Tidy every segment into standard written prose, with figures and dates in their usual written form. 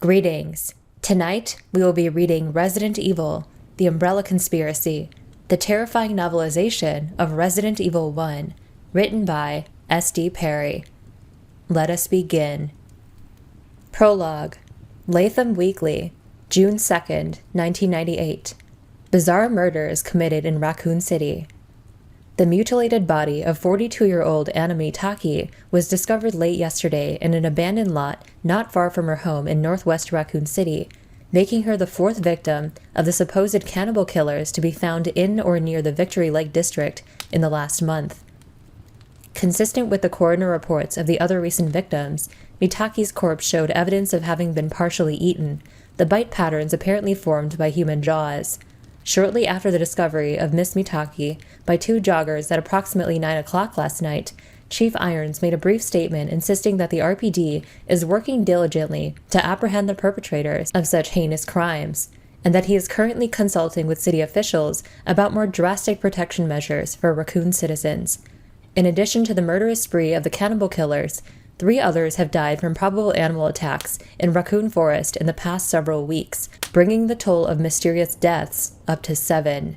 Greetings. Tonight, we will be reading Resident Evil, The Umbrella Conspiracy, the terrifying novelization of Resident Evil 1, written by S.T.A.R.S. Let us begin. Prologue. Latham Weekly, June 2nd, 1998. Bizarre murders committed in Raccoon City. The mutilated body of 42-year-old Anami Taki was discovered late yesterday in an abandoned lot not far from her home in northwest Raccoon City, making her the fourth victim of the supposed cannibal killers to be found in or near the Victory Lake district in the last month. Consistent with the coroner reports of the other recent victims, Mitaki's corpse showed evidence of having been partially eaten, the bite patterns apparently formed by human jaws. Shortly after the discovery of Miss Mitaki by two joggers at approximately 9 o'clock last night, Chief Irons made a brief statement insisting that the RPD is working diligently to apprehend the perpetrators of such heinous crimes, and that he is currently consulting with city officials about more drastic protection measures for Raccoon citizens. In addition to the murderous spree of the cannibal killers, 3 others have died from probable animal attacks in Raccoon Forest in the past several weeks, bringing the toll of mysterious deaths up to 7.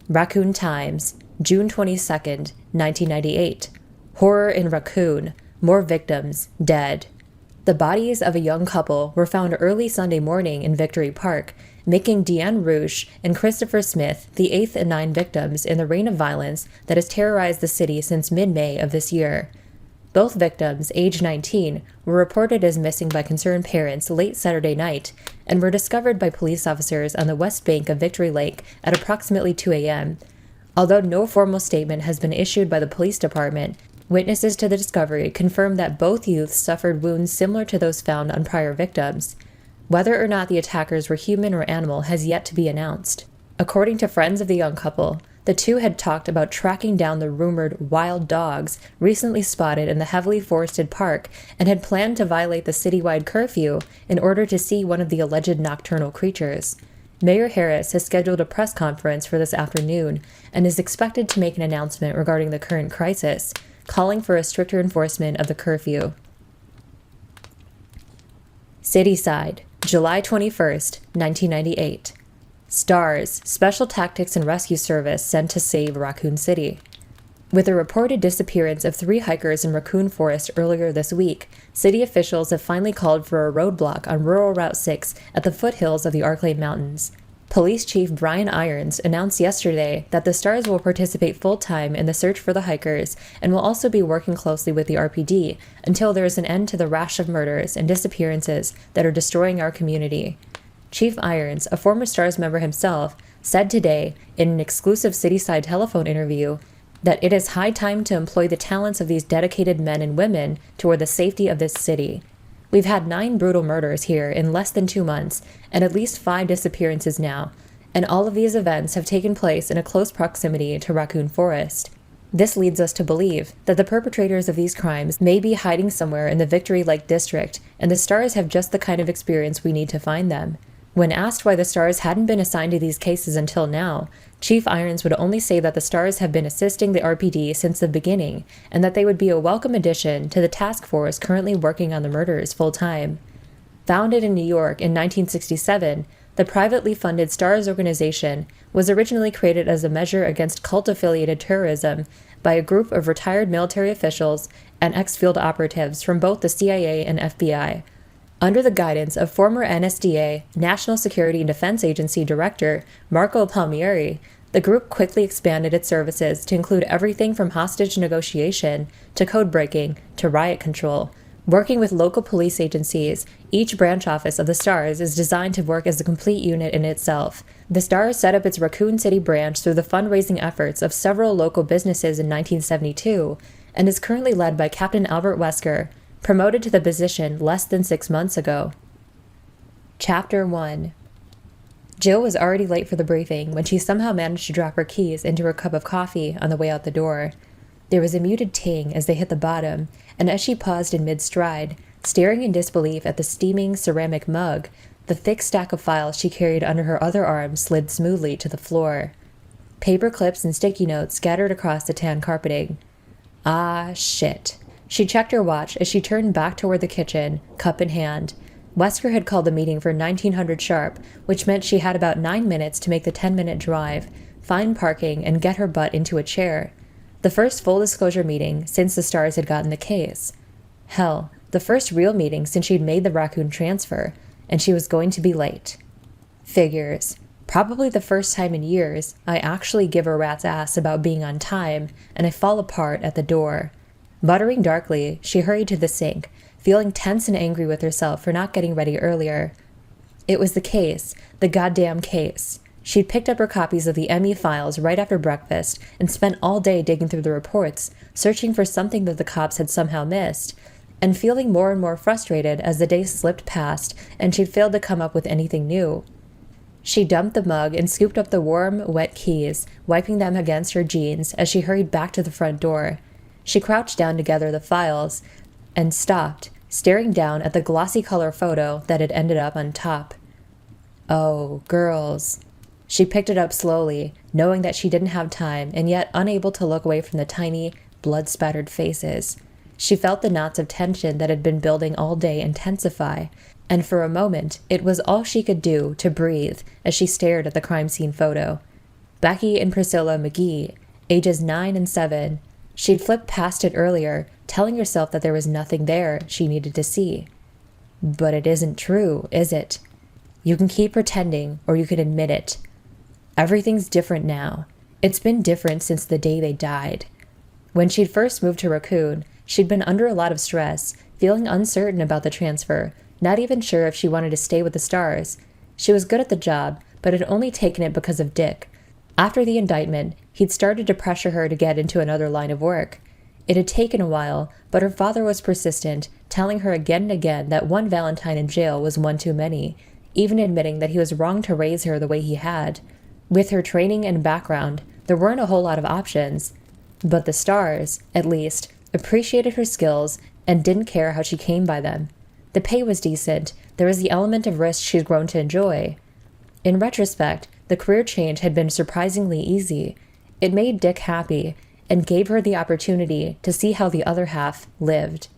Raccoon Times, June 22nd, 1998. Horror in Raccoon. More victims dead. The bodies of a young couple were found early Sunday morning in Victory Park, making Deanne Rouge and Christopher Smith the 8th and 9th victims in the reign of violence that has terrorized the city since mid-May of this year. Both victims, age 19, were reported as missing by concerned parents late Saturday night and were discovered by police officers on the west bank of Victory Lake at approximately 2 a.m. Although no formal statement has been issued by the police department, witnesses to the discovery confirmed that both youths suffered wounds similar to those found on prior victims. Whether or not the attackers were human or animal has yet to be announced. According to friends of the young couple, the two had talked about tracking down the rumored wild dogs recently spotted in the heavily forested park and had planned to violate the citywide curfew in order to see one of the alleged nocturnal creatures. Mayor Harris has scheduled a press conference for this afternoon and is expected to make an announcement regarding the current crisis, calling for a stricter enforcement of the curfew. Cityside, July 21st, 1998. S.T.A.R.S, Special Tactics and Rescue Service sent to save Raccoon City. With the reported disappearance of 3 hikers in Raccoon Forest earlier this week, city officials have finally called for a roadblock on rural Route 6 at the foothills of the Arklay Mountains. Police Chief Brian Irons announced yesterday that the S.T.A.R.S will participate full-time in the search for the hikers and will also be working closely with the RPD until there is an end to the rash of murders and disappearances that are destroying our community. Chief Irons, a former S.T.A.R.S member himself, said today in an exclusive Cityside telephone interview that it is high time to employ the talents of these dedicated men and women toward the safety of this city. We've had 9 brutal murders here in less than 2 months, and at least 5 disappearances now, and all of these events have taken place in a close proximity to Raccoon Forest. This leads us to believe that the perpetrators of these crimes may be hiding somewhere in the Victory Lake district, and the S.T.A.R.S have just the kind of experience we need to find them. When asked why the S.T.A.R.S hadn't been assigned to these cases until now, Chief Irons would only say that the S.T.A.R.S have been assisting the RPD since the beginning, and that they would be a welcome addition to the task force currently working on the murders full-time. Founded in New York in 1967, the privately funded S.T.A.R.S organization was originally created as a measure against cult-affiliated terrorism by a group of retired military officials and ex-field operatives from both the CIA and FBI. Under the guidance of former NSDA, National Security and Defense Agency Director Marco Palmieri, the group quickly expanded its services to include everything from hostage negotiation to code breaking to riot control. Working with local police agencies, each branch office of the S.T.A.R.S is designed to work as a complete unit in itself. The S.T.A.R.S set up its Raccoon City branch through the fundraising efforts of several local businesses in 1972 and is currently led by Captain Albert Wesker, promoted to the position less than 6 months ago. Chapter 1. Jill was already late for the briefing when she somehow managed to drop her keys into her cup of coffee on the way out the door. There was a muted ting as they hit the bottom, and as she paused in mid-stride, staring in disbelief at the steaming ceramic mug, the thick stack of files she carried under her other arm slid smoothly to the floor. Paper clips and sticky notes scattered across the tan carpeting. Ah, shit. She checked her watch as she turned back toward the kitchen, cup in hand. Wesker had called the meeting for 1900 sharp, which meant she had about 9 minutes to make the 10-minute drive, find parking, and get her butt into a chair. The first full disclosure meeting since the S.T.A.R.S had gotten the case. Hell, the first real meeting since she'd made the Raccoon transfer, and she was going to be late. Figures. Probably the first time in years I actually give a rat's ass about being on time, and I fall apart at the door. Muttering darkly, she hurried to the sink, feeling tense and angry with herself for not getting ready earlier. It was the case, the goddamn case. She'd picked up her copies of the ME files right after breakfast and spent all day digging through the reports, searching for something that the cops had somehow missed, and feeling more and more frustrated as the day slipped past and she'd failed to come up with anything new. She dumped the mug and scooped up the warm, wet keys, wiping them against her jeans as she hurried back to the front door. She crouched down to gather the files and stopped, staring down at the glossy color photo that had ended up on top. Oh, girls. She picked it up slowly, knowing that she didn't have time and yet unable to look away from the tiny, blood-spattered faces. She felt the knots of tension that had been building all day intensify, and for a moment it was all she could do to breathe as she stared at the crime scene photo. Beggy and Priscilla McGee, ages 9 and 7. She'd flipped past it earlier, telling herself that there was nothing there she needed to see. But it isn't true, is it? You can keep pretending, or you can admit it. Everything's different now. It's been different since the day they died. When she'd first moved to Raccoon, she'd been under a lot of stress, feeling uncertain about the transfer, not even sure if she wanted to stay with the S.T.A.R.S. She was good at the job, but had only taken it because of Dick. After the indictment, he'd started to pressure her to get into another line of work. It had taken a while, but her father was persistent, telling her again and again that one Valentine in jail was one too many, even admitting that he was wrong to raise her the way he had. With her training and background, there weren't a whole lot of options. But the S.T.A.R.S, at least, appreciated her skills and didn't care how she came by them. The pay was decent. There was the element of risk she'd grown to enjoy. In retrospect, the career change had been surprisingly easy. It made Dick happy and gave her the opportunity to see how the other half lived.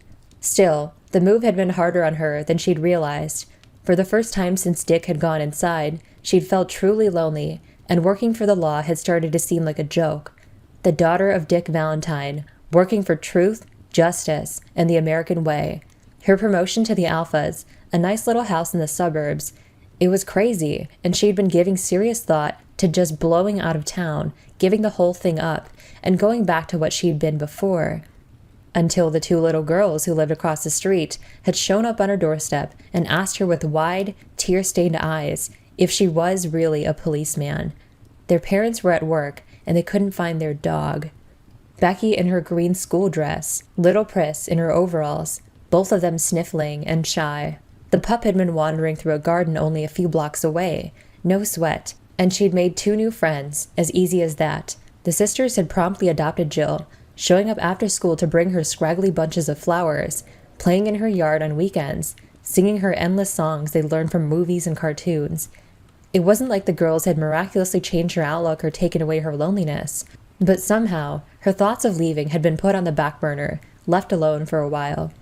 Still, the move had been harder on her than she'd realized. For the first time since Dick had gone inside, she'd felt truly lonely, and working for the law had started to seem like a joke. The daughter of Dick Valentine, working for truth, justice, and the American way. Her promotion to the Alphas, a nice little house in the suburbs. It was crazy, and she'd been giving serious thought to just blowing out of town, giving the whole thing up, and going back to what she'd been before. Until the two little girls who lived across the street had shown up on her doorstep and asked her with wide, tear-stained eyes if she was really a policeman. Their parents were at work, and they couldn't find their dog. Beggy in her green school dress, little Pris in her overalls, both of them sniffling and shy. The pup had been wandering through a garden only a few blocks away, no sweat, and she'd made 2 new friends, as easy as that. The sisters had promptly adopted Jill, showing up after school to bring her scraggly bunches of flowers, playing in her yard on weekends, singing her endless songs they'd learned from movies and cartoons. It wasn't like the girls had miraculously changed her outlook or taken away her loneliness, but somehow her thoughts of leaving had been put on the back burner, left alone for a while.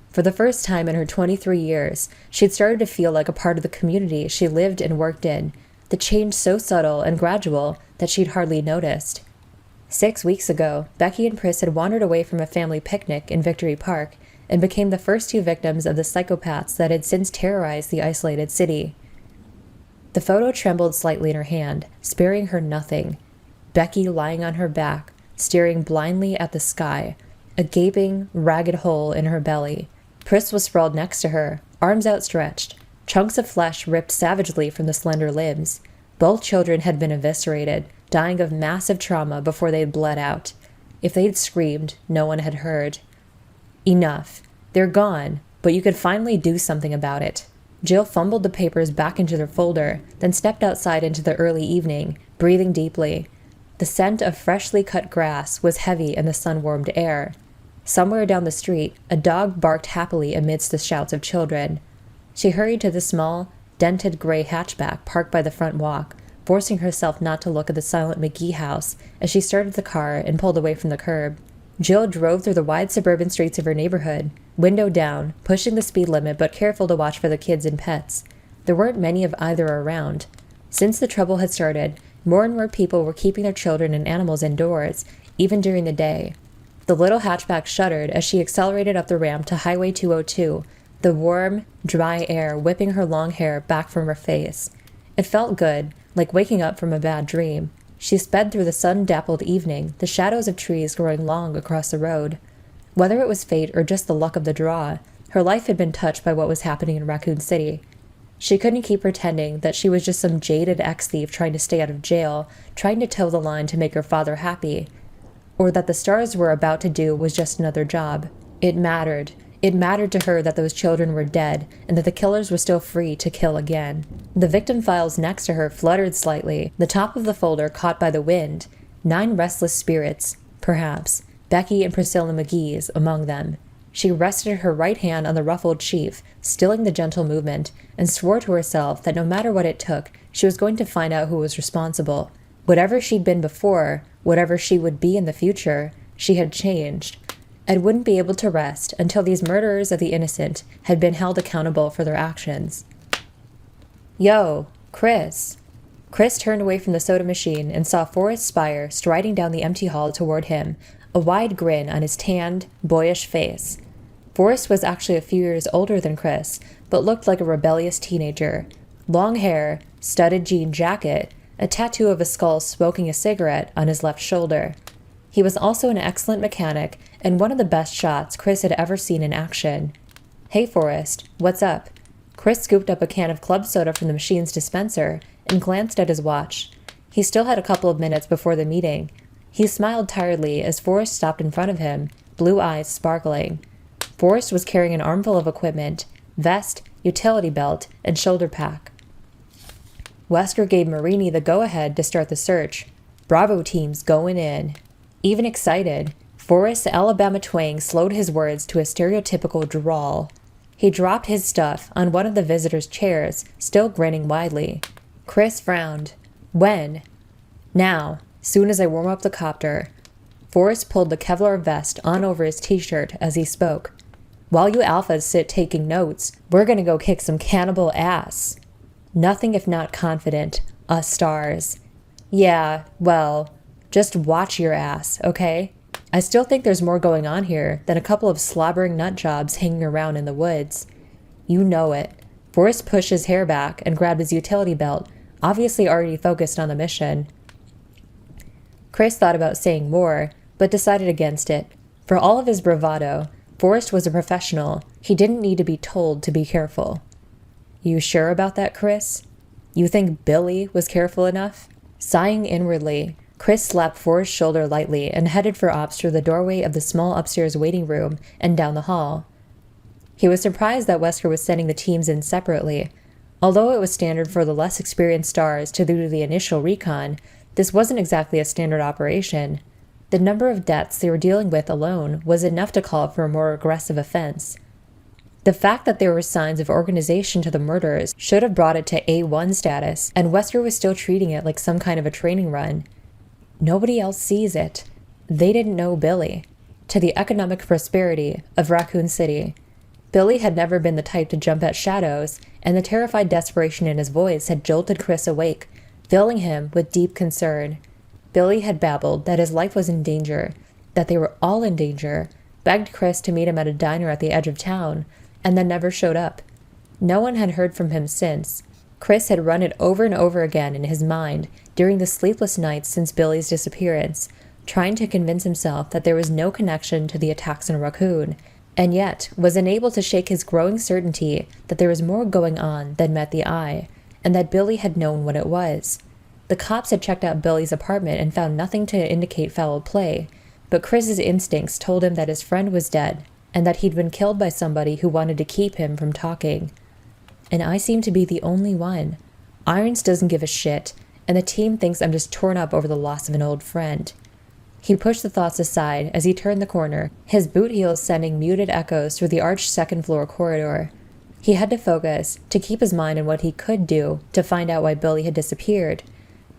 For the first time in her 23 years, she'd started to feel like a part of the community she lived and worked in, the change so subtle and gradual that she'd hardly noticed. 6 weeks ago, Beggy and Pris had wandered away from a family picnic in Victory Park and became the first 2 victims of the psychopaths that had since terrorized the isolated city. The photo trembled slightly in her hand, sparing her nothing. Beggy lying on her back, staring blindly at the sky, a gaping, ragged hole in her belly. Pris was sprawled next to her, arms outstretched, chunks of flesh ripped savagely from the slender limbs. Both children had been eviscerated, dying of massive trauma before they'd bled out. If they'd screamed, no one had heard. Enough. They're gone, but you could finally do something about it. Jill fumbled the papers back into their folder, then stepped outside into the early evening, breathing deeply. The scent of freshly cut grass was heavy in the sun-warmed air. Somewhere down the street, a dog barked happily amidst the shouts of children. She hurried to the small, dented gray hatchback parked by the front walk, forcing herself not to look at the silent McGee house as she started the car and pulled away from the curb. Jill drove through the wide suburban streets of her neighborhood, window down, pushing the speed limit but careful to watch for the kids and pets. There weren't many of either around. Since the trouble had started, more and more people were keeping their children and animals indoors, even during the day. The little hatchback shuddered as she accelerated up the ramp to Highway 202, the warm, dry air whipping her long hair back from her face. It felt good, like waking up from a bad dream. She sped through the sun-dappled evening, the shadows of trees growing long across the road. Whether it was fate or just the luck of the draw, her life had been touched by what was happening in Raccoon City. She couldn't keep pretending that she was just some jaded ex-thief trying to stay out of jail, trying to toe the line to make her father happy. Or that the S.T.A.R.S were about to do was just another job. It mattered. It mattered to her that those children were dead, and that the killers were still free to kill again. The victim files next to her fluttered slightly, the top of the folder caught by the wind. 9 restless spirits, perhaps, Becky and Priscilla McGee's among them. She rested her right hand on the ruffled sheaf, stilling the gentle movement, and swore to herself that no matter what it took, she was going to find out who was responsible. Whatever she'd been before, whatever she would be in the future, she had changed, and wouldn't be able to rest until these murderers of the innocent had been held accountable for their actions. Yo, Chris. Chris turned away from the soda machine and saw Forrest Spire striding down the empty hall toward him, a wide grin on his tanned, boyish face. Forrest was actually a few years older than Chris, but looked like a rebellious teenager. Long hair, studded jean jacket, a tattoo of a skull smoking a cigarette on his left shoulder. He was also an excellent mechanic and one of the best shots Chris had ever seen in action. Hey, Forrest, what's up? Chris scooped up a can of club soda from the machine's dispenser and glanced at his watch. He still had a couple of minutes before the meeting. He smiled tiredly as Forrest stopped in front of him, blue eyes sparkling. Forrest was carrying an armful of equipment, vest, utility belt, and shoulder pack. Wesker gave Marini the go-ahead to start the search. Bravo team's going in. Even excited, Forrest's Alabama twang slowed his words to a stereotypical drawl. He dropped his stuff on one of the visitors' chairs, still grinning widely. Chris frowned. When? Now, soon as I warm up the copter. Forrest pulled the Kevlar vest on over his t-shirt as he spoke. While you alphas sit taking notes, we're gonna go kick some cannibal ass. Nothing if not confident, us stars. Yeah, well, just watch your ass, okay? I still think there's more going on here than a couple of slobbering nut jobs hanging around in the woods. You know it. Forrest pushed his hair back and grabbed his utility belt, obviously already focused on the mission. Chris thought about saying more, but decided against it. For all of his bravado, Forrest was a professional. He didn't need to be told to be careful. You sure about that, Chris? You think Billy was careful enough? Sighing inwardly, Chris slapped Forrest's shoulder lightly and headed for Ops through the doorway of the small upstairs waiting room and down the hall. He was surprised that Wesker was sending the teams in separately. Although it was standard for the less experienced stars to do the initial recon, this wasn't exactly a standard operation. The number of deaths they were dealing with alone was enough to call for a more aggressive offense. The fact that there were signs of organization to the murders should have brought it to A1 status, and Wesker was still treating it like some kind of a training run. Nobody else sees it. They didn't know Billy. To the economic prosperity of Raccoon City. Billy had never been the type to jump at shadows, and the terrified desperation in his voice had jolted Chris awake, filling him with deep concern. Billy had babbled that his life was in danger, that they were all in danger, begged Chris to meet him at a diner at the edge of town, and then never showed up. No one had heard from him since. Chris had run it over and over again in his mind during the sleepless nights since Billy's disappearance, trying to convince himself that there was no connection to the attacks in Raccoon, and yet was unable to shake his growing certainty that there was more going on than met the eye, and that Billy had known what it was. The cops had checked out Billy's apartment and found nothing to indicate foul play, but Chris's instincts told him that his friend was dead, and that he'd been killed by somebody who wanted to keep him from talking. And I seem to be the only one. Irons doesn't give a shit, and the team thinks I'm just torn up over the loss of an old friend. He pushed the thoughts aside as he turned the corner, his boot heels sending muted echoes through the arched second-floor corridor. He had to focus, to keep his mind on what he could do to find out why Billy had disappeared.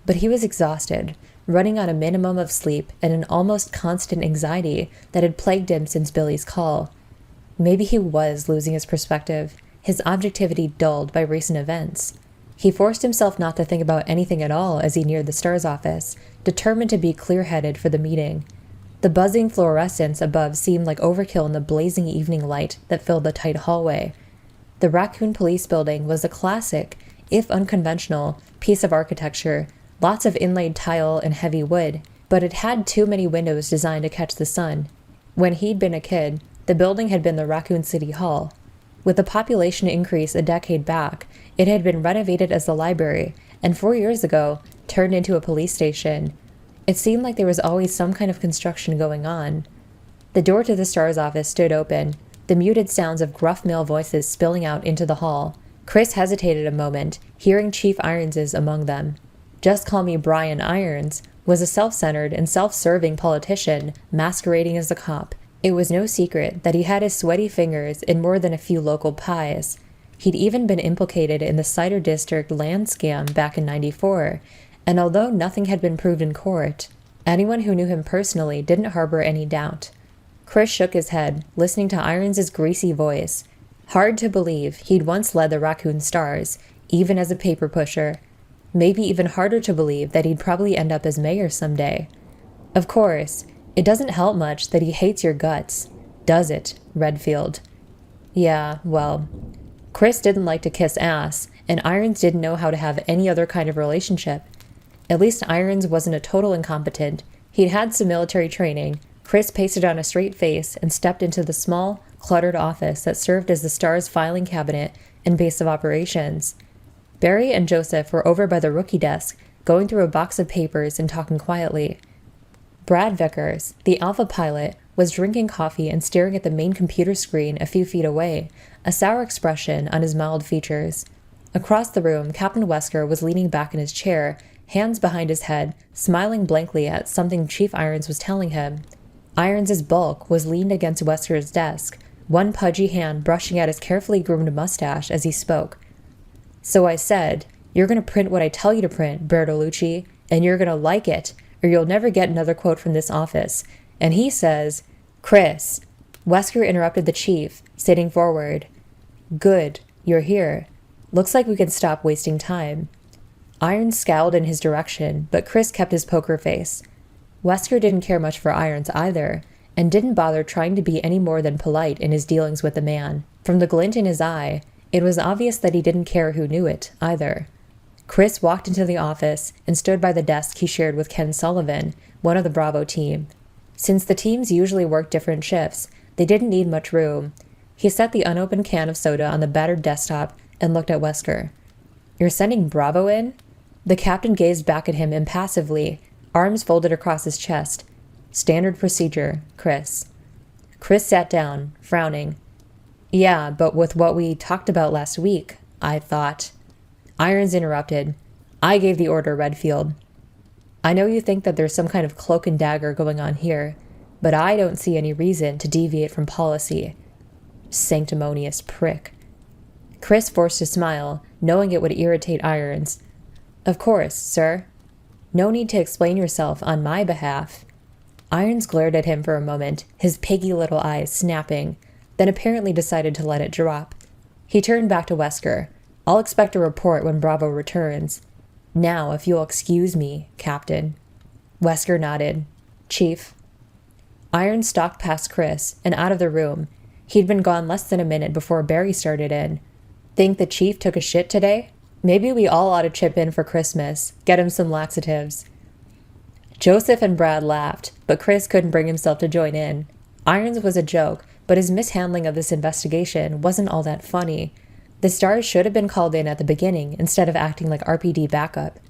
But he was exhausted, running on a minimum of sleep and an almost constant anxiety that had plagued him since Billy's call. Maybe he was losing his perspective, his objectivity dulled by recent events. He forced himself not to think about anything at all as he neared the S.T.A.R.S office, determined to be clear-headed for the meeting. The buzzing fluorescence above seemed like overkill in the blazing evening light that filled the tight hallway. The Raccoon Police Building was a classic, if unconventional, piece of architecture, lots of inlaid tile and heavy wood, but it had too many windows designed to catch the sun. When he'd been a kid, the building had been the Raccoon City Hall. With the population increase a decade back, it had been renovated as the library, and 4 years ago, turned into a police station. It seemed like there was always some kind of construction going on. The door to the S.T.A.R.S office stood open, the muted sounds of gruff male voices spilling out into the hall. Chris hesitated a moment, hearing Chief Irons's among them. Just Call Me Brian Irons was a self-centered and self-serving politician masquerading as a cop. It was no secret that he had his sweaty fingers in more than a few local pies. He'd even been implicated in the Cider District land scam back in '94, and although nothing had been proved in court, anyone who knew him personally didn't harbor any doubt. Chris shook his head, listening to Irons's greasy voice. Hard to believe he'd once led the Raccoon Stars, even as a paper pusher. Maybe even harder to believe that he'd probably end up as mayor someday. Of course, it doesn't help much that he hates your guts, does it, Redfield? Yeah, well, Chris didn't like to kiss ass, and Irons didn't know how to have any other kind of relationship. At least Irons wasn't a total incompetent. He'd had some military training. Chris pasted on a straight face and stepped into the small, cluttered office that served as the S.T.A.R.S filing cabinet and base of operations. Barry and Joseph were over by the rookie desk, going through a box of papers and talking quietly. Brad Vickers, the Alpha pilot, was drinking coffee and staring at the main computer screen a few feet away, a sour expression on his mild features. Across the room, Captain Wesker was leaning back in his chair, hands behind his head, smiling blankly at something Chief Irons was telling him. Irons's bulk was leaned against Wesker's desk, one pudgy hand brushing at his carefully groomed mustache as he spoke. So I said, you're going to print what I tell you to print, Bertolucci, and you're going to like it, or you'll never get another quote from this office. And he says, Chris. Wesker interrupted the chief, sitting forward. Good, you're here. Looks like we can stop wasting time. Irons scowled in his direction, but Chris kept his poker face. Wesker didn't care much for Irons either, and didn't bother trying to be any more than polite in his dealings with the man. From the glint in his eye, it was obvious that he didn't care who knew it, either. Chris walked into the office and stood by the desk he shared with Ken Sullivan, one of the Bravo team. Since the teams usually worked different shifts, they didn't need much room. He set the unopened can of soda on the battered desktop and looked at Wesker. You're sending Bravo in? The captain gazed back at him impassively, arms folded across his chest. Standard procedure, Chris. Chris sat down, frowning. Yeah, but with what we talked about last week, I thought. Irons interrupted. I gave the order, Redfield. I know you think that there's some kind of cloak and dagger going on here, but I don't see any reason to deviate from policy. Sanctimonious prick. Chris forced a smile, knowing it would irritate Irons. Of course, sir. No need to explain yourself on my behalf. Irons glared at him for a moment, his piggy little eyes snapping, then apparently decided to let it drop. He turned back to Wesker. I'll expect a report when Bravo returns. Now, if you'll excuse me, Captain. Wesker nodded. Chief. Irons stalked past Chris and out of the room. He'd been gone less than a minute before Barry started in. Think the chief took a shit today? Maybe we all ought to chip in for Christmas, get him some laxatives. Joseph and Brad laughed, but Chris couldn't bring himself to join in. Irons was a joke, but his mishandling of this investigation wasn't all that funny. The S.T.A.R.S should have been called in at the beginning instead of acting like RPD backup.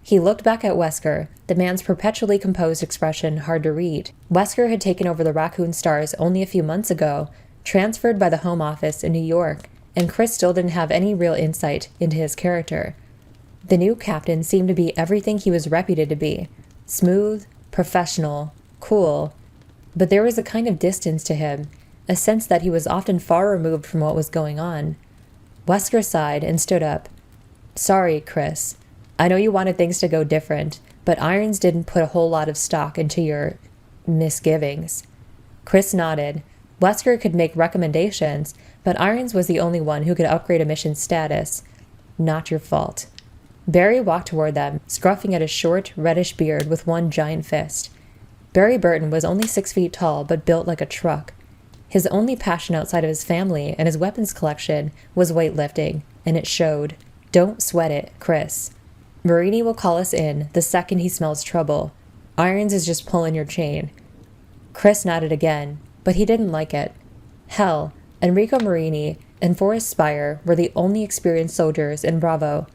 He looked back at Wesker, the man's perpetually composed expression hard to read. Wesker had taken over the Raccoon Stars only a few months ago, transferred by the Home Office in New York, and Chris still didn't have any real insight into his character. The new captain seemed to be everything he was reputed to be. Smooth, professional, cool. But there was a kind of distance to him, a sense that he was often far removed from what was going on. Wesker sighed and stood up. Sorry, Chris. I know you wanted things to go different, but Irons didn't put a whole lot of stock into your misgivings. Chris nodded. Wesker could make recommendations, but Irons was the only one who could upgrade a mission's status. Not your fault. Barry walked toward them, scruffing at his short, reddish beard with one giant fist. Barry Burton was only 6 feet tall, but built like a truck. His only passion outside of his family and his weapons collection was weightlifting, and it showed. Don't sweat it, Chris. Marini will call us in the second he smells trouble. Irons is just pulling your chain. Chris nodded again, but he didn't like it. Hell, Enrico Marini and Forrest Spire were the only experienced soldiers in Bravo.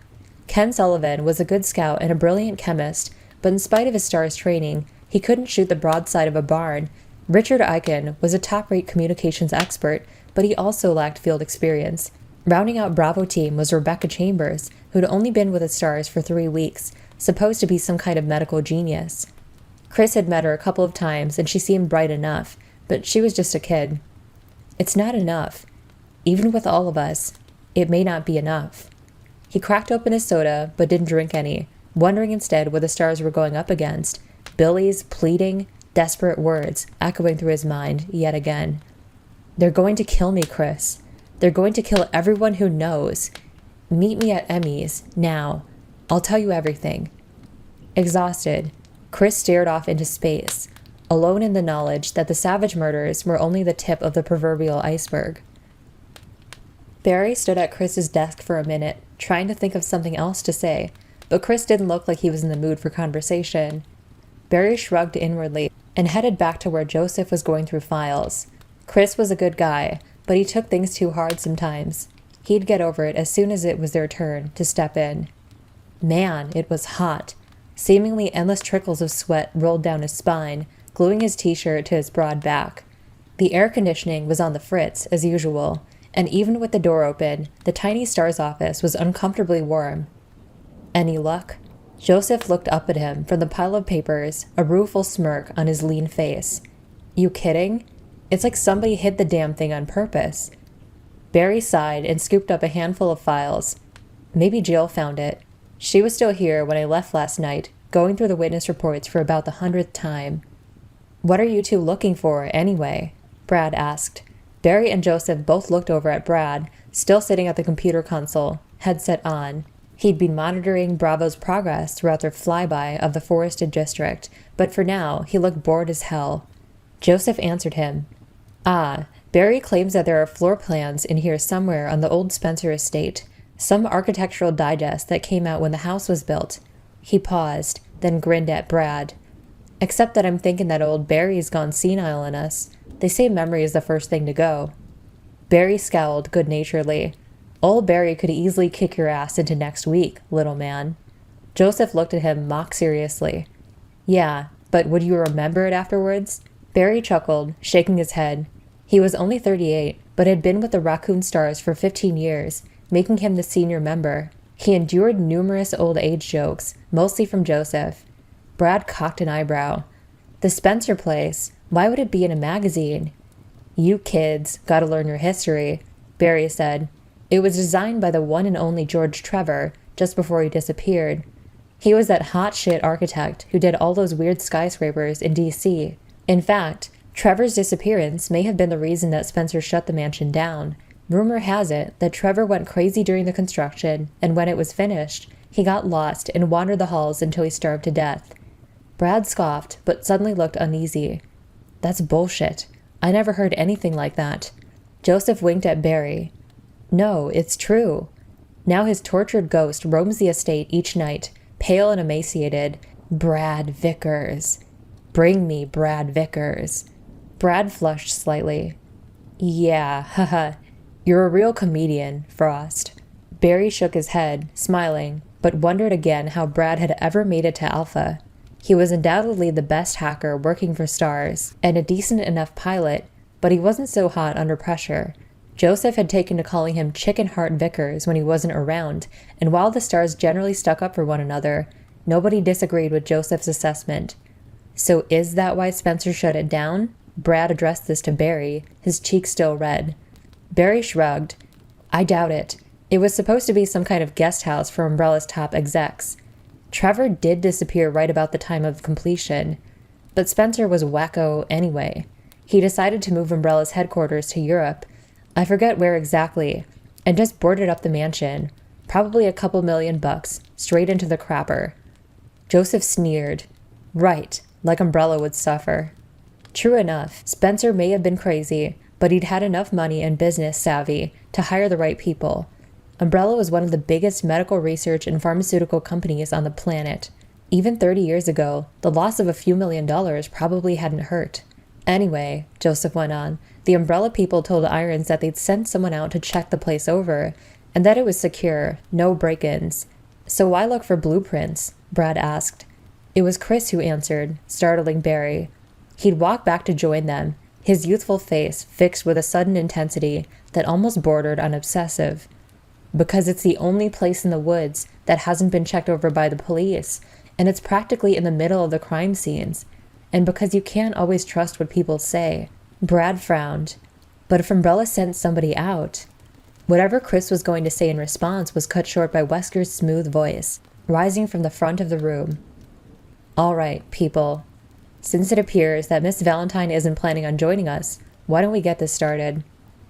Ken Sullivan was a good scout and a brilliant chemist, but in spite of his S.T.A.R.S training, he couldn't shoot the broadside of a barn. Richard Eichen was a top-rate communications expert, but he also lacked field experience. Rounding out Bravo team was Rebecca Chambers, who'd only been with the S.T.A.R.S for 3 weeks, supposed to be some kind of medical genius. Chris had met her a couple of times, and she seemed bright enough, but she was just a kid. It's not enough. Even with all of us, it may not be enough. He cracked open his soda, but didn't drink any, wondering instead what the S.T.A.R.S were going up against. Billy's pleading, desperate words echoing through his mind yet again. They're going to kill me, Chris. They're going to kill everyone who knows. Meet me at Emmy's, now. I'll tell you everything. Exhausted, Chris stared off into space, alone in the knowledge that the savage murders were only the tip of the proverbial iceberg. Barry stood at Chris's desk for a minute, trying to think of something else to say, but Chris didn't look like he was in the mood for conversation. Barry shrugged inwardly and headed back to where Joseph was going through files. Chris was a good guy, but he took things too hard sometimes. He'd get over it as soon as it was their turn to step in. Man, it was hot. Seemingly endless trickles of sweat rolled down his spine, gluing his t-shirt to his broad back. The air conditioning was on the fritz, as usual, and even with the door open, the tiny S.T.A.R.S office was uncomfortably warm. Any luck? Joseph looked up at him from the pile of papers, a rueful smirk on his lean face. You kidding? It's like somebody hid the damn thing on purpose. Barry sighed and scooped up a handful of files. Maybe Jill found it. She was still here when I left last night, going through the witness reports for about the 100th time. What are you two looking for, anyway? Brad asked. Barry and Joseph both looked over at Brad, still sitting at the computer console, headset on. He'd been monitoring Bravo's progress throughout their flyby of the forested district, but for now, he looked bored as hell. Joseph answered him. Barry claims that there are floor plans in here somewhere on the old Spencer estate, some architectural digest that came out when the house was built. He paused, then grinned at Brad. Except that I'm thinking that old Barry's gone senile on us. They say memory is the first thing to go. Barry scowled good-naturedly. Old Barry could easily kick your ass into next week, little man. Joseph looked at him mock-seriously. Yeah, but would you remember it afterwards? Barry chuckled, shaking his head. He was only 38, but had been with the Raccoon S.T.A.R.S for 15 years, making him the senior member. He endured numerous old age jokes, mostly from Joseph. Brad cocked an eyebrow. The Spencer place, why would it be in a magazine? You kids gotta learn your history, Barry said. It was designed by the one and only George Trevor, just before he disappeared. He was that hot shit architect who did all those weird skyscrapers in D.C. In fact, Trevor's disappearance may have been the reason that Spencer shut the mansion down. Rumor has it that Trevor went crazy during the construction, and when it was finished, he got lost and wandered the halls until he starved to death. Brad scoffed, but suddenly looked uneasy. That's bullshit. I never heard anything like that. Joseph winked at Barry. No, it's true. Now his tortured ghost roams the estate each night, pale and emaciated. Brad Vickers. Bring me Brad Vickers. Brad flushed slightly. Yeah, haha. You're a real comedian, Frost. Barry shook his head, smiling, but wondered again how Brad had ever made it to Alpha. He was undoubtedly the best hacker working for S.T.A.R.S, and a decent enough pilot, but he wasn't so hot under pressure. Joseph had taken to calling him Chicken Heart Vickers when he wasn't around, and while the S.T.A.R.S generally stuck up for one another, nobody disagreed with Joseph's assessment. So is that why Spencer shut it down? Brad addressed this to Barry, his cheeks still red. Barry shrugged. I doubt it. It was supposed to be some kind of guest house for Umbrella's top execs. Trevor did disappear right about the time of completion, but Spencer was wacko anyway. He decided to move Umbrella's headquarters to Europe. I forget where exactly, and just boarded up the mansion. Probably a couple $1,000,000, straight into the crapper. Joseph sneered. Right, like Umbrella would suffer. True enough, Spencer may have been crazy, but he'd had enough money and business savvy to hire the right people. Umbrella was one of the biggest medical research and pharmaceutical companies on the planet. Even 30 years ago, the loss of a few $1,000,000 probably hadn't hurt. Anyway, Joseph went on, the Umbrella people told Irons that they'd sent someone out to check the place over, and that it was secure, no break-ins. So why look for blueprints? Brad asked. It was Chris who answered, startling Barry. He'd walked back to join them, his youthful face fixed with a sudden intensity that almost bordered on obsessive. Because it's the only place in the woods that hasn't been checked over by the police, and it's practically in the middle of the crime scenes, and because you can't always trust what people say. Brad frowned. But if Umbrella sent somebody out... Whatever Chris was going to say in response was cut short by Wesker's smooth voice, rising from the front of the room. All right, people. Since it appears that Miss Valentine isn't planning on joining us, why don't we get this started?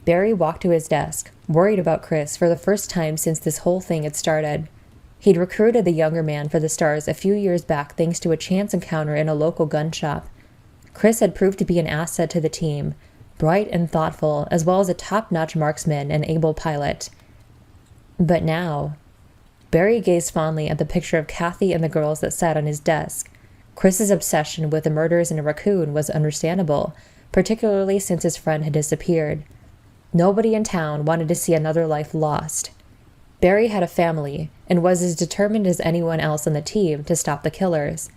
Barry walked to his desk, worried about Chris for the first time since this whole thing had started. He'd recruited the younger man for the S.T.A.R.S a few years back thanks to a chance encounter in a local gun shop. Chris had proved to be an asset to the team, bright and thoughtful, as well as a top-notch marksman and able pilot. But now... Barry gazed fondly at the picture of Kathy and the girls that sat on his desk. Chris's obsession with the murders in a raccoon was understandable, particularly since his friend had disappeared. Nobody in town wanted to see another life lost. Barry had a family, and was as determined as anyone else on the team to stop the killers.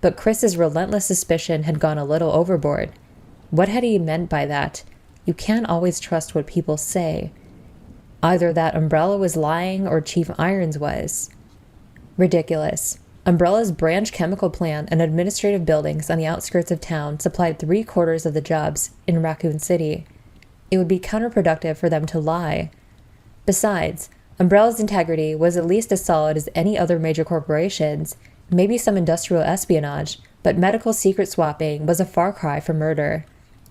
But Chris's relentless suspicion had gone a little overboard. What had he meant by that? You can't always trust what people say. Either that Umbrella was lying or Chief Irons was. Ridiculous. Umbrella's branch chemical plant and administrative buildings on the outskirts of town supplied 3/4 of the jobs in Raccoon City. It would be counterproductive for them to lie. Besides, Umbrella's integrity was at least as solid as any other major corporation's, maybe some industrial espionage, but medical secret swapping was a far cry from murder.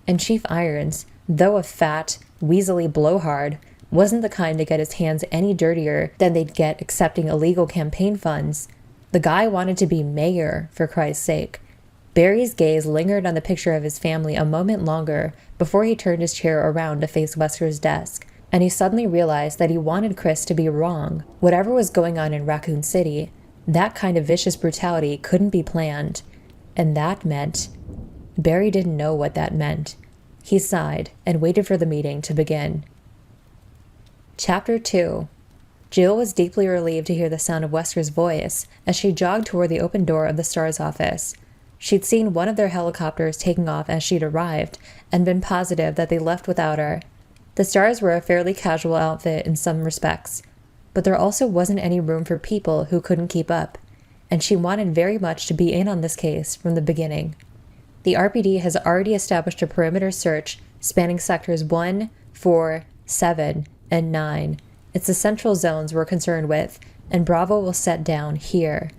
And Chief Irons, though a fat, weaselly blowhard, wasn't the kind to get his hands any dirtier than they'd get accepting illegal campaign funds. The guy wanted to be mayor, for Christ's sake. Barry's gaze lingered on the picture of his family a moment longer before he turned his chair around to face Wesker's desk, and he suddenly realized that he wanted Chris to be wrong. Whatever was going on in Raccoon City, that kind of vicious brutality couldn't be planned. And that meant... Barry didn't know what that meant. He sighed and waited for the meeting to begin. Chapter 2. Jill was deeply relieved to hear the sound of Wesker's voice as she jogged toward the open door of the S.T.A.R.S office. She'd seen one of their helicopters taking off as she'd arrived, and been positive that they left without her. The S.T.A.R.S were a fairly casual outfit in some respects, but there also wasn't any room for people who couldn't keep up, and she wanted very much to be in on this case from the beginning. The RPD has already established a perimeter search spanning sectors 1, 4, 7, and 9. It's the central zones we're concerned with, and Bravo will set down here.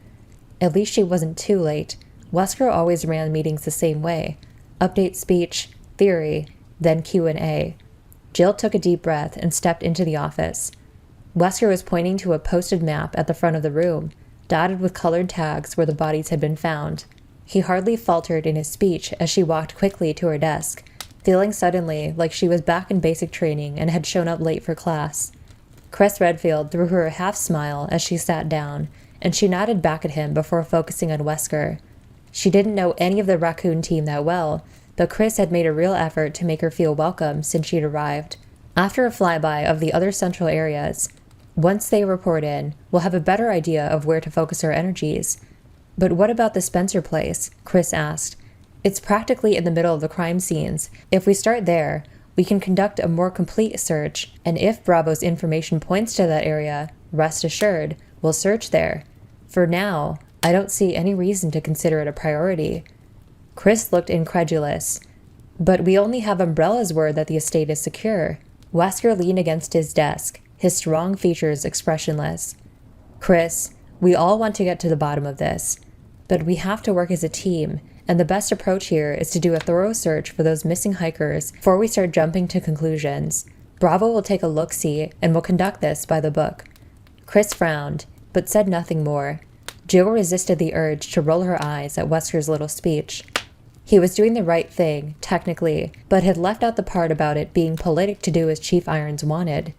At least she wasn't too late. Wesker always ran meetings the same way. Update speech, theory, then Q&A. Jill took a deep breath and stepped into the office. Wesker was pointing to a posted map at the front of the room, dotted with colored tags where the bodies had been found. He hardly faltered in his speech as she walked quickly to her desk, feeling suddenly like she was back in basic training and had shown up late for class. Cress Redfield threw her a half-smile as she sat down, and she nodded back at him before focusing on Wesker. She didn't know any of the Raccoon team that well, but Chris had made a real effort to make her feel welcome since she'd arrived. After a flyby of the other central areas, once they report in, we'll have a better idea of where to focus our energies. But what about the Spencer place? Chris asked. It's practically in the middle of the crime scenes. If we start there, we can conduct a more complete search, and if Bravo's information points to that area, rest assured, we'll search there. For now, I don't see any reason to consider it a priority. Chris looked incredulous. But we only have Umbrella's word that the estate is secure. Wesker leaned against his desk, his strong features expressionless. Chris, we all want to get to the bottom of this, but we have to work as a team, and the best approach here is to do a thorough search for those missing hikers before we start jumping to conclusions. Bravo will take a look-see and will conduct this by the book." Chris frowned, but said nothing more. Jill resisted the urge to roll her eyes at Wesker's little speech. He was doing the right thing, technically, but had left out the part about it being politic to do as Chief Irons wanted.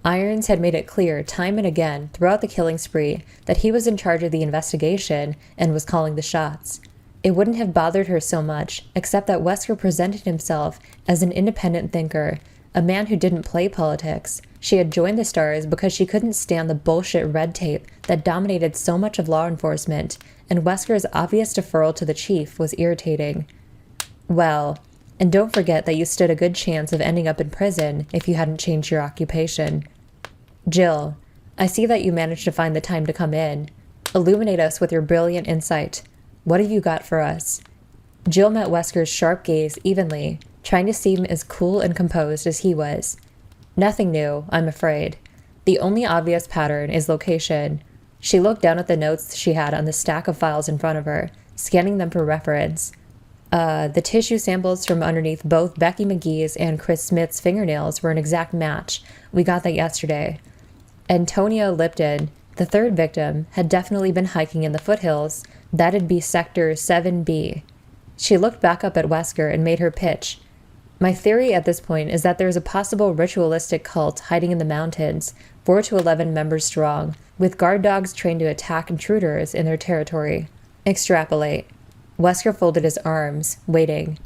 Irons had made it clear time and again throughout the killing spree that he was in charge of the investigation and was calling the shots. It wouldn't have bothered her so much, except that Wesker presented himself as an independent thinker, a man who didn't play politics. She had joined the S.T.A.R.S because she couldn't stand the bullshit red tape that dominated so much of law enforcement, and Wesker's obvious deferral to the chief was irritating. "Well, and don't forget that you stood a good chance of ending up in prison if you hadn't changed your occupation. Jill, I see that you managed to find the time to come in. Illuminate us with your brilliant insight. What have you got for us?" Jill met Wesker's sharp gaze evenly, trying to seem as cool and composed as he was. "Nothing new, I'm afraid. The only obvious pattern is location." She looked down at the notes she had on the stack of files in front of her, scanning them for reference. The tissue samples from underneath both Becky McGee's and Chris Smith's fingernails were an exact match. We got that yesterday. Antonia Lipton, the third victim, had definitely been hiking in the foothills. That'd be Sector 7B. She looked back up at Wesker and made her pitch. "My theory at this point is that there's a possible ritualistic cult hiding in the mountains, 4 to 11 members strong, with guard dogs trained to attack intruders in their territory. Extrapolate." Wesker folded his arms, waiting.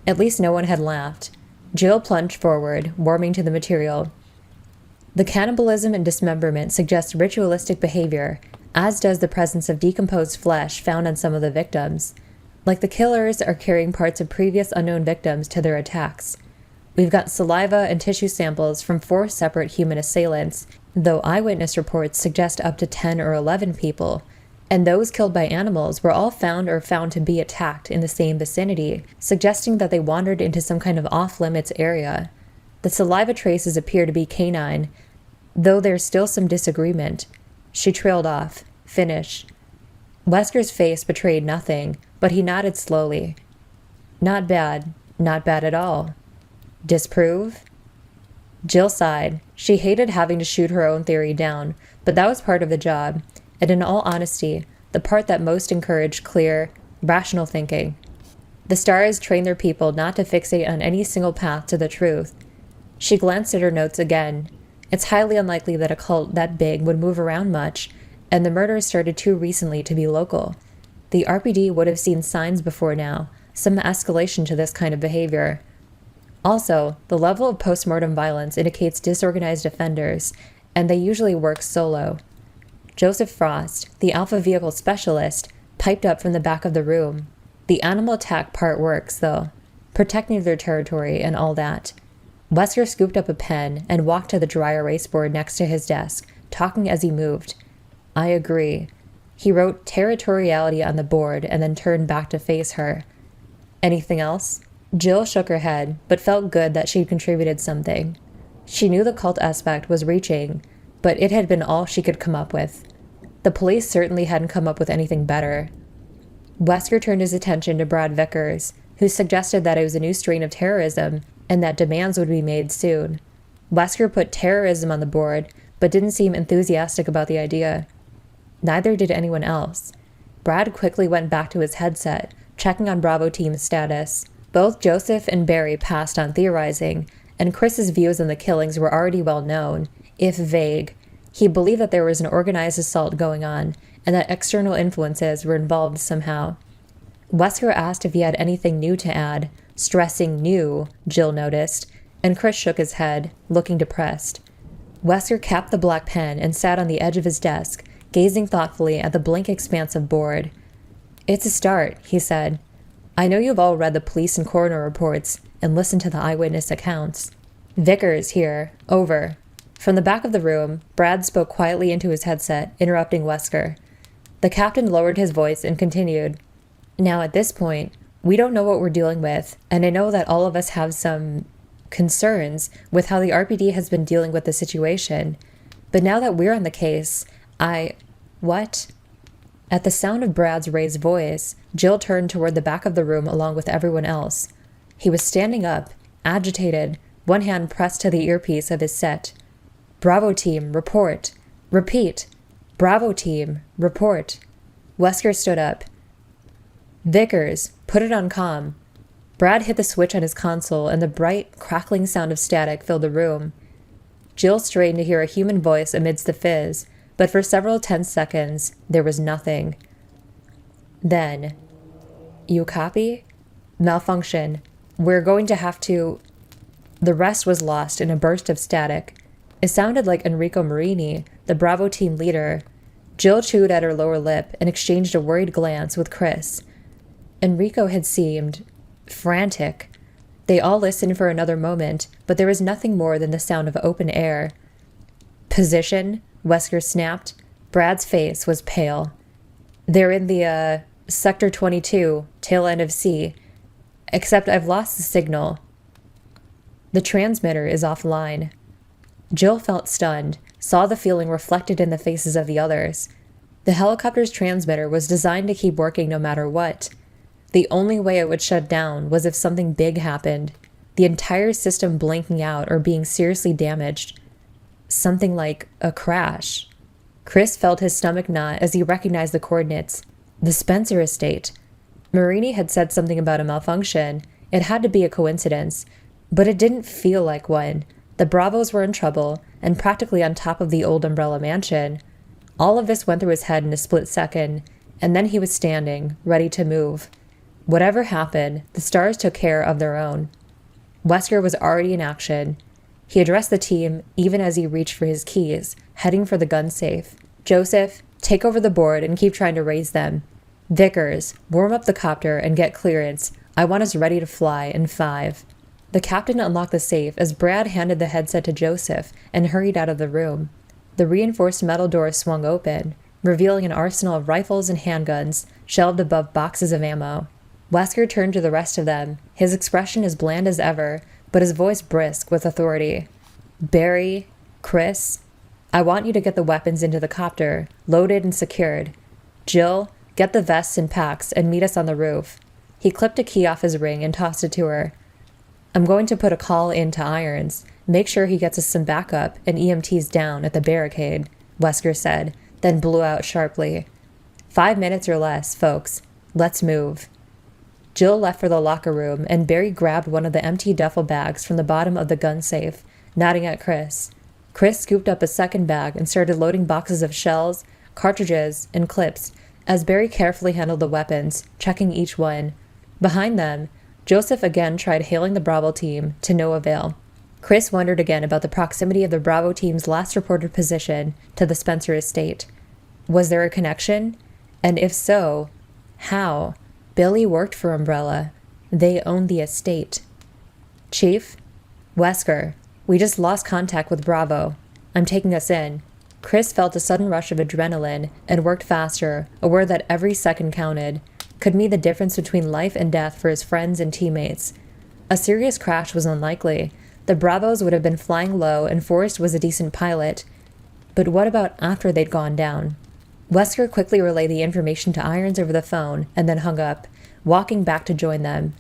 At least no one had laughed. Jill plunged forward, warming to the material. "The cannibalism and dismemberment suggest ritualistic behavior, as does the presence of decomposed flesh found on some of the victims. Like the killers are carrying parts of previous unknown victims to their attacks. We've got saliva and tissue samples from 4 separate human assailants, though eyewitness reports suggest up to 10 or 11 people. And those killed by animals were all found or found to be attacked in the same vicinity, suggesting that they wandered into some kind of off-limits area. The saliva traces appear to be canine, though there's still some disagreement." She trailed off. Finish. Wesker's face betrayed nothing, but he nodded slowly. "Not bad. Not bad at all. Disprove?" Jill sighed. She hated having to shoot her own theory down, but that was part of the job. And in all honesty, the part that most encouraged clear, rational thinking. The S.T.A.R.S train their people not to fixate on any single path to the truth. She glanced at her notes again. It's highly unlikely that a cult that big would move around much, and the murders started too recently to be local. The RPD would have seen signs before now, some escalation to this kind of behavior. Also, the level of postmortem violence indicates disorganized offenders, and they usually work solo. Joseph Frost, the Alpha Vehicle Specialist, piped up from the back of the room. "The animal attack part works, though. Protecting their territory and all that." Wesker scooped up a pen and walked to the dry erase board next to his desk, talking as he moved. "I agree." He wrote territoriality on the board and then turned back to face her. "Anything else?" Jill shook her head, but felt good that she'd contributed something. She knew the cult aspect was reaching, but it had been all she could come up with. The police certainly hadn't come up with anything better. Wesker turned his attention to Brad Vickers, who suggested that it was a new strain of terrorism and that demands would be made soon. Wesker put terrorism on the board, but didn't seem enthusiastic about the idea. Neither did anyone else. Brad quickly went back to his headset, checking on Bravo Team's status. Both Joseph and Barry passed on theorizing, and Chris's views on the killings were already well known, if vague. He believed that there was an organized assault going on, and that external influences were involved somehow. Wesker asked if he had anything new to add, stressing new, Jill noticed, and Chris shook his head, looking depressed. Wesker capped the black pen and sat on the edge of his desk, gazing thoughtfully at the blank expanse of board. "It's a start," he said. "I know you've all read the police and coroner reports and listened to the eyewitness accounts. Vickers here. Over." From the back of the room, Brad spoke quietly into his headset, interrupting Wesker. The captain lowered his voice and continued. "Now at this point, we don't know what we're dealing with, and I know that all of us have some concerns with how the RPD has been dealing with the situation. But now that we're on the case, What?" At the sound of Brad's raised voice, Jill turned toward the back of the room along with everyone else. He was standing up, agitated, one hand pressed to the earpiece of his set. "Bravo team, report. Repeat. Bravo team, report." Wesker stood up. "Vickers, put it on comm." Brad hit the switch on his console, and the bright, crackling sound of static filled the room. Jill strained to hear a human voice amidst the fizz, but for several tense seconds, there was nothing. Then, "You copy? Malfunction. We're going to have to—" The rest was lost in a burst of static. It sounded like Enrico Marini, the Bravo team leader. Jill chewed at her lower lip and exchanged a worried glance with Chris. Enrico had seemed frantic. They all listened for another moment, but there was nothing more than the sound of open air. "Position," Wesker snapped. Brad's face was pale. "They're in the, Sector 22, tail end of C. Except I've lost the signal. The transmitter is offline." Jill felt stunned, saw the feeling reflected in the faces of the others. The helicopter's transmitter was designed to keep working no matter what. The only way it would shut down was if something big happened, the entire system blanking out or being seriously damaged. Something like a crash. Chris felt his stomach knot as he recognized the coordinates. The Spencer estate. Marini had said something about a malfunction. It had to be a coincidence, but it didn't feel like one. The Bravos were in trouble and practically on top of the old Umbrella mansion. All of this went through his head in a split second, and then he was standing, ready to move. Whatever happened, the S.T.A.R.S took care of their own. Wesker was already in action. He addressed the team even as he reached for his keys, heading for the gun safe. "Joseph, take over the board and keep trying to raise them. Vickers, warm up the copter and get clearance. I want us ready to fly in 5. The captain unlocked the safe as Brad handed the headset to Joseph and hurried out of the room. The reinforced metal door swung open, revealing an arsenal of rifles and handguns shelved above boxes of ammo. Wesker turned to the rest of them, his expression as bland as ever, but his voice brisk with authority. "Barry, Chris, I want you to get the weapons into the copter, loaded and secured. Jill, get the vests and packs and meet us on the roof." He clipped a key off his ring and tossed it to her. "I'm going to put a call in to Irons. Make sure he gets us some backup and EMTs down at the barricade," Wesker said, then blew out sharply. 5 minutes or less, folks. Let's move." Jill left for the locker room, and Barry grabbed one of the empty duffel bags from the bottom of the gun safe, nodding at Chris. Chris scooped up a second bag and started loading boxes of shells, cartridges, and clips, as Barry carefully handled the weapons, checking each one. Behind them, Joseph again tried hailing the Bravo team, to no avail. Chris wondered again about the proximity of the Bravo team's last reported position to the Spencer estate. Was there a connection? And if so, how? Billy worked for Umbrella. They owned the estate. "Chief? Wesker, we just lost contact with Bravo. I'm taking us in." Chris felt a sudden rush of adrenaline and worked faster, aware that every second counted, could mean the difference between life and death for his friends and teammates. A serious crash was unlikely. The Bravos would have been flying low and Forrest was a decent pilot. But what about after they'd gone down? Wesker quickly relayed the information to Irons over the phone and then hung up, walking back to join them.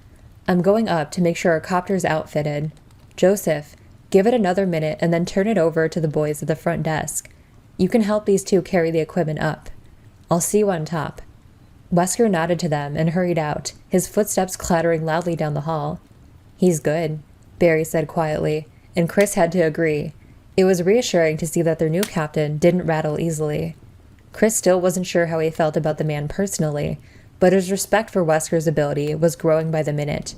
"I'm going up to make sure our copter's outfitted. Joseph, give it another minute and then turn it over to the boys at the front desk. You can help these two carry the equipment up. I'll see you on top." Wesker nodded to them and hurried out, his footsteps clattering loudly down the hall. "He's good," Barry said quietly, and Chris had to agree. It was reassuring to see that their new captain didn't rattle easily. Chris still wasn't sure how he felt about the man personally, but his respect for Wesker's ability was growing by the minute.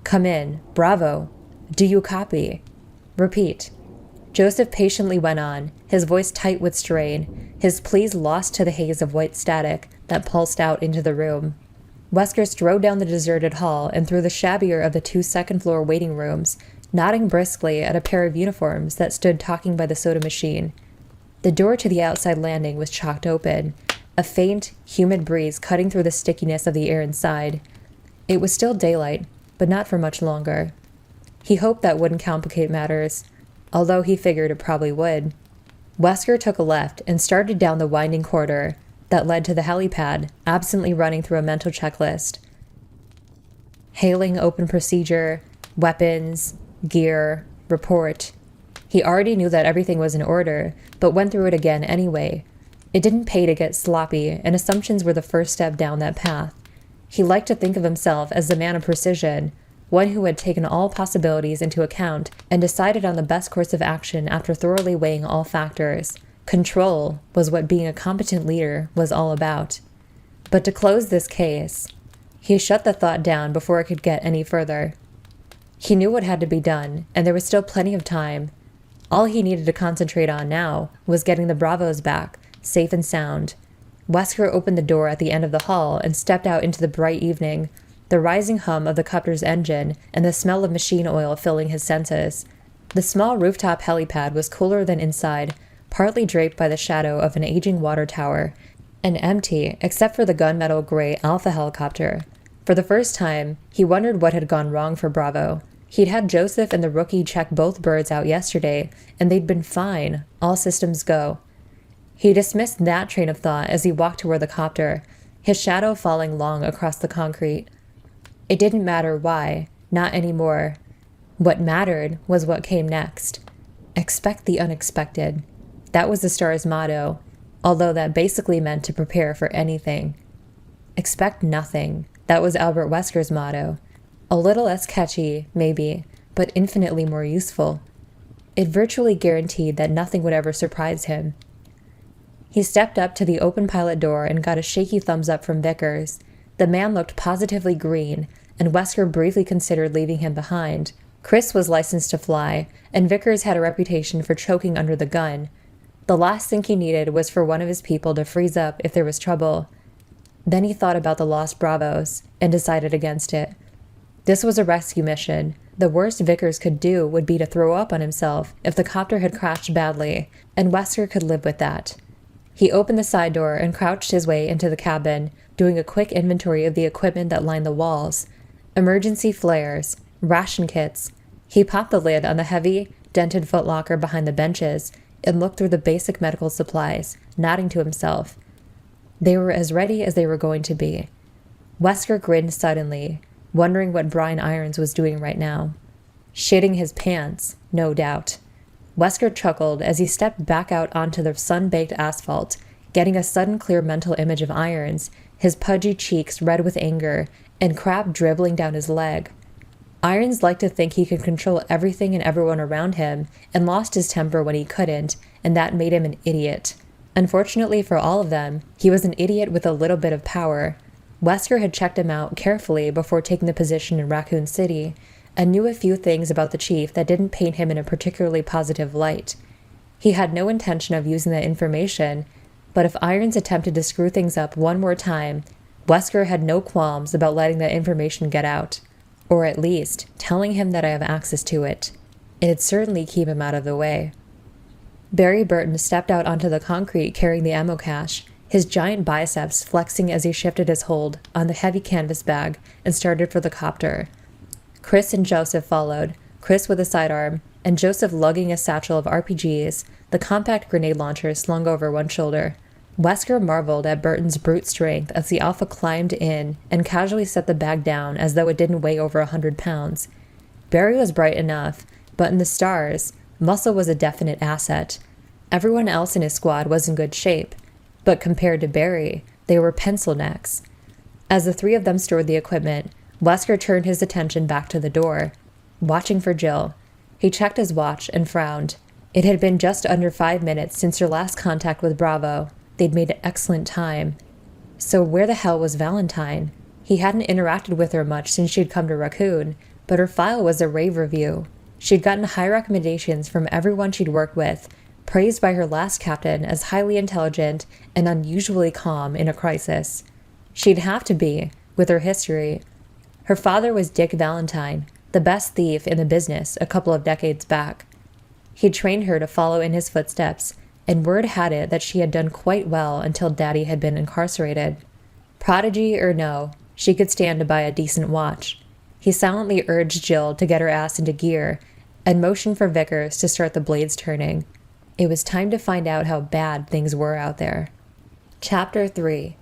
"Come in. Bravo. Do you copy? Repeat." Joseph patiently went on, his voice tight with strain, his pleas lost to the haze of white static that pulsed out into the room. Wesker strode down the deserted hall and through the shabbier of the 2 second-floor waiting rooms, nodding briskly at a pair of uniforms that stood talking by the soda machine. The door to the outside landing was chalked open, a faint, humid breeze cutting through the stickiness of the air inside. It was still daylight, but not for much longer. He hoped that wouldn't complicate matters, although he figured it probably would. Wesker took a left and started down the winding corridor, that led to the helipad, absently running through a mental checklist. Hailing open procedure, weapons, gear, report. He already knew that everything was in order, but went through it again anyway. It didn't pay to get sloppy, and assumptions were the first step down that path. He liked to think of himself as the man of precision, one who had taken all possibilities into account and decided on the best course of action after thoroughly weighing all factors. Control was what being a competent leader was all about. But to close this case, he shut the thought down before it could get any further. He knew what had to be done, and there was still plenty of time. All he needed to concentrate on now was getting the Bravos back, safe and sound. Wesker opened the door at the end of the hall and stepped out into the bright evening, the rising hum of the copter's engine and the smell of machine oil filling his senses. The small rooftop helipad was cooler than inside, partly draped by the shadow of an aging water tower, and empty except for the gunmetal gray Alpha helicopter. For the first time, he wondered what had gone wrong for Bravo. He'd had Joseph and the rookie check both birds out yesterday, and they'd been fine, all systems go. He dismissed that train of thought as he walked toward the copter, his shadow falling long across the concrete. It didn't matter why, not anymore. What mattered was what came next. Expect the unexpected. That was the S.T.A.R.S motto, although that basically meant to prepare for anything. Expect nothing. That was Albert Wesker's motto. A little less catchy, maybe, but infinitely more useful. It virtually guaranteed that nothing would ever surprise him. He stepped up to the open pilot door and got a shaky thumbs up from Vickers. The man looked positively green, and Wesker briefly considered leaving him behind. Chris was licensed to fly, and Vickers had a reputation for choking under the gun. The last thing he needed was for one of his people to freeze up if there was trouble. Then he thought about the lost Bravos, and decided against it. This was a rescue mission. The worst Vickers could do would be to throw up on himself if the copter had crashed badly, and Wesker could live with that. He opened the side door and crouched his way into the cabin, doing a quick inventory of the equipment that lined the walls. Emergency flares, ration kits. He popped the lid on the heavy, dented footlocker behind the benches and looked through the basic medical supplies, nodding to himself. They were as ready as they were going to be. Wesker grinned suddenly, wondering what Brian Irons was doing right now. Shitting his pants, no doubt. Wesker chuckled as he stepped back out onto the sun-baked asphalt, getting a sudden clear mental image of Irons, his pudgy cheeks red with anger, and crap dribbling down his leg. Irons liked to think he could control everything and everyone around him, and lost his temper when he couldn't, and that made him an idiot. Unfortunately for all of them, he was an idiot with a little bit of power. Wesker had checked him out carefully before taking the position in Raccoon City, and knew a few things about the chief that didn't paint him in a particularly positive light. He had no intention of using that information, but if Irons attempted to screw things up one more time, Wesker had no qualms about letting that information get out, or at least telling him that I have access to it. It'd certainly keep him out of the way. Barry Burton stepped out onto the concrete carrying the ammo cache, his giant biceps flexing as he shifted his hold on the heavy canvas bag and started for the copter. Chris and Joseph followed, Chris with a sidearm, and Joseph lugging a satchel of RPGs, the compact grenade launcher slung over one shoulder. Wesker marveled at Burton's brute strength as the Alpha climbed in and casually set the bag down as though it didn't weigh over 100 pounds. Barry was bright enough, but in the S.T.A.R.S, muscle was a definite asset. Everyone else in his squad was in good shape, but compared to Barry, they were pencil necks. As the three of them stored the equipment, Wesker turned his attention back to the door, watching for Jill. He checked his watch and frowned. It had been just under 5 minutes since her last contact with Bravo. They'd made excellent time. So where the hell was Valentine? He hadn't interacted with her much since she'd come to Raccoon, but her file was a rave review. She'd gotten high recommendations from everyone she'd worked with, praised by her last captain as highly intelligent and unusually calm in a crisis. She'd have to be, with her history. Her father was Dick Valentine, the best thief in the business a couple of decades back. He'd trained her to follow in his footsteps, and word had it that she had done quite well until Daddy had been incarcerated. Prodigy or no, she could stand to buy a decent watch. He silently urged Jill to get her ass into gear, and motioned for Vickers to start the blades turning. It was time to find out how bad things were out there. Chapter 3.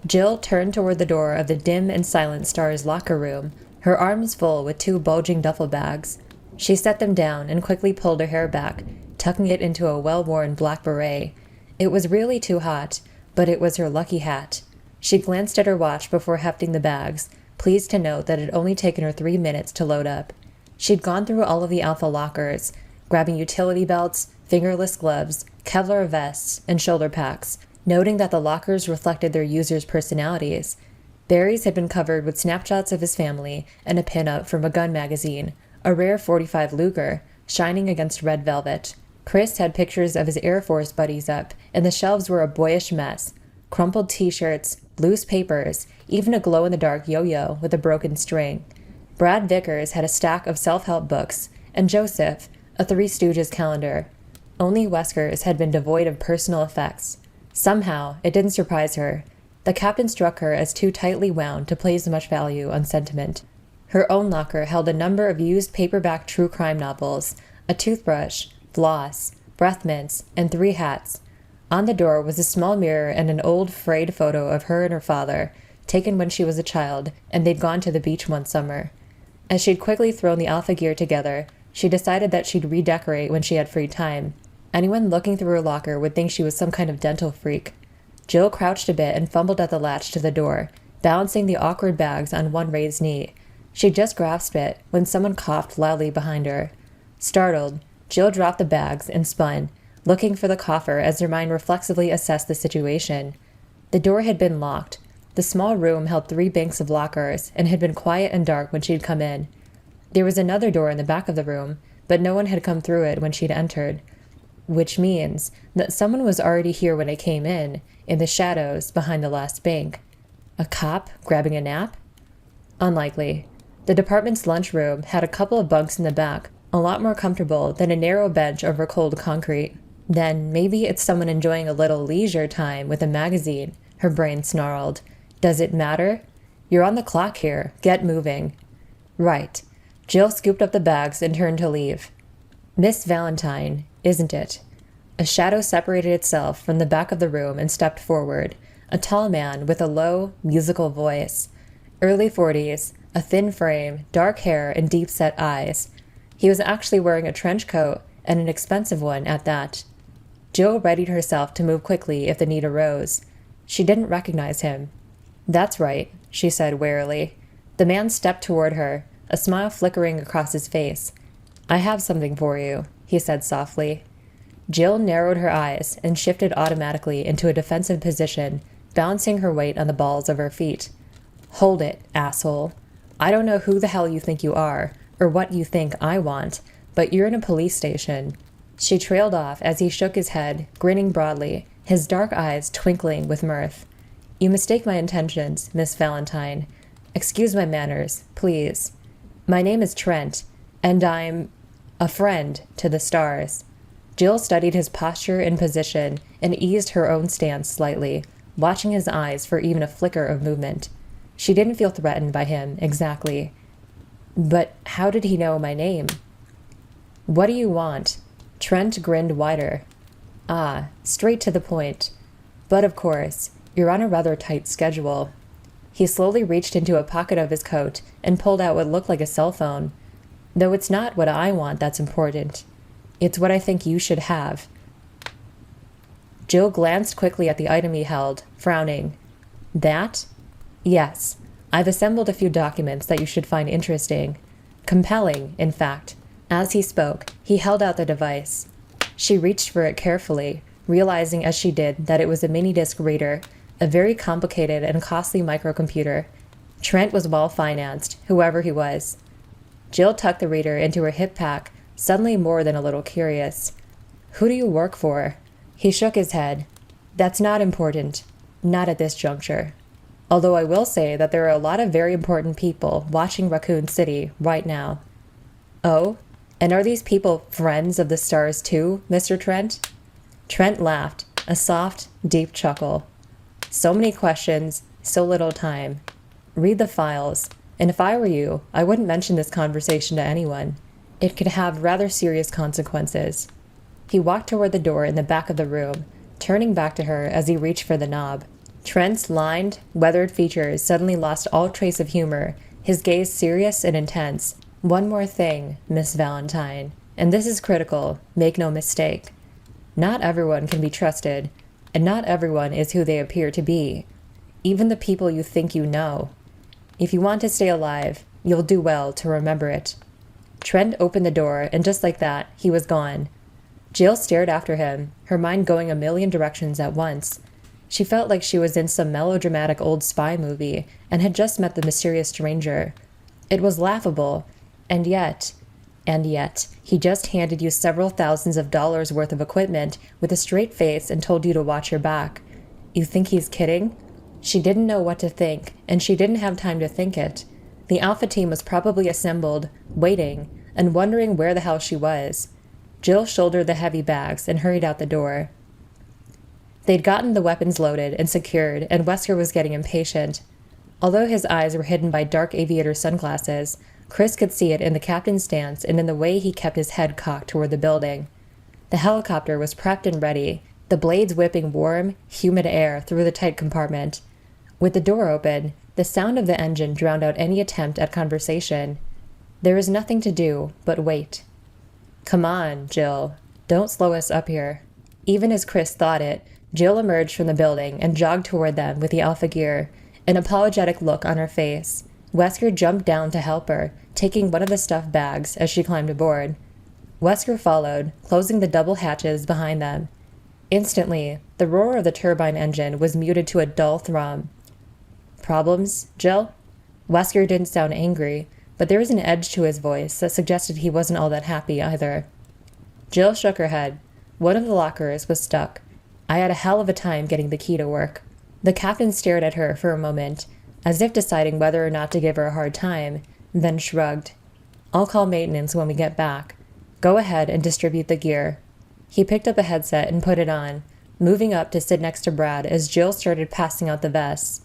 Jill turned toward the door of the dim and silent S.T.A.R.S locker room, her arms full with 2 bulging duffel bags. She set them down and quickly pulled her hair back, tucking it into a well-worn black beret. It was really too hot, but it was her lucky hat. She glanced at her watch before hefting the bags, pleased to note that it had only taken her 3 minutes to load up. She'd gone through all of the alpha lockers, grabbing utility belts, fingerless gloves, Kevlar vests, and shoulder packs, noting that the lockers reflected their users' personalities. Barry's had been covered with snapshots of his family and a pin-up from a gun magazine, a rare .45 Luger, shining against red velvet. Chris had pictures of his Air Force buddies up, and the shelves were a boyish mess. Crumpled t-shirts, loose papers, even a glow-in-the-dark yo-yo with a broken string. Brad Vickers had a stack of self-help books, and Joseph, a Three Stooges calendar. Only Wesker's had been devoid of personal effects. Somehow, it didn't surprise her. The captain struck her as too tightly wound to place much value on sentiment. Her own locker held a number of used paperback true crime novels, a toothbrush, floss, breath mints, and 3 hats. On the door was a small mirror and an old, frayed photo of her and her father, taken when she was a child, and they'd gone to the beach one summer. As she'd quickly thrown the alpha gear together, she decided that she'd redecorate when she had free time. Anyone looking through her locker would think she was some kind of dental freak. Jill crouched a bit and fumbled at the latch to the door, balancing the awkward bags on one raised knee. She'd just grasped it when someone coughed loudly behind her. Startled, Jill dropped the bags and spun, looking for the cougher as her mind reflexively assessed the situation. The door had been locked. The small room held 3 banks of lockers and had been quiet and dark when she'd come in. There was another door in the back of the room, but no one had come through it when she'd entered, which means that someone was already here when I came in the shadows behind the last bank. A cop grabbing a nap? Unlikely. The department's lunchroom had a couple of bunks in the back, a lot more comfortable than a narrow bench over cold concrete. Then maybe it's someone enjoying a little leisure time with a magazine, her brain snarled. Does it matter? You're on the clock here. Get moving. Right. Jill scooped up the bags and turned to leave. Miss Valentine, isn't it? A shadow separated itself from the back of the room and stepped forward, a tall man with a low, musical voice. Early 40s, a thin frame, dark hair, and deep-set eyes. He was actually wearing a trench coat, and an expensive one at that. Jill readied herself to move quickly if the need arose. She didn't recognize him. That's right, she said warily. The man stepped toward her, a smile flickering across his face. I have something for you, he said softly. Jill narrowed her eyes and shifted automatically into a defensive position, balancing her weight on the balls of her feet. Hold it, asshole. I don't know who the hell you think you are, or what you think I want, but you're in a police station. She trailed off as he shook his head, grinning broadly, his dark eyes twinkling with mirth. You mistake my intentions, Miss Valentine. Excuse my manners, please. My name is Trent, and I'm a friend to the S.T.A.R.S. Jill studied his posture and position and eased her own stance slightly, watching his eyes for even a flicker of movement. She didn't feel threatened by him, exactly. But how did he know my name? What do you want? Trent grinned wider. Ah, straight to the point. But of course, you're on a rather tight schedule. He slowly reached into a pocket of his coat and pulled out what looked like a cell phone. Though it's not what I want that's important. It's what I think you should have. Jill glanced quickly at the item he held, frowning. That? Yes. I've assembled a few documents that you should find interesting. Compelling, in fact. As he spoke, he held out the device. She reached for it carefully, realizing as she did that it was a mini-disc reader, a very complicated and costly microcomputer. Trent was well-financed, whoever he was. Jill tucked the reader into her hip pack, suddenly more than a little curious. Who do you work for? He shook his head. That's not important. Not at this juncture. Although I will say that there are a lot of very important people watching Raccoon City right now. Oh? And are these people friends of the S.T.A.R.S too, Mr. Trent? Trent laughed, a soft, deep chuckle. So many questions, so little time. Read the files, and if I were you, I wouldn't mention this conversation to anyone. It could have rather serious consequences. He walked toward the door in the back of the room, turning back to her as he reached for the knob. Trent's lined, weathered features suddenly lost all trace of humor, his gaze serious and intense. "One more thing, Miss Valentine, and this is critical, make no mistake. Not everyone can be trusted, and not everyone is who they appear to be. Even the people you think you know. If you want to stay alive, you'll do well to remember it." Trent opened the door, and just like that, he was gone. Jill stared after him, her mind going a million directions at once. She felt like she was in some melodramatic old spy movie and had just met the mysterious stranger. It was laughable, and yet, he just handed you several thousands of dollars worth of equipment with a straight face and told you to watch your back. You think he's kidding? She didn't know what to think, and she didn't have time to think it. The Alpha team was probably assembled, waiting, and wondering where the hell she was. Jill shouldered the heavy bags and hurried out the door. They'd gotten the weapons loaded and secured, and Wesker was getting impatient. Although his eyes were hidden by dark aviator sunglasses, Chris could see it in the captain's stance and in the way he kept his head cocked toward the building. The helicopter was prepped and ready, the blades whipping warm, humid air through the tight compartment. With the door open, the sound of the engine drowned out any attempt at conversation. There was nothing to do but wait. "Come on, Jill. Don't slow us up here." Even as Chris thought it, Jill emerged from the building and jogged toward them with the Alpha gear, an apologetic look on her face. Wesker jumped down to help her, taking one of the stuffed bags as she climbed aboard. Wesker followed, closing the double hatches behind them. Instantly, the roar of the turbine engine was muted to a dull thrum. "Problems, Jill?" Wesker didn't sound angry, but there was an edge to his voice that suggested he wasn't all that happy either. Jill shook her head. One of the lockers was stuck. "I had a hell of a time getting the key to work." The captain stared at her for a moment, as if deciding whether or not to give her a hard time, then shrugged. "I'll call maintenance when we get back. Go ahead and distribute the gear." He picked up a headset and put it on, moving up to sit next to Brad as Jill started passing out the vests.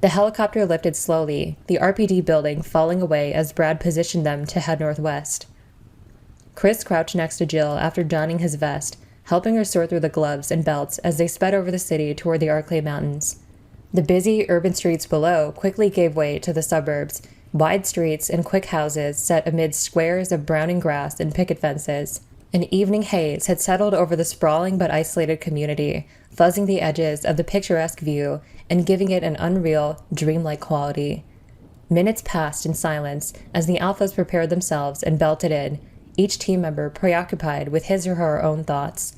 The helicopter lifted slowly, the RPD building falling away as Brad positioned them to head northwest. Chris crouched next to Jill after donning his vest, helping her sort through the gloves and belts as they sped over the city toward the Arklay Mountains. The busy urban streets below quickly gave way to the suburbs, wide streets and quick houses set amid squares of browning grass and picket fences. An evening haze had settled over the sprawling but isolated community, fuzzing the edges of the picturesque view and giving it an unreal, dreamlike quality. Minutes passed in silence as the Alphas prepared themselves and belted in, each team member preoccupied with his or her own thoughts.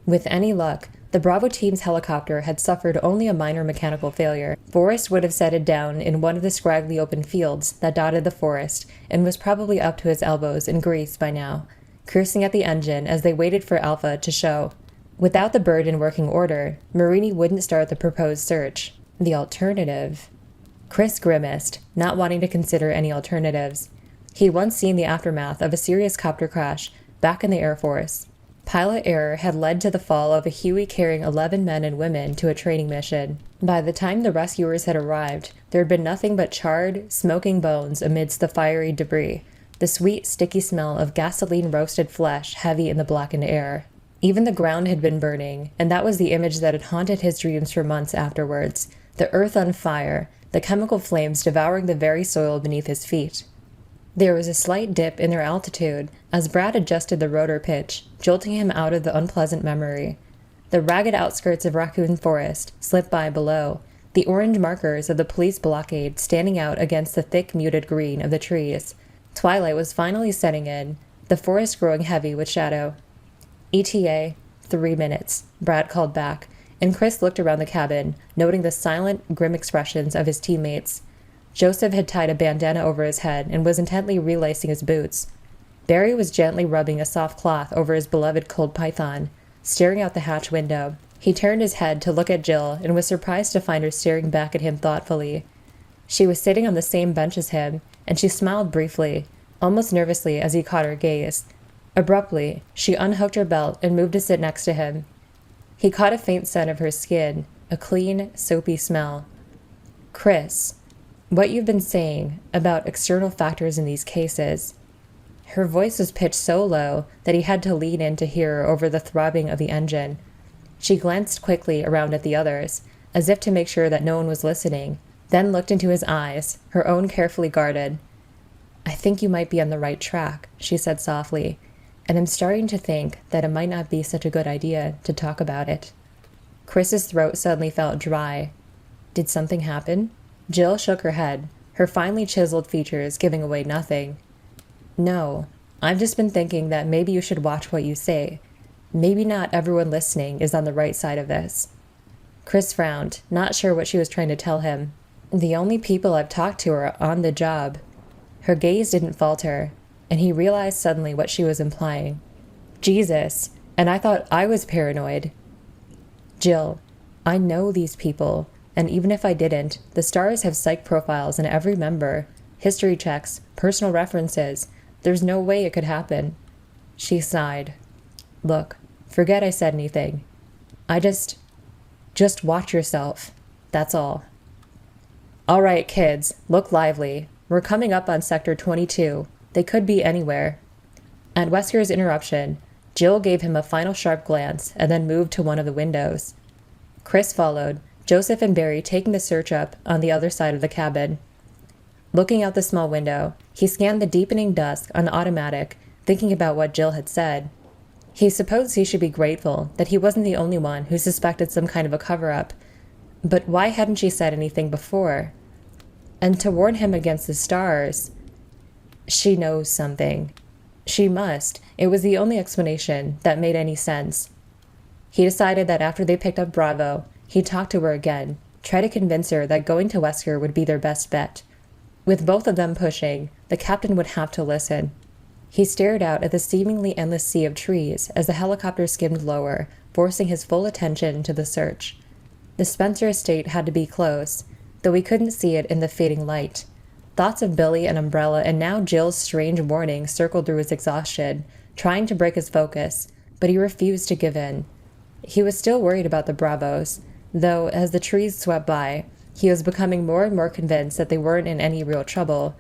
With any luck, the Bravo team's helicopter had suffered only a minor mechanical failure. Forrest would have set it down in one of the scraggly open fields that dotted the forest and was probably up to his elbows in grease by now, cursing at the engine as they waited for Alpha to show. Without the bird in working order, Marini wouldn't start the proposed search. The alternative... Chris grimaced, not wanting to consider any alternatives. He'd once seen the aftermath of a serious copter crash back in the Air Force. Pilot error had led to the fall of a Huey carrying 11 men and women to a training mission. By the time the rescuers had arrived, there had been nothing but charred, smoking bones amidst the fiery debris, the sweet, sticky smell of gasoline-roasted flesh heavy in the blackened air. Even the ground had been burning, and that was the image that had haunted his dreams for months afterwards, the earth on fire, the chemical flames devouring the very soil beneath his feet. There was a slight dip in their altitude as Brad adjusted the rotor pitch, jolting him out of the unpleasant memory. The ragged outskirts of Raccoon Forest slipped by below, the orange markers of the police blockade standing out against the thick muted green of the trees. Twilight was finally setting in, the forest growing heavy with shadow. "ETA, 3 minutes, Brad called back, and Chris looked around the cabin, noting the silent, grim expressions of his teammates. Joseph had tied a bandana over his head and was intently relacing his boots. Barry was gently rubbing a soft cloth over his beloved cold python, staring out the hatch window. He turned his head to look at Jill and was surprised to find her staring back at him thoughtfully. She was sitting on the same bench as him, and she smiled briefly, almost nervously as he caught her gaze. Abruptly, she unhooked her belt and moved to sit next to him. He caught a faint scent of her skin, a clean, soapy smell. "Chris, what you've been saying about external factors in these cases." Her voice was pitched so low that he had to lean in to hear her over the throbbing of the engine. She glanced quickly around at the others, as if to make sure that no one was listening, then looked into his eyes, her own carefully guarded. "I think you might be on the right track," she said softly, "and I'm starting to think that it might not be such a good idea to talk about it." Chris's throat suddenly felt dry. Did something happen? Jill shook her head, her finely chiseled features giving away nothing. "No, I've just been thinking that maybe you should watch what you say. Maybe not everyone listening is on the right side of this." Chris frowned, not sure what she was trying to tell him. "The only people I've talked to are on the job." Her gaze didn't falter, and he realized suddenly what she was implying. "Jesus, and I thought I was paranoid." "Jill, I know these people, and even if I didn't, the S.T.A.R.S have psych profiles in every member, history checks, personal references. There's no way it could happen." She sighed. "Look, forget I said anything. I just watch yourself. That's all." "All right, kids, look lively. We're coming up on Sector 22. They could be anywhere." At Wesker's interruption, Jill gave him a final sharp glance and then moved to one of the windows. Chris followed, Joseph and Barry taking the search up on the other side of the cabin. Looking out the small window, he scanned the deepening dusk on automatic, thinking about what Jill had said. He supposed he should be grateful that he wasn't the only one who suspected some kind of a cover-up. But why hadn't she said anything before? And to warn him against the S.T.A.R.S. She knows something. She must. It was the only explanation that made any sense. He decided that after they picked up Bravo, he'd talk to her again, try to convince her that going to Wesker would be their best bet. With both of them pushing, the captain would have to listen. He stared out at the seemingly endless sea of trees as the helicopter skimmed lower, forcing his full attention to the search. The Spencer estate had to be close, though he couldn't see it in the fading light. Thoughts of Billy and Umbrella and now Jill's strange warning circled through his exhaustion, trying to break his focus, but he refused to give in. He was still worried about the Bravos, though as the trees swept by, he was becoming more and more convinced that they weren't in any real trouble.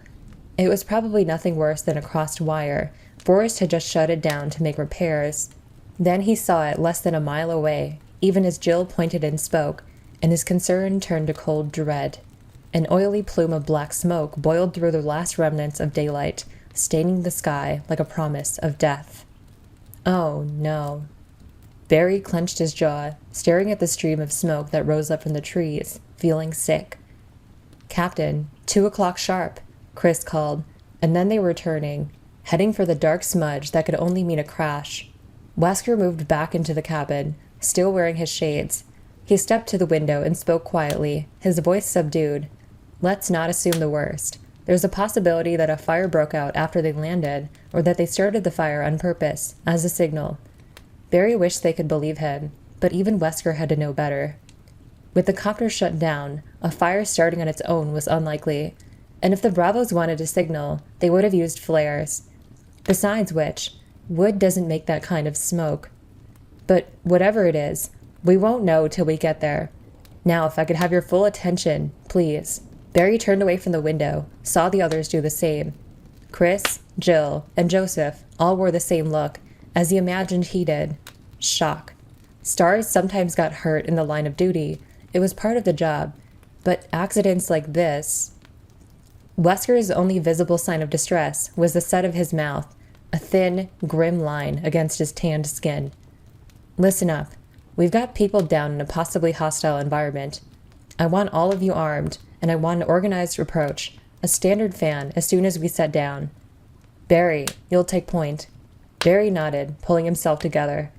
It was probably nothing worse than a crossed wire. Forrest had just shut it down to make repairs. Then he saw it less than a mile away, even as Jill pointed and spoke, and his concern turned to cold dread. An oily plume of black smoke boiled through the last remnants of daylight, staining the sky like a promise of death. Oh, no. Barry clenched his jaw, staring at the stream of smoke that rose up from the trees, feeling sick. "Captain, 2:00 sharp," Chris called, and then they were turning, heading for the dark smudge that could only mean a crash. Wesker moved back into the cabin, still wearing his shades. He stepped to the window and spoke quietly, his voice subdued. "Let's not assume the worst. There's a possibility that a fire broke out after they landed, or that they started the fire on purpose, as a signal." Barry wished they could believe him, but even Wesker had to know better. With the copter shut down, a fire starting on its own was unlikely, and if the Bravos wanted to signal, they would have used flares. Besides which, wood doesn't make that kind of smoke. But whatever it is, we won't know till we get there. Now, if I could have your full attention, please. Barry turned away from the window, saw the others do the same. Chris, Jill, and Joseph all wore the same look, as he imagined he did. Shock. S.T.A.R.S sometimes got hurt in the line of duty. It was part of the job. But accidents like this... Wesker's only visible sign of distress was the set of his mouth, a thin, grim line against his tanned skin. "Listen up. We've got people down in a possibly hostile environment. I want all of you armed, and I want an organized approach, a standard fan as soon as we set down. Barry, you'll take point." Barry nodded, pulling himself together.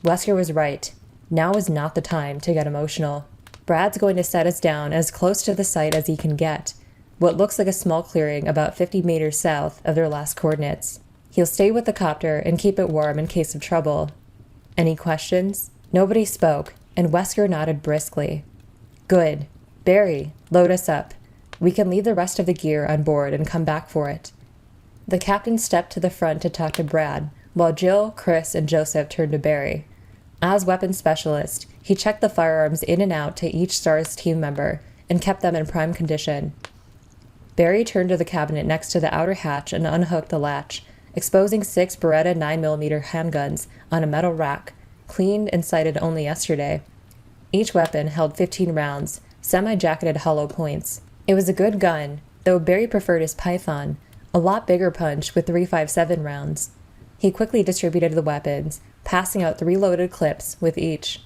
Wesker was right. Now is not the time to get emotional. Brad's going to set us down as close to the site as he can get, what looks like a small clearing about 50 meters south of their last coordinates. He'll stay with the copter and keep it warm in case of trouble. Any questions? Nobody spoke, and Wesker nodded briskly. Good. Barry, load us up. We can leave the rest of the gear on board and come back for it. The captain stepped to the front to talk to Brad, while Jill, Chris, and Joseph turned to Barry. As weapons specialist, he checked the firearms in and out to each S.T.A.R.S team member and kept them in prime condition. Barry turned to the cabinet next to the outer hatch and unhooked the latch, exposing 6 Beretta 9mm handguns on a metal rack. cleaned and sighted only yesterday. Each weapon held 15 rounds, semi-jacketed hollow points. It was a good gun, though Barry preferred his Python, a lot bigger punch with 3.57 rounds. He quickly distributed the weapons, passing out 3 loaded clips with each.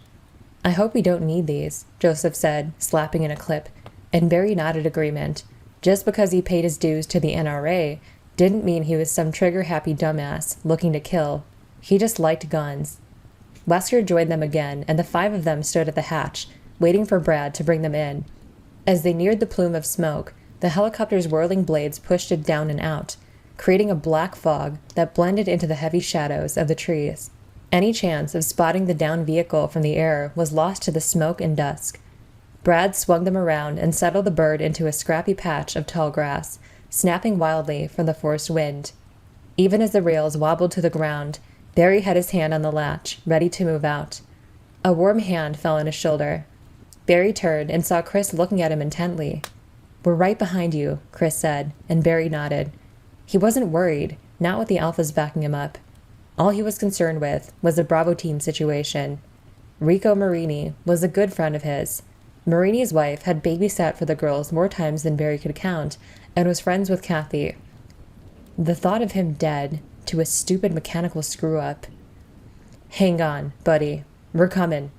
"I hope we don't need these," Joseph said, slapping in a clip, and Barry nodded agreement. Just because he paid his dues to the NRA didn't mean he was some trigger-happy dumbass looking to kill. He just liked guns. Wesker joined them again, and the 5 of them stood at the hatch, waiting for Brad to bring them in. As they neared the plume of smoke, the helicopter's whirling blades pushed it down and out, creating a black fog that blended into the heavy shadows of the trees. Any chance of spotting the downed vehicle from the air was lost to the smoke and dusk. Brad swung them around and settled the bird into a scrappy patch of tall grass, snapping wildly from the forced wind. Even as the rails wobbled to the ground, Barry had his hand on the latch, ready to move out. A warm hand fell on his shoulder. Barry turned and saw Chris looking at him intently. "We're right behind you," Chris said, and Barry nodded. He wasn't worried, not with the Alphas backing him up. All he was concerned with was the Bravo team situation. Rico Marini was a good friend of his. Marini's wife had babysat for the girls more times than Barry could count, and was friends with Kathy. The thought of him dead to a stupid mechanical screw-up. "Hang on, buddy. We're coming."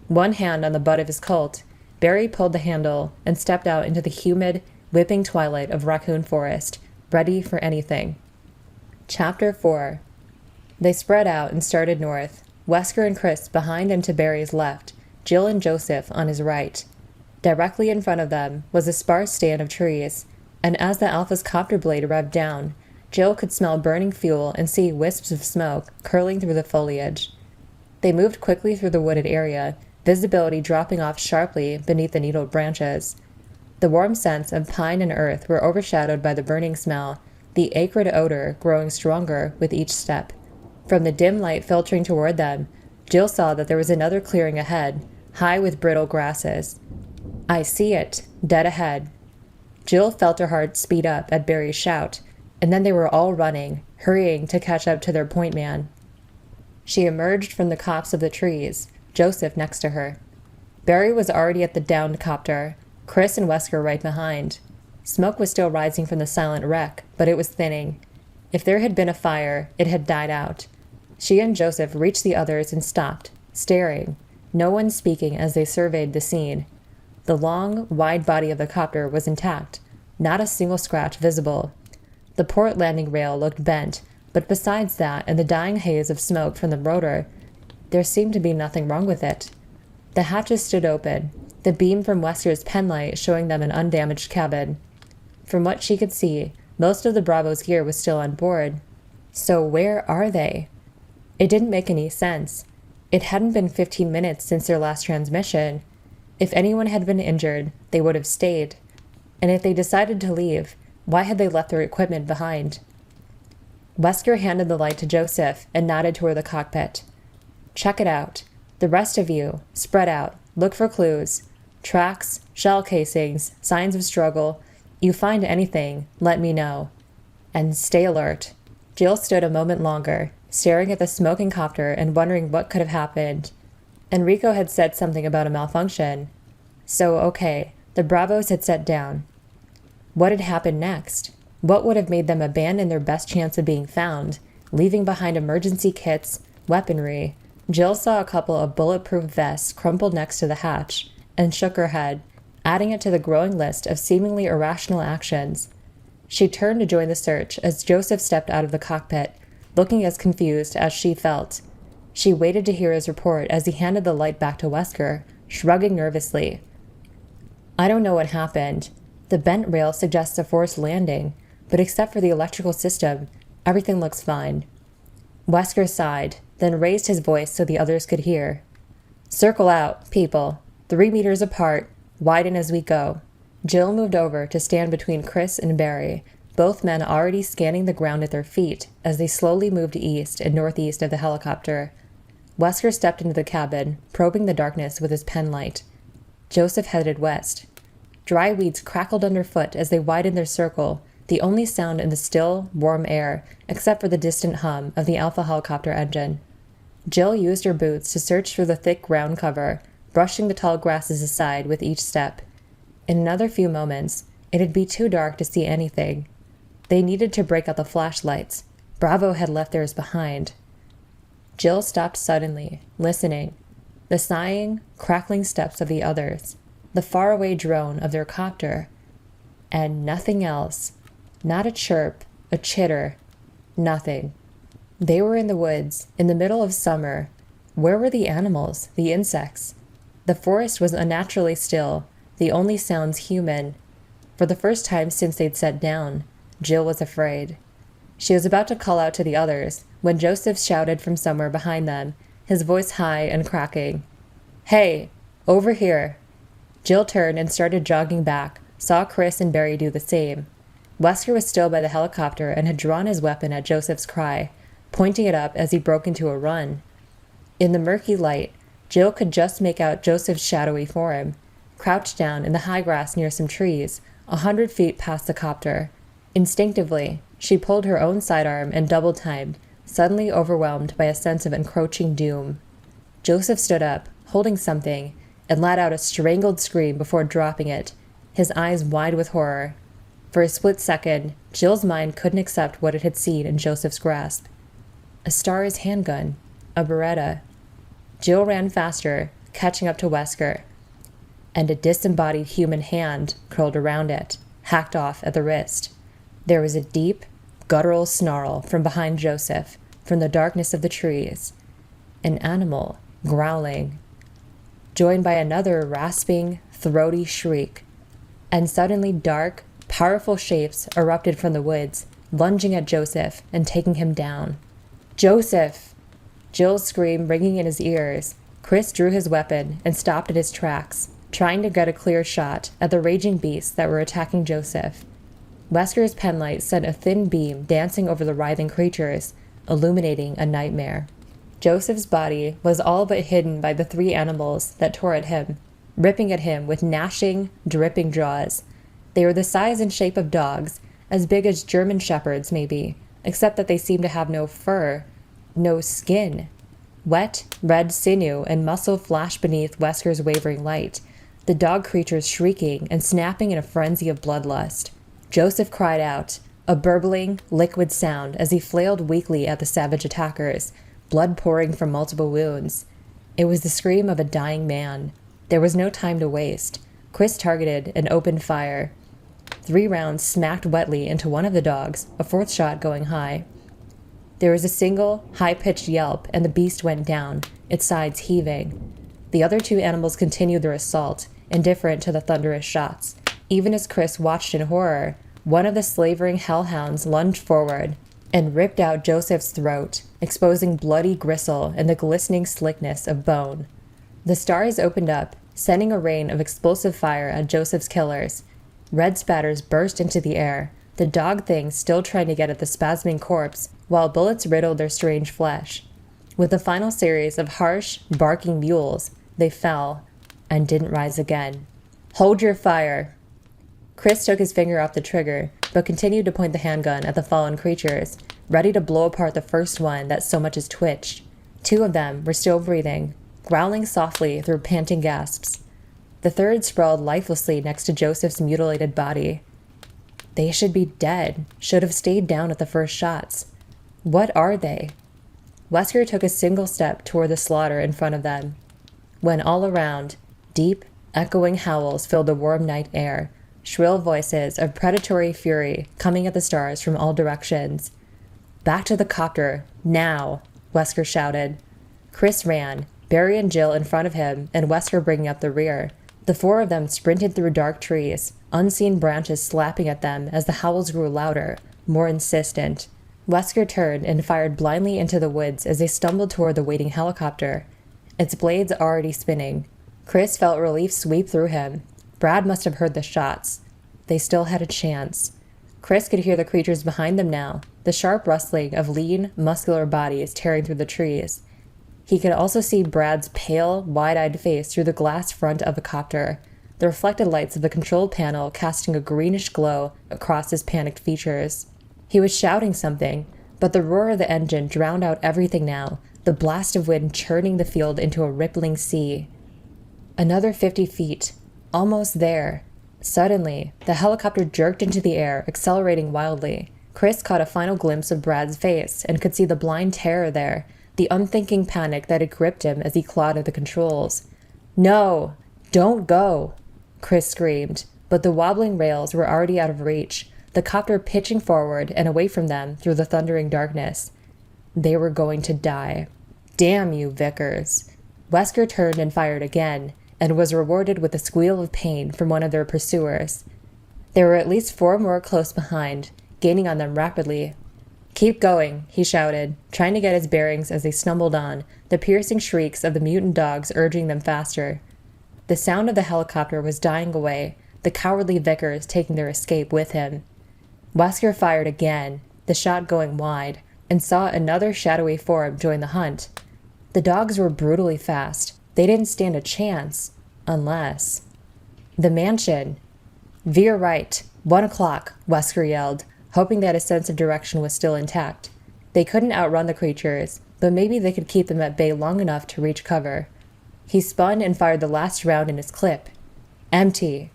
One hand on the butt of his Colt, Barry pulled the handle and stepped out into the humid, whipping twilight of Raccoon Forest, ready for anything. Chapter 4. They spread out and started north, Wesker and Chris behind and to Barry's left, Jill and Joseph on his right. Directly in front of them was a sparse stand of trees, and as the Alpha's copter blade revved down, Jill could smell burning fuel and see wisps of smoke curling through the foliage. They moved quickly through the wooded area, visibility dropping off sharply beneath the needled branches. The warm scents of pine and earth were overshadowed by the burning smell, the acrid odor growing stronger with each step. From the dim light filtering toward them, Jill saw that there was another clearing ahead, high with brittle grasses. "I see it, dead ahead." Jill felt her heart speed up at Barry's shout, and then they were all running, hurrying to catch up to their point man. She emerged from the copse of the trees, Joseph next to her. Barry was already at the downed copter, Chris and Wesker right behind. Smoke was still rising from the silent wreck, but it was thinning. If there had been a fire, it had died out. She and Joseph reached the others and stopped, staring, no one speaking as they surveyed the scene. The long, wide body of the copter was intact, not a single scratch visible. The port landing rail looked bent, but besides that and the dying haze of smoke from the rotor, there seemed to be nothing wrong with it. The hatches stood open, the beam from Wesker's penlight showing them an undamaged cabin. From what she could see, most of the Bravo's gear was still on board. So where are they? It didn't make any sense. It hadn't been 15 minutes since their last transmission. If anyone had been injured, they would have stayed. And if they decided to leave, why had they left their equipment behind? Wesker handed the light to Joseph and nodded toward the cockpit. "Check it out. The rest of you, spread out. Look for clues. Tracks, shell casings, signs of struggle. You find anything, let me know. And stay alert." Jill stood a moment longer, staring at the smoking copter and wondering what could have happened. Enrico had said something about a malfunction. So, okay, the Bravos had set down. What had happened next? What would have made them abandon their best chance of being found, leaving behind emergency kits, weaponry? Jill saw a couple of bulletproof vests crumpled next to the hatch, and shook her head, adding it to the growing list of seemingly irrational actions. She turned to join the search as Joseph stepped out of the cockpit, looking as confused as she felt. She waited to hear his report as he handed the light back to Wesker, shrugging nervously. "I don't know what happened. The bent rail suggests a forced landing, but except for the electrical system, everything looks fine." Wesker sighed, then raised his voice so the others could hear. "Circle out, people. 3 meters apart, widen as we go." Jill moved over to stand between Chris and Barry, both men already scanning the ground at their feet as they slowly moved east and northeast of the helicopter. Wesker stepped into the cabin, probing the darkness with his penlight. Joseph headed west. Dry weeds crackled underfoot as they widened their circle, the only sound in the still, warm air, except for the distant hum of the Alpha helicopter engine. Jill used her boots to search through the thick ground cover, brushing the tall grasses aside with each step. In another few moments, it'd be too dark to see anything. They needed to break out the flashlights. Bravo had left theirs behind. Jill stopped suddenly, listening. The sighing, crackling steps of the others, the faraway drone of their copter, and nothing else. Not a chirp, a chitter, nothing. They were in the woods, in the middle of summer. Where were the animals, the insects? The forest was unnaturally still, the only sounds human. For the first time since they'd sat down, Jill was afraid. She was about to call out to the others when Joseph shouted from somewhere behind them, his voice high and cracking. "Hey, over here." Jill turned and started jogging back, saw Chris and Barry do the same. Wesker was still by the helicopter and had drawn his weapon at Joseph's cry, pointing it up as he broke into a run. In the murky light, Jill could just make out Joseph's shadowy form, crouched down in the high grass near some trees, 100 feet past the copter. Instinctively, she pulled her own sidearm and double-timed, suddenly overwhelmed by a sense of encroaching doom. Joseph stood up, holding something, and let out a strangled scream before dropping it, his eyes wide with horror. For a split second, Jill's mind couldn't accept what it had seen in Joseph's grasp. A S.T.A.R.S handgun, a Beretta. Jill ran faster, catching up to Wesker, and a disembodied human hand curled around it, hacked off at the wrist. There was a deep, guttural snarl from behind Joseph, from the darkness of the trees. An animal, growling, joined by another rasping, throaty shriek. And suddenly dark, powerful shapes erupted from the woods, lunging at Joseph and taking him down. "Joseph!" Jill's scream ringing in his ears, Chris drew his weapon and stopped at his tracks, trying to get a clear shot at the raging beasts that were attacking Joseph. Wesker's penlight sent a thin beam dancing over the writhing creatures, illuminating a nightmare. Joseph's body was all but hidden by the 3 animals that tore at him, ripping at him with gnashing, dripping jaws. They were the size and shape of dogs, as big as German shepherds maybe, except that they seemed to have no fur, no skin. Wet, red sinew and muscle flashed beneath Wesker's wavering light, the dog creatures shrieking and snapping in a frenzy of bloodlust. Joseph cried out, a burbling, liquid sound as he flailed weakly at the savage attackers, blood pouring from multiple wounds. It was the scream of a dying man. There was no time to waste. Chris targeted and opened fire. 3 rounds smacked wetly into one of the dogs, a 4th shot going high. There was a single, high-pitched yelp, and the beast went down, its sides heaving. The other 2 animals continued their assault, indifferent to the thunderous shots. Even as Chris watched in horror, one of the slavering hellhounds lunged forward and ripped out Joseph's throat, exposing bloody gristle and the glistening slickness of bone. The stars opened up, sending a rain of explosive fire at Joseph's killers. Red spatters burst into the air, the dog things still trying to get at the spasming corpse, while bullets riddled their strange flesh. With a final series of harsh, barking mules, they fell and didn't rise again. "Hold your fire!" Chris took his finger off the trigger, but continued to point the handgun at the fallen creatures, ready to blow apart the first one that so much as twitched. 2 of them were still breathing, growling softly through panting gasps. The 3rd sprawled lifelessly next to Joseph's mutilated body. They should be dead, should have stayed down at the first shots. What are they? Wesker took a single step toward the slaughter in front of them, when all around, deep, echoing howls filled the warm night air, shrill voices of predatory fury coming at the stars from all directions. "Back to the copter, now!" Wesker shouted. Chris ran, Barry and Jill in front of him, and Wesker bringing up the rear. The 4 of them sprinted through dark trees, unseen branches slapping at them as the howls grew louder, more insistent. Wesker turned and fired blindly into the woods as they stumbled toward the waiting helicopter, its blades already spinning. Chris felt relief sweep through him. Brad must have heard the shots. They still had a chance. Chris could hear the creatures behind them now, the sharp rustling of lean, muscular bodies tearing through the trees. He could also see Brad's pale, wide-eyed face through the glass front of the copter, the reflected lights of the control panel casting a greenish glow across his panicked features. He was shouting something, But the roar of the engine drowned out everything now, the blast of wind churning the field into a rippling sea. Another 50 feet. Almost there. Suddenly, the helicopter jerked into the air, accelerating wildly. Chris caught a final glimpse of Brad's face and could see the blind terror there, the unthinking panic that had gripped him as he clawed at the controls. "No! Don't go!" Chris screamed, but the wobbling rails were already out of reach, the copter pitching forward and away from them through the thundering darkness. They were going to die. Damn you, Vickers. Wesker turned and fired again, and was rewarded with a squeal of pain from one of their pursuers. There were at least 4 more close behind, gaining on them rapidly. "Keep going," he shouted, trying to get his bearings as they stumbled on, the piercing shrieks of the mutant dogs urging them faster. The sound of the helicopter was dying away, the cowardly Vickers taking their escape with him. Wesker fired again, the shot going wide, and saw another shadowy form join the hunt. The dogs were brutally fast. They didn't stand a chance, unless... The mansion! "Veer right, 1 o'clock, Wesker yelled, hoping that his sense of direction was still intact. They couldn't outrun the creatures, but maybe they could keep them at bay long enough to reach cover. He spun and fired the last round in his clip. Empty.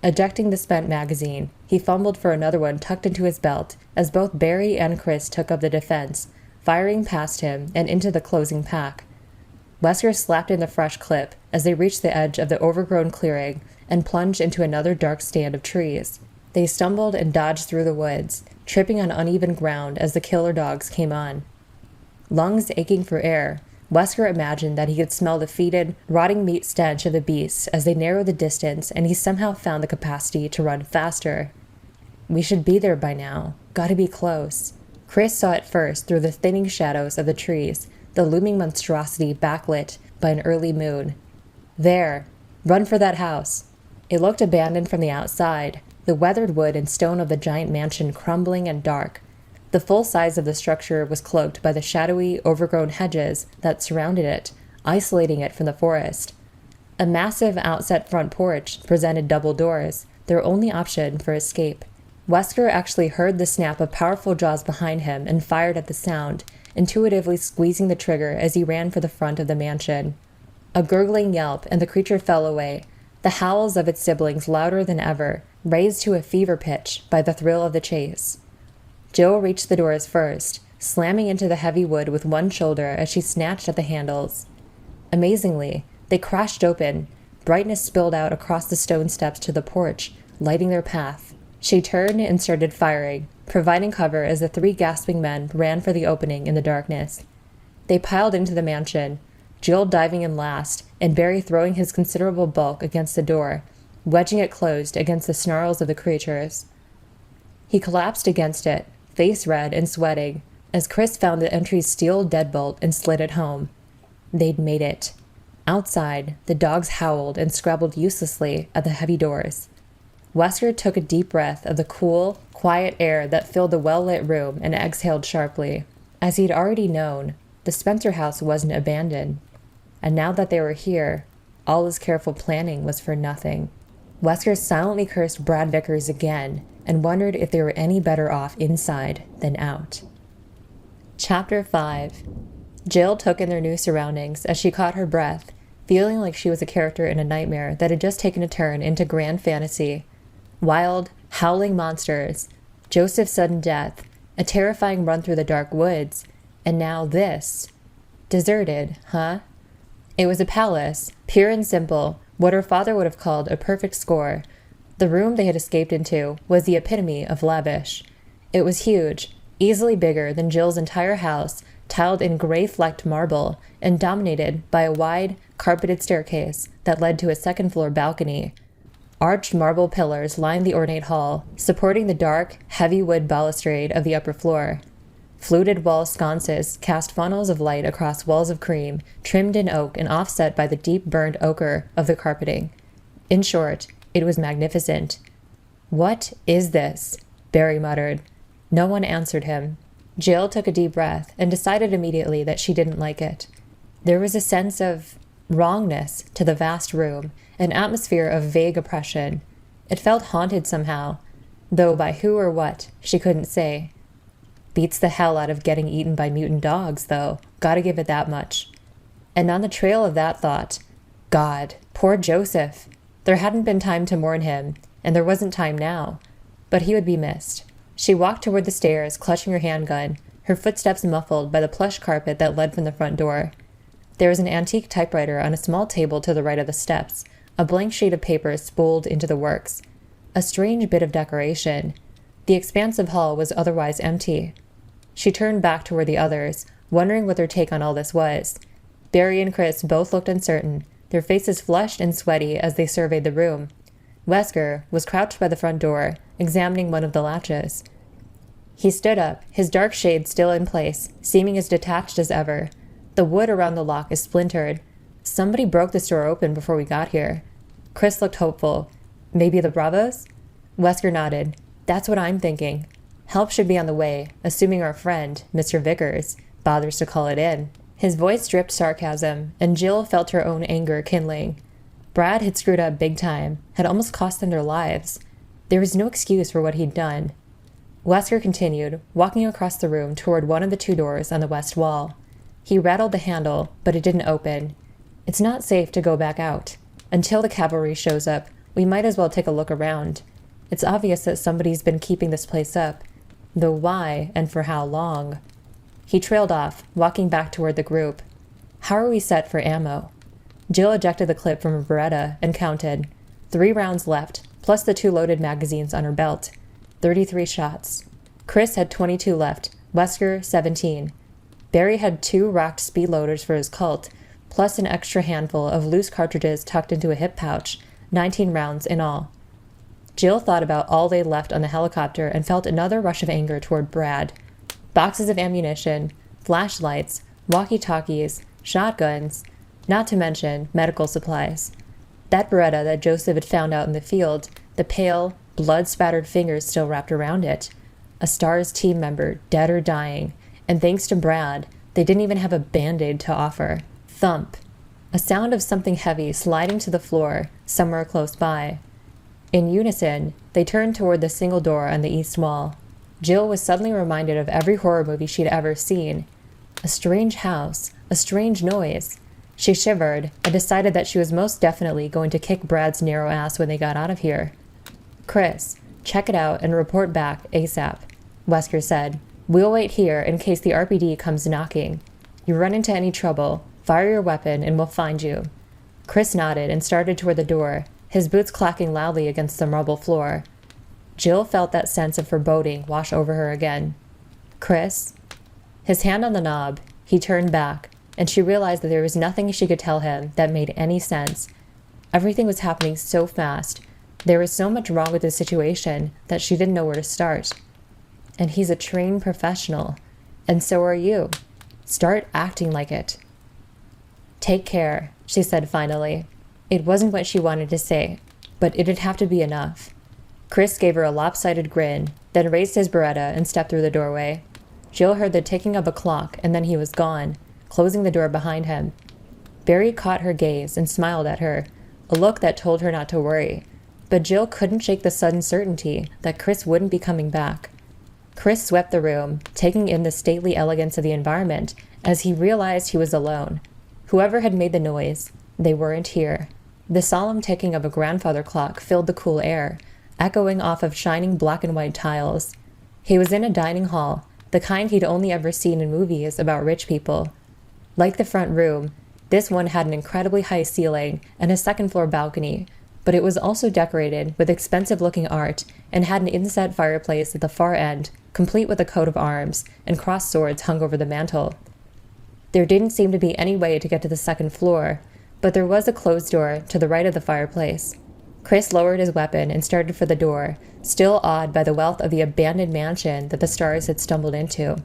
Ejecting the spent magazine, he fumbled for another one tucked into his belt as both Barry and Chris took up the defense, firing past him and into the closing pack. Wesker slapped in the fresh clip as they reached the edge of the overgrown clearing and plunged into another dark stand of trees. They stumbled and dodged through the woods, tripping on uneven ground as the killer dogs came on. Lungs aching for air, Wesker imagined that he could smell the fetid, rotting meat stench of the beasts as they narrowed the distance, and he somehow found the capacity to run faster. We should be there by now. Gotta be close. Chris saw it first through the thinning shadows of the trees, the looming monstrosity backlit by an early moon. There! Run for that house! It looked abandoned from the outside, the weathered wood and stone of the giant mansion crumbling and dark. The full size of the structure was cloaked by the shadowy, overgrown hedges that surrounded it, isolating it from the forest. A massive outset front porch presented double doors, their only option for escape. Wesker actually heard the snap of powerful jaws behind him and fired at the sound, intuitively squeezing the trigger as he ran for the front of the mansion. A gurgling yelp, and the creature fell away, the howls of its siblings louder than ever, raised to a fever pitch by the thrill of the chase. Jill reached the doors first, slamming into the heavy wood with one shoulder as she snatched at the handles. Amazingly, they crashed open. Brightness spilled out across the stone steps to the porch, lighting their path. She turned and started firing, providing cover as the 3 gasping men ran for the opening in the darkness. They piled into the mansion, Jill diving in last, and Barry throwing his considerable bulk against the door, wedging it closed against the snarls of the creatures. He collapsed against it, face red and sweating, as Chris found the entry's steel deadbolt and slid it home. They'd made it. Outside, the dogs howled and scrabbled uselessly at the heavy doors. Wesker took a deep breath of the cool, quiet air that filled the well-lit room and exhaled sharply. As he'd already known, the Spencer house wasn't abandoned. And now that they were here, all his careful planning was for nothing. Wesker silently cursed Brad Vickers again and wondered if they were any better off inside than out. Chapter 5. Jill took in their new surroundings as she caught her breath, feeling like she was a character in a nightmare that had just taken a turn into grand fantasy. Wild, howling monsters, Joseph's sudden death, a terrifying run through the dark woods, and now this. Deserted, huh? It was a palace, pure and simple, what her father would have called a perfect score. The room they had escaped into was the epitome of lavish. It was huge, easily bigger than Jill's entire house, tiled in gray-flecked marble, and dominated by a wide, carpeted staircase that led to a second-floor balcony. Arched marble pillars lined the ornate hall, supporting the dark, heavy wood balustrade of the upper floor. Fluted wall sconces cast funnels of light across walls of cream, trimmed in oak and offset by the deep burnt ochre of the carpeting. In short, it was magnificent. "What is this?" Barry muttered. No one answered him. Jill took a deep breath and decided immediately that she didn't like it. There was a sense of wrongness to the vast room, an atmosphere of vague oppression. It felt haunted somehow, though by who or what she couldn't say. Beats the hell out of getting eaten by mutant dogs, though. Gotta give it that much. And on the trail of that thought, God, poor Joseph. There hadn't been time to mourn him, and there wasn't time now. But he would be missed. She walked toward the stairs, clutching her handgun, her footsteps muffled by the plush carpet that led from the front door. There was an antique typewriter on a small table to the right of the steps, a blank sheet of paper spooled into the works. A strange bit of decoration. The expansive hall was otherwise empty. She turned back toward the others, wondering what their take on all this was. Barry and Chris both looked uncertain, their faces flushed and sweaty as they surveyed the room. Wesker was crouched by the front door, examining one of the latches. He stood up, his dark shade still in place, seeming as detached as ever. The wood around the lock is splintered. Somebody broke this door open before we got here. Chris looked hopeful. Maybe the Bravos? Wesker nodded. That's what I'm thinking. Help should be on the way, assuming our friend, Mr. Vickers, bothers to call it in. His voice dripped sarcasm, and Jill felt her own anger kindling. Brad had screwed up big time, had almost cost them their lives. There was no excuse for what he'd done. Wesker continued, walking across the room toward one of the two doors on the west wall. He rattled the handle, but it didn't open. It's not safe to go back out. Until the cavalry shows up, we might as well take a look around. It's obvious that somebody's been keeping this place up, though why and for how long? He trailed off, walking back toward the group. How are we set for ammo? Jill ejected the clip from her Beretta and counted. 3 rounds left, plus the 2 loaded magazines on her belt. 33 shots. Chris had 22 left, Wesker 17. Barry had 2 racked speed loaders for his Colt, plus an extra handful of loose cartridges tucked into a hip pouch, 19 rounds in all. Jill thought about all they left on the helicopter and felt another rush of anger toward Brad. Boxes of ammunition, flashlights, walkie-talkies, shotguns, not to mention medical supplies. That Beretta that Joseph had found out in the field, the pale, blood-spattered fingers still wrapped around it. A S.T.A.R.S team member, dead or dying, and thanks to Brad, they didn't even have a Band-Aid to offer. Thump. A sound of something heavy sliding to the floor, somewhere close by. In unison, they turned toward the single door on the east wall. Jill was suddenly reminded of every horror movie she'd ever seen. A strange house, a strange noise. She shivered and decided that she was most definitely going to kick Brad's narrow ass when they got out of here. Chris, check it out and report back ASAP, Wesker said. We'll wait here in case the RPD comes knocking. You run into any trouble, fire your weapon and we'll find you. Chris nodded and started toward the door, his boots clacking loudly against the marble floor. Jill felt that sense of foreboding wash over her again. Chris? His hand on the knob, he turned back, and she realized that there was nothing she could tell him that made any sense. Everything was happening so fast. There was so much wrong with the situation that she didn't know where to start. And he's a trained professional, and so are you. Start acting like it. Take care, she said finally. It wasn't what she wanted to say, but it'd have to be enough. Chris gave her a lopsided grin, then raised his Beretta and stepped through the doorway. Jill heard the ticking of a clock, and then he was gone, closing the door behind him. Barry caught her gaze and smiled at her, a look that told her not to worry. But Jill couldn't shake the sudden certainty that Chris wouldn't be coming back. Chris swept the room, taking in the stately elegance of the environment as he realized he was alone. Whoever had made the noise, they weren't here. The solemn ticking of a grandfather clock filled the cool air, echoing off of shining black and white tiles. He was in a dining hall, the kind he'd only ever seen in movies about rich people. Like the front room, this one had an incredibly high ceiling and a second-floor balcony, but it was also decorated with expensive-looking art and had an inset fireplace at the far end, complete with a coat of arms, and crossed swords hung over the mantel. There didn't seem to be any way to get to the second floor, but there was a closed door to the right of the fireplace. Chris lowered his weapon and started for the door, still awed by the wealth of the abandoned mansion that the S.T.A.R.S had stumbled into.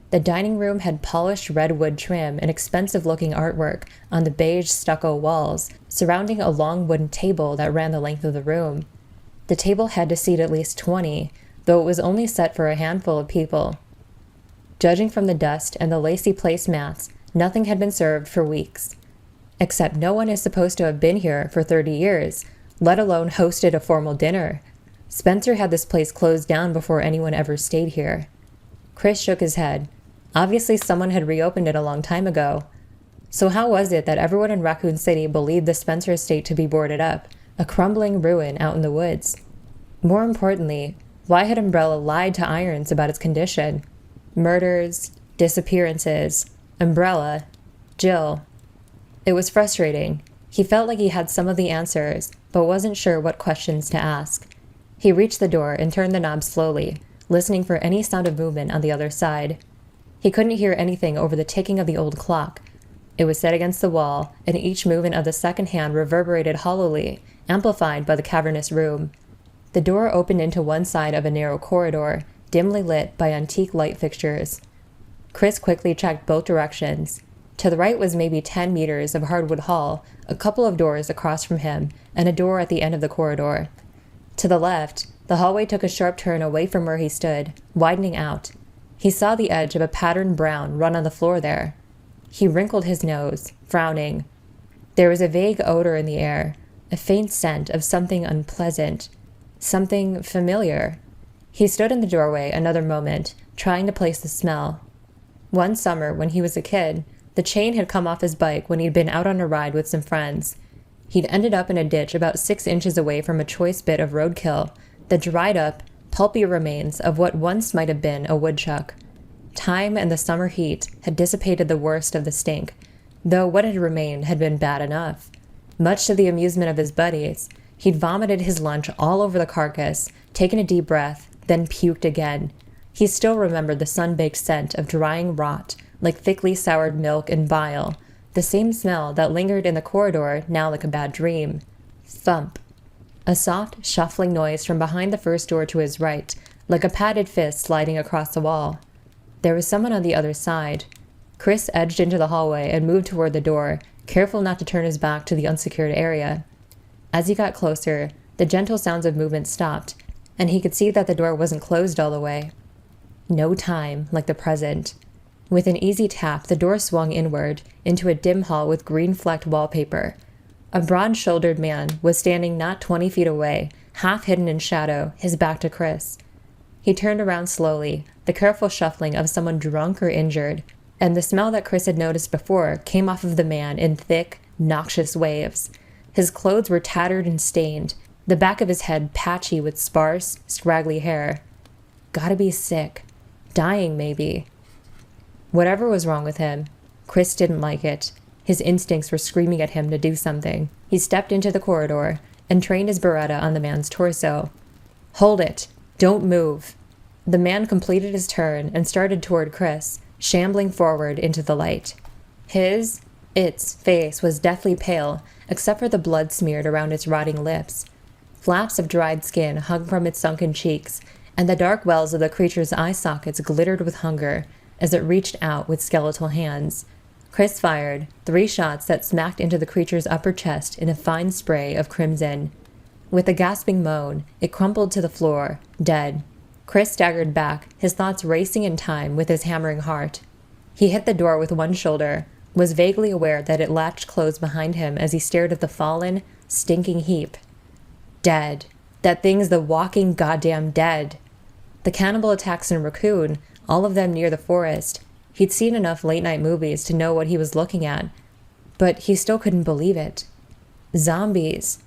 The dining room had polished redwood trim and expensive-looking artwork on the beige stucco walls, surrounding a long wooden table that ran the length of the room. The table had to seat at least 20, though it was only set for a handful of people. Judging from the dust and the lacy placemats, nothing had been served for weeks. Except no one is supposed to have been here for 30 years, let alone hosted a formal dinner. Spencer had this place closed down before anyone ever stayed here. Chris shook his head. Obviously someone had reopened it a long time ago. So how was it that everyone in Raccoon City believed the Spencer estate to be boarded up, a crumbling ruin out in the woods? More importantly, why had Umbrella lied to Irons about its condition? Murders, disappearances, Umbrella, Jill. It was frustrating. He felt like he had some of the answers, but wasn't sure what questions to ask. He reached the door and turned the knob slowly, listening for any sound of movement on the other side. He couldn't hear anything over the ticking of the old clock. It was set against the wall, and each movement of the second hand reverberated hollowly, amplified by the cavernous room. The door opened into one side of a narrow corridor, dimly lit by antique light fixtures. Chris quickly checked both directions. To the right was maybe 10 meters of hardwood hall, a couple of doors across from him, and a door at the end of the corridor. To the left, the hallway took a sharp turn away from where he stood, widening out. He saw the edge of a patterned brown run on the floor there. He wrinkled his nose, frowning. There was a vague odor in the air, a faint scent of something unpleasant, something familiar. He stood in the doorway another moment, trying to place the smell. One summer, when he was a kid, the chain had come off his bike when he'd been out on a ride with some friends. He'd ended up in a ditch about 6 inches away from a choice bit of roadkill, the dried up, pulpy remains of what once might have been a woodchuck. Time and the summer heat had dissipated the worst of the stink, though what had remained had been bad enough. Much to the amusement of his buddies, he'd vomited his lunch all over the carcass, taken a deep breath, then puked again. He still remembered the sun-baked scent of drying rot, like thickly soured milk and bile, the same smell that lingered in the corridor now like a bad dream. Thump. A soft, shuffling noise from behind the first door to his right, like a padded fist sliding across the wall. There was someone on the other side. Chris edged into the hallway and moved toward the door, careful not to turn his back to the unsecured area. As he got closer, the gentle sounds of movement stopped, and he could see that the door wasn't closed all the way. No time like the present. With an easy tap, the door swung inward, into a dim hall with green-flecked wallpaper. A broad-shouldered man was standing not 20 feet away, half hidden in shadow, his back to Chris. He turned around slowly, the careful shuffling of someone drunk or injured, and the smell that Chris had noticed before came off of the man in thick, noxious waves. His clothes were tattered and stained, the back of his head patchy with sparse, scraggly hair. Gotta be sick. Dying, maybe. Whatever was wrong with him, Chris didn't like it. His instincts were screaming at him to do something. He stepped into the corridor and trained his Beretta on the man's torso. Hold it! Don't move! The man completed his turn and started toward Chris, shambling forward into the light. Its face was deathly pale, except for the blood smeared around its rotting lips. Flaps of dried skin hung from its sunken cheeks, and the dark wells of the creature's eye sockets glittered with hunger as it reached out with skeletal hands. Chris fired 3 shots that smacked into the creature's upper chest in a fine spray of crimson. With a gasping moan, it crumpled to the floor, dead. Chris staggered back, his thoughts racing in time with his hammering heart. He hit the door with one shoulder, was vaguely aware that it latched closed behind him as he stared at the fallen, stinking heap. Dead. That thing's the walking goddamn dead. The cannibal attacks in Raccoon, all of them near the forest. He'd seen enough late-night movies to know what he was looking at, but he still couldn't believe it. Zombies.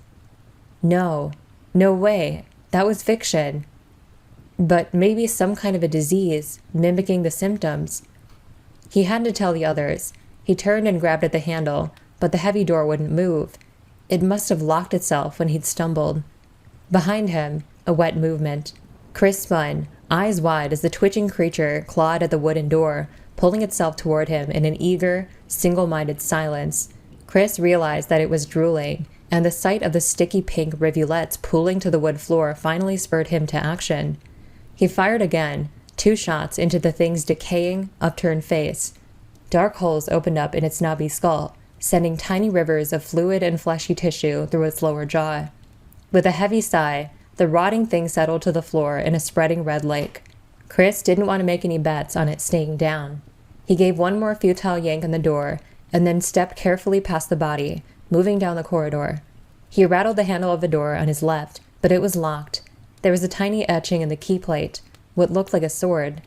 No way. That was fiction. But maybe some kind of a disease, mimicking the symptoms. He had to tell the others. He turned and grabbed at the handle, but the heavy door wouldn't move. It must have locked itself when he'd stumbled. Behind him, a wet movement. Chris spun, eyes wide as the twitching creature clawed at the wooden door, pulling itself toward him in an eager, single-minded silence. Chris realized that it was drooling, and the sight of the sticky pink rivulets pooling to the wood floor finally spurred him to action. He fired again, 2 shots into the thing's decaying, upturned face. Dark holes opened up in its knobby skull, sending tiny rivers of fluid and fleshy tissue through its lower jaw. With a heavy sigh, the rotting thing settled to the floor in a spreading red lake. Chris didn't want to make any bets on it staying down. He gave one more futile yank on the door, and then stepped carefully past the body, moving down the corridor. He rattled the handle of the door on his left, but it was locked. There was a tiny etching in the key plate, what looked like a sword.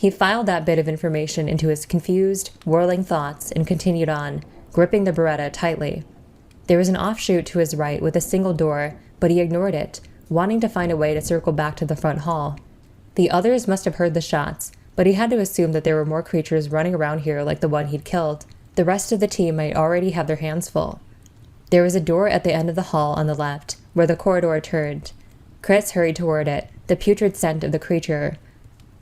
He filed that bit of information into his confused, whirling thoughts and continued on, gripping the Beretta tightly. There was an offshoot to his right with a single door, but he ignored it, wanting to find a way to circle back to the front hall. The others must have heard the shots, but he had to assume that there were more creatures running around here like the one he'd killed. The rest of the team might already have their hands full. There was a door at the end of the hall on the left, where the corridor turned. Chris hurried toward it, the putrid scent of the creature,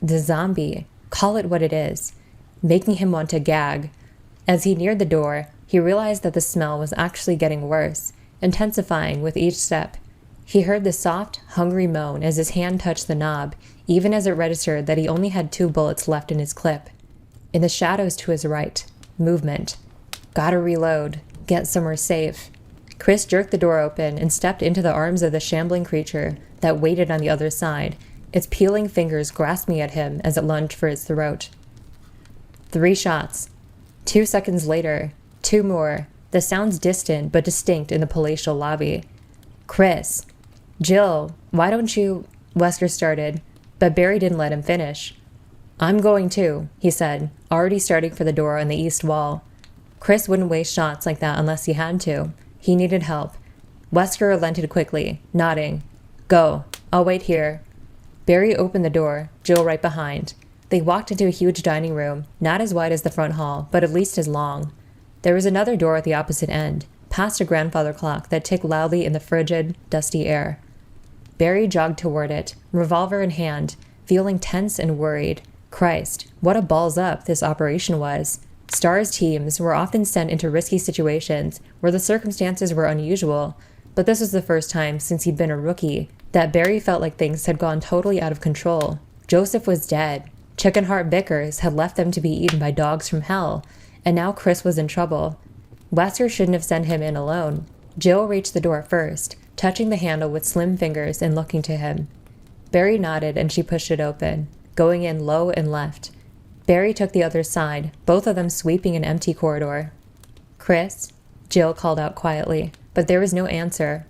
the zombie, call it what it is, making him want to gag. As he neared the door, he realized that the smell was actually getting worse, intensifying with each step. He heard the soft, hungry moan as his hand touched the knob, even as it registered that he only had 2 bullets left in his clip. In the shadows to his right, movement. Gotta reload. Get somewhere safe. Chris jerked the door open and stepped into the arms of the shambling creature that waited on the other side, its peeling fingers grasping at him as it lunged for his throat. 3 shots. 2 seconds later, 2 more, the sounds distant but distinct in the palatial lobby. Chris. Jill, why don't you... Wesker started, but Barry didn't let him finish. I'm going too, he said, already starting for the door on the east wall. Chris wouldn't waste shots like that unless he had to. He needed help. Wesker relented quickly, nodding. Go. I'll wait here. Barry opened the door, Jill right behind. They walked into a huge dining room, not as wide as the front hall, but at least as long. There was another door at the opposite end, past a grandfather clock that ticked loudly in the frigid, dusty air. Barry jogged toward it, revolver in hand, feeling tense and worried. Christ, what a balls up this operation was. S.T.A.R.S teams were often sent into risky situations where the circumstances were unusual, but this was the first time since he'd been a rookie that Barry felt like things had gone totally out of control. Joseph was dead. Chickenheart Bickers had left them to be eaten by dogs from hell, and now Chris was in trouble. Wesker shouldn't have sent him in alone. Jill reached the door first, touching the handle with slim fingers and looking to him. Barry nodded and she pushed it open, going in low and left. Barry took the other side, both of them sweeping an empty corridor. Chris? Jill called out quietly, but there was no answer.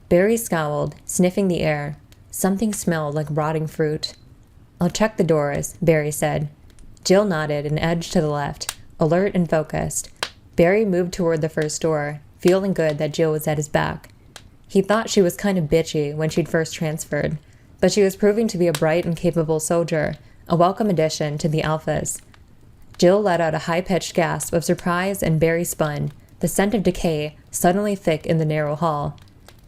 Barry scowled, sniffing the air. Something smelled like rotting fruit. I'll check the doors, Barry said. Jill nodded and edged to the left, alert and focused. Barry moved toward the first door, feeling good that Jill was at his back. He thought she was kind of bitchy when she'd first transferred, but she was proving to be a bright and capable soldier, a welcome addition to the Alphas. Jill let out a high-pitched gasp of surprise and Barry spun, the scent of decay suddenly thick in the narrow hall.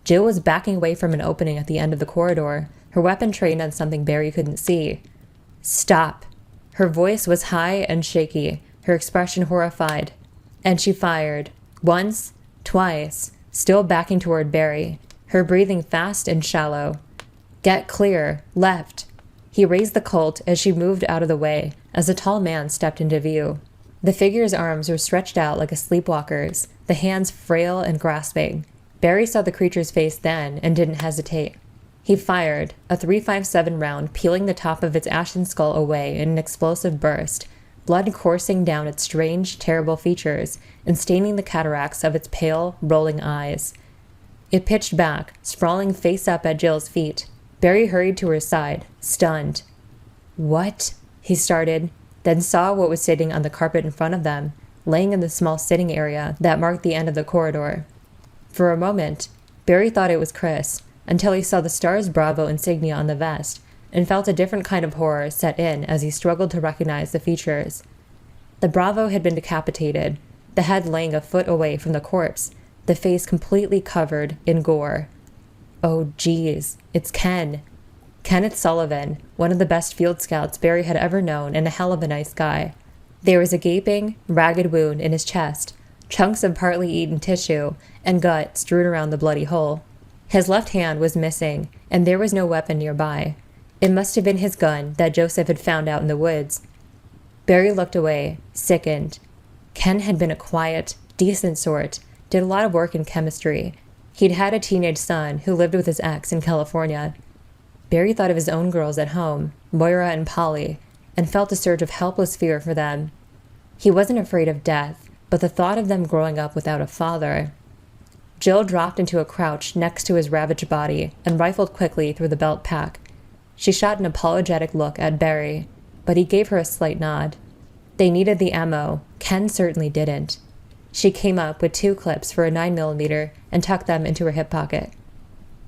Jill was backing away from an opening at the end of the corridor, her weapon trained on something Barry couldn't see. Stop. Her voice was high and shaky, her expression horrified. And she fired. Once, twice, still backing toward Barry, her breathing fast and shallow. Get clear. Left. He raised the Colt as she moved out of the way as a tall man stepped into view. The figure's arms were stretched out like a sleepwalker's, the hands frail and grasping. Barry saw the creature's face then and didn't hesitate. He fired, a .357 round peeling the top of its ashen skull away in an explosive burst, blood coursing down its strange, terrible features and staining the cataracts of its pale, rolling eyes. It pitched back, sprawling face up at Jill's feet. Barry hurried to her side, stunned. What? He started, then saw what was sitting on the carpet in front of them, laying in the small sitting area that marked the end of the corridor. For a moment, Barry thought it was Chris, until he saw the S.T.A.R.S Bravo insignia on the vest, and felt a different kind of horror set in as he struggled to recognize the features. The Bravo had been decapitated, the head laying a foot away from the corpse, the face completely covered in gore. Oh, geez, it's Ken. Kenneth Sullivan, one of the best field scouts Barry had ever known and a hell of a nice guy. There was a gaping, ragged wound in his chest, chunks of partly eaten tissue, and gut strewn around the bloody hole. His left hand was missing, and there was no weapon nearby. It must have been his gun that Joseph had found out in the woods. Barry looked away, sickened. Ken had been a quiet, decent sort, did a lot of work in chemistry. He'd had a teenage son who lived with his ex in California. Barry thought of his own girls at home, Moira and Polly, and felt a surge of helpless fear for them. He wasn't afraid of death, but the thought of them growing up without a father. Jill dropped into a crouch next to his ravaged body and rifled quickly through the belt pack. She shot an apologetic look at Barry. but he gave her a slight nod. They needed the ammo. Ken certainly didn't. She came up with 2 clips for a 9mm and tucked them into her hip pocket.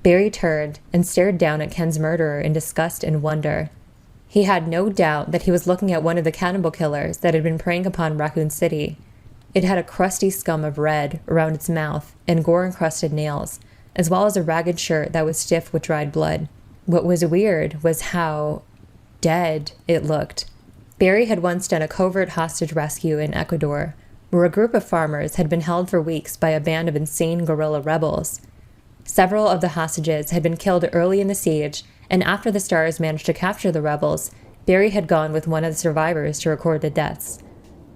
Barry turned and stared down at Ken's murderer in disgust and wonder. He had no doubt that he was looking at one of the cannibal killers that had been preying upon Raccoon City. It had a crusty scum of red around its mouth and gore-encrusted nails, as well as a ragged shirt that was stiff with dried blood. What was weird was how dead it looked. Barry had once done a covert hostage rescue in Ecuador, where a group of farmers had been held for weeks by a band of insane guerrilla rebels. Several of the hostages had been killed early in the siege, and after the S.T.A.R.S managed to capture the rebels, Barry had gone with one of the survivors to record the deaths.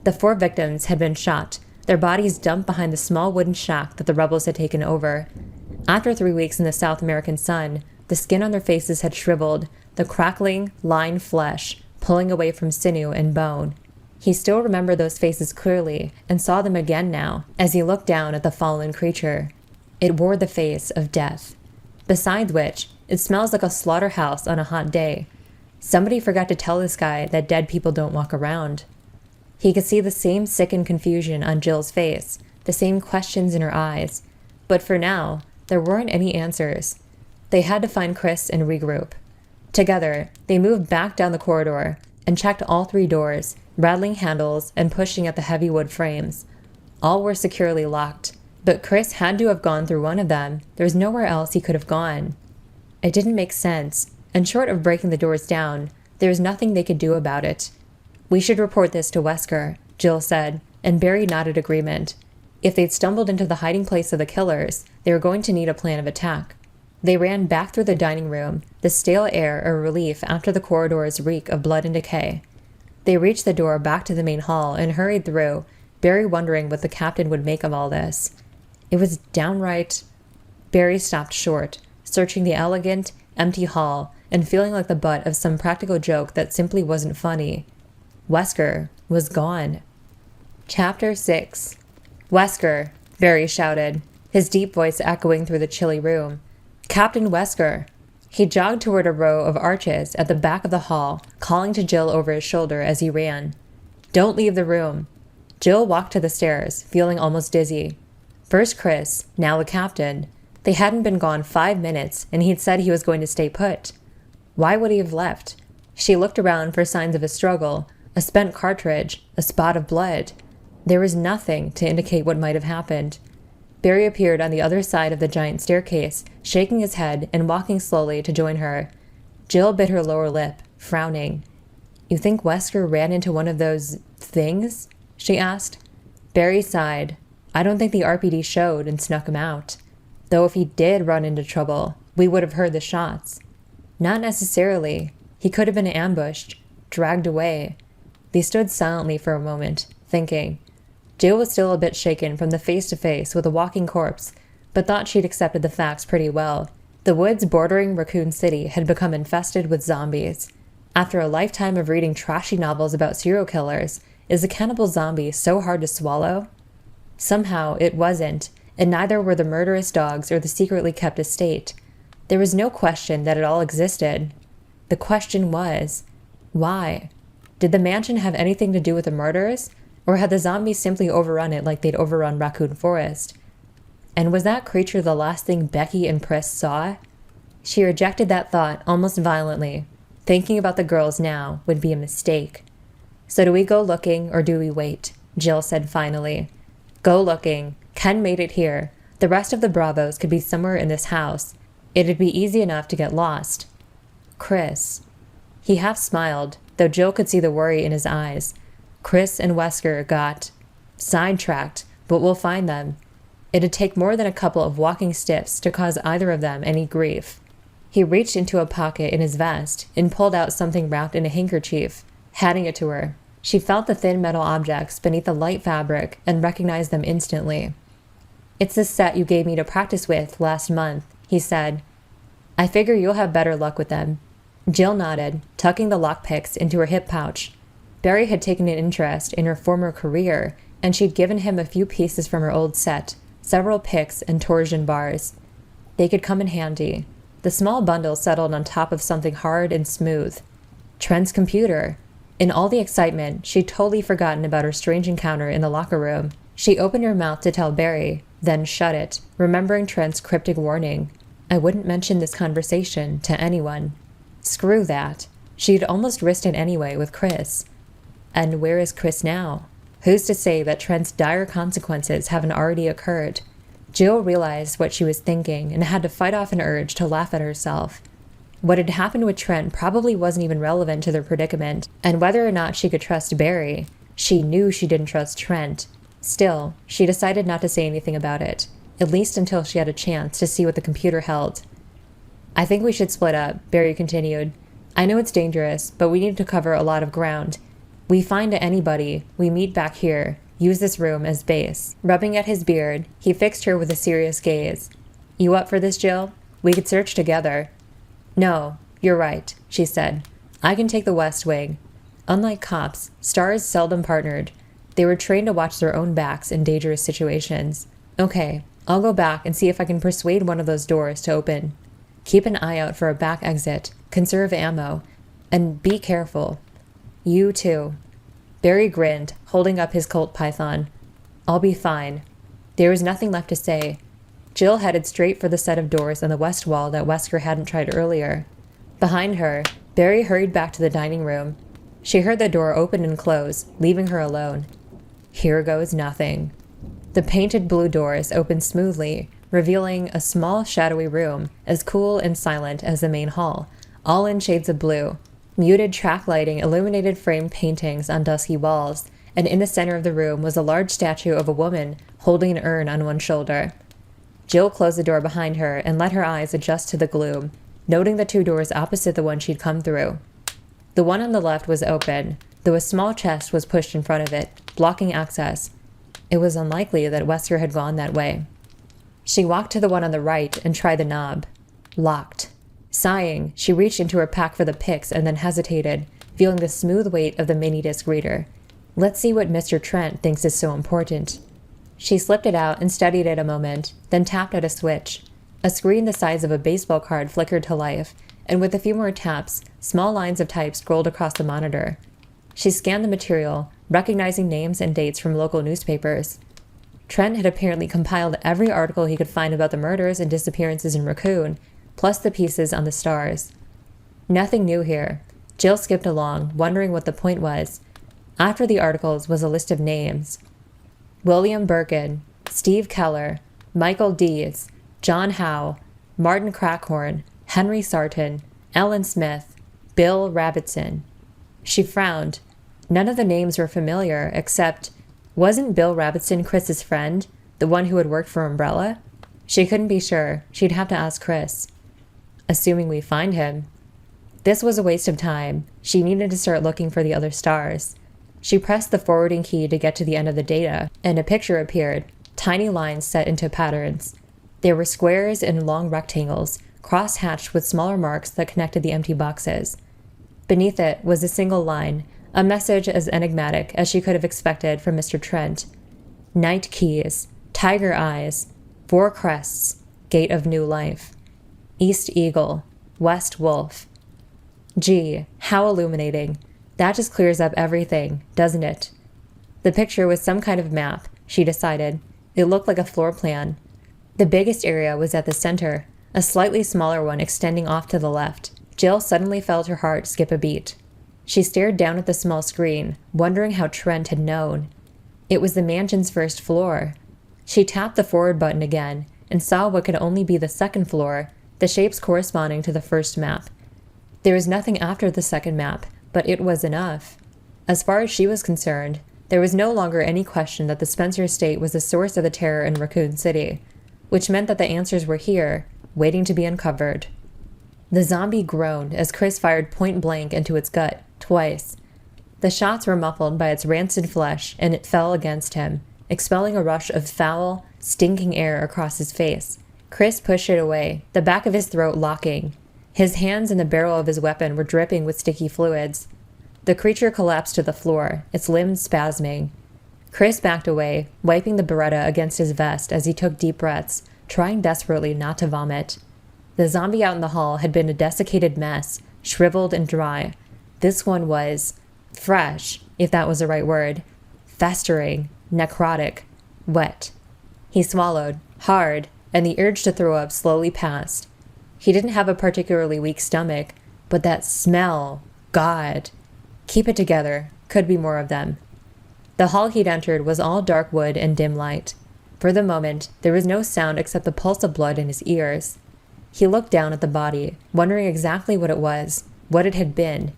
The 4 victims had been shot, their bodies dumped behind the small wooden shack that the rebels had taken over. After 3 weeks in the South American sun, the skin on their faces had shriveled, the crackling, lined flesh pulling away from sinew and bone. He still remembered those faces clearly and saw them again now as he looked down at the fallen creature. It wore the face of death. Besides which, it smells like a slaughterhouse on a hot day. Somebody forgot to tell this guy that dead people don't walk around. He could see the same sickened confusion on Jill's face, the same questions in her eyes. But for now, there weren't any answers. They had to find Chris and regroup. Together, they moved back down the corridor and checked all 3 doors, rattling handles and pushing at the heavy wood frames. All were securely locked, but Chris had to have gone through one of them. There was nowhere else he could have gone. It didn't make sense, and short of breaking the doors down, there was nothing they could do about it. "We should report this to Wesker," Jill said, and Barry nodded agreement. If they'd stumbled into the hiding place of the killers, they were going to need a plan of attack. They ran back through the dining room, the stale air a relief after the corridor's reek of blood and decay. They reached the door back to the main hall and hurried through, Barry wondering what the captain would make of all this. It was downright... Barry stopped short, searching the elegant, empty hall and feeling like the butt of some practical joke that simply wasn't funny. Wesker was gone. Chapter 6. "Wesker!" Barry shouted, his deep voice echoing through the chilly room. "Captain Wesker!" He jogged toward a row of arches at the back of the hall, calling to Jill over his shoulder as he ran. "Don't leave the room." Jill walked to the stairs, feeling almost dizzy. First Chris, now the captain. They hadn't been gone 5 minutes, and he'd said he was going to stay put. Why would he have left? She looked around for signs of a struggle, a spent cartridge, a spot of blood. There was nothing to indicate what might have happened. Barry appeared on the other side of the giant staircase, shaking his head and walking slowly to join her. Jill bit her lower lip, frowning. "You think Wesker ran into one of those... things?" she asked. Barry sighed. "I don't think the RPD showed and snuck him out. Though if he did run into trouble, we would have heard the shots." "Not necessarily. He could have been ambushed, dragged away." They stood silently for a moment, thinking. Jill was still a bit shaken from the face-to-face with a walking corpse, but thought she'd accepted the facts pretty well. The woods bordering Raccoon City had become infested with zombies. After a lifetime of reading trashy novels about serial killers, is a cannibal zombie so hard to swallow? Somehow it wasn't, and neither were the murderous dogs or the secretly kept estate. There was no question that it all existed. The question was, why? Did the mansion have anything to do with the murders? Or had the zombies simply overrun it like they'd overrun Raccoon Forest? And was that creature the last thing Becky and Pris saw? She rejected that thought almost violently. Thinking about the girls now would be a mistake. "So do we go looking or do we wait?" Jill said finally. "Go looking. Ken made it here. The rest of the Bravos could be somewhere in this house. It'd be easy enough to get lost." Chris. He half smiled, though Jill could see the worry in his eyes. Chris and Wesker got sidetracked, but we'll find them. It'd take more than a couple of walking stiffs to cause either of them any grief. He reached into a pocket in his vest and pulled out something wrapped in a handkerchief, handing it to her. She felt the thin metal objects beneath the light fabric and recognized them instantly. "It's the set you gave me to practice with last month," he said. "I figure you'll have better luck with them." Jill nodded, tucking the lockpicks into her hip pouch. Barry had taken an interest in her former career, and she'd given him a few pieces from her old set, several picks and torsion bars. They could come in handy. The small bundle settled on top of something hard and smooth. Trent's computer. In all the excitement, she'd totally forgotten about her strange encounter in the locker room. She opened her mouth to tell Barry, then shut it, remembering Trent's cryptic warning. I wouldn't mention this conversation to anyone. Screw that. She'd almost risked it anyway with Chris. And where is Chris now? Who's to say that Trent's dire consequences haven't already occurred? Jill realized what she was thinking and had to fight off an urge to laugh at herself. What had happened with Trent probably wasn't even relevant to their predicament, and whether or not she could trust Barry, she knew she didn't trust Trent. Still, she decided not to say anything about it, at least until she had a chance to see what the computer held. I think we should split up, Barry continued. I know it's dangerous, but we need to cover a lot of ground. We find anybody, we meet back here, use this room as base. Rubbing at his beard, he fixed her with a serious gaze. You up for this, Jill? We could search together. No, you're right, she said. I can take the West Wing. Unlike cops, S.T.A.R.S seldom partnered. They were trained to watch their own backs in dangerous situations. Okay, I'll go back and see if I can persuade one of those doors to open. Keep an eye out for a back exit, conserve ammo, and be careful. You too. Barry grinned, holding up his Colt Python. I'll be fine. There was nothing left to say. Jill headed straight for the set of doors on the west wall that Wesker hadn't tried earlier. Behind her, Barry hurried back to the dining room. She heard the door open and close, leaving her alone. Here goes nothing. The painted blue doors opened smoothly, revealing a small, shadowy room, as cool and silent as the main hall, all in shades of blue. Muted track lighting illuminated framed paintings on dusky walls, and in the center of the room was a large statue of a woman holding an urn on one shoulder. Jill closed the door behind her and let her eyes adjust to the gloom, noting the two doors opposite the one she'd come through. The one on the left was open, though a small chest was pushed in front of it, blocking access. It was unlikely that Wesker had gone that way. She walked to the one on the right and tried the knob. Locked. Sighing, she reached into her pack for the picks and then hesitated, feeling the smooth weight of the mini-disc reader. Let's see what Mr. Trent thinks is so important. She slipped it out and studied it a moment, then tapped at a switch. A screen the size of a baseball card flickered to life, and with a few more taps, small lines of type scrolled across the monitor. She scanned the material, recognizing names and dates from local newspapers. Trent had apparently compiled every article he could find about the murders and disappearances in Raccoon, plus the pieces on the S.T.A.R.S. Nothing new here. Jill skipped along, wondering what the point was. After the articles was a list of names. William Birkin, Steve Keller, Michael Dees, John Howe, Martin Crackhorn, Henry Sarton, Ellen Smith, Bill Rabbitson. She frowned. None of the names were familiar, except, wasn't Bill Rabbitson Chris's friend, the one who had worked for Umbrella? She couldn't be sure. She'd have to ask Chris. Assuming we find him. This was a waste of time. She needed to start looking for the other stars. She pressed the forwarding key to get to the end of the data, and a picture appeared, tiny lines set into patterns. There were squares and long rectangles, cross-hatched with smaller marks that connected the empty boxes. Beneath it was a single line, a message as enigmatic as she could have expected from Mr. Trent. Night Keys, Tiger Eyes, 4 Crests, Gate of New Life. East Eagle, West Wolf. Gee, how illuminating. That just clears up everything, doesn't it? The picture was some kind of map, she decided. It looked like a floor plan. The biggest area was at the center, a slightly smaller one extending off to the left. Jill suddenly felt her heart skip a beat. She stared down at the small screen, wondering how Trent had known. It was the mansion's first floor. She tapped the forward button again and saw what could only be the second floor, the shapes corresponding to the first map. There was nothing after the second map, but it was enough. As far as she was concerned, there was no longer any question that the Spencer estate was the source of the terror in Raccoon City, which meant that the answers were here, waiting to be uncovered. The zombie groaned as Chris fired point blank into its gut, twice. The shots were muffled by its rancid flesh, and it fell against him, expelling a rush of foul, stinking air across his face. Chris pushed it away, the back of his throat locking. His hands and the barrel of his weapon were dripping with sticky fluids. The creature collapsed to the floor, its limbs spasming. Chris backed away, wiping the Beretta against his vest as he took deep breaths, trying desperately not to vomit. The zombie out in the hall had been a desiccated mess, shriveled and dry. This one was fresh, if that was the right word, festering, necrotic, wet. He swallowed, hard, and the urge to throw up slowly passed. He didn't have a particularly weak stomach, but that smell, God. Keep it together, could be more of them. The hall he'd entered was all dark wood and dim light. For the moment, there was no sound except the pulse of blood in his ears. He looked down at the body, wondering exactly what it was, what it had been.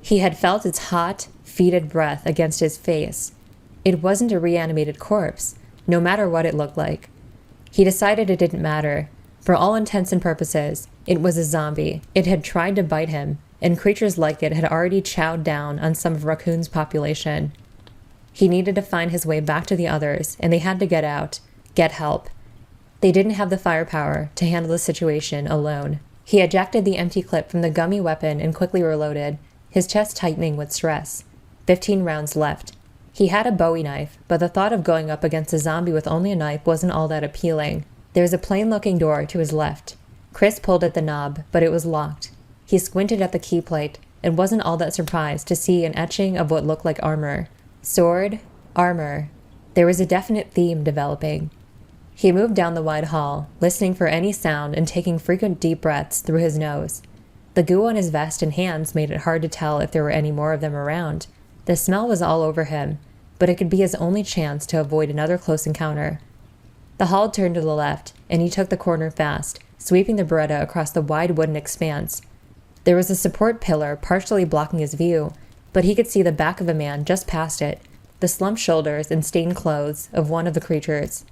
He had felt its hot, fetid breath against his face. It wasn't a reanimated corpse, no matter what it looked like. He decided it didn't matter. For all intents and purposes, it was a zombie. It had tried to bite him, and creatures like it had already chowed down on some of Raccoon's population. He needed to find his way back to the others, and they had to get out, get help. They didn't have the firepower to handle the situation alone. He ejected the empty clip from the gummy weapon and quickly reloaded, his chest tightening with stress. 15 rounds left. He had a Bowie knife, but the thought of going up against a zombie with only a knife wasn't all that appealing. There was a plain-looking door to his left. Chris pulled at the knob, but it was locked. He squinted at the key plate and wasn't all that surprised to see an etching of what looked like armor. Sword, armor. There was a definite theme developing. He moved down the wide hall, listening for any sound and taking frequent deep breaths through his nose. The goo on his vest and hands made it hard to tell if there were any more of them around. The smell was all over him, but it could be his only chance to avoid another close encounter. The hall turned to the left, and he took the corner fast, sweeping the Beretta across the wide wooden expanse. There was a support pillar partially blocking his view, but he could see the back of a man just past it, the slumped shoulders and stained clothes of one of the creatures.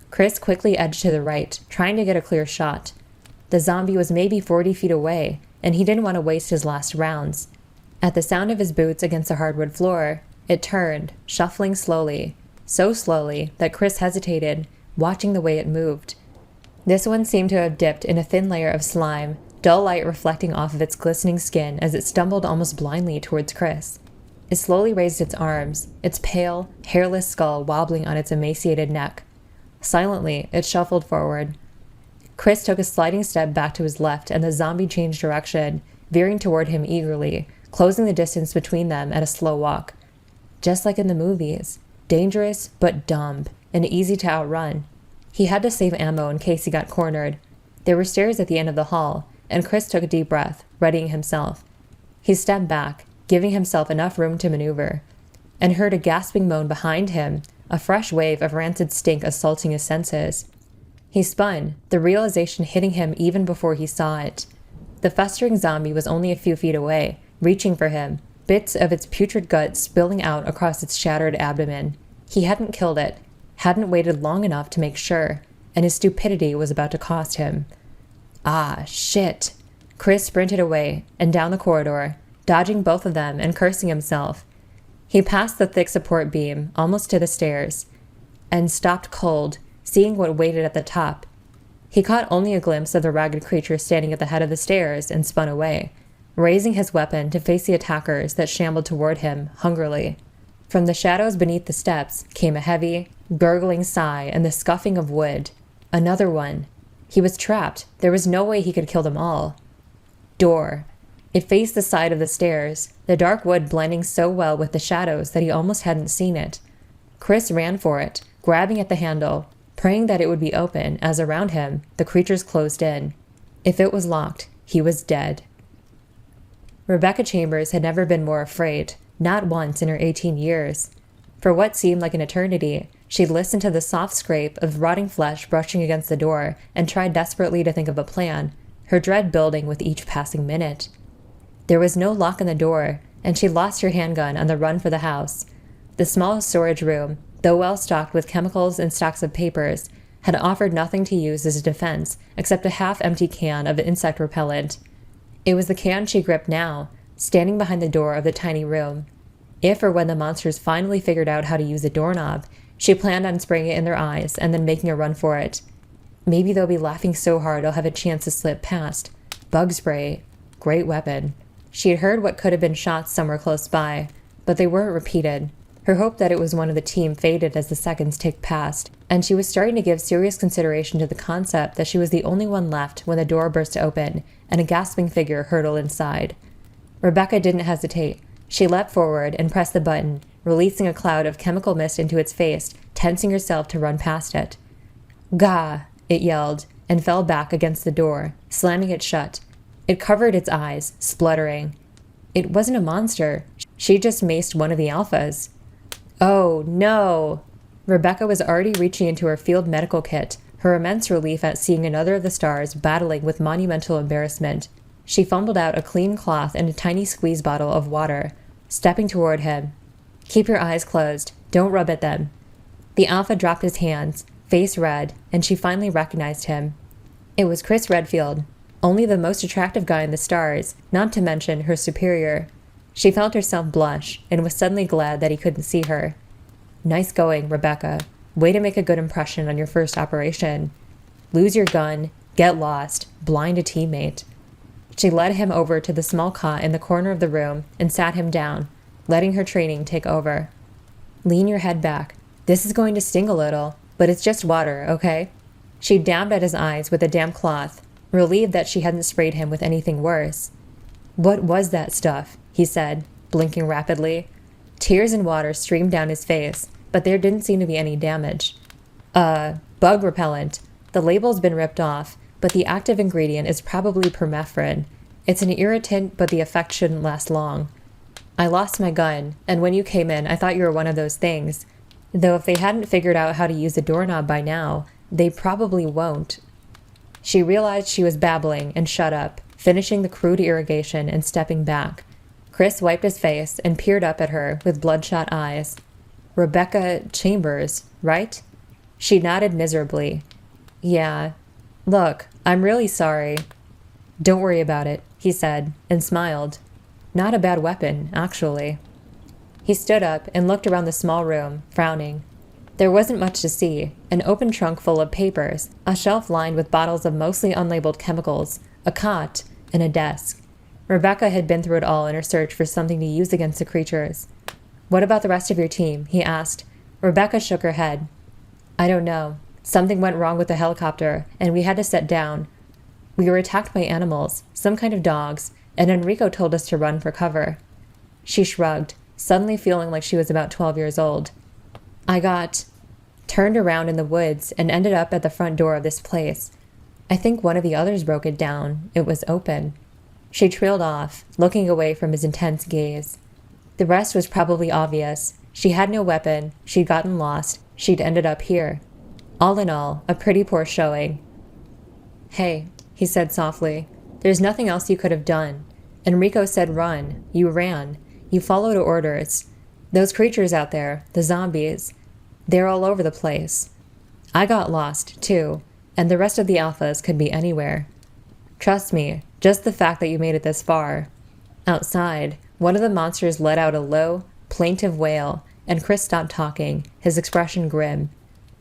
Chris quickly edged to the right, trying to get a clear shot. The zombie was maybe 40 feet away, and he didn't want to waste his last rounds. At the sound of his boots against the hardwood floor, it turned, shuffling slowly, so slowly that Chris hesitated, watching the way it moved. This one seemed to have dipped in a thin layer of slime, dull light reflecting off of its glistening skin as it stumbled almost blindly towards Chris. It slowly raised its arms, its pale, hairless skull wobbling on its emaciated neck. Silently, it shuffled forward. Chris took a sliding step back to his left, and the zombie changed direction, veering toward him eagerly, closing the distance between them at a slow walk. Just like in the movies, dangerous but dumb, and easy to outrun. He had to save ammo in case he got cornered. There were stairs at the end of the hall, and Chris took a deep breath, readying himself. He stepped back, giving himself enough room to maneuver, and heard a gasping moan behind him, a fresh wave of rancid stink assaulting his senses. He spun, the realization hitting him even before he saw it. The festering zombie was only a few feet away, reaching for him, bits of its putrid gut spilling out across its shattered abdomen. He hadn't killed it, hadn't waited long enough to make sure, and his stupidity was about to cost him. Ah, shit. Chris sprinted away and down the corridor, dodging both of them and cursing himself. He passed the thick support beam, almost to the stairs, and stopped cold, seeing what waited at the top. He caught only a glimpse of the ragged creature standing at the head of the stairs and spun away, raising his weapon to face the attackers that shambled toward him hungrily. From the shadows beneath the steps came a heavy, gurgling sigh and the scuffing of wood. Another one. He was trapped. There was no way he could kill them all. Door. It faced the side of the stairs, the dark wood blending so well with the shadows that he almost hadn't seen it. Chris ran for it, grabbing at the handle, praying that it would be open as around him the creatures closed in. If it was locked, he was dead. Rebecca Chambers had never been more afraid, not once in her 18 years. For what seemed like an eternity, she'd listened to the soft scrape of rotting flesh brushing against the door and tried desperately to think of a plan, her dread building with each passing minute. There was no lock on the door, and she lost her handgun on the run for the house. The small storage room, though well stocked with chemicals and stacks of papers, had offered nothing to use as a defense except a half-empty can of insect repellent. It was the can she gripped now, standing behind the door of the tiny room. If or when the monsters finally figured out how to use the doorknob, she planned on spraying it in their eyes and then making a run for it. Maybe they'll be laughing so hard I'll have a chance to slip past. Bug spray. Great weapon. She had heard what could have been shots somewhere close by, but they weren't repeated. Her hope that it was one of the team faded as the seconds ticked past, and she was starting to give serious consideration to the concept that she was the only one left when the door burst open and a gasping figure hurtled inside. Rebecca didn't hesitate. She leapt forward and pressed the button, releasing a cloud of chemical mist into its face, tensing herself to run past it. "Gah!" it yelled, and fell back against the door, slamming it shut. It covered its eyes, spluttering. It wasn't a monster. She just maced one of the alphas. Oh, no! Rebecca was already reaching into her field medical kit, her immense relief at seeing another of the stars battling with monumental embarrassment. She fumbled out a clean cloth and a tiny squeeze bottle of water, stepping toward him. "Keep your eyes closed. Don't rub at them." The alpha dropped his hands, face red, and she finally recognized him. It was Chris Redfield, only the most attractive guy in the stars, not to mention her superior. She felt herself blush, and was suddenly glad that he couldn't see her. "Nice going, Rebecca. Way to make a good impression on your first operation. Lose your gun, get lost, blind a teammate." She led him over to the small cot in the corner of the room and sat him down, letting her training take over. "Lean your head back. This is going to sting a little, but it's just water, okay?" She dabbed at his eyes with a damp cloth, relieved that she hadn't sprayed him with anything worse. "What was that stuff?" he said, blinking rapidly. Tears and water streamed down his face, but there didn't seem to be any damage. Bug repellent. The label's been ripped off, but the active ingredient is probably permethrin. It's an irritant, but the effect shouldn't last long. I lost my gun, and when you came in, I thought you were one of those things. Though if they hadn't figured out how to use the doorknob by now, they probably won't." She realized she was babbling and shut up, finishing the crude irrigation and stepping back. Chris wiped his face and peered up at her with bloodshot eyes. "Rebecca Chambers, right?" She nodded miserably. "Yeah. Look, I'm really sorry." "Don't worry about it," he said, and smiled. "Not a bad weapon, actually." He stood up and looked around the small room, frowning. There wasn't much to see: an open trunk full of papers, a shelf lined with bottles of mostly unlabeled chemicals, a cot, and a desk. Rebecca had been through it all in her search for something to use against the creatures. "What about the rest of your team?" he asked. Rebecca shook her head. "I don't know. Something went wrong with the helicopter, and we had to set down. We were attacked by animals, some kind of dogs, and Enrico told us to run for cover." She shrugged, suddenly feeling like she was about 12 years old. "I got turned around in the woods and ended up at the front door of this place. I think one of the others broke it down. It was open." She trailed off, looking away from his intense gaze. The rest was probably obvious. She had no weapon, she'd gotten lost, she'd ended up here. All in all, a pretty poor showing. "Hey," he said softly, "there's nothing else you could have done. Enrico said run. You ran. You followed orders. Those creatures out there, the zombies, they're all over the place. I got lost, too, and the rest of the alphas could be anywhere. Trust me, just the fact that you made it this far." Outside, one of the monsters let out a low, plaintive wail, and Chris stopped talking, his expression grim.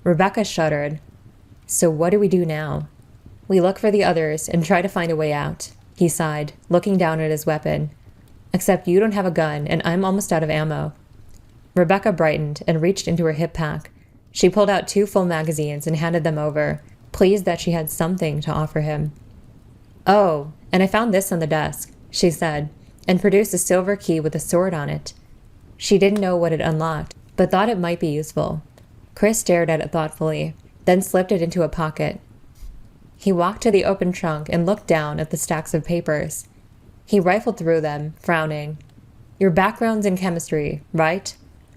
Rebecca shuddered. "So what do we do now?" "We look for the others and try to find a way out," he sighed, looking down at his weapon. "Except you don't have a gun, and I'm almost out of ammo." Rebecca brightened and reached into her hip pack. She pulled out 2 full magazines and handed them over, pleased that she had something to offer him. "Oh, and I found this on the desk," she said, and produced a silver key with a sword on it. She didn't know what it unlocked, but thought it might be useful. Chris stared at it thoughtfully, then slipped it into a pocket. He walked to the open trunk and looked down at the stacks of papers. He rifled through them, frowning. "Your background's in chemistry, right?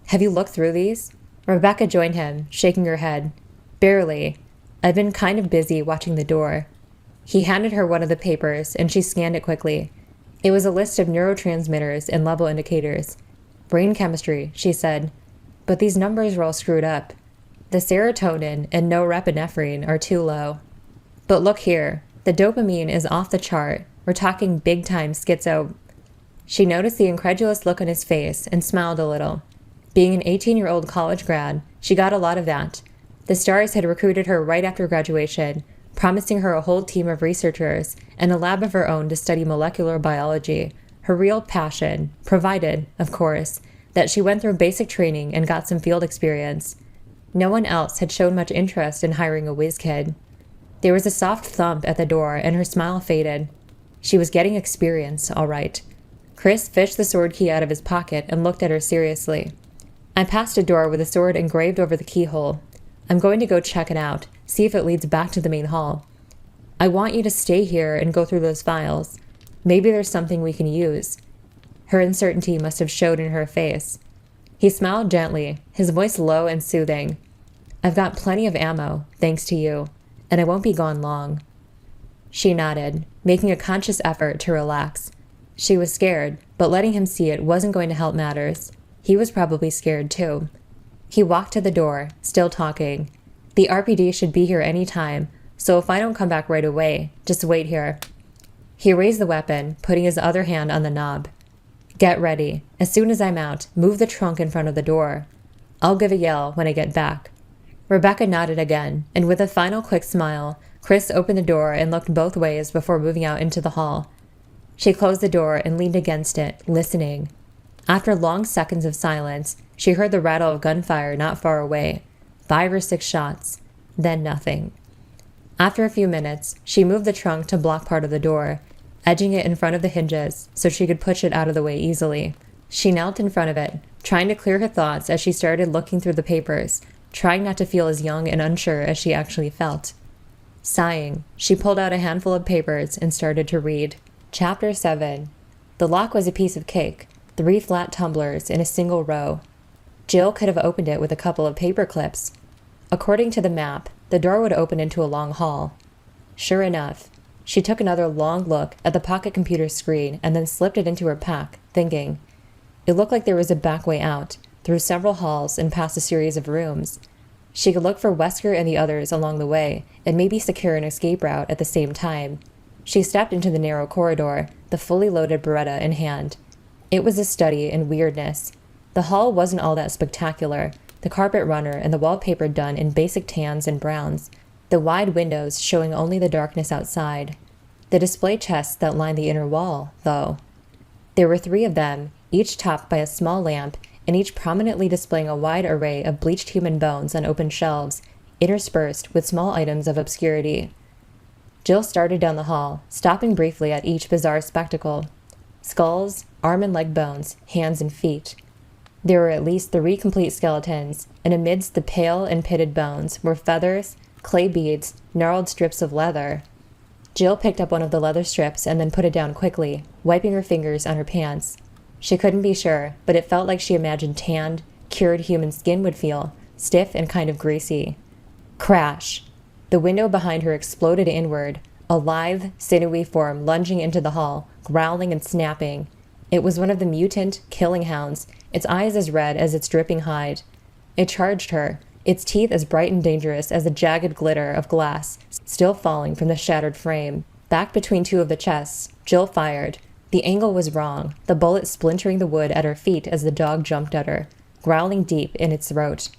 Have you looked through these?" Rebecca joined him, shaking her head. "Barely. I've been kind of busy watching the door." He handed her one of the papers, and she scanned it quickly. It was a list of neurotransmitters and level indicators. "Brain chemistry," she said. "But these numbers are all screwed up. The serotonin and norepinephrine are too low. But look here, the dopamine is off the chart. We're talking big-time schizo." She noticed the incredulous look on his face and smiled a little. Being an 18-year-old college grad, she got a lot of that. The S.T.A.R.S had recruited her right after graduation, promising her a whole team of researchers and a lab of her own to study molecular biology, her real passion, provided, of course, that she went through basic training and got some field experience. No one else had shown much interest in hiring a whiz kid. There was a soft thump at the door, and her smile faded. She was getting experience, all right. Chris fished the sword key out of his pocket and looked at her seriously. I passed a door with a sword engraved over the keyhole. I'm going to go check it out, see if it leads back to the main hall. I want you to stay here and go through those files. Maybe there's something we can use. Her uncertainty must have showed in her face. He smiled gently, his voice low and soothing. I've got plenty of ammo, thanks to you, and I won't be gone long. She nodded, making a conscious effort to relax. She was scared, but letting him see it wasn't going to help matters. He was probably scared too. He walked to the door, still talking. The RPD should be here any time, so if I don't come back right away, just wait here. He raised the weapon, putting his other hand on the knob. Get ready. As soon as I'm out, move the trunk in front of the door. I'll give a yell when I get back. Rebecca nodded again, and with a final quick smile, Chris opened the door and looked both ways before moving out into the hall. She closed the door and leaned against it, listening. After long seconds of silence, she heard the rattle of gunfire not far away. 5 or 6 shots. Then nothing. After a few minutes, she moved the trunk to block part of the door, edging it in front of the hinges so she could push it out of the way easily. She knelt in front of it, trying to clear her thoughts as she started looking through the papers, trying not to feel as young and unsure as she actually felt. Sighing, she pulled out a handful of papers and started to read. Chapter 7. The lock was a piece of cake, 3 flat tumblers in a single row. Jill could have opened it with a couple of paper clips. According to the map, the door would open into a long hall. Sure enough, she took another long look at the pocket computer screen and then slipped it into her pack, thinking. It looked like there was a back way out, through several halls and past a series of rooms. She could look for Wesker and the others along the way, and maybe secure an escape route at the same time. She stepped into the narrow corridor, the fully loaded Beretta in hand. It was a study in weirdness. The hall wasn't all that spectacular, the carpet runner and the wallpaper done in basic tans and browns, the wide windows showing only the darkness outside. The display chests that lined the inner wall, though. There were 3 of them, each topped by a small lamp, and each prominently displaying a wide array of bleached human bones on open shelves, interspersed with small items of obscurity. Jill started down the hall, stopping briefly at each bizarre spectacle. Skulls, arm and leg bones, hands and feet. There were at least 3 complete skeletons, and amidst the pale and pitted bones were feathers, clay beads, gnarled strips of leather. Jill picked up one of the leather strips and then put it down quickly, wiping her fingers on her pants. She couldn't be sure, but it felt like she imagined tanned, cured human skin would feel, stiff and kind of greasy. Crash! The window behind her exploded inward, a lithe, sinewy form lunging into the hall, growling and snapping. It was one of the mutant, killing hounds, its eyes as red as its dripping hide. It charged her, its teeth as bright and dangerous as the jagged glitter of glass still falling from the shattered frame. Back between 2 of the chests, Jill fired. The angle was wrong, the bullet splintering the wood at her feet as the dog jumped at her, growling deep in its throat.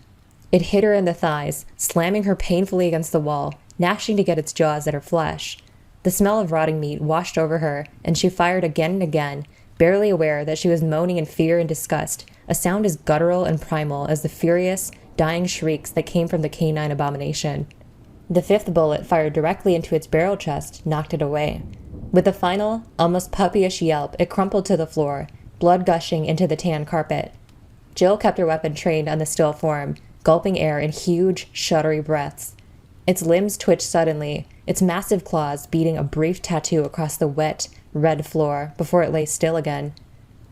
It hit her in the thighs, slamming her painfully against the wall, gnashing to get its jaws at her flesh. The smell of rotting meat washed over her, and she fired again and again, barely aware that she was moaning in fear and disgust, a sound as guttural and primal as the furious, dying shrieks that came from the canine abomination. The 5th bullet fired directly into its barrel chest knocked it away. With a final, almost puppyish yelp, it crumpled to the floor, blood gushing into the tan carpet. Jill kept her weapon trained on the still form, gulping air in huge, shuddery breaths. Its limbs twitched suddenly, its massive claws beating a brief tattoo across the wet, red floor before it lay still again.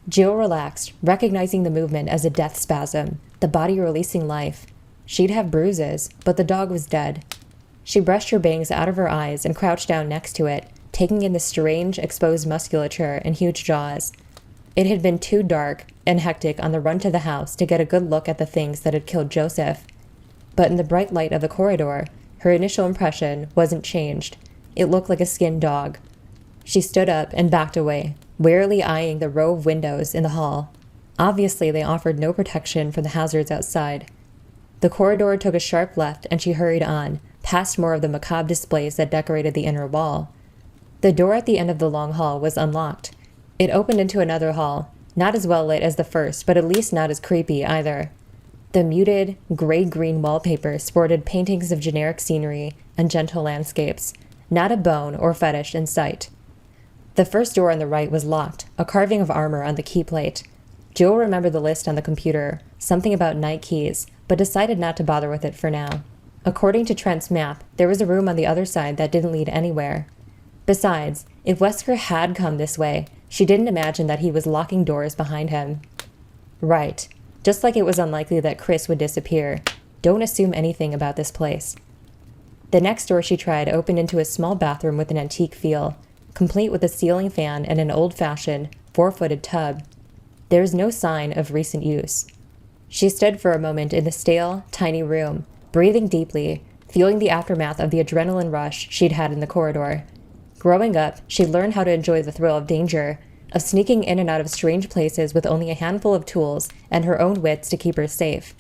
Jill relaxed, recognizing the movement as a death spasm, the body releasing life. She'd have bruises, but the dog was dead. She brushed her bangs out of her eyes and crouched down next to it, taking in the strange, exposed musculature and huge jaws. It had been too dark and hectic on the run to the house to get a good look at the things that had killed Joseph. But in the bright light of the corridor, her initial impression wasn't changed. It looked like a skinned dog. She stood up and backed away, warily eyeing the row of windows in the hall. Obviously, they offered no protection from the hazards outside. The corridor took a sharp left and she hurried on, past more of the macabre displays that decorated the inner wall. The door at the end of the long hall was unlocked. It opened into another hall, not as well lit as the first, but at least not as creepy either. The muted, gray-green wallpaper sported paintings of generic scenery and gentle landscapes, not a bone or fetish in sight. The first door on the right was locked, a carving of armor on the key plate. Jill remembered the list on the computer, something about night keys, but decided not to bother with it for now. According to Trent's map, there was a room on the other side that didn't lead anywhere. Besides, if Wesker had come this way, she didn't imagine that he was locking doors behind him. Right. Just like it was unlikely that Chris would disappear. Don't assume anything about this place. The next door she tried opened into a small bathroom with an antique feel, complete with a ceiling fan and an old-fashioned, 4-footed tub. There was no sign of recent use. She stood for a moment in the stale, tiny room, breathing deeply, feeling the aftermath of the adrenaline rush she'd had in the corridor. Growing up, she'd learned how to enjoy the thrill of danger, of sneaking in and out of strange places with only a handful of tools and her own wits to keep her safe.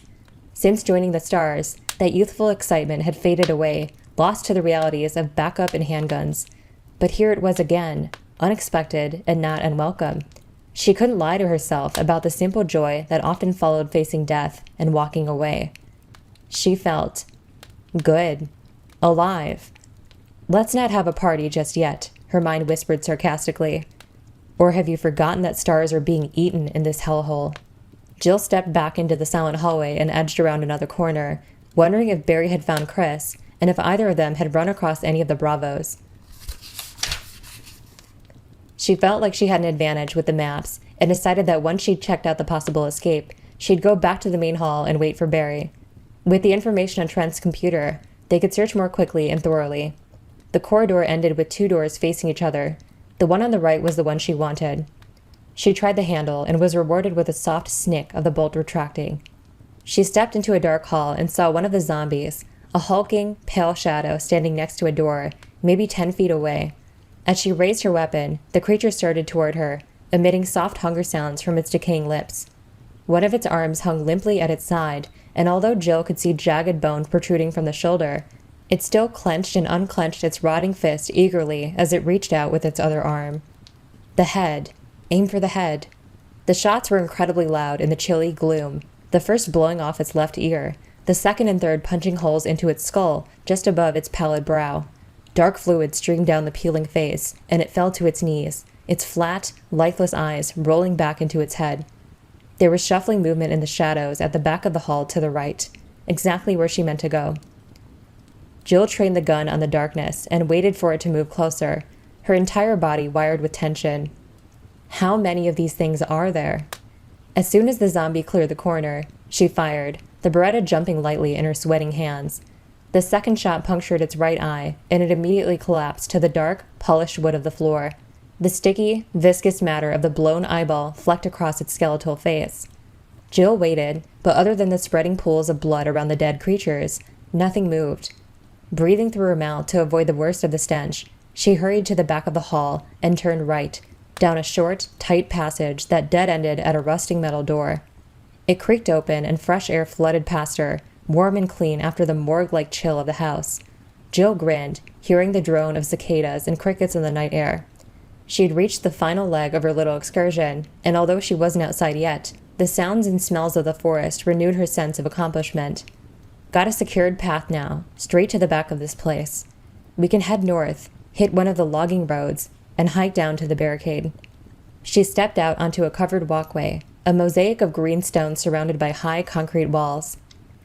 Since joining the S.T.A.R.S, that youthful excitement had faded away, lost to the realities of backup and handguns. But here it was again, unexpected and not unwelcome. She couldn't lie to herself about the simple joy that often followed facing death and walking away. She felt good, alive. Let's not have a party just yet, her mind whispered sarcastically. Or have you forgotten that stars are being eaten in this hellhole? Jill stepped back into the silent hallway and edged around another corner, wondering if Barry had found Chris, and if either of them had run across any of the Bravos. She felt like she had an advantage with the maps, and decided that once she'd checked out the possible escape, she'd go back to the main hall and wait for Barry. With the information on Trent's computer, they could search more quickly and thoroughly. The corridor ended with 2 doors facing each other. The one on the right was the one she wanted. She tried the handle and was rewarded with a soft snick of the bolt retracting. She stepped into a dark hall and saw one of the zombies, a hulking, pale shadow standing next to a door, maybe 10 feet away. As she raised her weapon, the creature started toward her, emitting soft hunger sounds from its decaying lips. One of its arms hung limply at its side, and although Jill could see jagged bone protruding from the shoulder, it still clenched and unclenched its rotting fist eagerly as it reached out with its other arm. The head. Aim for the head. The shots were incredibly loud in the chilly gloom, the first blowing off its left ear, the second and third punching holes into its skull just above its pallid brow. Dark fluid streamed down the peeling face, and it fell to its knees, its flat, lifeless eyes rolling back into its head. There was shuffling movement in the shadows at the back of the hall to the right, exactly where she meant to go. Jill trained the gun on the darkness and waited for it to move closer, her entire body wired with tension. How many of these things are there? As soon as the zombie cleared the corner, she fired, the Beretta jumping lightly in her sweating hands. The second shot punctured its right eye, and it immediately collapsed to the dark, polished wood of the floor. The sticky, viscous matter of the blown eyeball flecked across its skeletal face. Jill waited, but other than the spreading pools of blood around the dead creatures, nothing moved. Breathing through her mouth to avoid the worst of the stench, she hurried to the back of the hall and turned right, down a short, tight passage that dead-ended at a rusting metal door. It creaked open and fresh air flooded past her, warm and clean after the morgue-like chill of the house. Jill grinned, hearing the drone of cicadas and crickets in the night air. She had reached the final leg of her little excursion, and although she wasn't outside yet, the sounds and smells of the forest renewed her sense of accomplishment. Got a secured path now, straight to the back of this place. We can head north, hit one of the logging roads, and hike down to the barricade. She stepped out onto a covered walkway, a mosaic of green stone surrounded by high concrete walls.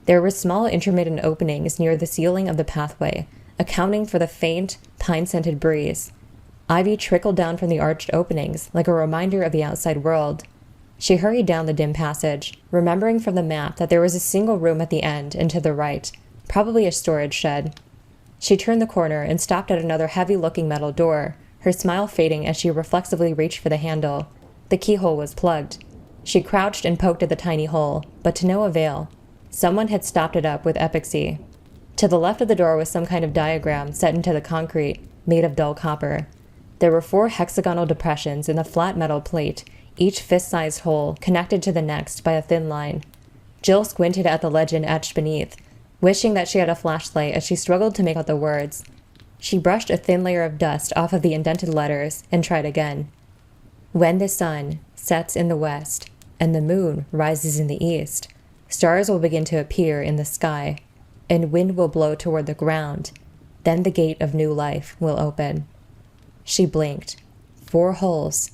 There were small intermittent openings near the ceiling of the pathway, accounting for the faint, pine-scented breeze. Ivy trickled down from the arched openings like a reminder of the outside world. She hurried down the dim passage, remembering from the map that there was a single room at the end and to the right, probably a storage shed. She turned the corner and stopped at another heavy-looking metal door, her smile fading as she reflexively reached for the handle. The keyhole was plugged. She crouched and poked at the tiny hole, but to no avail. Someone had stopped it up with epoxy. To the left of the door was some kind of diagram set into the concrete, made of dull copper. There were 4 hexagonal depressions in the flat metal plate, each fist-sized hole connected to the next by a thin line. Jill squinted at the legend etched beneath, wishing that she had a flashlight as she struggled to make out the words. She brushed a thin layer of dust off of the indented letters and tried again. When the sun sets in the west and the moon rises in the east, stars will begin to appear in the sky, and wind will blow toward the ground. Then the gate of new life will open. She blinked. 4 holes.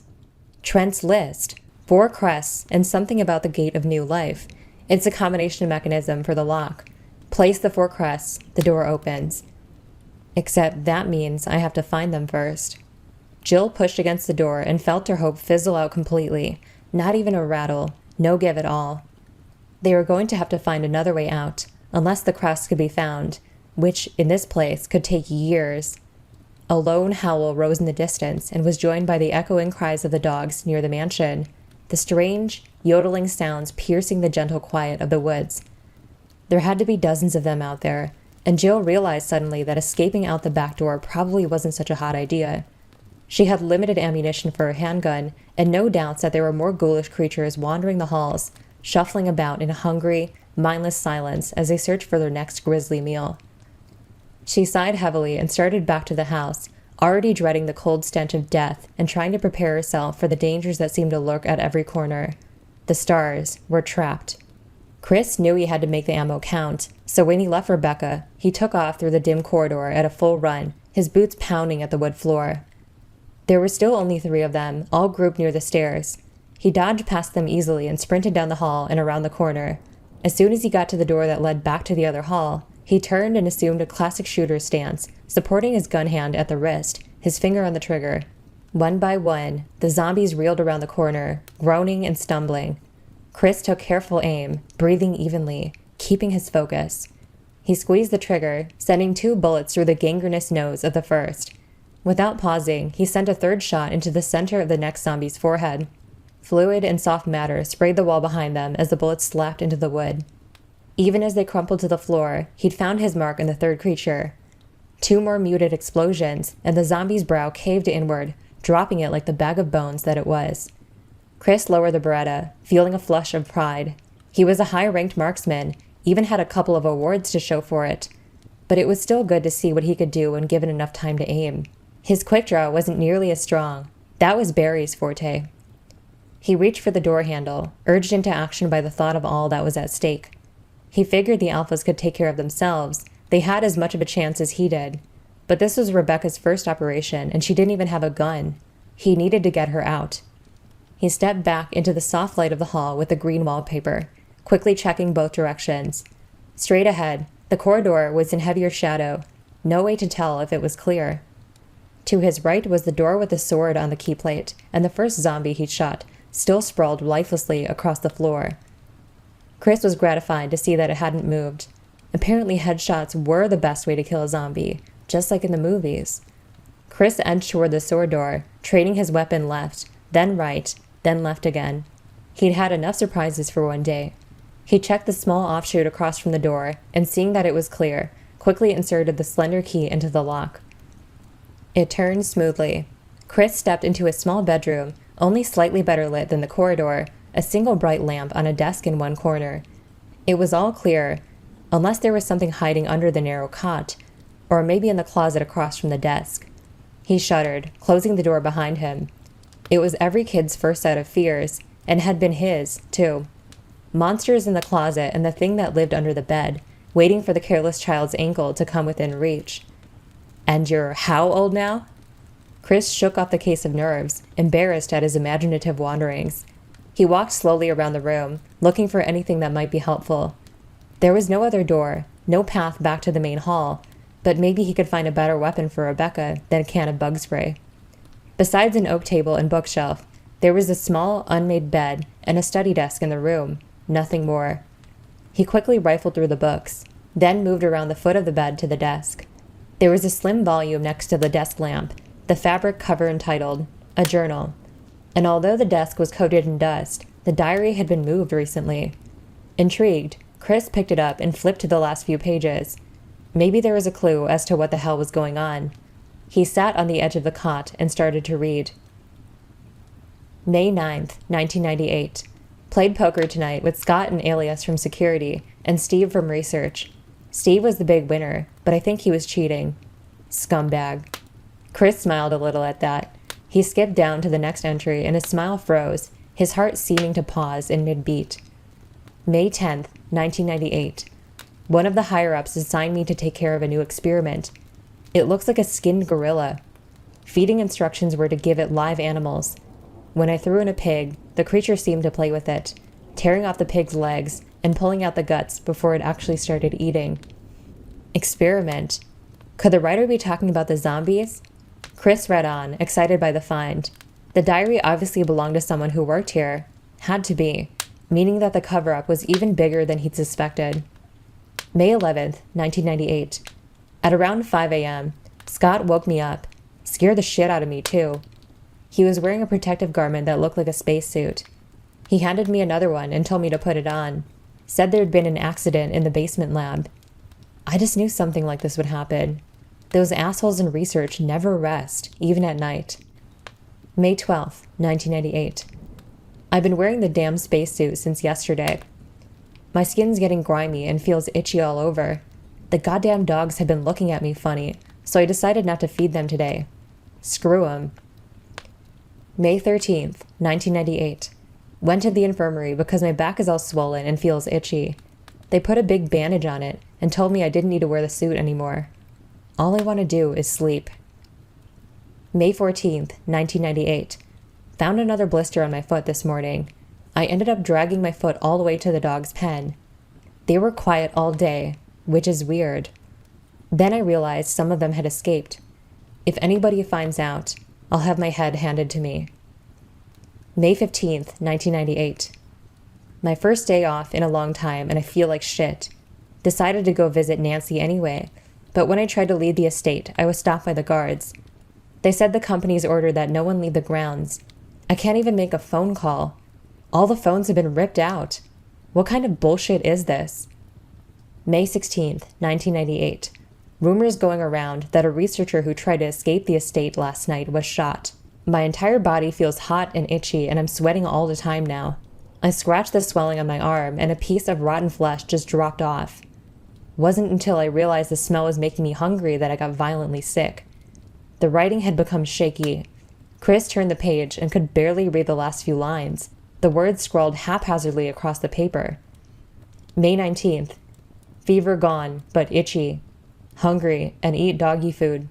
Trent's list. 4 crests and something about the gate of new life. It's a combination mechanism for the lock. Place the 4 crests, the door opens. Except that means I have to find them first. Jill pushed against the door and felt her hope fizzle out completely. Not even a rattle. No give at all. They were going to have to find another way out, unless the crests could be found, which, in this place, could take years. A lone howl rose in the distance and was joined by the echoing cries of the dogs near the mansion, the strange, yodeling sounds piercing the gentle quiet of the woods. There had to be dozens of them out there, and Jill realized suddenly that escaping out the back door probably wasn't such a hot idea. She had limited ammunition for her handgun, and no doubts that there were more ghoulish creatures wandering the halls, shuffling about in a hungry, mindless silence as they searched for their next grisly meal. She sighed heavily and started back to the house, already dreading the cold stench of death and trying to prepare herself for the dangers that seemed to lurk at every corner. The S.T.A.R.S were trapped. Chris knew he had to make the ammo count, so when he left Rebecca, he took off through the dim corridor at a full run, his boots pounding at the wood floor. There were still only 3 of them, all grouped near the stairs. He dodged past them easily and sprinted down the hall and around the corner. As soon as he got to the door that led back to the other hall, he turned and assumed a classic shooter's stance, supporting his gun hand at the wrist, his finger on the trigger. One by one, the zombies reeled around the corner, groaning and stumbling. Chris took careful aim, breathing evenly, keeping his focus. He squeezed the trigger, sending 2 bullets through the gangrenous nose of the first. Without pausing, he sent a 3rd shot into the center of the next zombie's forehead. Fluid and soft matter sprayed the wall behind them as the bullets slapped into the wood. Even as they crumpled to the floor, he'd found his mark in the 3rd creature. 2 more muted explosions, and the zombie's brow caved inward, dropping it like the bag of bones that it was. Chris lowered the Beretta, feeling a flush of pride. He was a high-ranked marksman, even had a couple of awards to show for it. But it was still good to see what he could do when given enough time to aim. His quick draw wasn't nearly as strong. That was Barry's forte. He reached for the door handle, urged into action by the thought of all that was at stake. He figured the Alphas could take care of themselves. They had as much of a chance as he did. But this was Rebecca's first operation, and she didn't even have a gun. He needed to get her out. He stepped back into the soft light of the hall with the green wallpaper, quickly checking both directions. Straight ahead, the corridor was in heavier shadow. No way to tell if it was clear. To his right was the door with the sword on the key plate, and the first zombie he'd shot, still sprawled lifelessly across the floor. Chris was gratified to see that it hadn't moved. Apparently headshots were the best way to kill a zombie, just like in the movies. Chris edged toward the sword door, training his weapon left, then right, then left again. He'd had enough surprises for one day. He checked the small offshoot across from the door, and seeing that it was clear, quickly inserted the slender key into the lock. It turned smoothly. Chris stepped into a small bedroom, only slightly better lit than the corridor, a single bright lamp on a desk in one corner. It was all clear, unless there was something hiding under the narrow cot, or maybe in the closet across from the desk. He shuddered, closing the door behind him. It was every kid's first set of fears, and had been his, too. Monsters in the closet and the thing that lived under the bed, waiting for the careless child's ankle to come within reach. "And you're how old now?" Chris shook off the case of nerves, embarrassed at his imaginative wanderings. He walked slowly around the room, looking for anything that might be helpful. There was no other door, no path back to the main hall, but maybe he could find a better weapon for Rebecca than a can of bug spray. Besides an oak table and bookshelf, there was a small, unmade bed and a study desk in the room, nothing more. He quickly rifled through the books, then moved around the foot of the bed to the desk. There was a slim volume next to the desk lamp, the fabric cover entitled, "A Journal." And although the desk was coated in dust, the diary had been moved recently. Intrigued, Chris picked it up and flipped to the last few pages. Maybe there was a clue as to what the hell was going on. He sat on the edge of the cot and started to read. May 9th, 1998. Played poker tonight with Scott and Alias from security, and Steve from research. Steve was the big winner, but I think he was cheating. Scumbag. Chris smiled a little at that. He skipped down to the next entry and his smile froze, his heart seeming to pause in mid-beat. May 10th, 1998. One of the higher-ups assigned me to take care of a new experiment. It looks like a skinned gorilla. Feeding instructions were to give it live animals. When I threw in a pig, the creature seemed to play with it, tearing off the pig's legs and pulling out the guts before it actually started eating. Experiment. Could the writer be talking about the zombies? Chris read on, excited by the find. The diary obviously belonged to someone who worked here. Had to be, meaning that the cover-up was even bigger than he'd suspected. May 11th, 1998. At around 5 a.m., Scott woke me up. Scared the shit out of me, too. He was wearing a protective garment that looked like a spacesuit. He handed me another one and told me to put it on. Said there'd been an accident in the basement lab. I just knew something like this would happen. Those assholes in research never rest, even at night. May 12th, 1998. I've been wearing the damn spacesuit since yesterday. My skin's getting grimy and feels itchy all over. The goddamn dogs have been looking at me funny, so I decided not to feed them today. Screw 'em. May 13th, 1998. Went to the infirmary because my back is all swollen and feels itchy. They put a big bandage on it and told me I didn't need to wear the suit anymore. All I want to do is sleep. May 14th, 1998. Found another blister on my foot this morning. I ended up dragging my foot all the way to the dog's pen. They were quiet all day, which is weird. Then I realized some of them had escaped. If anybody finds out, I'll have my head handed to me. May 15th, 1998. My first day off in a long time and I feel like shit. Decided to go visit Nancy anyway, but when I tried to leave the estate, I was stopped by the guards. They said the company's ordered that no one leave the grounds. I can't even make a phone call. All the phones have been ripped out. What kind of bullshit is this? May 16th, 1998. Rumors going around that a researcher who tried to escape the estate last night was shot. My entire body feels hot and itchy and I'm sweating all the time now. I scratched the swelling on my arm and a piece of rotten flesh just dropped off. Wasn't until I realized the smell was making me hungry that I got violently sick. The writing had become shaky. Chris turned the page and could barely read the last few lines. The words scrawled haphazardly across the paper. May 19th. Fever gone, but itchy. Hungry and eat doggy food.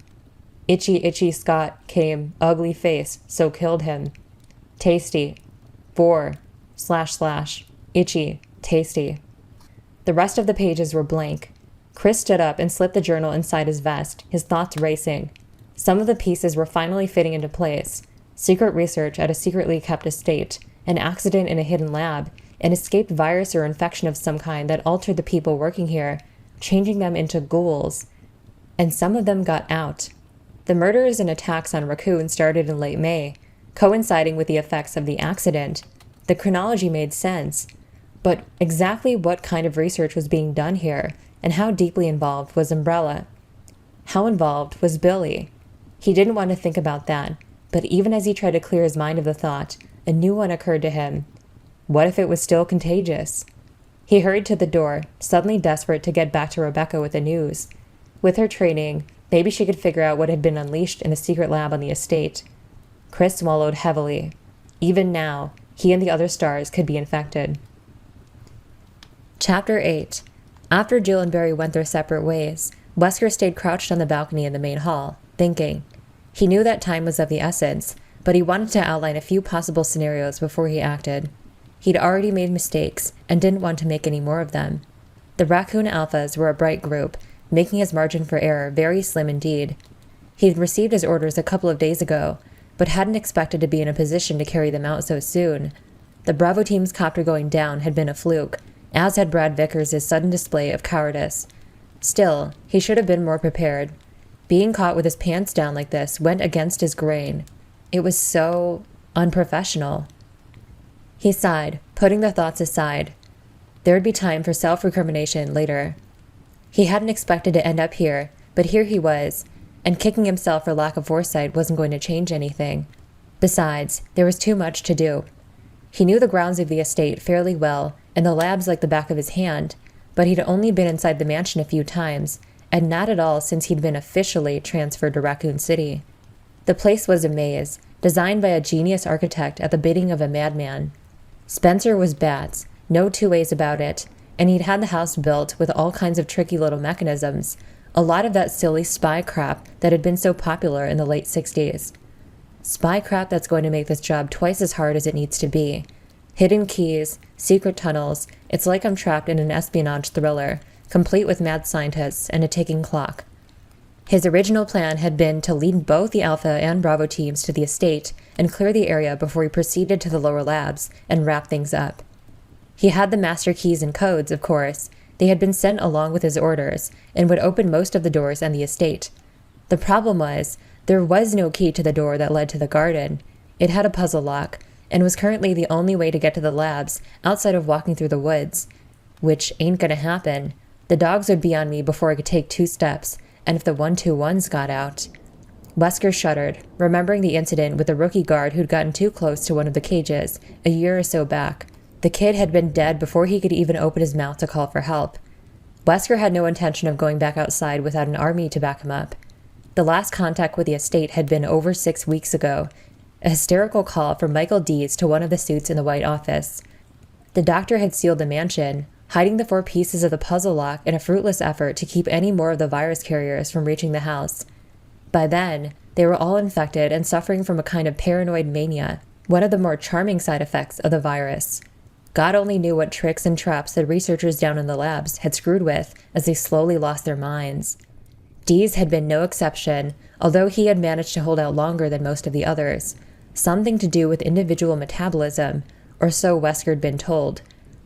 Itchy Scott came, ugly face, so killed him. Tasty. 4 / itchy, tasty. The rest of the pages were blank. Chris stood up and slipped the journal inside his vest, his thoughts racing. Some of the pieces were finally fitting into place. Secret research at a secretly kept estate, an accident in a hidden lab, an escaped virus or infection of some kind that altered the people working here, changing them into ghouls. And some of them got out. The murders and attacks on Raccoon started in late May, coinciding with the effects of the accident. The chronology made sense. But exactly what kind of research was being done here, and how deeply involved was Umbrella? How involved was Billy? He didn't want to think about that, but even as he tried to clear his mind of the thought, a new one occurred to him. What if it was still contagious? He hurried to the door, suddenly desperate to get back to Rebecca with the news. With her training, maybe she could figure out what had been unleashed in the secret lab on the estate. Chris swallowed heavily. Even now, he and the other stars could be infected. Chapter 8. After Jill and Barry went their separate ways, Wesker stayed crouched on the balcony in the main hall, thinking. He knew that time was of the essence, but he wanted to outline a few possible scenarios before he acted. He'd already made mistakes and didn't want to make any more of them. The Raccoon Alphas were a bright group, making his margin for error very slim indeed. He'd received his orders a couple of days ago, but hadn't expected to be in a position to carry them out so soon. The Bravo team's copter going down had been a fluke, as had Brad Vickers' sudden display of cowardice. Still, he should have been more prepared. Being caught with his pants down like this went against his grain. It was so unprofessional. He sighed, putting the thoughts aside. There would be time for self-recrimination later. He hadn't expected to end up here, but here he was, and kicking himself for lack of foresight wasn't going to change anything. Besides, there was too much to do. He knew the grounds of the estate fairly well, and the labs like the back of his hand, but he'd only been inside the mansion a few times, and not at all since he'd been officially transferred to Raccoon City. The place was a maze, designed by a genius architect at the bidding of a madman. Spencer was bats, no two ways about it, and he'd had the house built with all kinds of tricky little mechanisms, A lot of that silly spy crap that had been so popular in the late 60s. Spy crap that's going to make this job twice as hard as it needs to be. Hidden keys, secret tunnels, it's like I'm trapped in an espionage thriller, complete with mad scientists and a ticking clock. His original plan had been to lead both the Alpha and Bravo teams to the estate and clear the area before he proceeded to the lower labs and wrap things up. He had the master keys and codes, of course. They had been sent along with his orders and would open most of the doors on the estate. The problem was, there was no key to the door that led to the garden. It had a puzzle lock, and was currently the only way to get to the labs outside of walking through the woods. Which ain't gonna happen. The dogs would be on me before I could take 2 steps, and if the 121s got out... Wesker shuddered, remembering the incident with the rookie guard who'd gotten too close to one of the cages a year or so back. The kid had been dead before he could even open his mouth to call for help. Wesker had no intention of going back outside without an army to back him up. The last contact with the estate had been over 6 weeks ago, a hysterical call from Michael Dees to one of the suits in the White Office. The doctor had sealed the mansion, hiding the 4 pieces of the puzzle lock in a fruitless effort to keep any more of the virus carriers from reaching the house. By then, they were all infected and suffering from a kind of paranoid mania, one of the more charming side effects of the virus. God only knew what tricks and traps the researchers down in the labs had screwed with as they slowly lost their minds. Dees had been no exception, although he had managed to hold out longer than most of the others. Something to do with individual metabolism, or so Wesker had been told.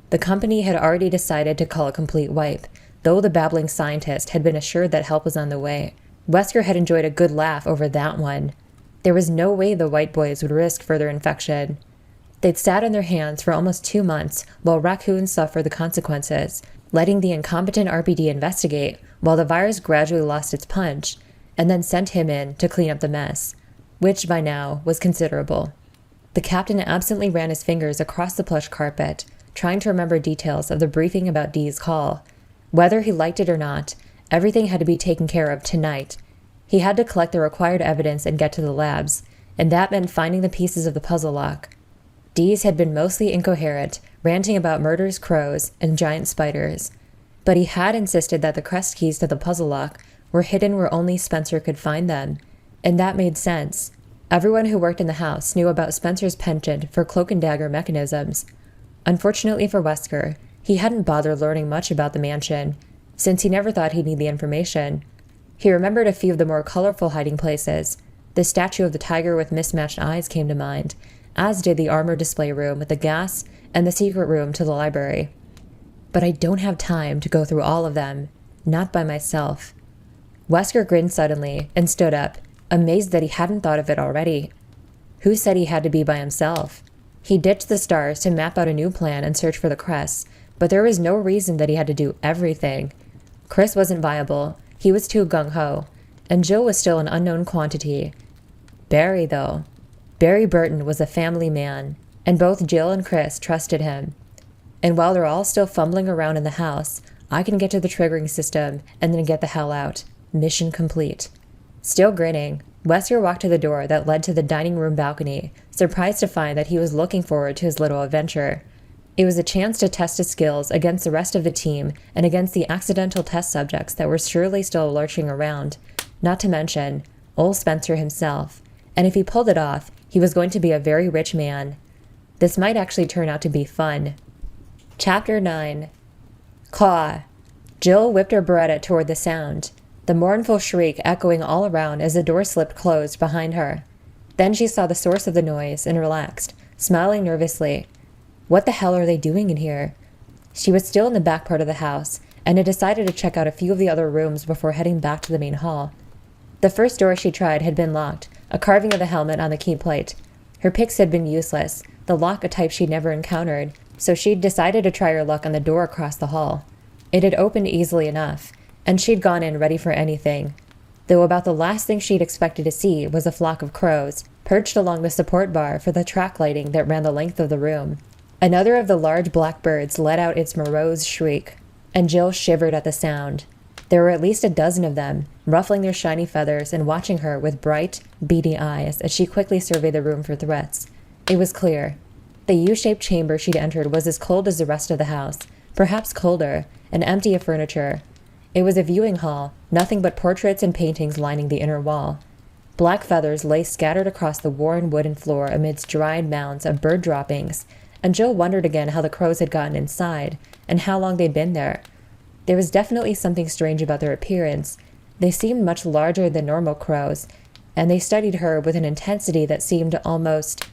The company had already decided to call a complete wipe, though the babbling scientist had been assured that help was on the way. Wesker had enjoyed a good laugh over that one. There was no way the White Boys would risk further infection. They'd sat on their hands for almost 2 months while Raccoon suffered the consequences, letting the incompetent RPD investigate while the virus gradually lost its punch, and then sent him in to clean up the mess, which by now was considerable. The captain absently ran his fingers across the plush carpet, trying to remember details of the briefing about Dee's call. Whether he liked it or not, everything had to be taken care of tonight. He had to collect the required evidence and get to the labs, and that meant finding the pieces of the puzzle lock. Dees had been mostly incoherent, ranting about murders, crows, and giant spiders. But he had insisted that the crest keys to the puzzle lock were hidden where only Spencer could find them, and that made sense. Everyone who worked in the house knew about Spencer's penchant for cloak and dagger mechanisms. Unfortunately for Wesker, he hadn't bothered learning much about the mansion, since he never thought he'd need the information. He remembered a few of the more colorful hiding places. The statue of the tiger with mismatched eyes came to mind, as did the armor display room with the gas and the secret room to the library. But I don't have time to go through all of them, not by myself. Wesker grinned suddenly and stood up, amazed that he hadn't thought of it already. Who said he had to be by himself? He ditched the S.T.A.R.S to map out a new plan and search for the crests, but there was no reason that he had to do everything. Chris wasn't viable, he was too gung-ho, and Jill was still an unknown quantity. Barry, though. Barry Burton was a family man, and both Jill and Chris trusted him. And while they're all still fumbling around in the house, I can get to the triggering system and then get the hell out. Mission complete. Still grinning, Wesker walked to the door that led to the dining room balcony, surprised to find that he was looking forward to his little adventure. It was a chance to test his skills against the rest of the team and against the accidental test subjects that were surely still lurching around, not to mention old Spencer himself. And if he pulled it off, he was going to be a very rich man. This might actually turn out to be fun. Chapter 9. Caw. Jill whipped her Beretta toward the sound, the mournful shriek echoing all around as the door slipped closed behind her. Then she saw the source of the noise and relaxed, smiling nervously. What the hell are they doing in here? She was still in the back part of the house, and had decided to check out a few of the other rooms before heading back to the main hall. The first door she tried had been locked, a carving of the helmet on the key plate. Her picks had been useless, the lock a type she'd never encountered, so she'd decided to try her luck on the door across the hall. It had opened easily enough, and she'd gone in ready for anything. Though about the last thing she'd expected to see was a flock of crows, perched along the support bar for the track lighting that ran the length of the room. Another of the large black birds let out its morose shriek, and Jill shivered at the sound. There were at least a dozen of them, ruffling their shiny feathers and watching her with bright, beady eyes as she quickly surveyed the room for threats. It was clear. The U-shaped chamber she'd entered was as cold as the rest of the house, perhaps colder, and empty of furniture. It was a viewing hall, nothing but portraits and paintings lining the inner wall. Black feathers lay scattered across the worn wooden floor amidst dried mounds of bird droppings, and Jill wondered again how the crows had gotten inside, and how long they'd been there. There was definitely something strange about their appearance. They seemed much larger than normal crows, and they studied her with an intensity that seemed almost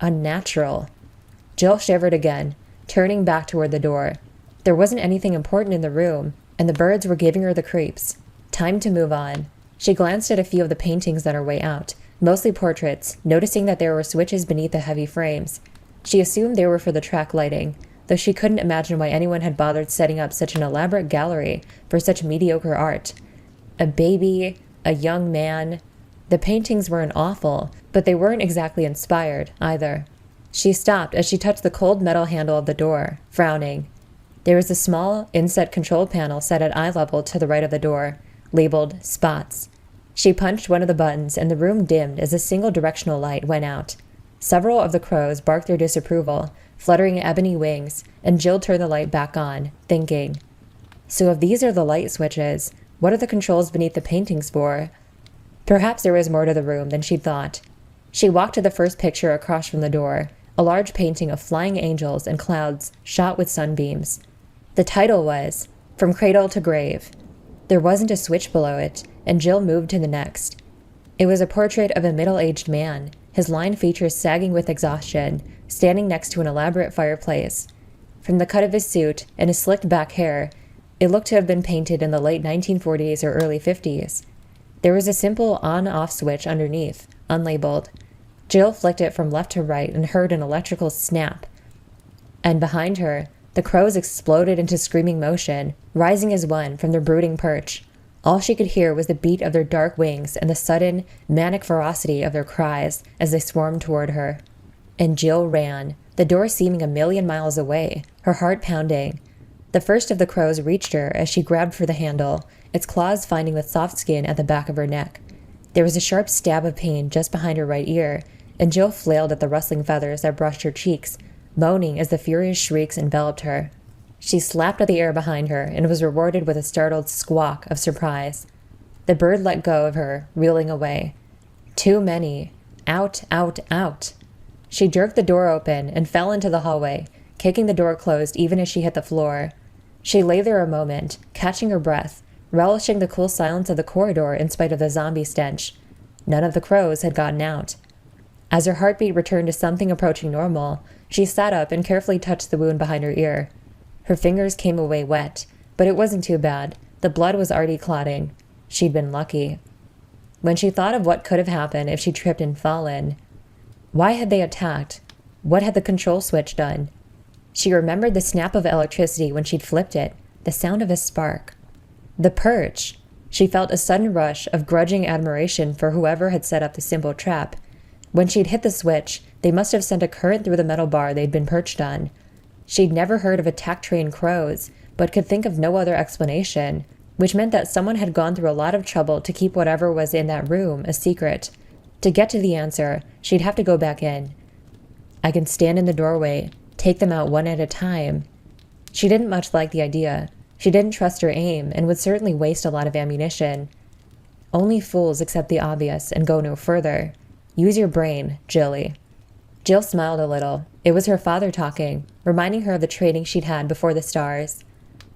unnatural. Jill shivered again, turning back toward the door. There wasn't anything important in the room, and the birds were giving her the creeps. Time to move on. She glanced at a few of the paintings on her way out, mostly portraits, noticing that there were switches beneath the heavy frames. She assumed they were for the track lighting, though she couldn't imagine why anyone had bothered setting up such an elaborate gallery for such mediocre art. A baby, a young man. The paintings weren't awful, but they weren't exactly inspired, either. She stopped as she touched the cold metal handle of the door, frowning. There was a small, inset control panel set at eye level to the right of the door, labeled Spots. She punched one of the buttons, and the room dimmed as a single directional light went out. Several of the crows barked their disapproval, fluttering ebony wings, and Jill turned the light back on, thinking, so if these are the light switches, what are the controls beneath the paintings for? Perhaps there was more to the room than she'd thought. She walked to the first picture across from the door, a large painting of flying angels and clouds shot with sunbeams. The title was, From Cradle to Grave. There wasn't a switch below it, and Jill moved to the next. It was a portrait of a middle-aged man, his lined features sagging with exhaustion, standing next to an elaborate fireplace. From the cut of his suit and his slicked back hair, it looked to have been painted in the late 1940s or early 50s. There was a simple on-off switch underneath, unlabeled. Jill flicked it from left to right and heard an electrical snap. And behind her, the crows exploded into screaming motion, rising as one from their brooding perch. All she could hear was the beat of their dark wings and the sudden, manic ferocity of their cries as they swarmed toward her. And Jill ran, the door seeming a million miles away, her heart pounding. The first of the crows reached her as she grabbed for the handle, its claws finding the soft skin at the back of her neck. There was a sharp stab of pain just behind her right ear, and Jill flailed at the rustling feathers that brushed her cheeks, moaning as the furious shrieks enveloped her. She slapped at the air behind her and was rewarded with a startled squawk of surprise. The bird let go of her, reeling away. Too many. Out, out, out. She jerked the door open and fell into the hallway, kicking the door closed even as she hit the floor. She lay there a moment, catching her breath, relishing the cool silence of the corridor in spite of the zombie stench. None of the crows had gotten out. As her heartbeat returned to something approaching normal, she sat up and carefully touched the wound behind her ear. Her fingers came away wet, but it wasn't too bad. The blood was already clotting. She'd been lucky. When she thought of what could have happened if she tripped and fallen, why had they attacked? What had the control switch done? She remembered the snap of electricity when she'd flipped it, the sound of a spark. The perch! She felt a sudden rush of grudging admiration for whoever had set up the simple trap. When she'd hit the switch, they must have sent a current through the metal bar they'd been perched on. She'd never heard of attack-trained crows, but could think of no other explanation, which meant that someone had gone through a lot of trouble to keep whatever was in that room a secret. To get to the answer, she'd have to go back in. I can stand in the doorway, take them out one at a time. She didn't much like the idea. She didn't trust her aim and would certainly waste a lot of ammunition. Only fools accept the obvious and go no further. Use your brain, Jilly. Jill smiled a little. It was her father talking, reminding her of the training she'd had before the S.T.A.R.S.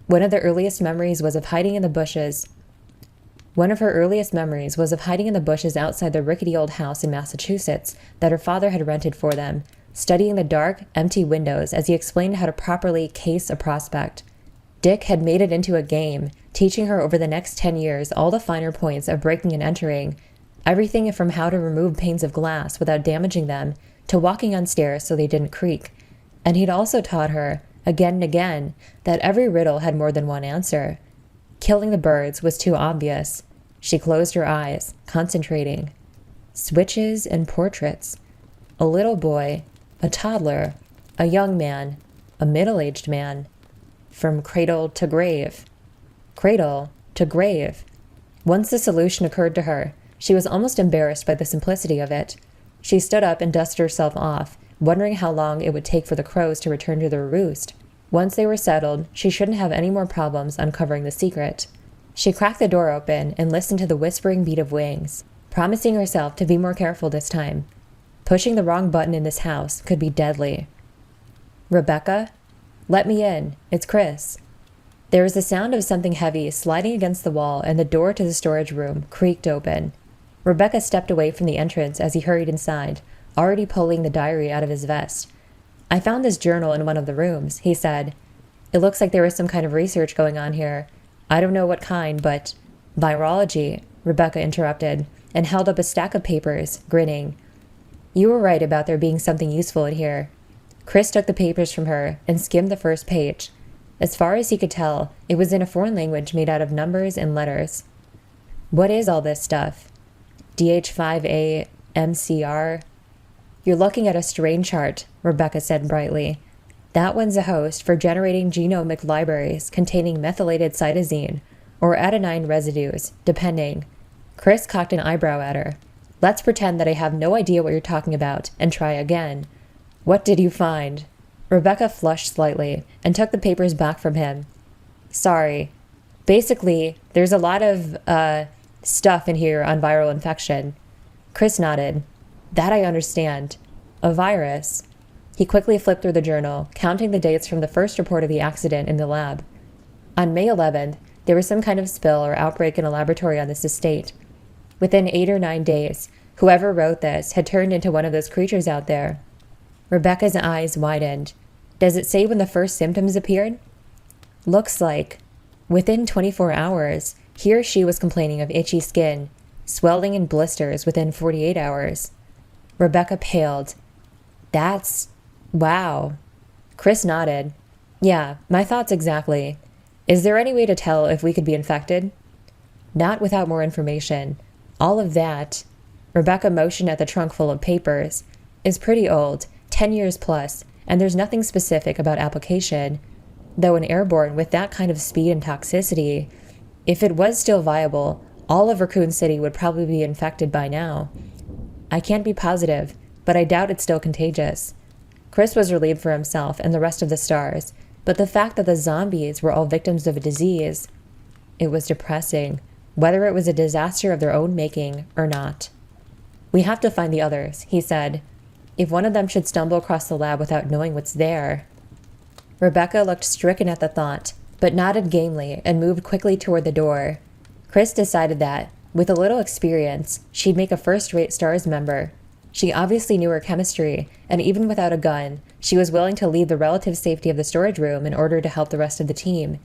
One of her earliest memories was of hiding in the bushes outside the rickety old house in Massachusetts that her father had rented for them, studying the dark, empty windows as he explained how to properly case a prospect. Dick had made it into a game, teaching her over the next 10 years all the finer points of breaking and entering, everything from how to remove panes of glass without damaging them to walking on stairs so they didn't creak. And he'd also taught her, again and again, that every riddle had more than one answer. Killing the birds was too obvious. She closed her eyes, concentrating. Switches and portraits. A little boy, a toddler, a young man, a middle-aged man. From cradle to grave. Cradle to grave. Once the solution occurred to her, she was almost embarrassed by the simplicity of it. She stood up and dusted herself off, wondering how long it would take for the crows to return to their roost. Once they were settled, she shouldn't have any more problems uncovering the secret. She cracked the door open and listened to the whispering beat of wings, promising herself to be more careful this time. Pushing the wrong button in this house could be deadly. "Rebecca? Let me in. It's Chris." There was the sound of something heavy sliding against the wall, and the door to the storage room creaked open. Rebecca stepped away from the entrance as he hurried inside, already pulling the diary out of his vest. "I found this journal in one of the rooms," he said. "It looks like there was some kind of research going on here. I don't know what kind, but—" "Virology," Rebecca interrupted, and held up a stack of papers, grinning. "You were right about there being something useful in here." Chris took the papers from her and skimmed the first page. As far as he could tell, it was in a foreign language made out of numbers and letters. "What is all this stuff?" "DH5A MCR. "You're looking at a strain chart," Rebecca said brightly. "That one's a host for generating genomic libraries containing methylated cytosine or adenine residues, depending." Chris cocked an eyebrow at her. "Let's pretend that I have no idea what you're talking about and try again. What did you find?" Rebecca flushed slightly and took the papers back from him. "Sorry. Basically, there's a lot of, stuff in here on viral infection." Chris nodded. "That I understand. A virus." He quickly flipped through the journal, counting the dates from the first report of the accident in the lab. On May 11th, there was some kind of spill or outbreak in a laboratory on this estate. Within 8 or 9 days, whoever wrote this had turned into one of those creatures out there. Rebecca's eyes widened. "Does it say when the first symptoms appeared?" "Looks like. Within 24 hours, he or she was complaining of itchy skin, swelling and blisters within 48 hours. Rebecca paled. "That's... wow." Chris nodded. "Yeah, my thoughts exactly. Is there any way to tell if we could be infected?" "Not without more information. All of that," Rebecca motioned at the trunk full of papers, "is pretty old, 10 years plus, and there's nothing specific about application. Though an airborne with that kind of speed and toxicity, if it was still viable, all of Raccoon City would probably be infected by now. I can't be positive, but I doubt it's still contagious." Chris was relieved for himself and the rest of the S.T.A.R.S, but the fact that the zombies were all victims of a disease, it was depressing, whether it was a disaster of their own making or not. "We have to find the others," he said. "If one of them should stumble across the lab without knowing what's there." Rebecca looked stricken at the thought, but nodded gamely and moved quickly toward the door. Chris decided that, with a little experience, she'd make a first-rate S.T.A.R.S member. She obviously knew her chemistry, and even without a gun, she was willing to leave the relative safety of the storage room in order to help the rest of the team.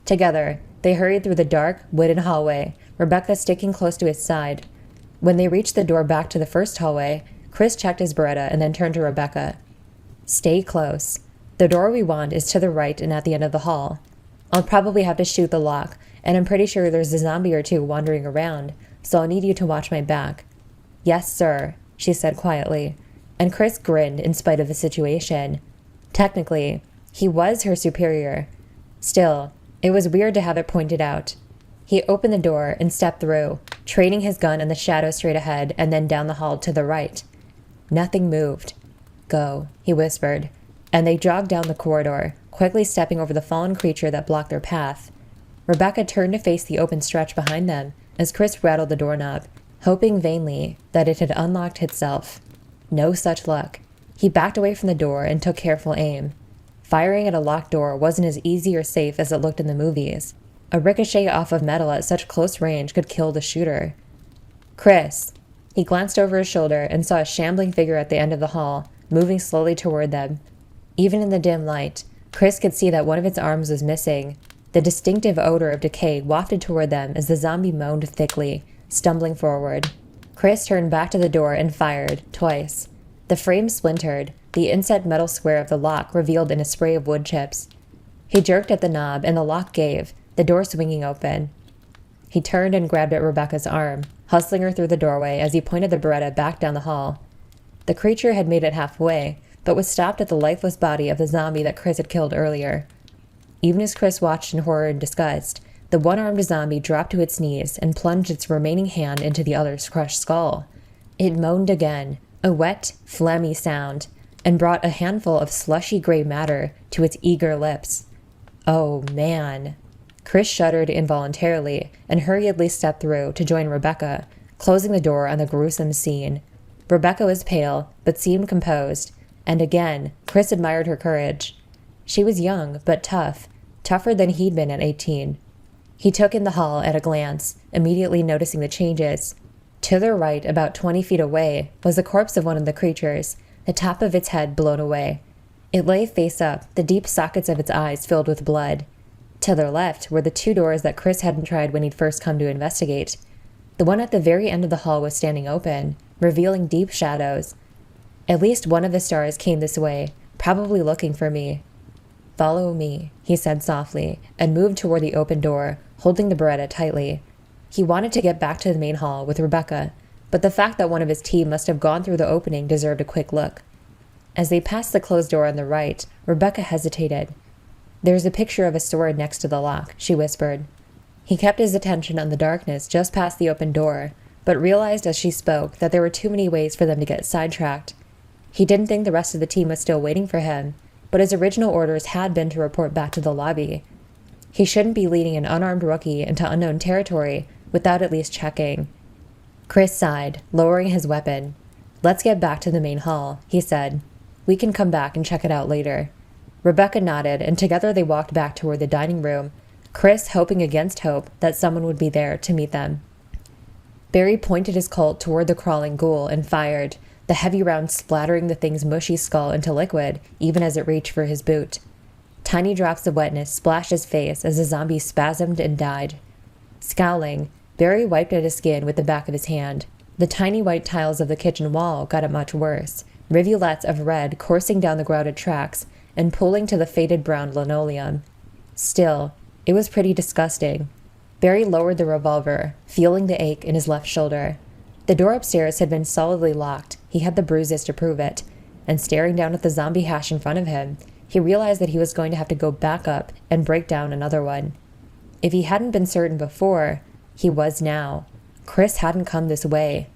Together, they hurried through the dark, wooden hallway, Rebecca sticking close to his side. When they reached the door back to the first hallway, Chris checked his Beretta and then turned to Rebecca. "Stay close. The door we want is to the right and at the end of the hall. I'll probably have to shoot the lock, and I'm pretty sure there's a zombie or two wandering around, so I'll need you to watch my back." "Yes, sir," she said quietly, and Chris grinned in spite of the situation. Technically, he was her superior. Still, it was weird to have it pointed out. He opened the door and stepped through, training his gun in the shadow straight ahead and then down the hall to the right. Nothing moved. "Go," he whispered, and they jogged down the corridor, quickly stepping over the fallen creature that blocked their path. Rebecca turned to face the open stretch behind them as Chris rattled the doorknob, hoping vainly that it had unlocked itself. No such luck. He backed away from the door and took careful aim. Firing at a locked door wasn't as easy or safe as it looked in the movies. A ricochet off of metal at such close range could kill the shooter. "Chris!" He glanced over his shoulder and saw a shambling figure at the end of the hall, moving slowly toward them. Even in the dim light, Chris could see that one of its arms was missing. The distinctive odor of decay wafted toward them as the zombie moaned thickly, stumbling forward. Chris turned back to the door and fired, twice. The frame splintered, the inset metal square of the lock revealed in a spray of wood chips. He jerked at the knob and the lock gave, the door swinging open. He turned and grabbed at Rebecca's arm, hustling her through the doorway as he pointed the Beretta back down the hall. The creature had made it halfway, but was stopped at the lifeless body of the zombie that Chris had killed earlier. Even as Chris watched in horror and disgust, the one-armed zombie dropped to its knees and plunged its remaining hand into the other's crushed skull. It moaned again, a wet, phlegmy sound, and brought a handful of slushy gray matter to its eager lips. Oh, man. Chris shuddered involuntarily and hurriedly stepped through to join Rebecca, closing the door on the gruesome scene. Rebecca was pale, but seemed composed, and again, Chris admired her courage. She was young, but tough, tougher than he'd been at 18. He took in the hall at a glance, immediately noticing the changes. To their right, about 20 feet away, was the corpse of one of the creatures, the top of its head blown away. It lay face up, the deep sockets of its eyes filled with blood. To their left were the two doors that Chris hadn't tried when he'd first come to investigate. The one at the very end of the hall was standing open, revealing deep shadows. At least one of the stars came this way, probably looking for me. "Follow me," he said softly, and moved toward the open door, holding the Beretta tightly. He wanted to get back to the main hall with Rebecca, but the fact that one of his team must have gone through the opening deserved a quick look. As they passed the closed door on the right, Rebecca hesitated. "There's a picture of a sword next to the lock," she whispered. He kept his attention on the darkness just past the open door, but realized as she spoke that there were too many ways for them to get sidetracked. He didn't think the rest of the team was still waiting for him, but his original orders had been to report back to the lobby. He shouldn't be leading an unarmed rookie into unknown territory without at least checking. Chris sighed, lowering his weapon. "Let's get back to the main hall," he said. "We can come back and check it out later." Rebecca nodded, and together they walked back toward the dining room, Chris hoping against hope that someone would be there to meet them. Barry pointed his Colt toward the crawling ghoul and fired, the heavy round splattering the thing's mushy skull into liquid even as it reached for his boot. Tiny drops of wetness splashed his face as the zombie spasmed and died. Scowling, Barry wiped at his skin with the back of his hand. The tiny white tiles of the kitchen wall got it much worse, rivulets of red coursing down the grouted tracks and pooling to the faded brown linoleum. Still, it was pretty disgusting. Barry lowered the revolver, feeling the ache in his left shoulder. The door upstairs had been solidly locked. He had the bruises to prove it. And staring down at the zombie hash in front of him, he realized that he was going to have to go back up and break down another one. If he hadn't been certain before, he was now. Chris hadn't come this way.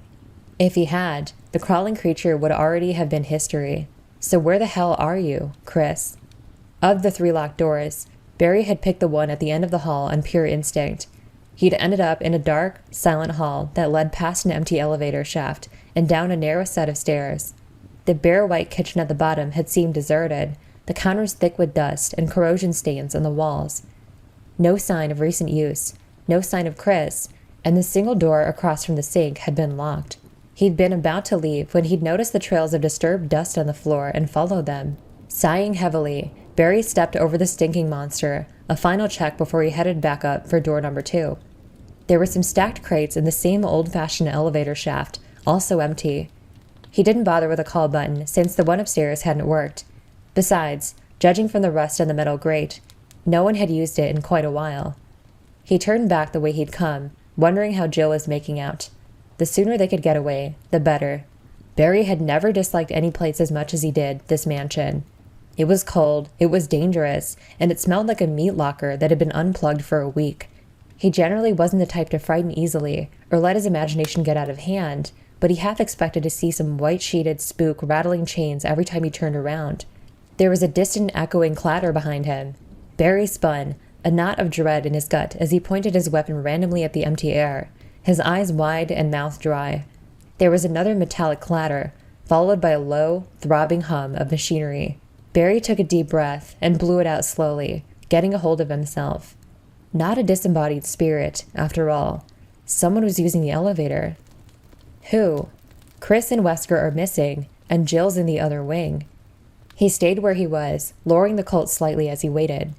If he had, the crawling creature would already have been history. So where the hell are you, Chris? Of the 3 locked doors, Barry had picked the one at the end of the hall on pure instinct. He'd ended up in a dark, silent hall that led past an empty elevator shaft and down a narrow set of stairs. The bare white kitchen at the bottom had seemed deserted, the counters thick with dust and corrosion stains on the walls. No sign of recent use, no sign of Chris, and the single door across from the sink had been locked. He'd been about to leave when he'd noticed the trails of disturbed dust on the floor and followed them. Sighing heavily, Barry stepped over the stinking monster, a final check before he headed back up for door number 2. There were some stacked crates in the same old-fashioned elevator shaft, also empty. He didn't bother with a call button since the one upstairs hadn't worked. Besides, judging from the rust on the metal grate, no one had used it in quite a while. He turned back the way he'd come, wondering how Jill was making out. The sooner they could get away, the better. Barry had never disliked any place as much as he did this mansion. It was cold, it was dangerous, and it smelled like a meat locker that had been unplugged for a week. He generally wasn't the type to frighten easily or let his imagination get out of hand, but he half expected to see some white-sheeted spook rattling chains every time he turned around. There was a distant echoing clatter behind him. Barry spun, a knot of dread in his gut as he pointed his weapon randomly at the empty air, his eyes wide and mouth dry. There was another metallic clatter, followed by a low, throbbing hum of machinery. Barry took a deep breath and blew it out slowly, getting a hold of himself. Not a disembodied spirit, after all. Someone was using the elevator. Who? Chris and Wesker are missing, and Jill's in the other wing. He stayed where he was, lowering the Colt slightly as he waited.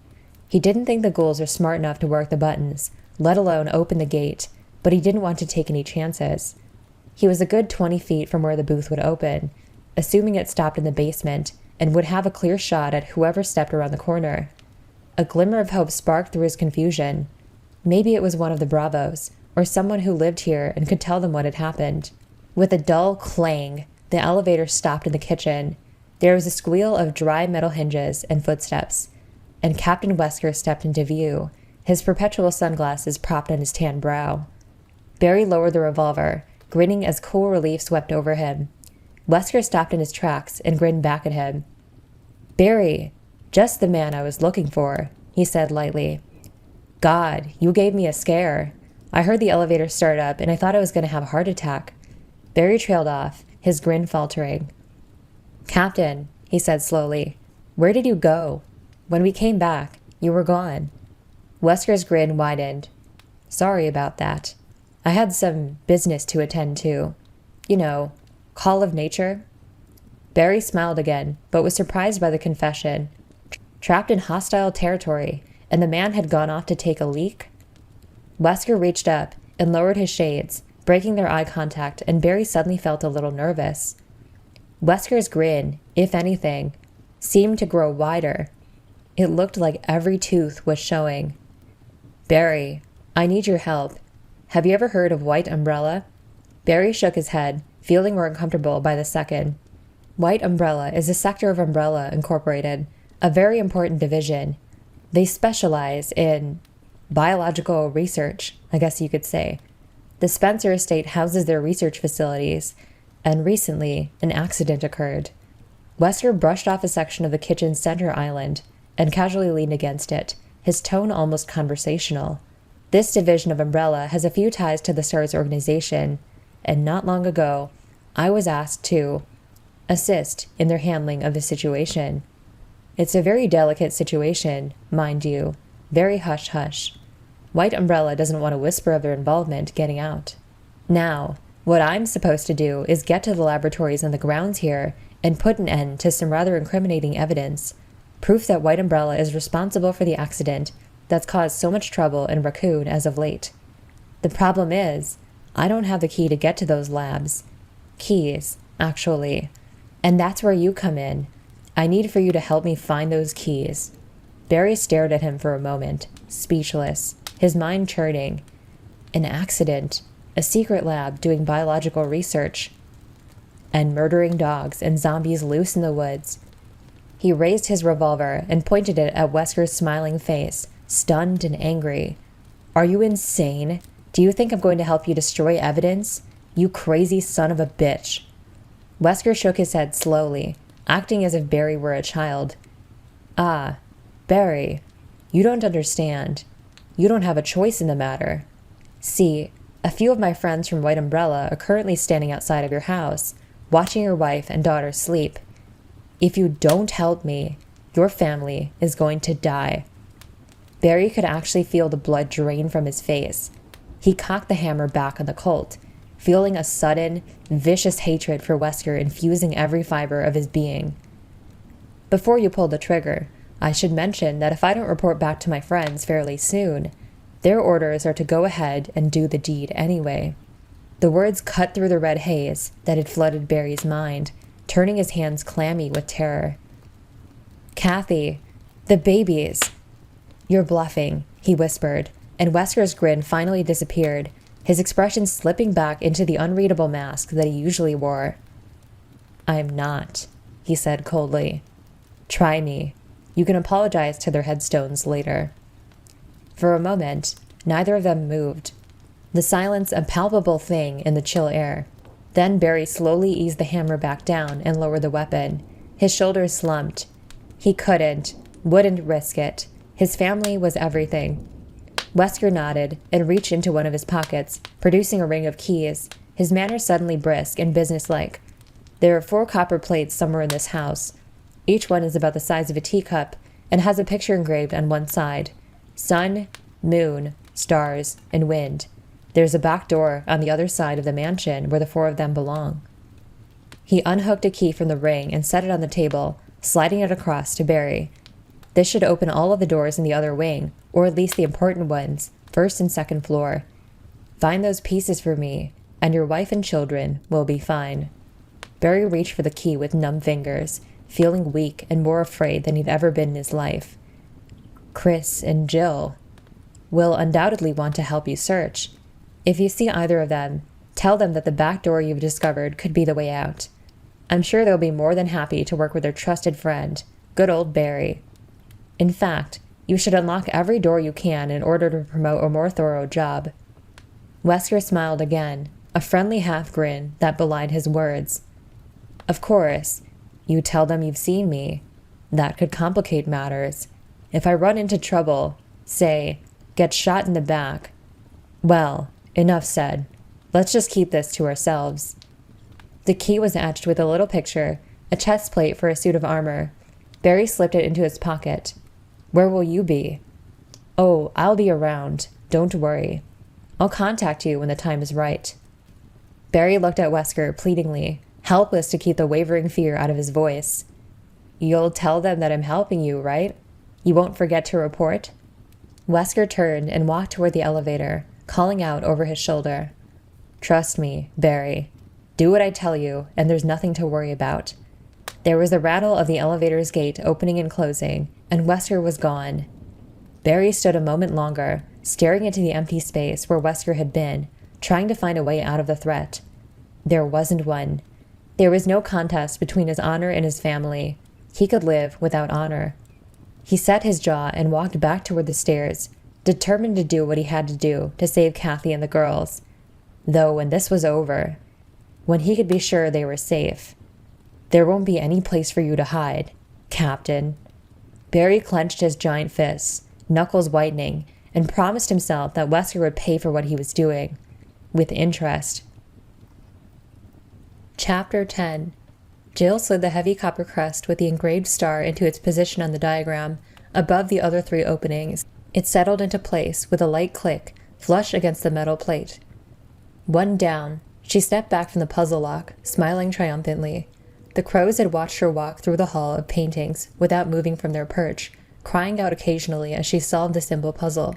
He didn't think the ghouls were smart enough to work the buttons, let alone open the gate, but he didn't want to take any chances. He was a good 20 feet from where the booth would open, assuming it stopped in the basement, and would have a clear shot at whoever stepped around the corner. A glimmer of hope sparked through his confusion. Maybe it was one of the Bravos, or someone who lived here and could tell them what had happened. With a dull clang, the elevator stopped in the kitchen. There was a squeal of dry metal hinges and footsteps, and Captain Wesker stepped into view, his perpetual sunglasses propped on his tan brow. Barry lowered the revolver, grinning as cool relief swept over him. Wesker stopped in his tracks and grinned back at him. "Barry, just the man I was looking for," he said lightly. God, you gave me a scare. I heard the elevator start up and I thought I was going to have a heart attack. Barry trailed off, his grin faltering. Captain, he said slowly, where did you go? When we came back, you were gone. Wesker's grin widened. Sorry about that. I had some business to attend to. You know, call of nature. Barry smiled again, but was surprised by the confession. Trapped in hostile territory, and the man had gone off to take a leak? Wesker reached up and lowered his shades, breaking their eye contact, and Barry suddenly felt a little nervous. Wesker's grin, if anything, seemed to grow wider. It looked like every tooth was showing. Barry, I need your help. Have you ever heard of White Umbrella? Barry shook his head, feeling more uncomfortable by the second. White Umbrella is a sector of Umbrella Incorporated, a very important division. They specialize in biological research, I guess you could say. The Spencer estate houses their research facilities, and recently an accident occurred. Wesker brushed off a section of the kitchen's center island and casually leaned against it, his tone almost conversational. This division of Umbrella has a few ties to the S.T.A.R.S organization, and not long ago, I was asked to assist in their handling of the situation. It's a very delicate situation, mind you, very hush-hush. White Umbrella doesn't want to whisper of their involvement getting out. Now, what I'm supposed to do is get to the laboratories on the grounds here and put an end to some rather incriminating evidence, proof that White Umbrella is responsible for the accident that's caused so much trouble in Raccoon as of late. The problem is, I don't have the key to get to those labs. Keys, actually. And that's where you come in. I need for you to help me find those keys. Barry stared at him for a moment, speechless, his mind churning. An accident, a secret lab doing biological research, and murdering dogs and zombies loose in the woods. He raised his revolver and pointed it at Wesker's smiling face, stunned and angry. Are you insane? Do you think I'm going to help you destroy evidence? You crazy son of a bitch. Wesker shook his head slowly, acting as if Barry were a child. Ah, Barry, you don't understand. You don't have a choice in the matter. See, a few of my friends from White Umbrella are currently standing outside of your house, watching your wife and daughter sleep. If you don't help me, your family is going to die. Barry could actually feel the blood drain from his face. He cocked the hammer back on the Colt, feeling a sudden, vicious hatred for Wesker infusing every fiber of his being. Before you pull the trigger, I should mention that if I don't report back to my friends fairly soon, their orders are to go ahead and do the deed anyway. The words cut through the red haze that had flooded Barry's mind, turning his hands clammy with terror. Kathy, the babies. You're bluffing, he whispered, and Wesker's grin finally disappeared, his expression slipping back into the unreadable mask that he usually wore. I'm not, he said coldly. Try me. You can apologize to their headstones later. For a moment, neither of them moved. The silence a palpable thing in the chill air. Then Barry slowly eased the hammer back down and lowered the weapon. His shoulders slumped. He wouldn't risk it. His family was everything. Wesker nodded and reached into one of his pockets, producing a ring of keys, his manner suddenly brisk and businesslike. There are 4 copper plates somewhere in this house. Each one is about the size of a teacup and has a picture engraved on one side. Sun, moon, stars, and wind. There's a back door on the other side of the mansion where the 4 of them belong. He unhooked a key from the ring and set it on the table, sliding it across to Barry. This should open all of the doors in the other wing, or at least the important ones, 1st and 2nd floor. Find those pieces for me, and your wife and children will be fine. Barry reached for the key with numb fingers, feeling weak and more afraid than he'd ever been in his life. Chris and Jill will undoubtedly want to help you search. If you see either of them, tell them that the back door you've discovered could be the way out. I'm sure they'll be more than happy to work with their trusted friend, good old Barry. In fact, you should unlock every door you can in order to promote a more thorough job. Wesker smiled again, a friendly half-grin that belied his words. Of course, you tell them you've seen me. That could complicate matters. If I run into trouble, say, gets shot in the back. Well, enough said. Let's just keep this to ourselves. The key was etched with a little picture, a chest plate for a suit of armor. Barry slipped it into his pocket. Where will you be? Oh, I'll be around. Don't worry. I'll contact you when the time is right. Barry looked at Wesker pleadingly, helpless to keep the wavering fear out of his voice. You'll tell them that I'm helping you, right? You won't forget to report? Wesker turned and walked toward the elevator, calling out over his shoulder. Trust me, Barry. Do what I tell you, and there's nothing to worry about. There was the rattle of the elevator's gate opening and closing, and Wesker was gone. Barry stood a moment longer, staring into the empty space where Wesker had been, trying to find a way out of the threat. There wasn't one. There was no contest between his honor and his family. He could live without honor. He set his jaw and walked back toward the stairs, determined to do what he had to do to save Kathy and the girls. Though when this was over, when he could be sure they were safe, there won't be any place for you to hide, Captain. Barry clenched his giant fists, knuckles whitening, and promised himself that Wesker would pay for what he was doing, with interest. Chapter 10. Jill slid the heavy copper crest with the engraved star into its position on the diagram, above the other 3 openings. It settled into place with a light click, flush against the metal plate. One down, she stepped back from the puzzle lock, smiling triumphantly. The crows had watched her walk through the hall of paintings without moving from their perch, crying out occasionally as she solved the simple puzzle.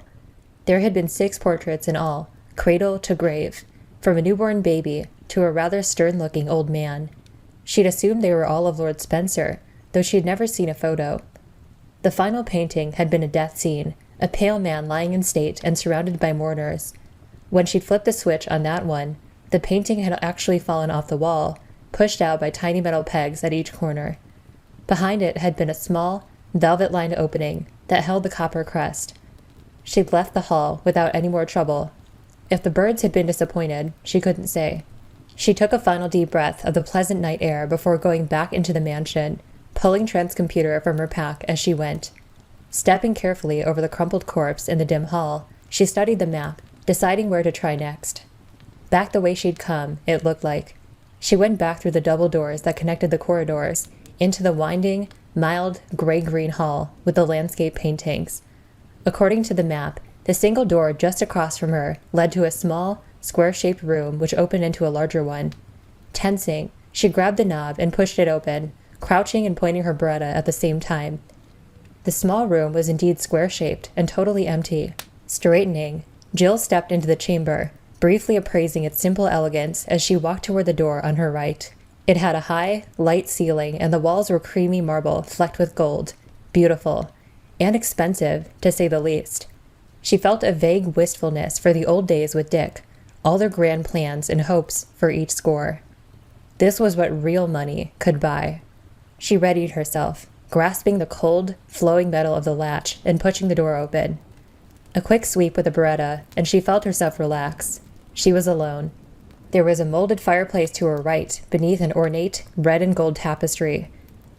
There had been 6 portraits in all, cradle to grave, from a newborn baby to a rather stern-looking old man. She'd assumed they were all of Lord Spencer, though she had never seen a photo. The final painting had been a death scene, a pale man lying in state and surrounded by mourners. When she'd flipped the switch on that one, the painting had actually fallen off the wall, pushed out by tiny metal pegs at each corner. Behind it had been a small, velvet-lined opening that held the copper crest. She'd left the hall without any more trouble. If the birds had been disappointed, she couldn't say. She took a final deep breath of the pleasant night air before going back into the mansion, pulling Trent's computer from her pack as she went. Stepping carefully over the crumpled corpse in the dim hall, she studied the map, deciding where to try next. Back the way she'd come, it looked like. She went back through the double doors that connected the corridors, into the winding, mild, gray-green hall with the landscape paintings. According to the map, the single door just across from her led to a small, square-shaped room which opened into a larger one. Tensing, she grabbed the knob and pushed it open, crouching and pointing her Beretta at the same time. The small room was indeed square-shaped and totally empty. Straightening, Jill stepped into the chamber, briefly appraising its simple elegance as she walked toward the door on her right. It had a high, light ceiling, and the walls were creamy marble flecked with gold. Beautiful. And expensive, to say the least. She felt a vague wistfulness for the old days with Dick, all their grand plans and hopes for each score. This was what real money could buy. She readied herself, grasping the cold, flowing metal of the latch and pushing the door open. A quick sweep with the Beretta, and she felt herself relax. She was alone. There was a molded fireplace to her right, beneath an ornate red and gold tapestry.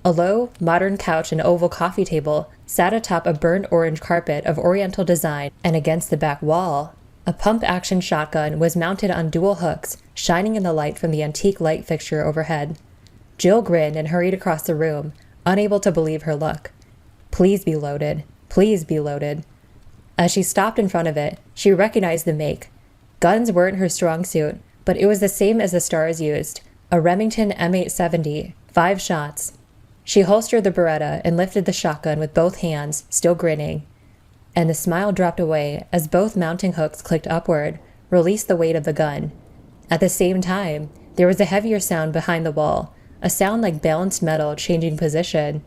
A low, modern couch and oval coffee table sat atop a burnt orange carpet of oriental design, and against the back wall, a pump-action shotgun was mounted on dual hooks, shining in the light from the antique light fixture overhead. Jill grinned and hurried across the room, unable to believe her luck. Please be loaded. Please be loaded. As she stopped in front of it, she recognized the make. Guns weren't her strong suit, but it was the same as the S.T.A.R.S used, a Remington M870, 5 shots. She holstered the Beretta and lifted the shotgun with both hands, still grinning. And the smile dropped away as both mounting hooks clicked upward, released the weight of the gun. At the same time, there was a heavier sound behind the wall, a sound like balanced metal changing position.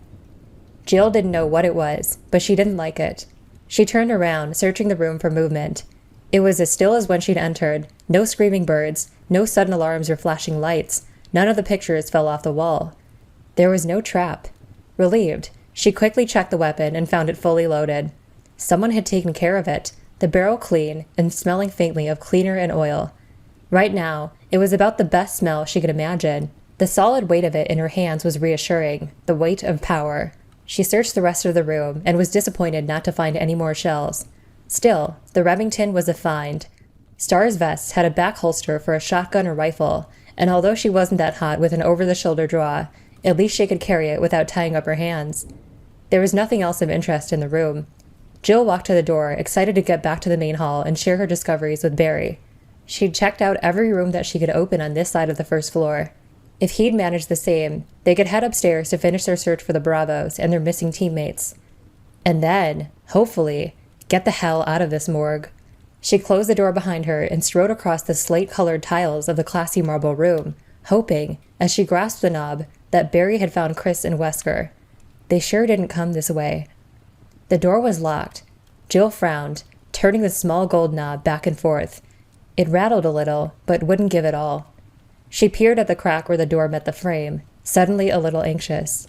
Jill didn't know what it was, but she didn't like it. She turned around, searching the room for movement. It was as still as when she'd entered, no screaming birds, no sudden alarms or flashing lights, none of the pictures fell off the wall. There was no trap. Relieved, she quickly checked the weapon and found it fully loaded. Someone had taken care of it, the barrel clean and smelling faintly of cleaner and oil. Right now, it was about the best smell she could imagine. The solid weight of it in her hands was reassuring, the weight of power. She searched the rest of the room and was disappointed not to find any more shells. Still, the Remington was a find. S.T.A.R.S vest had a back holster for a shotgun or rifle, and although she wasn't that hot with an over-the-shoulder draw, at least she could carry it without tying up her hands. There was nothing else of interest in the room. Jill walked to the door, excited to get back to the main hall and share her discoveries with Barry. She'd checked out every room that she could open on this side of the first floor. If he'd managed the same, they could head upstairs to finish their search for the Bravos and their missing teammates. And then, hopefully, get the hell out of this morgue. She closed the door behind her and strode across the slate-colored tiles of the classy marble room, hoping, as she grasped the knob, that Barry had found Chris and Wesker. They sure didn't come this way. The door was locked. Jill frowned, turning the small gold knob back and forth. It rattled a little, but wouldn't give it all. She peered at the crack where the door met the frame, suddenly a little anxious.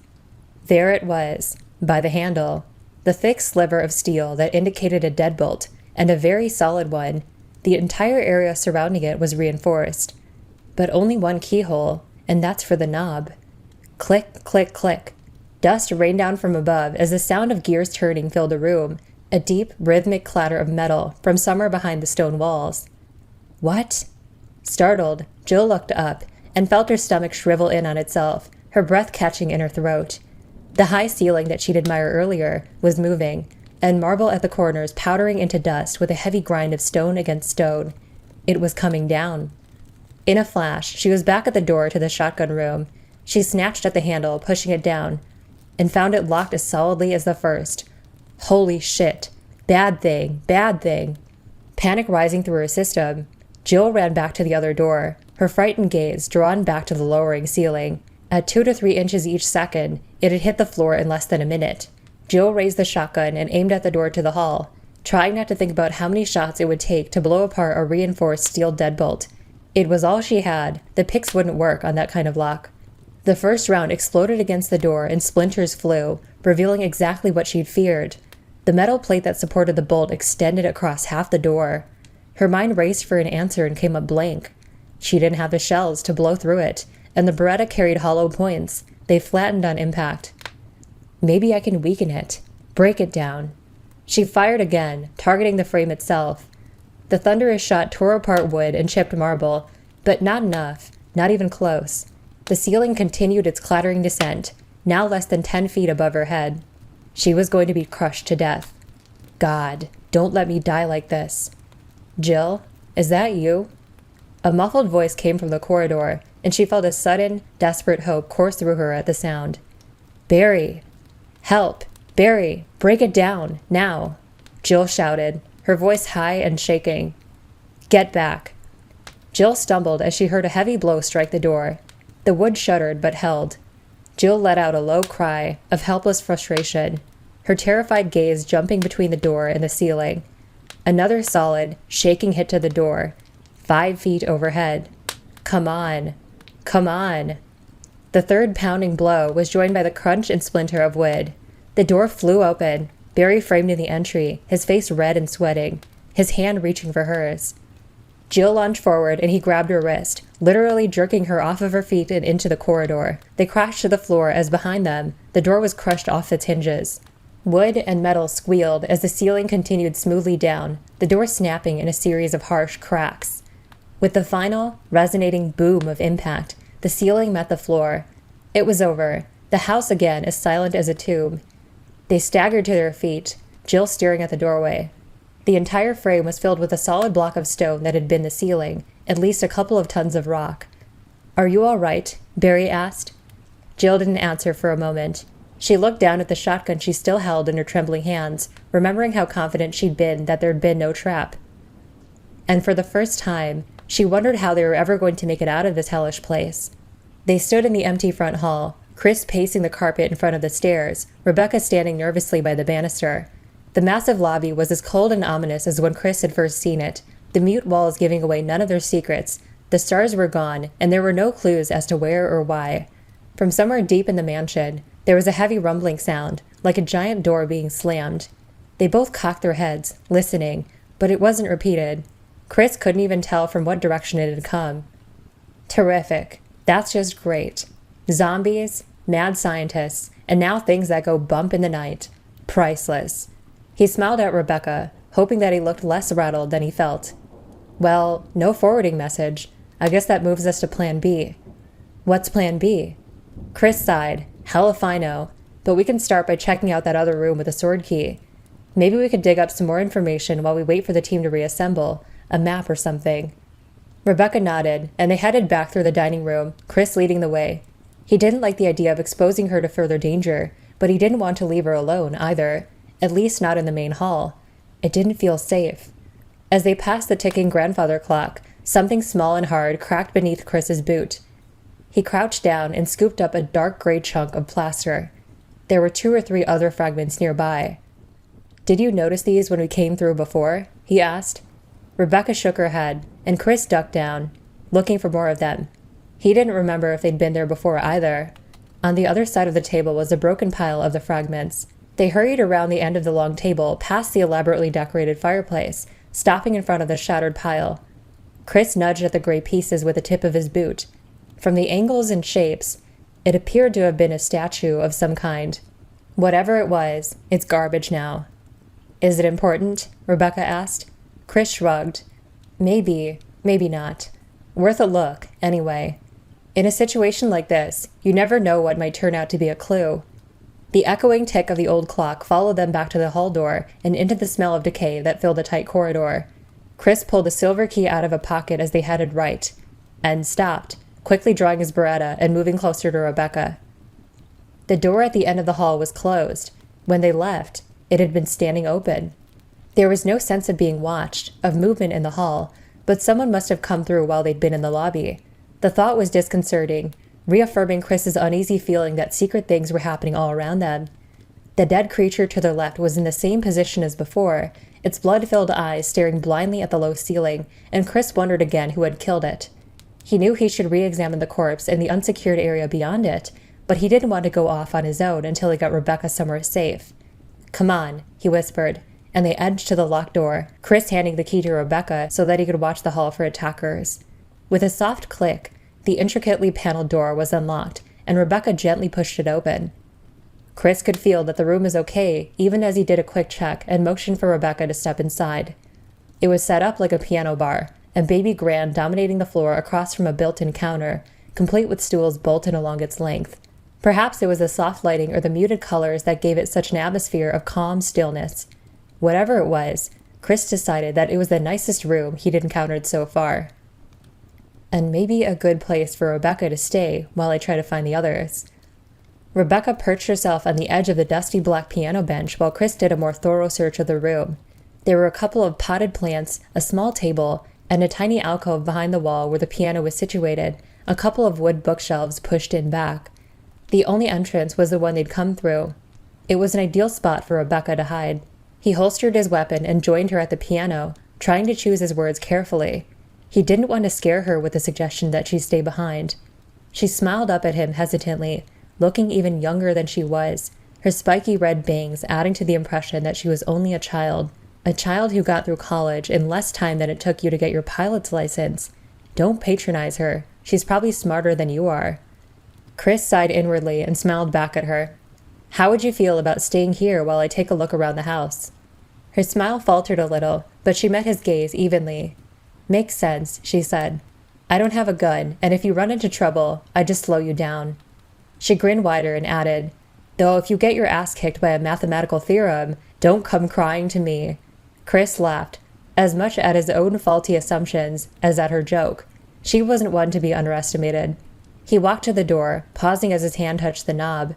There it was, by the handle, the thick sliver of steel that indicated a deadbolt, and a very solid one. The entire area surrounding it was reinforced. But only one keyhole, and that's for the knob. Click, click, click. Dust rained down from above as the sound of gears turning filled the room, a deep, rhythmic clatter of metal from somewhere behind the stone walls. What? Startled, Jill looked up and felt her stomach shrivel in on itself, her breath catching in her throat. The high ceiling that she'd admired earlier was moving, and marble at the corners powdering into dust with a heavy grind of stone against stone. It was coming down. In a flash, she was back at the door to the shotgun room. She snatched at the handle, pushing it down, and found it locked as solidly as the first. Holy shit. Bad thing, bad thing. Panic rising through her system, Jill ran back to the other door, her frightened gaze drawn back to the lowering ceiling. At 2 to 3 inches each second, it had hit the floor in less than a minute. Jill raised the shotgun and aimed at the door to the hall, trying not to think about how many shots it would take to blow apart a reinforced steel deadbolt. It was all she had. The picks wouldn't work on that kind of lock. The first round exploded against the door and splinters flew, revealing exactly what she'd feared. The metal plate that supported the bolt extended across half the door. Her mind raced for an answer and came up blank. She didn't have the shells to blow through it, and the Beretta carried hollow points. They flattened on impact. Maybe I can weaken it. Break it down. She fired again, targeting the frame itself. The thunderous shot tore apart wood and chipped marble, but not enough, not even close. The ceiling continued its clattering descent, now less than 10 feet above her head. She was going to be crushed to death. God, don't let me die like this. Jill, is that you? A muffled voice came from the corridor, and she felt a sudden, desperate hope course through her at the sound. Barry! Help! Barry! Break it down! Now! Jill shouted, her voice high and shaking. Get back! Jill stumbled as she heard a heavy blow strike the door. The wood shuddered but held. Jill let out a low cry of helpless frustration, her terrified gaze jumping between the door and the ceiling. Another solid, shaking hit to the door, 5 feet overhead. Come on. Come on. The third pounding blow was joined by the crunch and splinter of wood. The door flew open, Barry framed in the entry, his face red and sweating, his hand reaching for hers. Jill lunged forward and he grabbed her wrist, literally jerking her off of her feet and into the corridor. They crashed to the floor as behind them, the door was crushed off its hinges. Wood and metal squealed as the ceiling continued smoothly down, the door snapping in a series of harsh cracks. With the final, resonating boom of impact, the ceiling met the floor. It was over, the house again as silent as a tomb. They staggered to their feet, Jill staring at the doorway. The entire frame was filled with a solid block of stone that had been the ceiling, at least a couple of tons of rock. Are you all right? Barry asked. Jill didn't answer for a moment. She looked down at the shotgun she still held in her trembling hands, remembering how confident she'd been that there'd been no trap. And for the first time, she wondered how they were ever going to make it out of this hellish place. They stood in the empty front hall, Chris pacing the carpet in front of the stairs, Rebecca standing nervously by the banister. The massive lobby was as cold and ominous as when Chris had first seen it, the mute walls giving away none of their secrets. The stars were gone, and there were no clues as to where or why. From somewhere deep in the mansion, there was a heavy rumbling sound, like a giant door being slammed. They both cocked their heads, listening, but it wasn't repeated. Chris couldn't even tell from what direction it had come. Terrific. That's just great. Zombies, mad scientists, and now things that go bump in the night. Priceless. He smiled at Rebecca, hoping that he looked less rattled than he felt. Well, no forwarding message. I guess that moves us to Plan B. What's Plan B? Chris sighed. Hell if I know. But we can start by checking out that other room with a sword key. Maybe we could dig up some more information while we wait for the team to reassemble. A map or something. Rebecca nodded, and they headed back through the dining room, Chris leading the way. He didn't like the idea of exposing her to further danger, but he didn't want to leave her alone either, at least not in the main hall. It didn't feel safe. As they passed the ticking grandfather clock, something small and hard cracked beneath Chris's boot. He crouched down and scooped up a dark gray chunk of plaster. There were 2 or 3 other fragments nearby. Did you notice these when we came through before? He asked. Rebecca shook her head, and Chris ducked down, looking for more of them. He didn't remember if they'd been there before either. On the other side of the table was a broken pile of the fragments. They hurried around the end of the long table, past the elaborately decorated fireplace, stopping in front of the shattered pile. Chris nudged at the gray pieces with the tip of his boot. From the angles and shapes, it appeared to have been a statue of some kind. Whatever it was, it's garbage now. Is it important? Rebecca asked. Chris shrugged. Maybe, maybe not. Worth a look, anyway. In a situation like this, you never know what might turn out to be a clue. The echoing tick of the old clock followed them back to the hall door and into the smell of decay that filled the tight corridor. Chris pulled a silver key out of a pocket as they headed right, and stopped, quickly drawing his Beretta and moving closer to Rebecca. The door at the end of the hall was closed. When they left, it had been standing open. There was no sense of being watched, of movement in the hall, but someone must have come through while they'd been in the lobby. The thought was disconcerting, reaffirming Chris's uneasy feeling that secret things were happening all around them. The dead creature to their left was in the same position as before, its blood-filled eyes staring blindly at the low ceiling, and Chris wondered again who had killed it. He knew he should re-examine the corpse in the unsecured area beyond it, but he didn't want to go off on his own until he got Rebecca somewhere safe. Come on, he whispered, and they edged to the locked door, Chris handing the key to Rebecca so that he could watch the hall for attackers. With a soft click, the intricately paneled door was unlocked, and Rebecca gently pushed it open. Chris could feel that the room was okay, even as he did a quick check and motioned for Rebecca to step inside. It was set up like a piano bar, and baby grand dominating the floor across from a built-in counter, complete with stools bolted along its length. Perhaps it was the soft lighting or the muted colors that gave it such an atmosphere of calm stillness. Whatever it was, Chris decided that it was the nicest room he'd encountered so far. And maybe a good place for Rebecca to stay while I try to find the others. Rebecca perched herself on the edge of the dusty black piano bench while Chris did a more thorough search of the room. There were a couple of potted plants, a small table, and a tiny alcove behind the wall where the piano was situated, a couple of wood bookshelves pushed in back. The only entrance was the one they'd come through. It was an ideal spot for Rebecca to hide. He holstered his weapon and joined her at the piano, trying to choose his words carefully. He didn't want to scare her with the suggestion that she stay behind. She smiled up at him hesitantly, looking even younger than she was, her spiky red bangs adding to the impression that she was only a child who got through college in less time than it took you to get your pilot's license. Don't patronize her. She's probably smarter than you are. Chris sighed inwardly and smiled back at her. How would you feel about staying here while I take a look around the house? Her smile faltered a little, but she met his gaze evenly. Makes sense, she said. I don't have a gun, and if you run into trouble, I just slow you down. She grinned wider and added, though if you get your ass kicked by a mathematical theorem, don't come crying to me. Chris laughed, as much at his own faulty assumptions as at her joke. She wasn't one to be underestimated. He walked to the door, pausing as his hand touched the knob.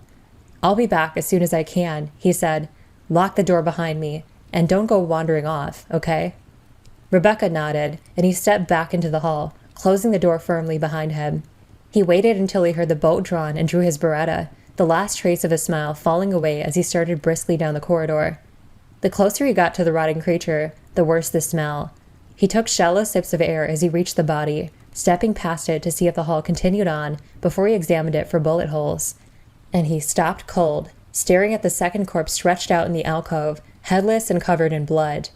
I'll be back as soon as I can, he said. Lock the door behind me, and don't go wandering off, okay? Rebecca nodded, and he stepped back into the hall, closing the door firmly behind him. He waited until he heard the bolt drawn and drew his Beretta, the last trace of a smile falling away as he started briskly down the corridor. The closer he got to the rotting creature, the worse the smell. He took shallow sips of air as he reached the body, stepping past it to see if the hall continued on before he examined it for bullet holes. And he stopped cold, staring at the second corpse stretched out in the alcove, headless and covered in blood.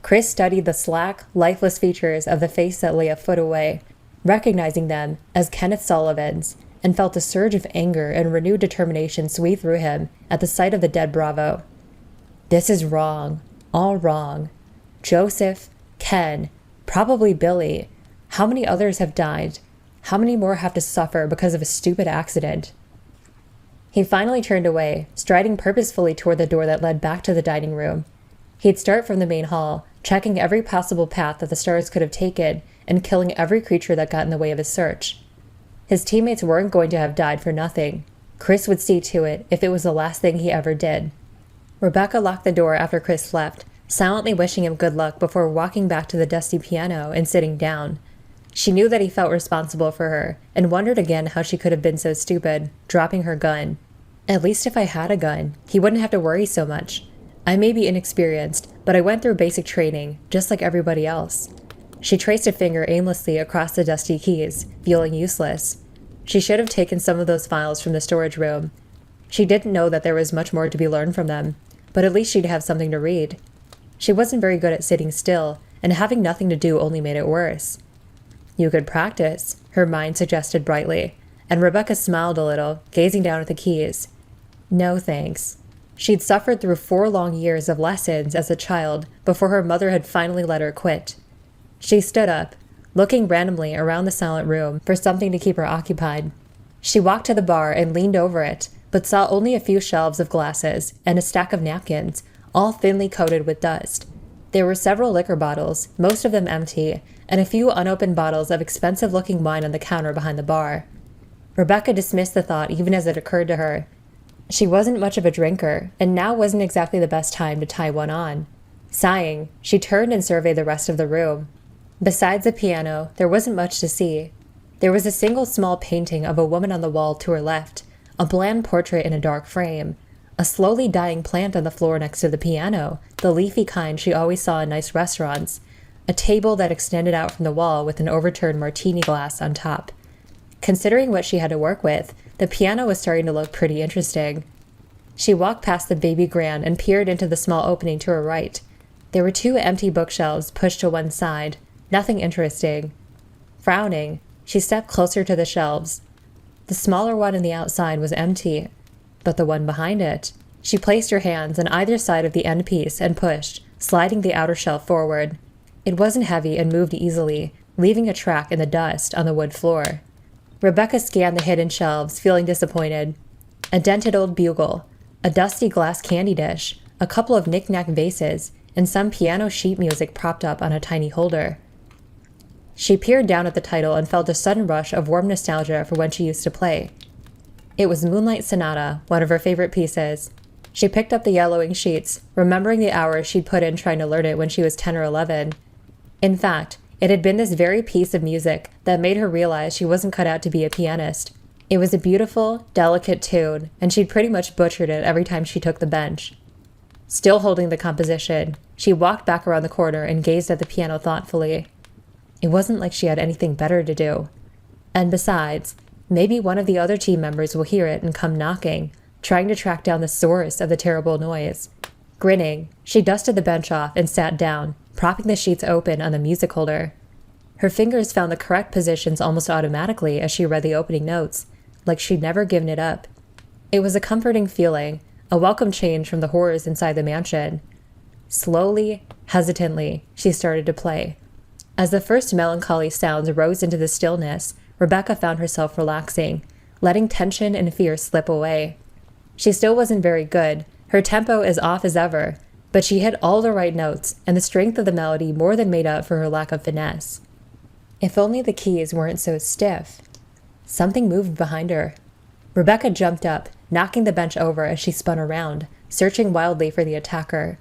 Chris studied the slack, lifeless features of the face that lay a foot away, recognizing them as Kenneth Sullivan's, and felt a surge of anger and renewed determination sweep through him at the sight of the dead Bravo. This is wrong. All wrong. Joseph, Ken, probably Billy. How many others have died? How many more have to suffer because of a stupid accident? He finally turned away, striding purposefully toward the door that led back to the dining room. He'd start from the main hall, checking every possible path that the S.T.A.R.S could have taken and killing every creature that got in the way of his search. His teammates weren't going to have died for nothing. Chris would see to it if it was the last thing he ever did. Rebecca locked the door after Chris left, silently wishing him good luck before walking back to the dusty piano and sitting down. She knew that he felt responsible for her, and wondered again how she could have been so stupid, dropping her gun. At least if I had a gun, he wouldn't have to worry so much. I may be inexperienced, but I went through basic training, just like everybody else. She traced a finger aimlessly across the dusty keys, feeling useless. She should have taken some of those files from the storage room. She didn't know that there was much more to be learned from them, but at least she'd have something to read. She wasn't very good at sitting still, and having nothing to do only made it worse. You could practice, her mind suggested brightly, and Rebecca smiled a little, gazing down at the keys. No thanks. She'd suffered through 4 long years of lessons as a child before her mother had finally let her quit. She stood up, looking randomly around the silent room for something to keep her occupied. She walked to the bar and leaned over it, but saw only a few shelves of glasses and a stack of napkins, all thinly coated with dust. There were several liquor bottles, most of them empty, and a few unopened bottles of expensive-looking wine on the counter behind the bar. Rebecca dismissed the thought even as it occurred to her. She wasn't much of a drinker, and now wasn't exactly the best time to tie one on. Sighing, she turned and surveyed the rest of the room. Besides the piano, there wasn't much to see. There was a single small painting of a woman on the wall to her left, a bland portrait in a dark frame, a slowly dying plant on the floor next to the piano, the leafy kind she always saw in nice restaurants, a table that extended out from the wall with an overturned martini glass on top. Considering what she had to work with, the piano was starting to look pretty interesting. She walked past the baby grand and peered into the small opening to her right. There were 2 empty bookshelves pushed to one side, nothing interesting. Frowning, she stepped closer to the shelves. The smaller one on the outside was empty, but the one behind it. She placed her hands on either side of the end piece and pushed, sliding the outer shelf forward. It wasn't heavy and moved easily, leaving a track in the dust on the wood floor. Rebecca scanned the hidden shelves, feeling disappointed. A dented old bugle, a dusty glass candy dish, a couple of knick-knack vases, and some piano sheet music propped up on a tiny holder. She peered down at the title and felt a sudden rush of warm nostalgia for when she used to play. It was Moonlight Sonata, one of her favorite pieces. She picked up the yellowing sheets, remembering the hours she'd put in trying to learn it when she was 10 or 11. In fact, it had been this very piece of music that made her realize she wasn't cut out to be a pianist. It was a beautiful, delicate tune, and she'd pretty much butchered it every time she took the bench. Still holding the composition, she walked back around the corner and gazed at the piano thoughtfully. It wasn't like she had anything better to do. And besides, maybe one of the other team members will hear it and come knocking, trying to track down the source of the terrible noise. Grinning, she dusted the bench off and sat down, propping the sheets open on the music holder. Her fingers found the correct positions almost automatically as she read the opening notes, like she'd never given it up. It was a comforting feeling, a welcome change from the horrors inside the mansion. Slowly, hesitantly, she started to play. As the first melancholy sounds rose into the stillness, Rebecca found herself relaxing, letting tension and fear slip away. She still wasn't very good, her tempo as off as ever, but she hit all the right notes, and the strength of the melody more than made up for her lack of finesse. If only the keys weren't so stiff. Something moved behind her. Rebecca jumped up, knocking the bench over as she spun around, searching wildly for the attacker.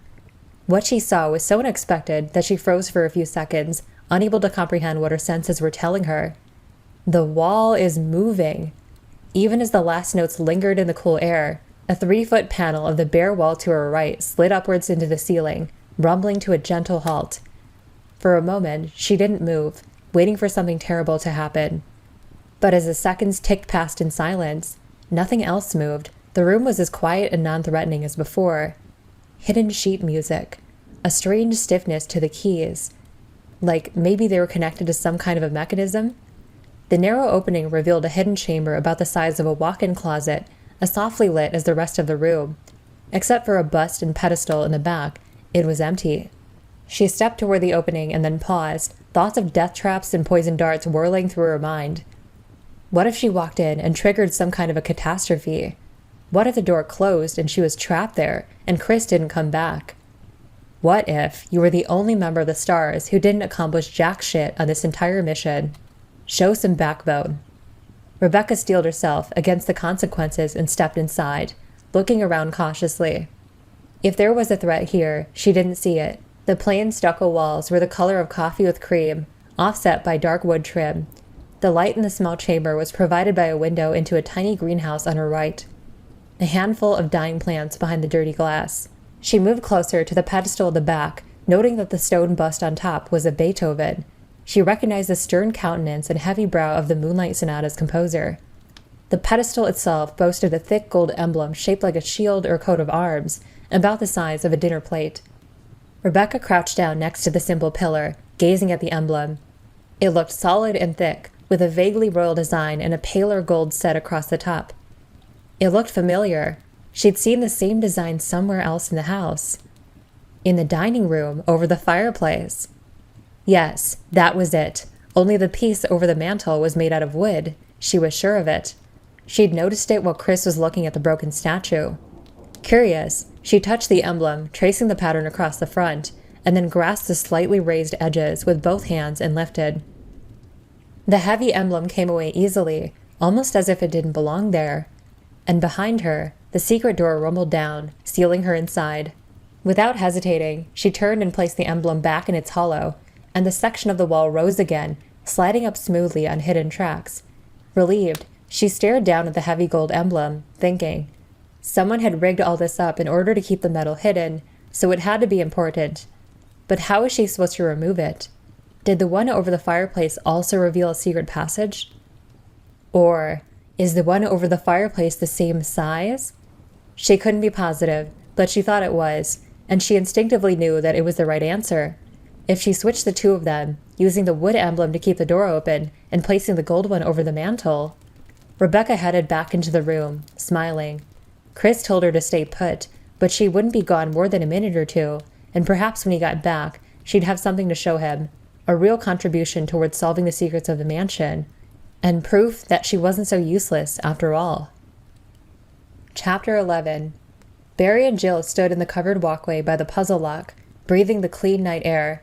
What she saw was so unexpected that she froze for a few seconds, unable to comprehend what her senses were telling her. The wall is moving. Even as the last notes lingered in the cool air, a 3-foot panel of the bare wall to her right slid upwards into the ceiling, rumbling to a gentle halt. For a moment, she didn't move, waiting for something terrible to happen. But as the seconds ticked past in silence, nothing else moved. The room was as quiet and non-threatening as before. Hidden sheet music. A strange stiffness to the keys. Like maybe they were connected to some kind of a mechanism? The narrow opening revealed a hidden chamber about the size of a walk-in closet, as softly lit as the rest of the room. Except for a bust and pedestal in the back, it was empty. She stepped toward the opening and then paused, thoughts of death traps and poison darts whirling through her mind. What if she walked in and triggered some kind of a catastrophe? What if the door closed and she was trapped there and Chris didn't come back? What if you were the only member of the S.T.A.R.S who didn't accomplish jack shit on this entire mission? Show some backbone. Rebecca steeled herself against the consequences and stepped inside, looking around cautiously. If there was a threat here, she didn't see it. The plain stucco walls were the color of coffee with cream, offset by dark wood trim. The light in the small chamber was provided by a window into a tiny greenhouse on her right. A handful of dying plants behind the dirty glass. She moved closer to the pedestal at the back, noting that the stone bust on top was of Beethoven. She recognized the stern countenance and heavy brow of the Moonlight Sonata's composer. The pedestal itself boasted a thick gold emblem shaped like a shield or coat of arms, about the size of a dinner plate. Rebecca crouched down next to the simple pillar, gazing at the emblem. It looked solid and thick, with a vaguely royal design and a paler gold set across the top. It looked familiar. She'd seen the same design somewhere else in the house. In the dining room, over the fireplace. Yes, that was it. Only the piece over the mantel was made out of wood. She was sure of it. She'd noticed it while Chris was looking at the broken statue. Curious, she touched the emblem, tracing the pattern across the front, and then grasped the slightly raised edges with both hands and lifted. The heavy emblem came away easily, almost as if it didn't belong there. And behind her, the secret door rumbled down, sealing her inside. Without hesitating, she turned and placed the emblem back in its hollow, and the section of the wall rose again, sliding up smoothly on hidden tracks. Relieved, she stared down at the heavy gold emblem, thinking, someone had rigged all this up in order to keep the metal hidden, so it had to be important. But how was she supposed to remove it? Did the one over the fireplace also reveal a secret passage? Or is the one over the fireplace the same size? She couldn't be positive, but she thought it was, and she instinctively knew that it was the right answer. If she switched the two of them, using the wood emblem to keep the door open and placing the gold one over the mantel. Rebecca headed back into the room, smiling. Chris told her to stay put, but she wouldn't be gone more than a minute or two, and perhaps when he got back, she'd have something to show him, a real contribution towards solving the secrets of the mansion, and proof that she wasn't so useless after all. Chapter 11. Barry and Jill stood in the covered walkway by the puzzle lock, breathing the clean night air.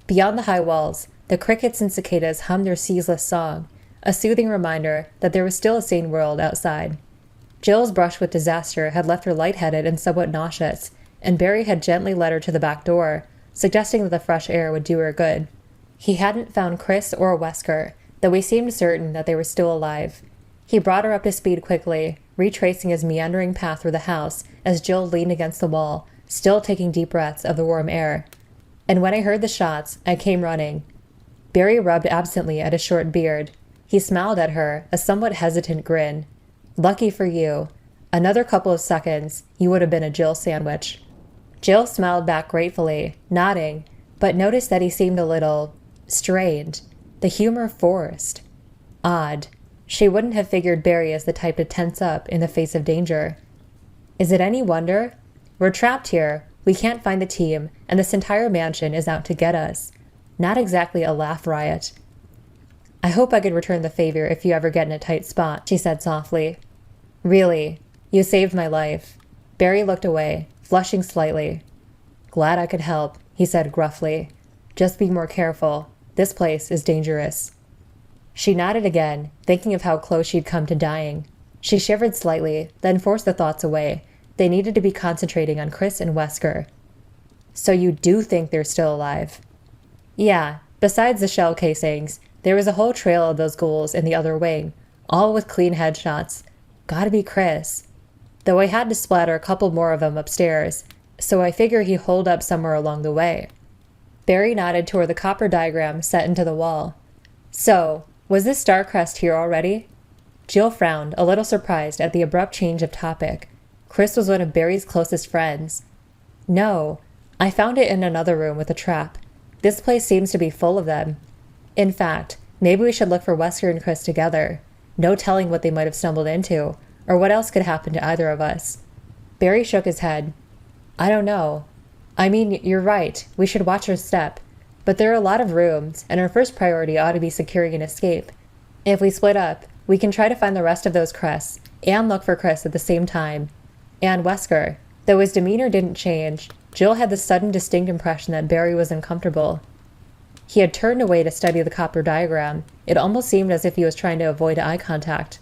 Beyond the high walls, the crickets and cicadas hummed their ceaseless song, a soothing reminder that there was still a sane world outside. Jill's brush with disaster had left her lightheaded and somewhat nauseous, and Barry had gently led her to the back door, suggesting that the fresh air would do her good. He hadn't found Chris or Wesker, though he seemed certain that they were still alive. He brought her up to speed quickly, retracing his meandering path through the house as Jill leaned against the wall, still taking deep breaths of the warm air. And when I heard the shots, I came running. Barry rubbed absently at his short beard. He smiled at her, a somewhat hesitant grin. Lucky for you. Another couple of seconds, you would have been a Jill sandwich. Jill smiled back gratefully, nodding, but noticed that he seemed a little strained, the humor forced. Odd. She wouldn't have figured Barry as the type to tense up in the face of danger. Is it any wonder? We're trapped here, we can't find the team, and this entire mansion is out to get us. Not exactly a laugh riot. I hope I could return the favor if you ever get in a tight spot, she said softly. Really, you saved my life. Barry looked away, flushing slightly. Glad I could help, he said gruffly. Just be more careful. This place is dangerous. She nodded again, thinking of how close she'd come to dying. She shivered slightly, then forced the thoughts away. They needed to be concentrating on Chris and Wesker. So you do think they're still alive? Yeah, besides the shell casings, there was a whole trail of those ghouls in the other wing, all with clean headshots. Gotta be Chris. Though I had to splatter a couple more of them upstairs, so I figure he holed up somewhere along the way. Barry nodded toward the copper diagram set into the wall. So, was this star crest here already? Jill frowned, a little surprised at the abrupt change of topic. Chris was one of Barry's closest friends. No, I found it in another room with a trap. This place seems to be full of them. In fact, maybe we should look for Wesker and Chris together. No telling what they might have stumbled into, or what else could happen to either of us. Barry shook his head. I don't know. I mean, you're right. We should watch our step. But there are a lot of rooms, and our first priority ought to be securing an escape. If we split up, we can try to find the rest of those crests, and look for Chris at the same time. And Wesker. Though his demeanor didn't change, Jill had the sudden distinct impression that Barry was uncomfortable. He had turned away to study the copper diagram. It almost seemed as if he was trying to avoid eye contact.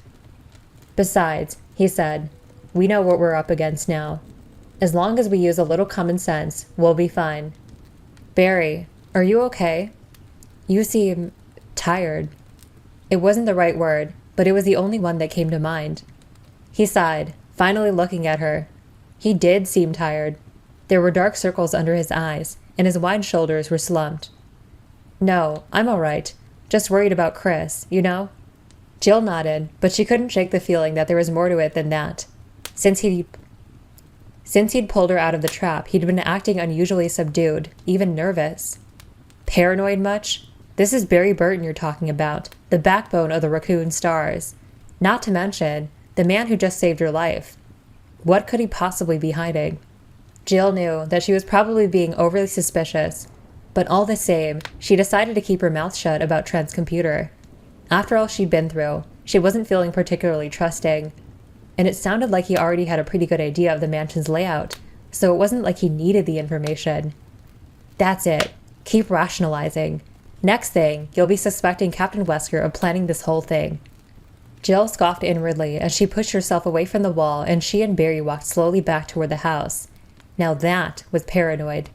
Besides, he said, we know what we're up against now. As long as we use a little common sense, we'll be fine. Barry, are you okay? You seem tired. It wasn't the right word, but it was the only one that came to mind. He sighed, finally looking at her. He did seem tired. There were dark circles under his eyes, and his wide shoulders were slumped. No, I'm all right. Just worried about Chris, you know? Jill nodded, but she couldn't shake the feeling that there was more to it than that. Since he'd pulled her out of the trap, he'd been acting unusually subdued, even nervous. Paranoid much? This is Barry Burton you're talking about, the backbone of the Raccoon S.T.A.R.S. Not to mention, the man who just saved her life. What could he possibly be hiding? Jill knew that she was probably being overly suspicious, but all the same, she decided to keep her mouth shut about Trent's computer. After all she'd been through, she wasn't feeling particularly trusting, and it sounded like he already had a pretty good idea of the mansion's layout, so it wasn't like he needed the information. That's it. Keep rationalizing. Next thing, you'll be suspecting Captain Wesker of planning this whole thing. Jill scoffed inwardly as she pushed herself away from the wall, and she and Barry walked slowly back toward the house. Now that was paranoid.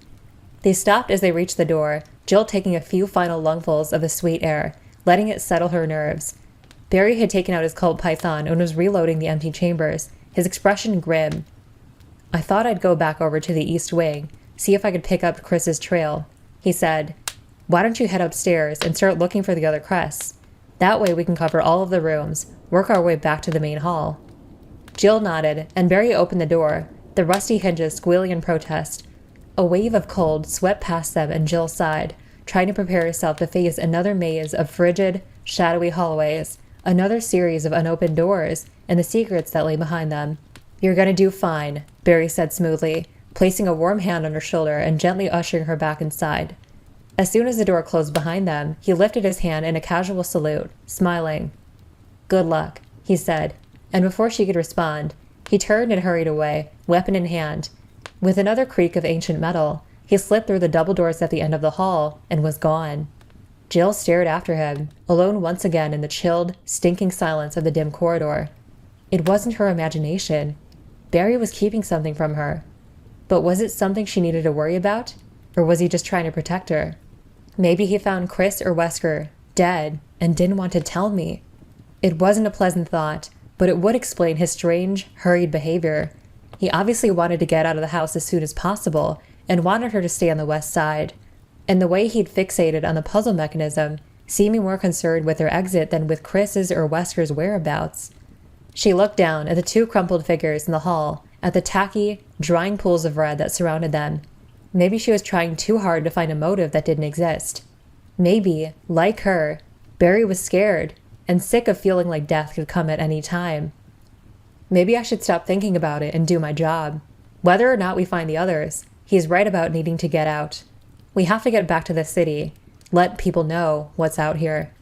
They stopped as they reached the door, Jill taking a few final lungfuls of the sweet air, letting it settle her nerves. Barry had taken out his Colt Python and was reloading the empty chambers, his expression grim. I thought I'd go back over to the East Wing, see if I could pick up Chris's trail. He said, why don't you head upstairs and start looking for the other crests? That way we can cover all of the rooms, work our way back to the main hall. Jill nodded, and Barry opened the door, the rusty hinges squealing in protest. A wave of cold swept past them, and Jill sighed, trying to prepare herself to face another maze of frigid, shadowy hallways, another series of unopened doors, and the secrets that lay behind them. You're gonna do fine, Barry said smoothly, placing a warm hand on her shoulder and gently ushering her back inside. As soon as the door closed behind them, he lifted his hand in a casual salute, smiling. Good luck, he said, and before she could respond, he turned and hurried away, weapon in hand. With another creak of ancient metal, he slipped through the double doors at the end of the hall and was gone. Jill stared after him, alone once again in the chilled, stinking silence of the dim corridor. It wasn't her imagination. Barry was keeping something from her. But was it something she needed to worry about? Or was he just trying to protect her? Maybe he found Chris or Wesker dead and didn't want to tell me. It wasn't a pleasant thought, but it would explain his strange, hurried behavior. He obviously wanted to get out of the house as soon as possible and wanted her to stay on the west side. And the way he'd fixated on the puzzle mechanism, seeming more concerned with her exit than with Chris's or Wesker's whereabouts. She looked down at the two crumpled figures in the hall, at the tacky, drying pools of red that surrounded them. Maybe she was trying too hard to find a motive that didn't exist. Maybe, like her, Barry was scared and sick of feeling like death could come at any time. Maybe I should stop thinking about it and do my job. Whether or not we find the others, he's right about needing to get out. We have to get back to the city. Let people know what's out here.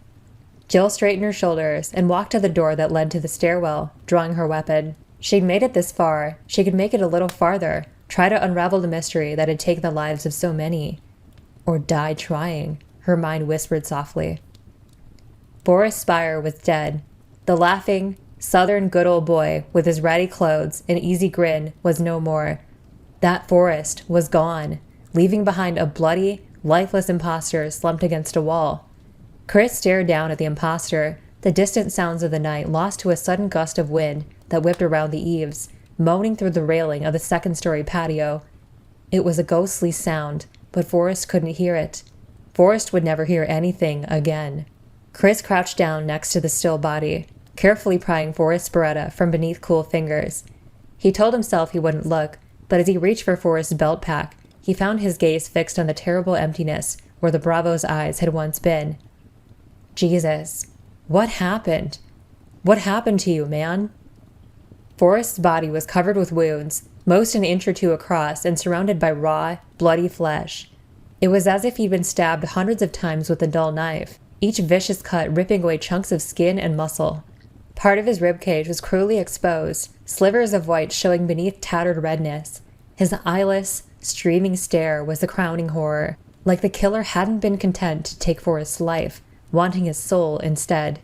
Jill straightened her shoulders and walked to the door that led to the stairwell, drawing her weapon. She'd made it this far. She could make it a little farther, try to unravel the mystery that had taken the lives of so many. Or die trying, her mind whispered softly. Boris Spire was dead. The laughing, southern good old boy with his ratty clothes and easy grin was no more. That forest was gone, leaving behind a bloody, lifeless imposter slumped against a wall. Chris stared down at the imposter, the distant sounds of the night lost to a sudden gust of wind that whipped around the eaves, moaning through the railing of the second-story patio. It was a ghostly sound, but Forrest couldn't hear it. Forrest would never hear anything again. Chris crouched down next to the still body, carefully prying Forrest's beretta from beneath cool fingers. He told himself he wouldn't look, but as he reached for Forrest's belt pack, he found his gaze fixed on the terrible emptiness where the Bravo's eyes had once been. Jesus, what happened? What happened to you, man? Forrest's body was covered with wounds, most an inch or two across and surrounded by raw, bloody flesh. It was as if he'd been stabbed hundreds of times with a dull knife, each vicious cut ripping away chunks of skin and muscle. Part of his ribcage was cruelly exposed, slivers of white showing beneath tattered redness. His eyeless, streaming stare was the crowning horror, like the killer hadn't been content to take Forrest's life, wanting his soul instead.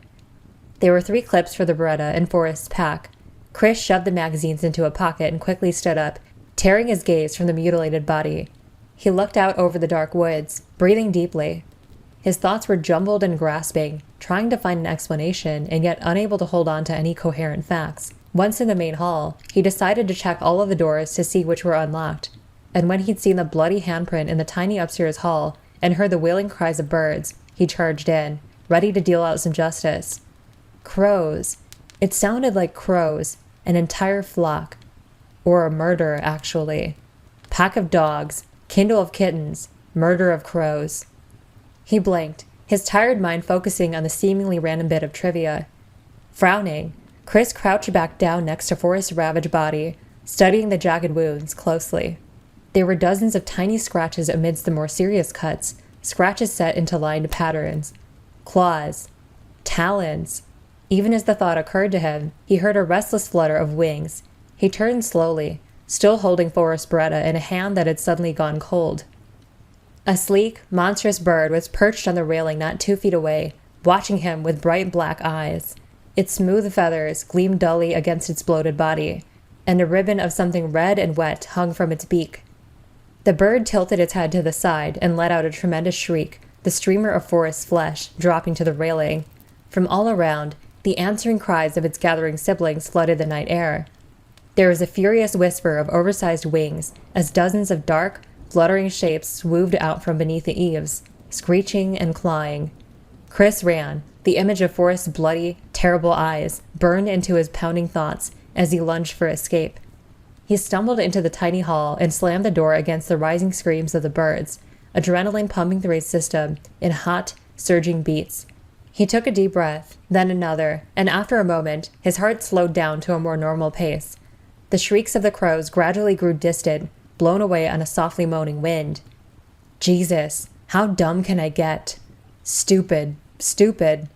There were 3 clips for the Beretta in Forrest's pack. Chris shoved the magazines into a pocket and quickly stood up, tearing his gaze from the mutilated body. He looked out over the dark woods, breathing deeply. His thoughts were jumbled and grasping, trying to find an explanation and yet unable to hold on to any coherent facts. Once in the main hall, he decided to check all of the doors to see which were unlocked, and when he'd seen the bloody handprint in the tiny upstairs hall and heard the wailing cries of birds, he charged in, ready to deal out some justice. Crows. It sounded like crows, an entire flock. Or a murder, actually. Pack of dogs, kindle of kittens, murder of crows. He blinked, his tired mind focusing on the seemingly random bit of trivia. Frowning, Chris crouched back down next to Forrest's ravaged body, studying the jagged wounds closely. There were dozens of tiny scratches amidst the more serious cuts, scratches set into lined patterns. Claws. Talons. Even as the thought occurred to him, he heard a restless flutter of wings. He turned slowly, still holding Forrest's Beretta in a hand that had suddenly gone cold. A sleek, monstrous bird was perched on the railing not 2 feet away, watching him with bright black eyes. Its smooth feathers gleamed dully against its bloated body, and a ribbon of something red and wet hung from its beak. The bird tilted its head to the side and let out a tremendous shriek, the streamer of Forrest's flesh dropping to the railing. From all around, the answering cries of its gathering siblings flooded the night air. There was a furious whisper of oversized wings as dozens of dark, fluttering shapes swooped out from beneath the eaves, screeching and clawing. Chris ran, the image of Forrest's bloody, terrible eyes burned into his pounding thoughts as he lunged for escape. He stumbled into the tiny hall and slammed the door against the rising screams of the birds, adrenaline pumping through his system in hot, surging beats. He took a deep breath, then another, and after a moment, his heart slowed down to a more normal pace. The shrieks of the crows gradually grew distant, blown away on a softly moaning wind. Jesus, how dumb can I get? Stupid, stupid.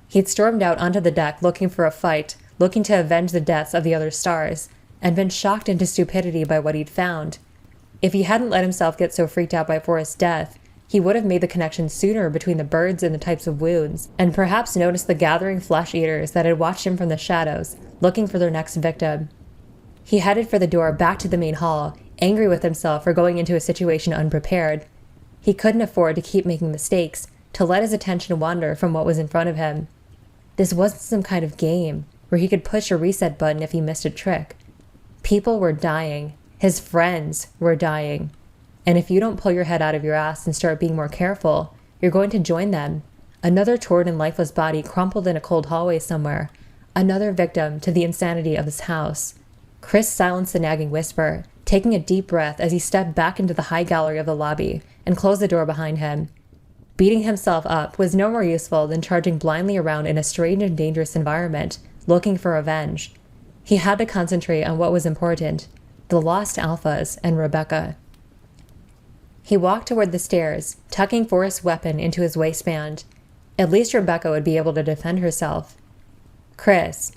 He'd stormed out onto the deck looking for a fight, looking to avenge the deaths of the other stars, and been shocked into stupidity by what he'd found. If he hadn't let himself get so freaked out by Forrest's death, he would have made the connection sooner between the birds and the types of wounds, and perhaps noticed the gathering flesh-eaters that had watched him from the shadows, looking for their next victim. He headed for the door back to the main hall, angry with himself for going into a situation unprepared. He couldn't afford to keep making mistakes, to let his attention wander from what was in front of him. This wasn't some kind of game, where he could push a reset button if he missed a trick. People were dying. His friends were dying. And if you don't pull your head out of your ass and start being more careful, you're going to join them. Another torn and lifeless body crumpled in a cold hallway somewhere. Another victim to the insanity of this house. Chris silenced the nagging whisper, taking a deep breath as he stepped back into the high gallery of the lobby and closed the door behind him. Beating himself up was no more useful than charging blindly around in a strange and dangerous environment, looking for revenge. He had to concentrate on what was important, the lost alphas and Rebecca. He walked toward the stairs, tucking Forrest's weapon into his waistband. At least Rebecca would be able to defend herself. Chris.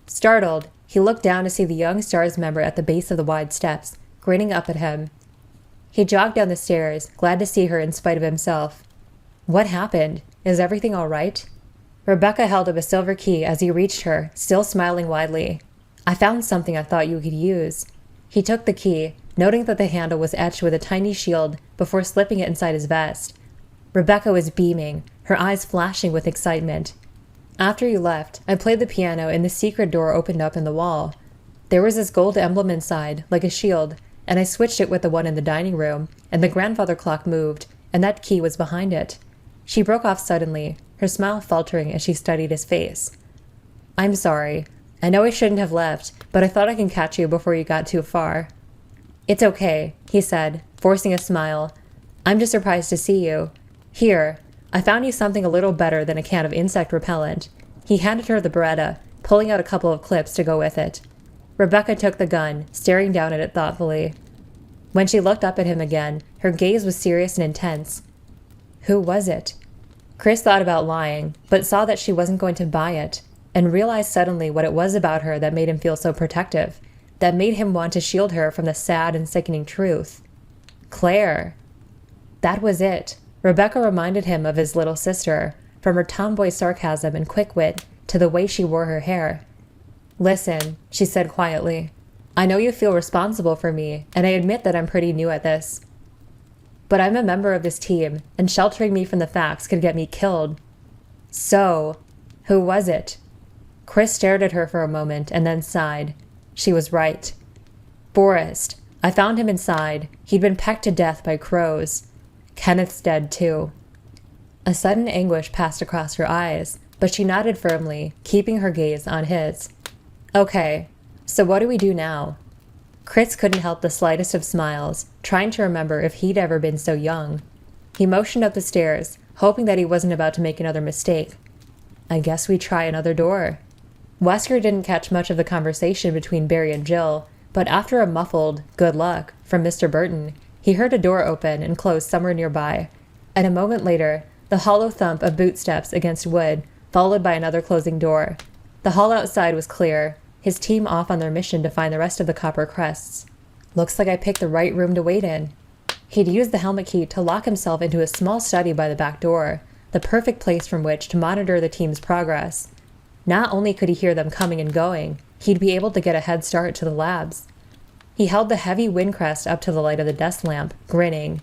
Startled, he looked down to see the young S.T.A.R.S member at the base of the wide steps, grinning up at him. He jogged down the stairs, glad to see her in spite of himself. What happened? Is everything all right? Rebecca held up a silver key as he reached her, still smiling widely. I found something I thought you could use. He took the key, noting that the handle was etched with a tiny shield before slipping it inside his vest. Rebecca was beaming, her eyes flashing with excitement. After you left, I played the piano and the secret door opened up in the wall. There was this gold emblem inside, like a shield, and I switched it with the one in the dining room, and the grandfather clock moved, and that key was behind it. She broke off suddenly, her smile faltering as she studied his face. I'm sorry. I know I shouldn't have left, but I thought I can catch you before you got too far. It's okay, he said, forcing a smile. I'm just surprised to see you. Here, I found you something a little better than a can of insect repellent. He handed her the Beretta, pulling out a couple of clips to go with it. Rebecca took the gun, staring down at it thoughtfully. When she looked up at him again, her gaze was serious and intense. Who was it? Chris thought about lying, but saw that she wasn't going to buy it, and realized suddenly what it was about her that made him feel so protective, that made him want to shield her from the sad and sickening truth. Claire. That was it. Rebecca reminded him of his little sister, from her tomboy sarcasm and quick wit to the way she wore her hair. Listen, she said quietly. I know you feel responsible for me, and I admit that I'm pretty new at this. But I'm a member of this team, and sheltering me from the facts could get me killed. So, who was it? Chris stared at her for a moment and then sighed. She was right. Forrest. I found him inside. He'd been pecked to death by crows. Kenneth's dead, too. A sudden anguish passed across her eyes, but she nodded firmly, keeping her gaze on his. Okay, so what do we do now? Chris couldn't help the slightest of smiles, trying to remember if he'd ever been so young. He motioned up the stairs, hoping that he wasn't about to make another mistake. I guess we try another door. Wesker didn't catch much of the conversation between Barry and Jill, but after a muffled, good luck, from Mr. Burton, he heard a door open and close somewhere nearby, and a moment later, the hollow thump of bootsteps against wood, followed by another closing door. The hall outside was clear, his team off on their mission to find the rest of the copper crests. Looks like I picked the right room to wait in. He'd used the helmet key to lock himself into a small study by the back door, the perfect place from which to monitor the team's progress. Not only could he hear them coming and going, he'd be able to get a head start to the labs. He held the heavy windcrest up to the light of the desk lamp, grinning.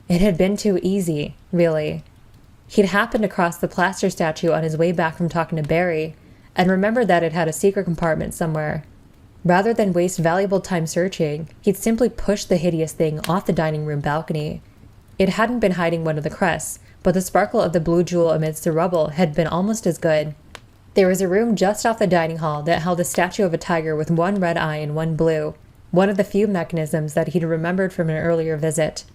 It had been too easy, really. He'd happened across the plaster statue on his way back from talking to Barry, and remembered that it had a secret compartment somewhere. Rather than waste valuable time searching, he'd simply pushed the hideous thing off the dining room balcony. It hadn't been hiding one of the crests, but the sparkle of the blue jewel amidst the rubble had been almost as good. There was a room just off the dining hall that held a statue of a tiger with one red eye and one blue, one of the few mechanisms that he'd remembered from an earlier visit.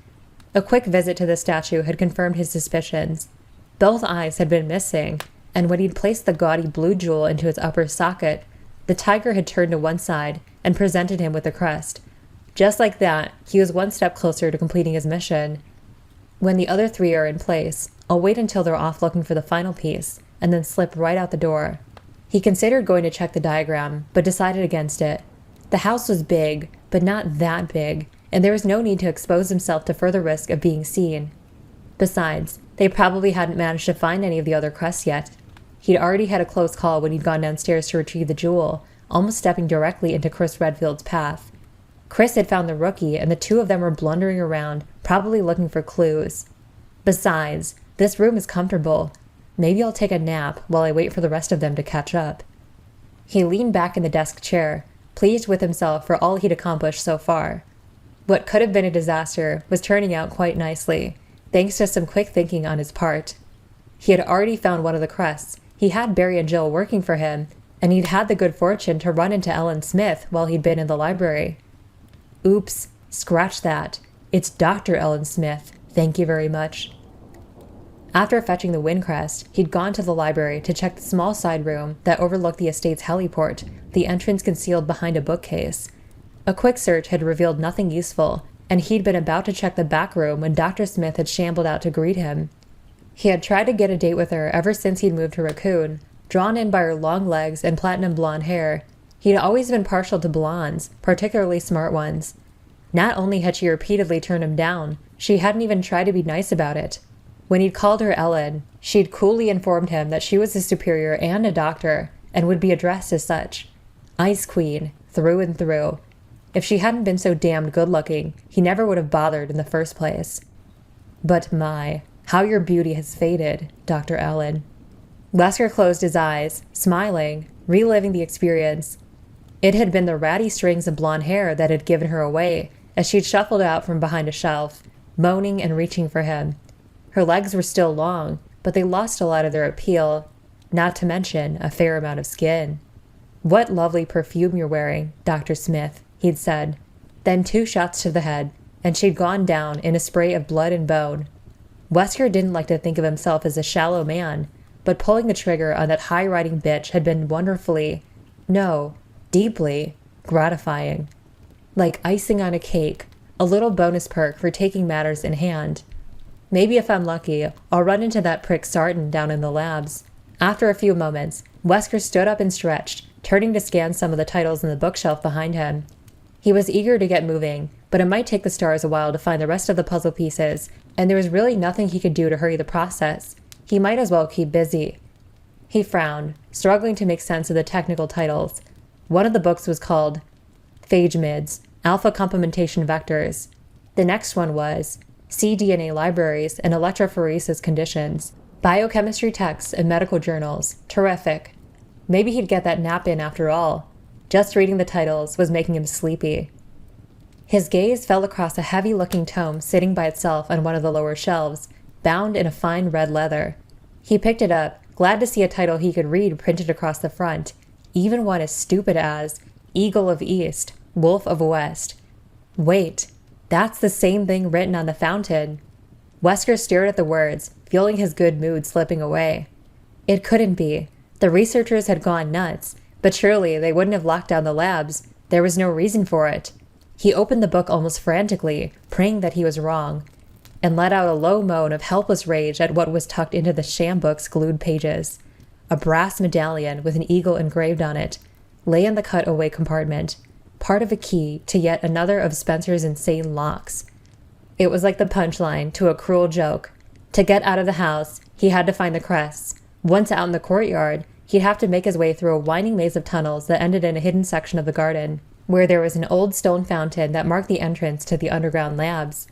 A quick visit to the statue had confirmed his suspicions. Both eyes had been missing, and when he'd placed the gaudy blue jewel into its upper socket, the tiger had turned to one side and presented him with the crest. Just like that, he was one step closer to completing his mission. When the other three are in place, I'll wait until they're off looking for the final piece, and then slip right out the door. He considered going to check the diagram, but decided against it. The house was big, but not that big, and there was no need to expose himself to further risk of being seen. Besides, they probably hadn't managed to find any of the other crests yet. He'd already had a close call when he'd gone downstairs to retrieve the jewel, almost stepping directly into Chris Redfield's path. Chris had found the rookie, and the two of them were blundering around, probably looking for clues. Besides, this room is comfortable. Maybe I'll take a nap while I wait for the rest of them to catch up. He leaned back in the desk chair, pleased with himself for all he'd accomplished so far. What could have been a disaster was turning out quite nicely, thanks to some quick thinking on his part. He had already found one of the crests. He had Barry and Jill working for him, and he'd had the good fortune to run into Ellen Smith while he'd been in the library. Oops, scratch that. It's Dr. Ellen Smith, thank you very much. After fetching the windcrest, he'd gone to the library to check the small side room that overlooked the estate's heliport, the entrance concealed behind a bookcase. A quick search had revealed nothing useful, and he'd been about to check the back room when Dr. Smith had shambled out to greet him. He had tried to get a date with her ever since he'd moved to Raccoon, drawn in by her long legs and platinum blonde hair. He'd always been partial to blondes, particularly smart ones. Not only had she repeatedly turned him down, she hadn't even tried to be nice about it. When he'd called her Ellen, she'd coolly informed him that she was his superior and a doctor, and would be addressed as such. Ice Queen, through and through. If she hadn't been so damned good-looking, he never would have bothered in the first place. But my, how your beauty has faded, Dr. Ellen. Wesker closed his eyes, smiling, reliving the experience. It had been the ratty strings of blonde hair that had given her away, as she'd shuffled out from behind a shelf, moaning and reaching for him. Her legs were still long, but they lost a lot of their appeal, not to mention a fair amount of skin. What lovely perfume you're wearing, Dr. Smith, he'd said. Then 2 shots to the head, and she'd gone down in a spray of blood and bone. Wesker didn't like to think of himself as a shallow man, but pulling the trigger on that high-riding bitch had been wonderfully, no, deeply, gratifying. Like icing on a cake, a little bonus perk for taking matters in hand. Maybe if I'm lucky, I'll run into that prick Sarton down in the labs. After a few moments, Wesker stood up and stretched, turning to scan some of the titles in the bookshelf behind him. He was eager to get moving, but it might take the S.T.A.R.S a while to find the rest of the puzzle pieces, and there was really nothing he could do to hurry the process. He might as well keep busy. He frowned, struggling to make sense of the technical titles. One of the books was called Phage Mids, Alpha Complementation Vectors. The next one was cDNA Libraries and Electrophoresis Conditions, Biochemistry Texts and Medical Journals. Terrific. Maybe he'd get that nap in after all. Just reading the titles was making him sleepy. His gaze fell across a heavy-looking tome sitting by itself on one of the lower shelves, bound in a fine red leather. He picked it up, glad to see a title he could read printed across the front, even one as stupid as Eagle of East, Wolf of West. Wait, that's the same thing written on the fountain. Wesker stared at the words, feeling his good mood slipping away. It couldn't be. The researchers had gone nuts, but surely they wouldn't have locked down the labs. There was no reason for it. He opened the book almost frantically, praying that he was wrong, and let out a low moan of helpless rage at what was tucked into the sham book's glued pages. A brass medallion with an eagle engraved on it lay in the cut-away compartment, part of a key to yet another of Spencer's insane locks. It was like the punchline to a cruel joke. To get out of the house, he had to find the crests. Once out in the courtyard, he'd have to make his way through a winding maze of tunnels that ended in a hidden section of the garden, where there was an old stone fountain that marked the entrance to the underground labs.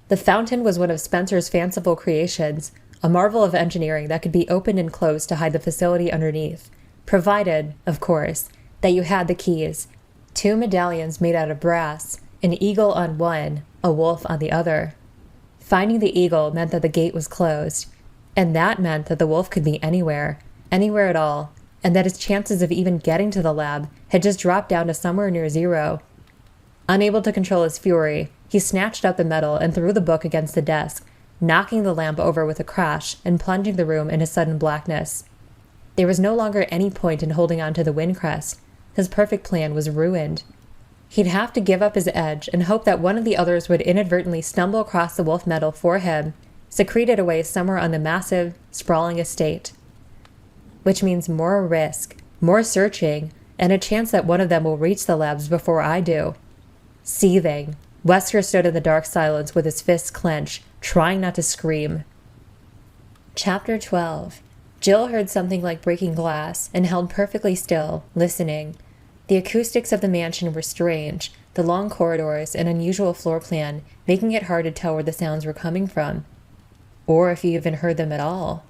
The fountain was one of Spencer's fanciful creations, a marvel of engineering that could be opened and closed to hide the facility underneath, provided, of course, that you had the keys. 2 medallions made out of brass, an eagle on one, a wolf on the other. Finding the eagle meant that the gate was closed, and that meant that the wolf could be anywhere at all, and that his chances of even getting to the lab had just dropped down to somewhere near zero. Unable to control his fury, he snatched up the metal and threw the book against the desk, knocking the lamp over with a crash and plunging the room into sudden blackness. There was no longer any point in holding on to the wind crest. His perfect plan was ruined. He'd have to give up his edge and hope that one of the others would inadvertently stumble across the wolf metal for him, secreted away somewhere on the massive, sprawling estate. Which means more risk, more searching, and a chance that one of them will reach the labs before I do. Seething, Wesker stood in the dark silence with his fists clenched, trying not to scream. Chapter 12. Jill heard something like breaking glass and held perfectly still, listening. The acoustics of the mansion were strange, the long corridors and unusual floor plan making it hard to tell where the sounds were coming from, or if you even heard them at all.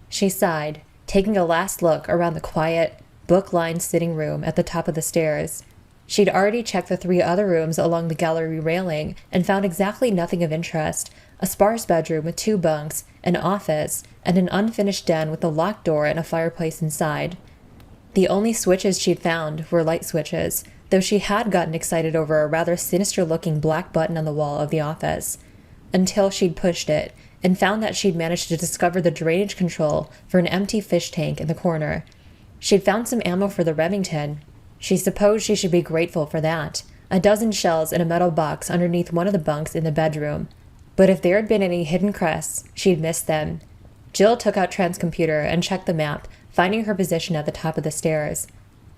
She sighed, taking a last look around the quiet, book-lined sitting room at the top of the stairs. She'd already checked the 3 other rooms along the gallery railing and found exactly nothing of interest: a sparse bedroom with 2 bunks, an office, and an unfinished den with a locked door and a fireplace inside. The only switches she'd found were light switches, though she had gotten excited over a rather sinister-looking black button on the wall of the office, until she'd pushed it and found that she'd managed to discover the drainage control for an empty fish tank in the corner. She'd found some ammo for the Remington. She supposed she should be grateful for that. A dozen shells in a metal box underneath one of the bunks in the bedroom. But if there had been any hidden crests, she'd missed them. Jill took out Trent's computer and checked the map, finding her position at the top of the stairs.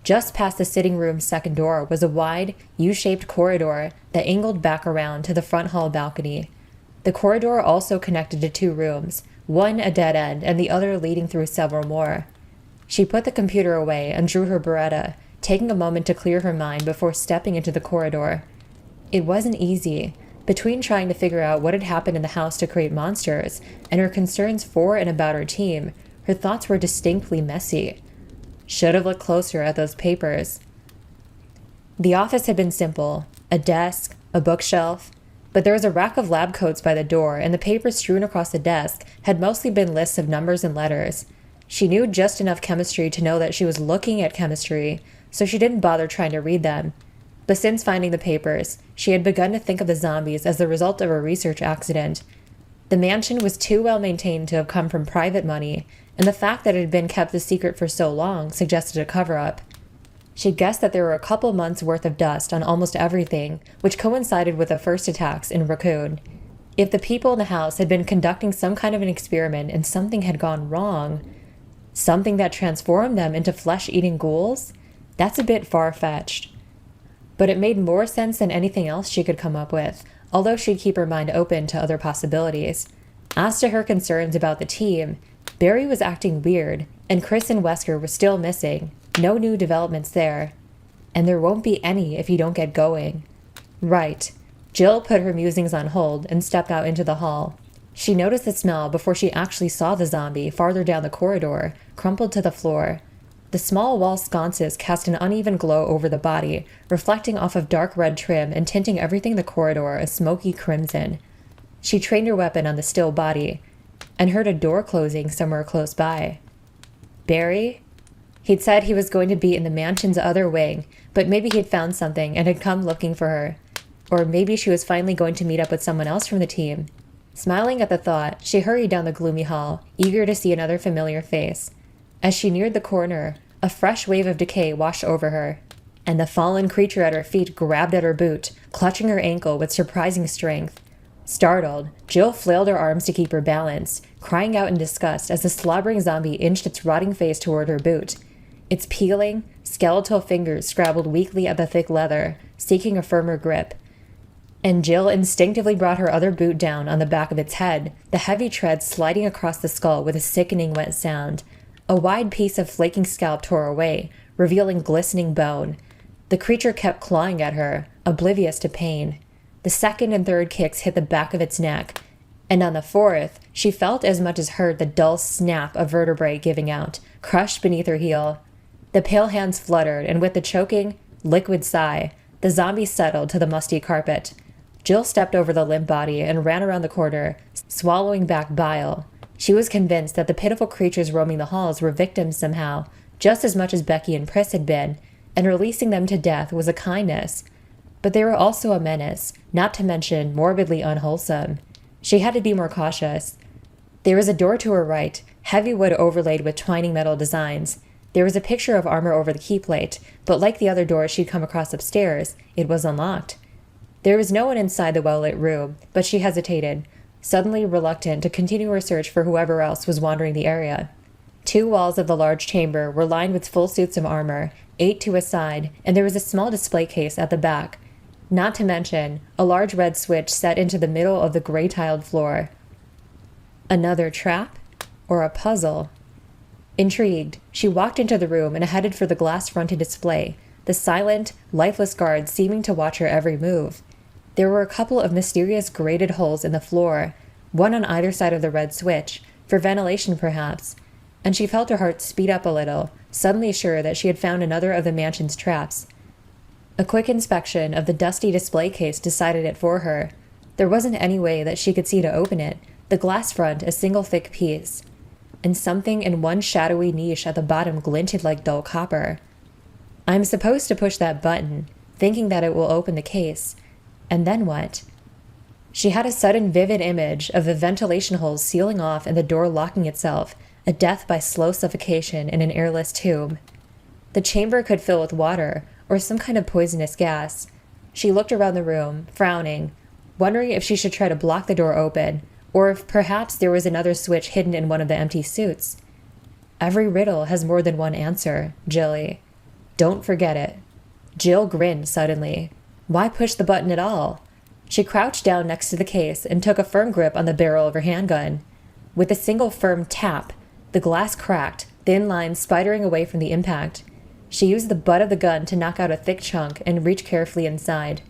Just past the sitting room's second door was a wide, U-shaped corridor that angled back around to the front hall balcony. The corridor also connected to 2 rooms, one a dead end and the other leading through several more. She put the computer away and drew her Beretta, taking a moment to clear her mind before stepping into the corridor. It wasn't easy. Between trying to figure out what had happened in the house to create monsters and her concerns for and about her team, her thoughts were distinctly messy. Should have looked closer at those papers. The office had been simple: a desk, a bookshelf, but there was a rack of lab coats by the door, and the papers strewn across the desk had mostly been lists of numbers and letters. She knew just enough chemistry to know that she was looking at chemistry, so she didn't bother trying to read them. But since finding the papers, she had begun to think of the zombies as the result of a research accident. The mansion was too well maintained to have come from private money, and the fact that it had been kept a secret for so long suggested a cover-up. She guessed that there were a couple months' worth of dust on almost everything, which coincided with the first attacks in Raccoon. If the people in the house had been conducting some kind of an experiment and something had gone wrong, something that transformed them into flesh-eating ghouls, that's a bit far-fetched. But it made more sense than anything else she could come up with, although she'd keep her mind open to other possibilities. As to her concerns about the team, Barry was acting weird, and Chris and Wesker were still missing. No new developments there. And there won't be any if you don't get going. Right. Jill put her musings on hold and stepped out into the hall. She noticed the smell before she actually saw the zombie farther down the corridor, crumpled to the floor. The small wall sconces cast an uneven glow over the body, reflecting off of dark red trim and tinting everything in the corridor a smoky crimson. She trained her weapon on the still body, and heard a door closing somewhere close by. Barry? He'd said he was going to be in the mansion's other wing, but maybe he'd found something and had come looking for her. Or maybe she was finally going to meet up with someone else from the team. Smiling at the thought, she hurried down the gloomy hall, eager to see another familiar face. As she neared the corner, a fresh wave of decay washed over her, and the fallen creature at her feet grabbed at her boot, clutching her ankle with surprising strength. Startled, Jill flailed her arms to keep her balance, crying out in disgust as the slobbering zombie inched its rotting face toward her boot. Its peeling, skeletal fingers scrabbled weakly at the thick leather, seeking a firmer grip. And Jill instinctively brought her other boot down on the back of its head, the heavy tread sliding across the skull with a sickening wet sound. A wide piece of flaking scalp tore away, revealing glistening bone. The creature kept clawing at her, oblivious to pain. The second and third kicks hit the back of its neck, and on the fourth, she felt as much as heard the dull snap of vertebrae giving out, crushed beneath her heel. The pale hands fluttered, and with the choking, liquid sigh, the zombie settled to the musty carpet. Jill stepped over the limp body and ran around the corner, swallowing back bile. She was convinced that the pitiful creatures roaming the halls were victims somehow, just as much as Becky and Pris had been, and releasing them to death was a kindness. But they were also a menace, not to mention morbidly unwholesome. She had to be more cautious. There was a door to her right, heavy wood overlaid with twining metal designs. There was a picture of armor over the key plate, but like the other doors she'd come across upstairs, it was unlocked. There was no one inside the well-lit room, but she hesitated, suddenly reluctant to continue her search for whoever else was wandering the area. 2 walls of the large chamber were lined with full suits of armor, 8 to a side, and there was a small display case at the back. Not to mention, a large red switch set into the middle of the gray-tiled floor. Another trap? Or a puzzle? Intrigued, she walked into the room and headed for the glass-fronted display, the silent, lifeless guards seeming to watch her every move. There were a couple of mysterious grated holes in the floor, one on either side of the red switch, for ventilation perhaps, and she felt her heart speed up a little, suddenly sure that she had found another of the mansion's traps. A quick inspection of the dusty display case decided it for her. There wasn't any way that she could see to open it, the glass front a single thick piece, and something in one shadowy niche at the bottom glinted like dull copper. I'm supposed to push that button, thinking that it will open the case. And then what? She had a sudden vivid image of the ventilation holes sealing off and the door locking itself, a death by slow suffocation in an airless tube. The chamber could fill with water, or some kind of poisonous gas. She looked around the room, frowning, wondering if she should try to block the door open, or if perhaps there was another switch hidden in one of the empty suits. Every riddle has more than one answer, Jilly. Don't forget it. Jill grinned suddenly. Why push the button at all? She crouched down next to the case and took a firm grip on the barrel of her handgun. With a single firm tap, the glass cracked, thin lines spidering away from the impact. She used the butt of the gun to knock out a thick chunk and reach carefully inside.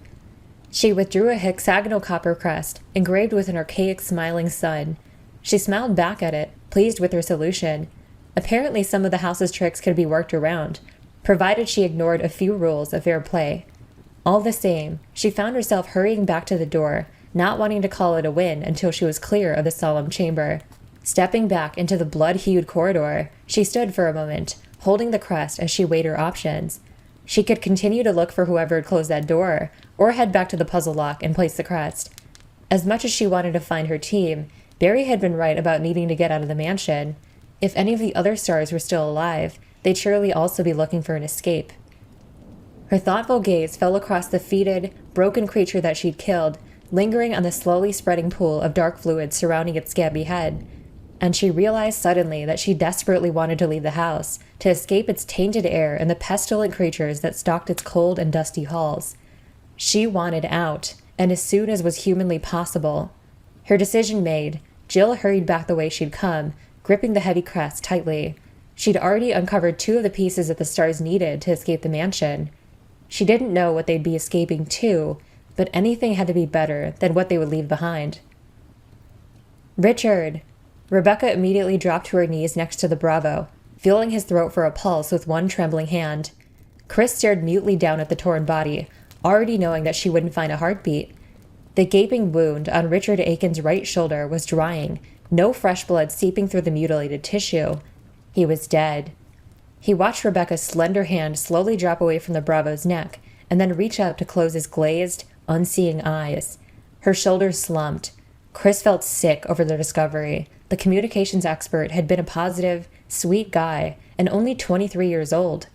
She withdrew a hexagonal copper crest, engraved with an archaic smiling sun. She smiled back at it, pleased with her solution. Apparently some of the house's tricks could be worked around, provided she ignored a few rules of fair play. All the same, she found herself hurrying back to the door, not wanting to call it a win until she was clear of the solemn chamber. Stepping back into the blood-hued corridor, she stood for a moment, holding the crest as she weighed her options. She could continue to look for whoever had closed that door, or head back to the puzzle lock and place the crest. As much as she wanted to find her team, Barry had been right about needing to get out of the mansion. If any of the other stars were still alive, they'd surely also be looking for an escape. Her thoughtful gaze fell across the fetid, broken creature that she'd killed, lingering on the slowly spreading pool of dark fluid surrounding its scabby head. And she realized suddenly that she desperately wanted to leave the house, to escape its tainted air and the pestilent creatures that stalked its cold and dusty halls. She wanted out, and as soon as was humanly possible. Her decision made, Jill hurried back the way she'd come, gripping the heavy crest tightly. She'd already uncovered 2 of the pieces that the stars needed to escape the mansion. She didn't know what they'd be escaping to, but anything had to be better than what they would leave behind. "Richard!" Rebecca immediately dropped to her knees next to the Bravo, feeling his throat for a pulse with one trembling hand. Chris stared mutely down at the torn body, already knowing that she wouldn't find a heartbeat. The gaping wound on Richard Aiken's right shoulder was drying, no fresh blood seeping through the mutilated tissue. He was dead. He watched Rebecca's slender hand slowly drop away from the Bravo's neck, and then reach out to close his glazed, unseeing eyes. Her shoulders slumped. Chris felt sick over the discovery. The communications expert had been a positive, sweet guy, and only 23 years old.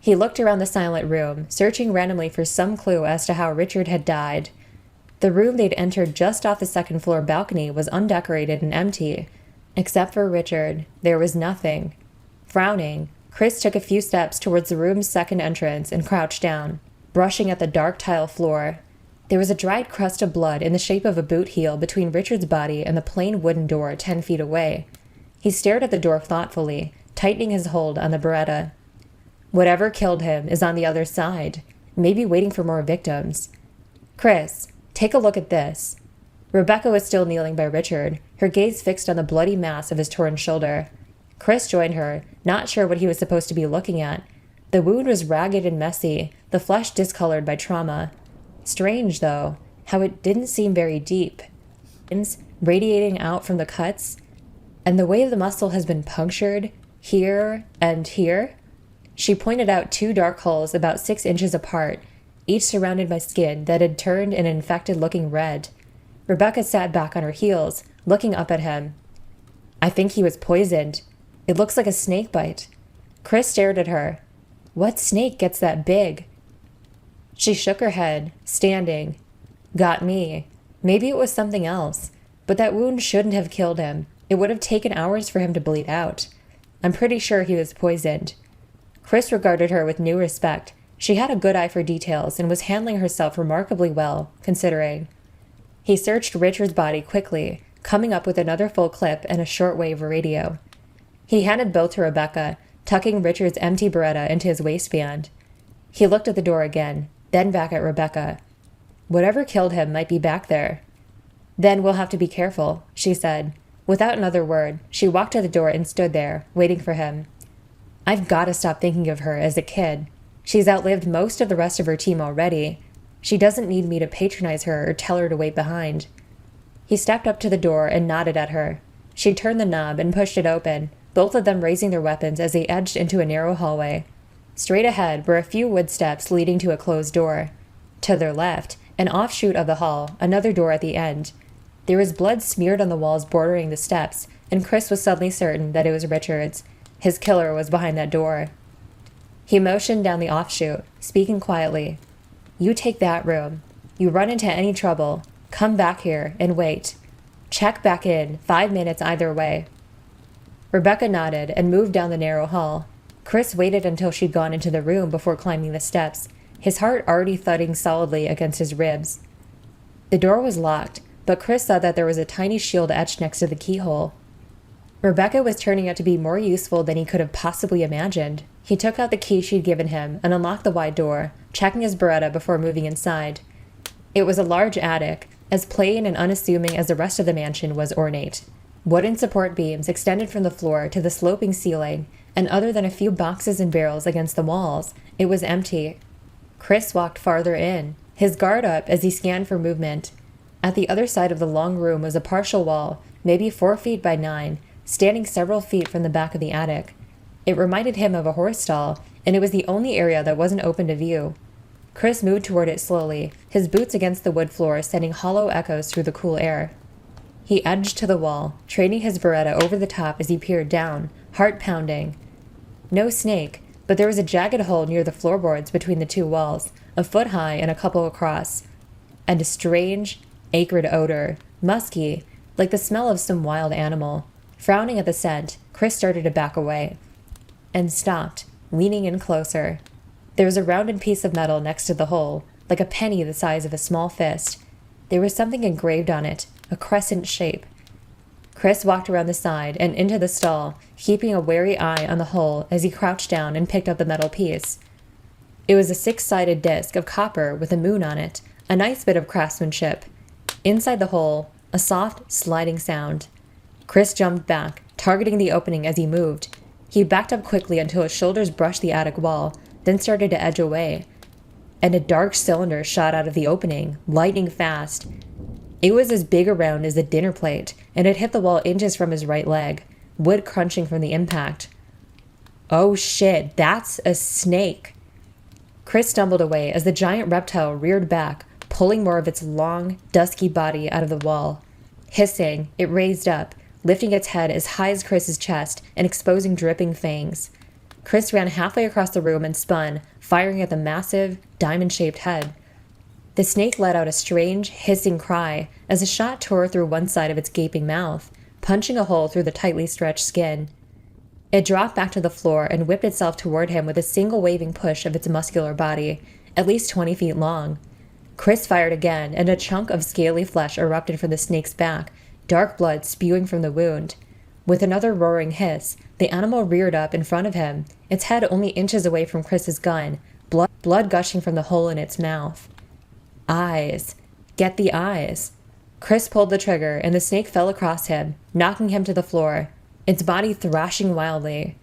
He looked around the silent room, searching randomly for some clue as to how Richard had died. The room they'd entered just off the second-floor balcony was undecorated and empty. Except for Richard, there was nothing. Frowning, Chris took a few steps towards the room's second entrance and crouched down, brushing at the dark tile floor. There was a dried crust of blood in the shape of a boot heel between Richard's body and the plain wooden door 10 feet away. He stared at the door thoughtfully, tightening his hold on the Beretta. Whatever killed him is on the other side, maybe waiting for more victims. "Chris, take a look at this." Rebecca was still kneeling by Richard, her gaze fixed on the bloody mass of his torn shoulder. Chris joined her, not sure what he was supposed to be looking at. The wound was ragged and messy, the flesh discolored by trauma. Strange, though, how it didn't seem very deep. Radiating out from the cuts, and the way the muscle has been punctured, here and here. She pointed out 2 dark holes about 6 inches apart, each surrounded by skin that had turned an infected-looking red. Rebecca sat back on her heels, looking up at him. "I think he was poisoned. It looks like a snake bite." Chris stared at her. "What snake gets that big?" She shook her head, standing. "Got me. Maybe it was something else. But that wound shouldn't have killed him. It would have taken hours for him to bleed out. I'm pretty sure he was poisoned." Chris regarded her with new respect. She had a good eye for details and was handling herself remarkably well, considering. He searched Richard's body quickly, coming up with another full clip and a shortwave radio. He handed both to Rebecca, tucking Richard's empty Beretta into his waistband. He looked at the door again, then back at Rebecca. "Whatever killed him might be back there." "Then we'll have to be careful," she said. Without another word, she walked to the door and stood there, waiting for him. "I've got to stop thinking of her as a kid. She's outlived most of the rest of her team already. She doesn't need me to patronize her or tell her to wait behind." He stepped up to the door and nodded at her. She turned the knob and pushed it open, both of them raising their weapons as they edged into a narrow hallway. Straight ahead were a few wood steps leading to a closed door. To their left, an offshoot of the hall, another door at the end. There was blood smeared on the walls bordering the steps, and Chris was suddenly certain that it was Richard's. His killer was behind that door. He motioned down the offshoot, speaking quietly. "You take that room. You run into any trouble, come back here and wait. Check back in, 5 minutes either way." Rebecca nodded and moved down the narrow hall. Chris waited until she'd gone into the room before climbing the steps, his heart already thudding solidly against his ribs. The door was locked, but Chris saw that there was a tiny shield etched next to the keyhole. Rebecca was turning out to be more useful than he could have possibly imagined. He took out the key she'd given him and unlocked the wide door, checking his Beretta before moving inside. It was a large attic, as plain and unassuming as the rest of the mansion was ornate. Wooden support beams extended from the floor to the sloping ceiling, and other than a few boxes and barrels against the walls, it was empty. Chris walked farther in, his guard up as he scanned for movement. At the other side of the long room was a partial wall, maybe 4 feet by 9, standing several feet from the back of the attic. It reminded him of a horse stall, and it was the only area that wasn't open to view. Chris moved toward it slowly, his boots against the wood floor sending hollow echoes through the cool air. He edged to the wall, training his Beretta over the top as he peered down, heart pounding. No snake, but there was a jagged hole near the floorboards between the two walls, a foot high and a couple across, and a strange, acrid odor, musky, like the smell of some wild animal. Frowning at the scent, Chris started to back away, and stopped, leaning in closer. There was a rounded piece of metal next to the hole, like a penny the size of a small fist. There was something engraved on it, a crescent shape. Chris walked around the side and into the stall, keeping a wary eye on the hole as he crouched down and picked up the metal piece. It was a 6-sided disc of copper with a moon on it, a nice bit of craftsmanship. Inside the hole, a soft, sliding sound. Chris jumped back, targeting the opening as he moved. He backed up quickly until his shoulders brushed the attic wall, then started to edge away. And a dark cylinder shot out of the opening, lightning fast. It was as big around as a dinner plate, and it hit the wall inches from his right leg, wood crunching from the impact. Oh shit, that's a snake! Chris stumbled away as the giant reptile reared back, pulling more of its long, dusky body out of the wall. Hissing, it raised up, lifting its head as high as Chris's chest and exposing dripping fangs. Chris ran halfway across the room and spun, firing at the massive, diamond-shaped head. The snake let out a strange, hissing cry as a shot tore through one side of its gaping mouth, punching a hole through the tightly stretched skin. It dropped back to the floor and whipped itself toward him with a single waving push of its muscular body, at least 20 feet long. Chris fired again, and a chunk of scaly flesh erupted from the snake's back, dark blood spewing from the wound. With another roaring hiss, the animal reared up in front of him, its head only inches away from Chris's gun, blood gushing from the hole in its mouth. Eyes. Get the eyes. Chris pulled the trigger, and the snake fell across him, knocking him to the floor, its body thrashing wildly.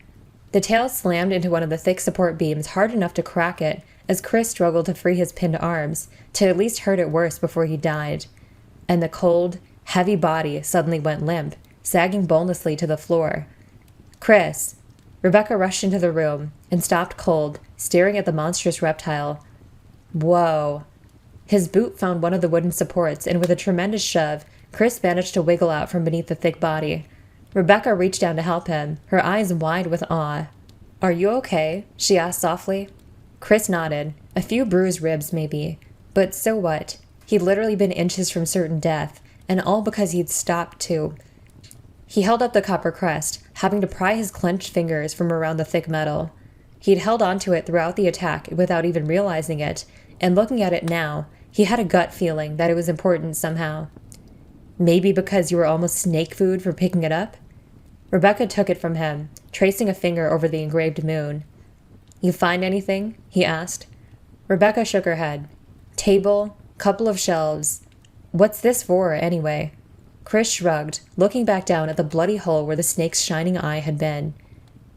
The tail slammed into one of the thick support beams hard enough to crack it as Chris struggled to free his pinned arms, to at least hurt it worse before he died. And the cold, heavy body suddenly went limp, sagging bonelessly to the floor. Chris! Rebecca rushed into the room and stopped cold, staring at the monstrous reptile. Whoa! His boot found one of the wooden supports, and with a tremendous shove, Chris managed to wiggle out from beneath the thick body. Rebecca reached down to help him, her eyes wide with awe. Are you okay? She asked softly. Chris nodded. A few bruised ribs, maybe. But so what? He'd literally been inches from certain death, and all because he'd stopped too. He held up the copper crest, having to pry his clenched fingers from around the thick metal. He'd held onto it throughout the attack without even realizing it, and looking at it now, he had a gut feeling that it was important somehow. Maybe because you were almost snake food for picking it up? Rebecca took it from him, tracing a finger over the engraved moon. You find anything? He asked. Rebecca shook her head. Table, couple of shelves. What's this for, anyway? Chris shrugged, looking back down at the bloody hole where the snake's shining eye had been.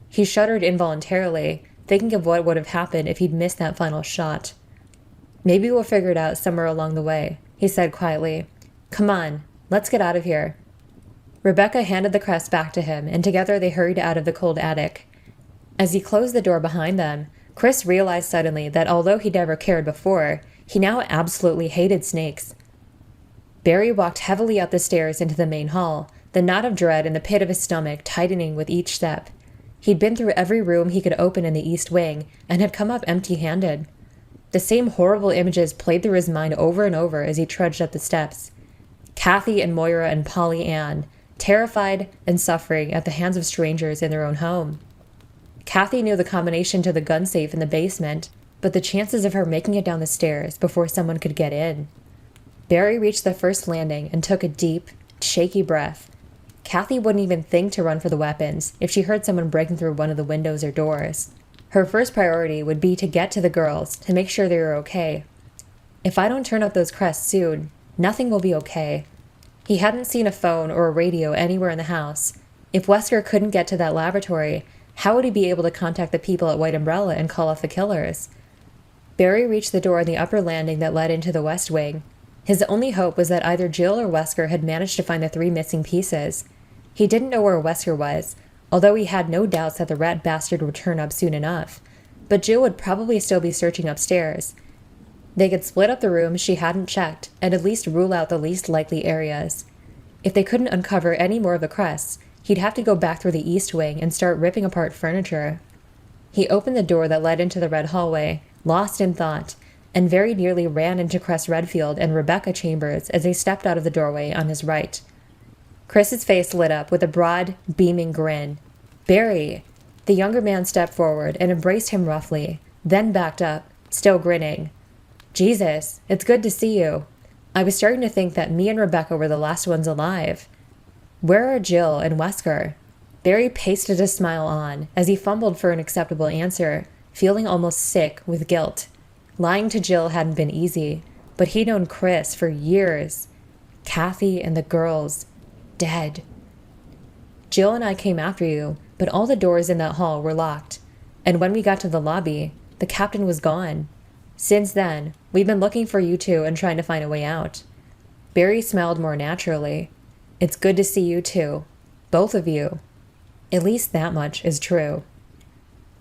He shuddered involuntarily, thinking of what would have happened if he'd missed that final shot. Maybe we'll figure it out somewhere along the way, he said quietly. Come on, let's get out of here. Rebecca handed the crest back to him, and together they hurried out of the cold attic. As he closed the door behind them, Chris realized suddenly that although he'd never cared before, he now absolutely hated snakes. Barry walked heavily up the stairs into the main hall, the knot of dread in the pit of his stomach tightening with each step. He'd been through every room he could open in the East Wing, and had come up empty-handed. The same horrible images played through his mind over and over as he trudged up the steps. Kathy and Moira and Polly Ann, terrified and suffering at the hands of strangers in their own home. Kathy knew the combination to the gun safe in the basement, but the chances of her making it down the stairs before someone could get in. Barry reached the first landing and took a deep, shaky breath. Kathy wouldn't even think to run for the weapons if she heard someone breaking through one of the windows or doors. Her first priority would be to get to the girls to make sure they were okay. If I don't turn up those crests soon, nothing will be okay. He hadn't seen a phone or a radio anywhere in the house. If Wesker couldn't get to that laboratory, how would he be able to contact the people at White Umbrella and call off the killers? Barry reached the door on the upper landing that led into the West Wing. His only hope was that either Jill or Wesker had managed to find the 3 missing pieces. He didn't know where Wesker was, although he had no doubts that the rat bastard would turn up soon enough. But Jill would probably still be searching upstairs. They could split up the rooms she hadn't checked and at least rule out the least likely areas. If they couldn't uncover any more of the crests, he'd have to go back through the East Wing and start ripping apart furniture. He opened the door that led into the red hallway, lost in thought, and very nearly ran into Cress Redfield and Rebecca Chambers as they stepped out of the doorway on his right. Chris's face lit up with a broad, beaming grin. "Barry!" The younger man stepped forward and embraced him roughly, then backed up, still grinning. "Jesus, it's good to see you. I was starting to think that me and Rebecca were the last ones alive. Where are Jill and Wesker?" Barry pasted a smile on as he fumbled for an acceptable answer, feeling almost sick with guilt. Lying to Jill hadn't been easy, but he'd known Chris for years. Kathy and the girls, dead. "Jill and I came after you, but all the doors in that hall were locked. And when we got to the lobby, the captain was gone. Since then, we've been looking for you two and trying to find a way out." Barry smiled more naturally. "It's good to see you too. Both of you. At least that much is true."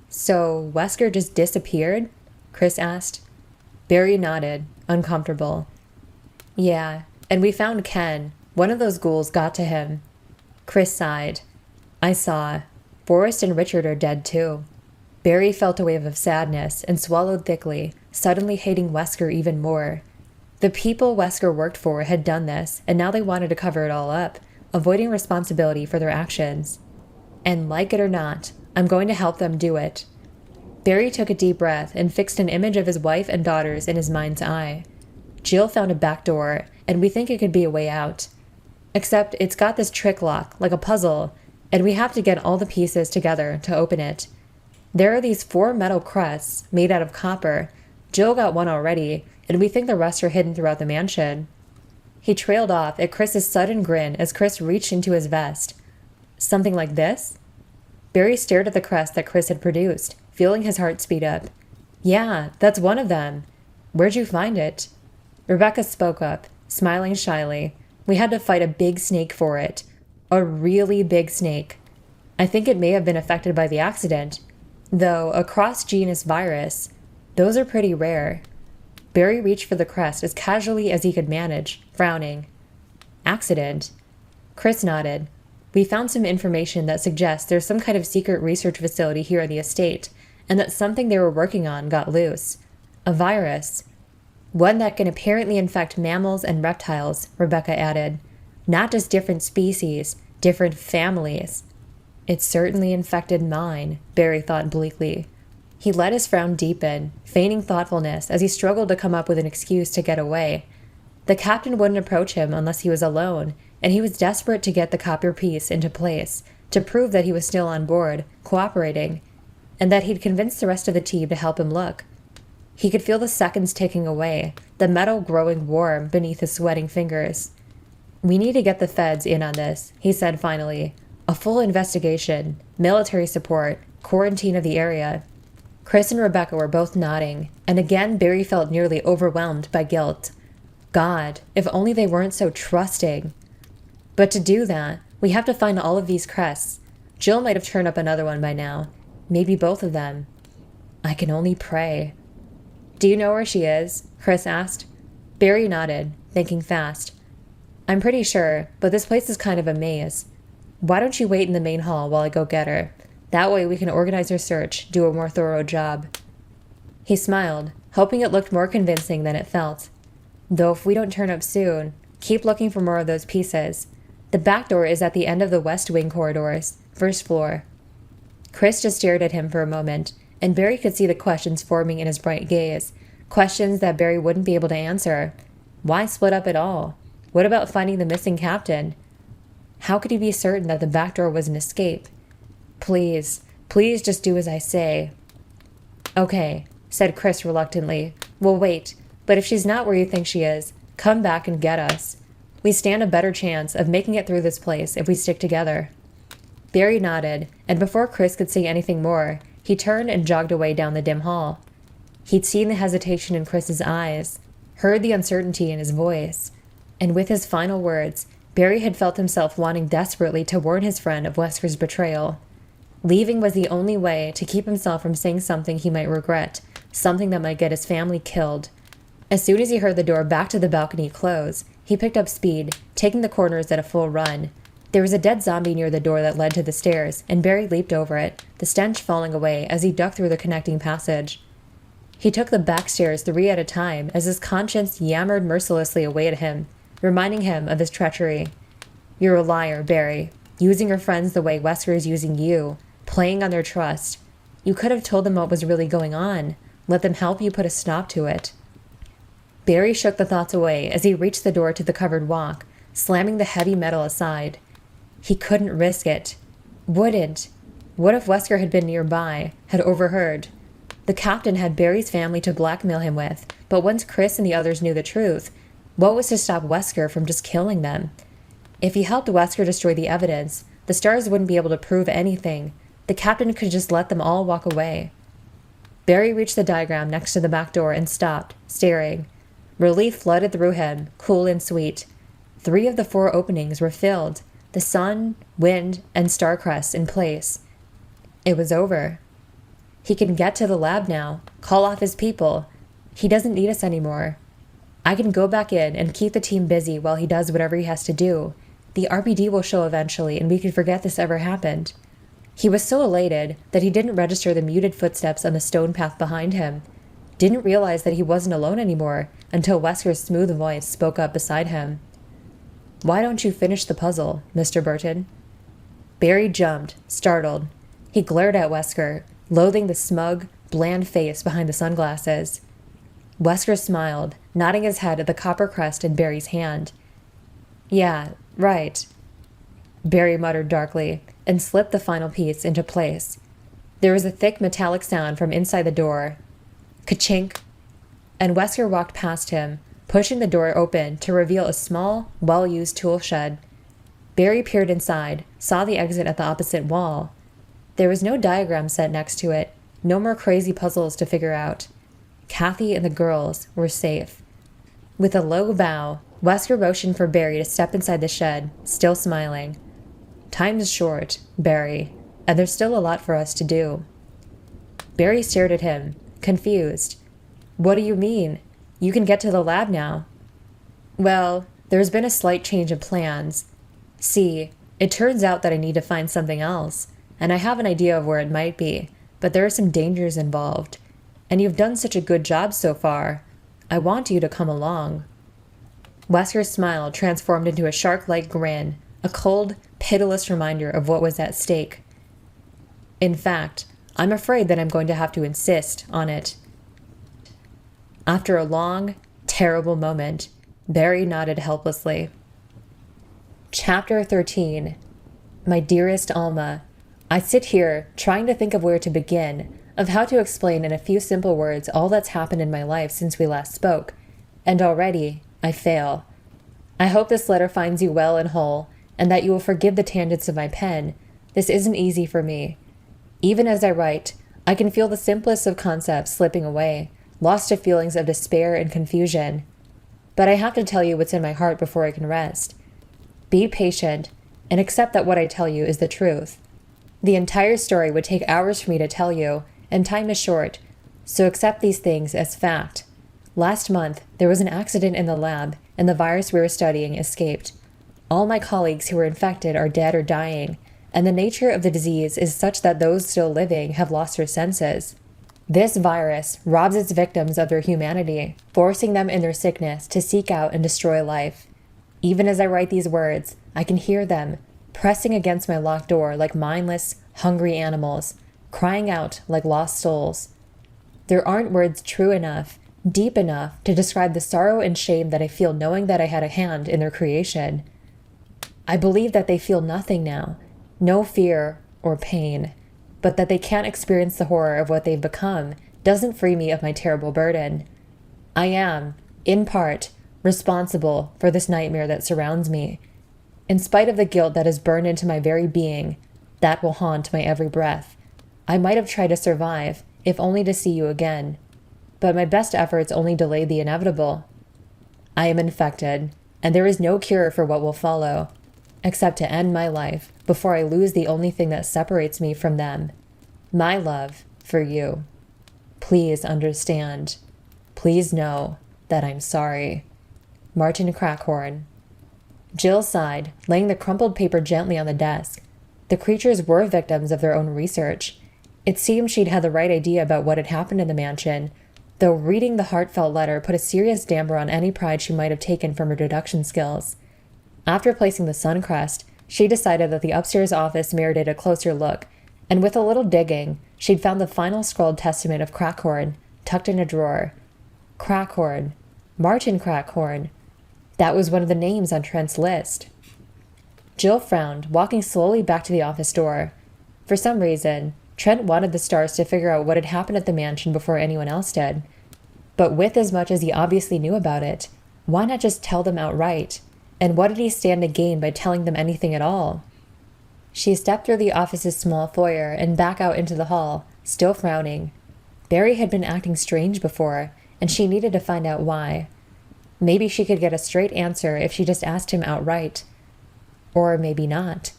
"So, Wesker just disappeared?" Chris asked. Barry nodded, uncomfortable. "Yeah, and we found Ken. One of those ghouls got to him." Chris sighed. "I saw. Forrest and Richard are dead too." Barry felt a wave of sadness and swallowed thickly, suddenly hating Wesker even more. The people Wesker worked for had done this, and now they wanted to cover it all up, avoiding responsibility for their actions. "And like it or not, I'm going to help them do it." Barry took a deep breath and fixed an image of his wife and daughters in his mind's eye. "Jill found a back door, and we think it could be a way out. Except it's got this trick lock, like a puzzle, and we have to get all the pieces together to open it. There are these 4 metal crests made out of copper. Jill got one already, and we think the rest are hidden throughout the mansion." He trailed off at Chris's sudden grin as Chris reached into his vest. "Something like this?" Barry stared at the crest that Chris had produced, feeling his heart speed up. "Yeah, that's one of them. Where'd you find it?" Rebecca spoke up, smiling shyly. "We had to fight a big snake for it. A really big snake. I think it may have been affected by the accident. Though a cross-genus virus, those are pretty rare." Barry reached for the crest as casually as he could manage, frowning. "Accident?" Chris nodded. "We found some information that suggests there's some kind of secret research facility here on the estate, and that something they were working on got loose. A virus. One that can apparently infect mammals and reptiles," Rebecca added. "Not just different species, different families." "It certainly infected mine," Barry thought bleakly. He let his frown deepen, feigning thoughtfulness as he struggled to come up with an excuse to get away. The captain wouldn't approach him unless he was alone, and he was desperate to get the copper piece into place, to prove that he was still on board, cooperating, and that he'd convinced the rest of the team to help him look. He could feel the seconds ticking away, the metal growing warm beneath his sweating fingers. "We need to get the feds in on this," he said finally. "A full investigation, military support, quarantine of the area." Chris and Rebecca were both nodding, and again Barry felt nearly overwhelmed by guilt. God, if only they weren't so trusting. But to do that, we have to find all of these crests. Jill might have turned up another one by now. Maybe both of them. I can only pray. "Do you know where she is?" Chris asked. Barry nodded, thinking fast. "I'm pretty sure, but this place is kind of a maze. Why don't you wait in the main hall while I go get her? That way we can organize her search, do a more thorough job." He smiled, hoping it looked more convincing than it felt. "Though if we don't turn up soon, keep looking for more of those pieces. The back door is at the end of the west wing corridors, first floor." Chris just stared at him for a moment, and Barry could see the questions forming in his bright gaze, questions that Barry wouldn't be able to answer. Why split up at all? What about finding the missing captain? How could he be certain that the back door was an escape? Please just do as I say." "Okay," said Chris reluctantly. "We'll wait, but if she's not where you think she is, come back and get us. We stand a better chance of making it through this place if we stick together." Barry nodded, and before Chris could say anything more, he turned and jogged away down the dim hall. He'd seen the hesitation in Chris's eyes, heard the uncertainty in his voice, and with his final words, Barry had felt himself wanting desperately to warn his friend of Wesker's betrayal. Leaving was the only way to keep himself from saying something he might regret, something that might get his family killed. As soon as he heard the door back to the balcony close, he picked up speed, taking the corners at a full run. There was a dead zombie near the door that led to the stairs, and Barry leaped over it, the stench falling away as he ducked through the connecting passage. He took the back stairs 3 at a time as his conscience yammered mercilessly away at him, reminding him of his treachery. You're a liar, Barry, using your friends the way Wesker is using you, playing on their trust. You could have told them what was really going on, let them help you put a stop to it. Barry shook the thoughts away as he reached the door to the covered walk, slamming the heavy metal aside. He couldn't risk it. Wouldn't. What if Wesker had been nearby, had overheard? The captain had Barry's family to blackmail him with, but once Chris and the others knew the truth, what was to stop Wesker from just killing them? If he helped Wesker destroy the evidence, the S.T.A.R.S wouldn't be able to prove anything. The captain could just let them all walk away. Barry reached the diagram next to the back door and stopped, staring. Relief flooded through him, cool and sweet. 3 of the 4 openings were filled, the sun, wind, and star crests in place. It was over. He can get to the lab now, call off his people. He doesn't need us anymore. I can go back in and keep the team busy while he does whatever he has to do. The RPD will show eventually, and we can forget this ever happened. He was so elated that he didn't register the muted footsteps on the stone path behind him. Didn't realize that he wasn't alone anymore until Wesker's smooth voice spoke up beside him. Why don't you finish the puzzle, Mr. Burton? Barry jumped, startled. He glared at Wesker, loathing the smug, bland face behind the sunglasses. Wesker smiled, nodding his head at the copper crest in Barry's hand. Yeah, right. Barry muttered darkly and slipped the final piece into place. There was a thick metallic sound from inside the door. Ka-chink! And Wesker walked past him, pushing the door open to reveal a small, well-used tool shed. Barry peered inside, saw the exit at the opposite wall. There was no diagram set next to it, no more crazy puzzles to figure out. Kathy and the girls were safe. With a low bow, Wesker motioned for Barry to step inside the shed, still smiling. Time's short, Barry, and there's still a lot for us to do. Barry stared at him, confused. What do you mean? You can get to the lab now. Well, there's been a slight change of plans. See, it turns out that I need to find something else, and I have an idea of where it might be, but there are some dangers involved. And you've done such a good job so far. I want you to come along. Wesker's smile transformed into a shark-like grin, a cold, pitiless reminder of what was at stake. In fact, I'm afraid that I'm going to have to insist on it. After a long, terrible moment, Barry nodded helplessly. Chapter 13. My dearest Alma, I sit here trying to think of where to begin, of how to explain in a few simple words all that's happened in my life since we last spoke, and already I fail. I hope this letter finds you well and whole, and that you will forgive the tangents of my pen. This isn't easy for me. Even as I write, I can feel the simplest of concepts slipping away, lost to feelings of despair and confusion. But I have to tell you what's in my heart before I can rest. Be patient, and accept that what I tell you is the truth. The entire story would take hours for me to tell you, and time is short, so accept these things as fact. Last month, there was an accident in the lab, and the virus we were studying escaped. All my colleagues who were infected are dead or dying, and the nature of the disease is such that those still living have lost their senses. This virus robs its victims of their humanity, forcing them in their sickness to seek out and destroy life. Even as I write these words, I can hear them, pressing against my locked door like mindless, hungry animals, crying out like lost souls. There aren't words true enough, deep enough to describe the sorrow and shame that I feel knowing that I had a hand in their creation. I believe that they feel nothing now, no fear or pain, but that they can't experience the horror of what they've become doesn't free me of my terrible burden. I am, in part, responsible for this nightmare that surrounds me. In spite of the guilt that is burned into my very being, that will haunt my every breath. I might have tried to survive, if only to see you again. But my best efforts only delayed the inevitable. I am infected, and there is no cure for what will follow, except to end my life before I lose the only thing that separates me from them, my love for you. Please understand. Please know that I'm sorry. Martin Crackhorn. Jill sighed, laying the crumpled paper gently on the desk. The creatures were victims of their own research. It seemed she'd had the right idea about what had happened in the mansion, though reading the heartfelt letter put a serious damper on any pride she might have taken from her deduction skills. After placing the sun crest, she decided that the upstairs office merited a closer look, and with a little digging, she'd found the final scrawled testament of Crackhorn, tucked in a drawer. Crackhorn. Martin Crackhorn. That was one of the names on Trent's list. Jill frowned, walking slowly back to the office door. For some reason, Trent wanted the S.T.A.R.S to figure out what had happened at the mansion before anyone else did. But with as much as he obviously knew about it, why not just tell them outright? And what did he stand to gain by telling them anything at all? She stepped through the office's small foyer and back out into the hall, still frowning. Barry had been acting strange before, and she needed to find out why. Maybe she could get a straight answer if she just asked him outright. Or maybe not.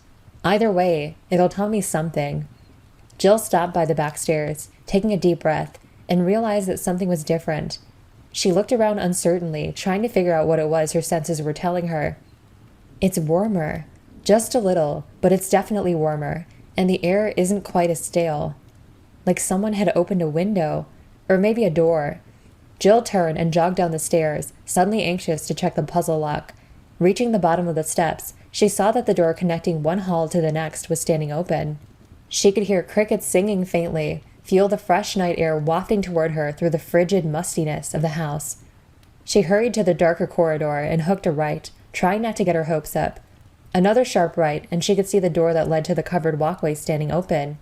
Either way, it'll tell me something. Jill stopped by the back stairs, taking a deep breath, and realized that something was different. She looked around uncertainly, trying to figure out what it was her senses were telling her. It's warmer. Just a little, but it's definitely warmer, and the air isn't quite as stale. Like someone had opened a window, or maybe a door. Jill turned and jogged down the stairs, suddenly anxious to check the puzzle lock. Reaching the bottom of the steps, she saw that the door connecting one hall to the next was standing open. She could hear crickets singing faintly, feel the fresh night air wafting toward her through the frigid mustiness of the house. She hurried to the darker corridor and hooked a right, trying not to get her hopes up. Another sharp right, and she could see the door that led to the covered walkway standing open.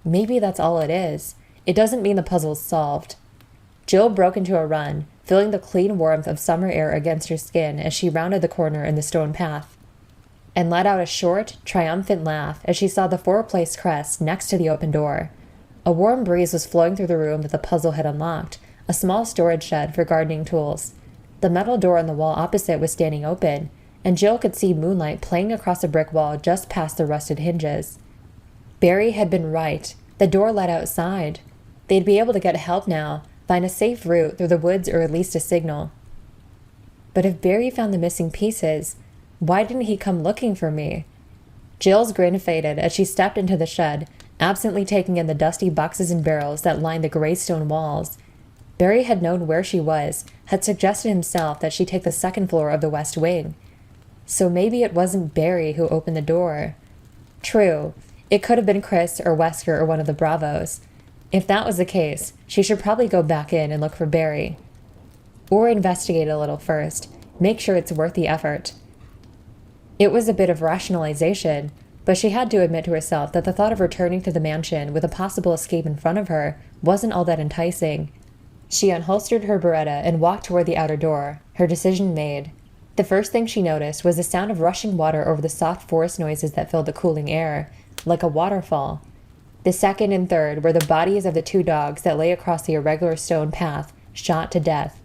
Maybe that's all it is. It doesn't mean the puzzle's solved. Jill broke into a run, feeling the clean warmth of summer air against her skin as she rounded the corner in the stone path, and let out a short, triumphant laugh as she saw the four-place crest next to the open door. A warm breeze was flowing through the room that the puzzle had unlocked, a small storage shed for gardening tools. The metal door on the wall opposite was standing open, and Jill could see moonlight playing across a brick wall just past the rusted hinges. Barry had been right. The door led outside. They'd be able to get help now, find a safe route through the woods or at least a signal. But if Barry found the missing pieces, why didn't he come looking for me? Jill's grin faded as she stepped into the shed, absently taking in the dusty boxes and barrels that lined the gray stone walls. Barry had known where she was, had suggested himself that she take the second floor of the west wing. So maybe it wasn't Barry who opened the door. True, it could have been Chris or Wesker or one of the Bravos. If that was the case, she should probably go back in and look for Barry. Or investigate a little first, make sure it's worth the effort. It was a bit of rationalization, but she had to admit to herself that the thought of returning to the mansion with a possible escape in front of her wasn't all that enticing. She unholstered her Beretta and walked toward the outer door, her decision made. The first thing she noticed was the sound of rushing water over the soft forest noises that filled the cooling air, like a waterfall. The second and third were the bodies of the two dogs that lay across the irregular stone path, shot to death.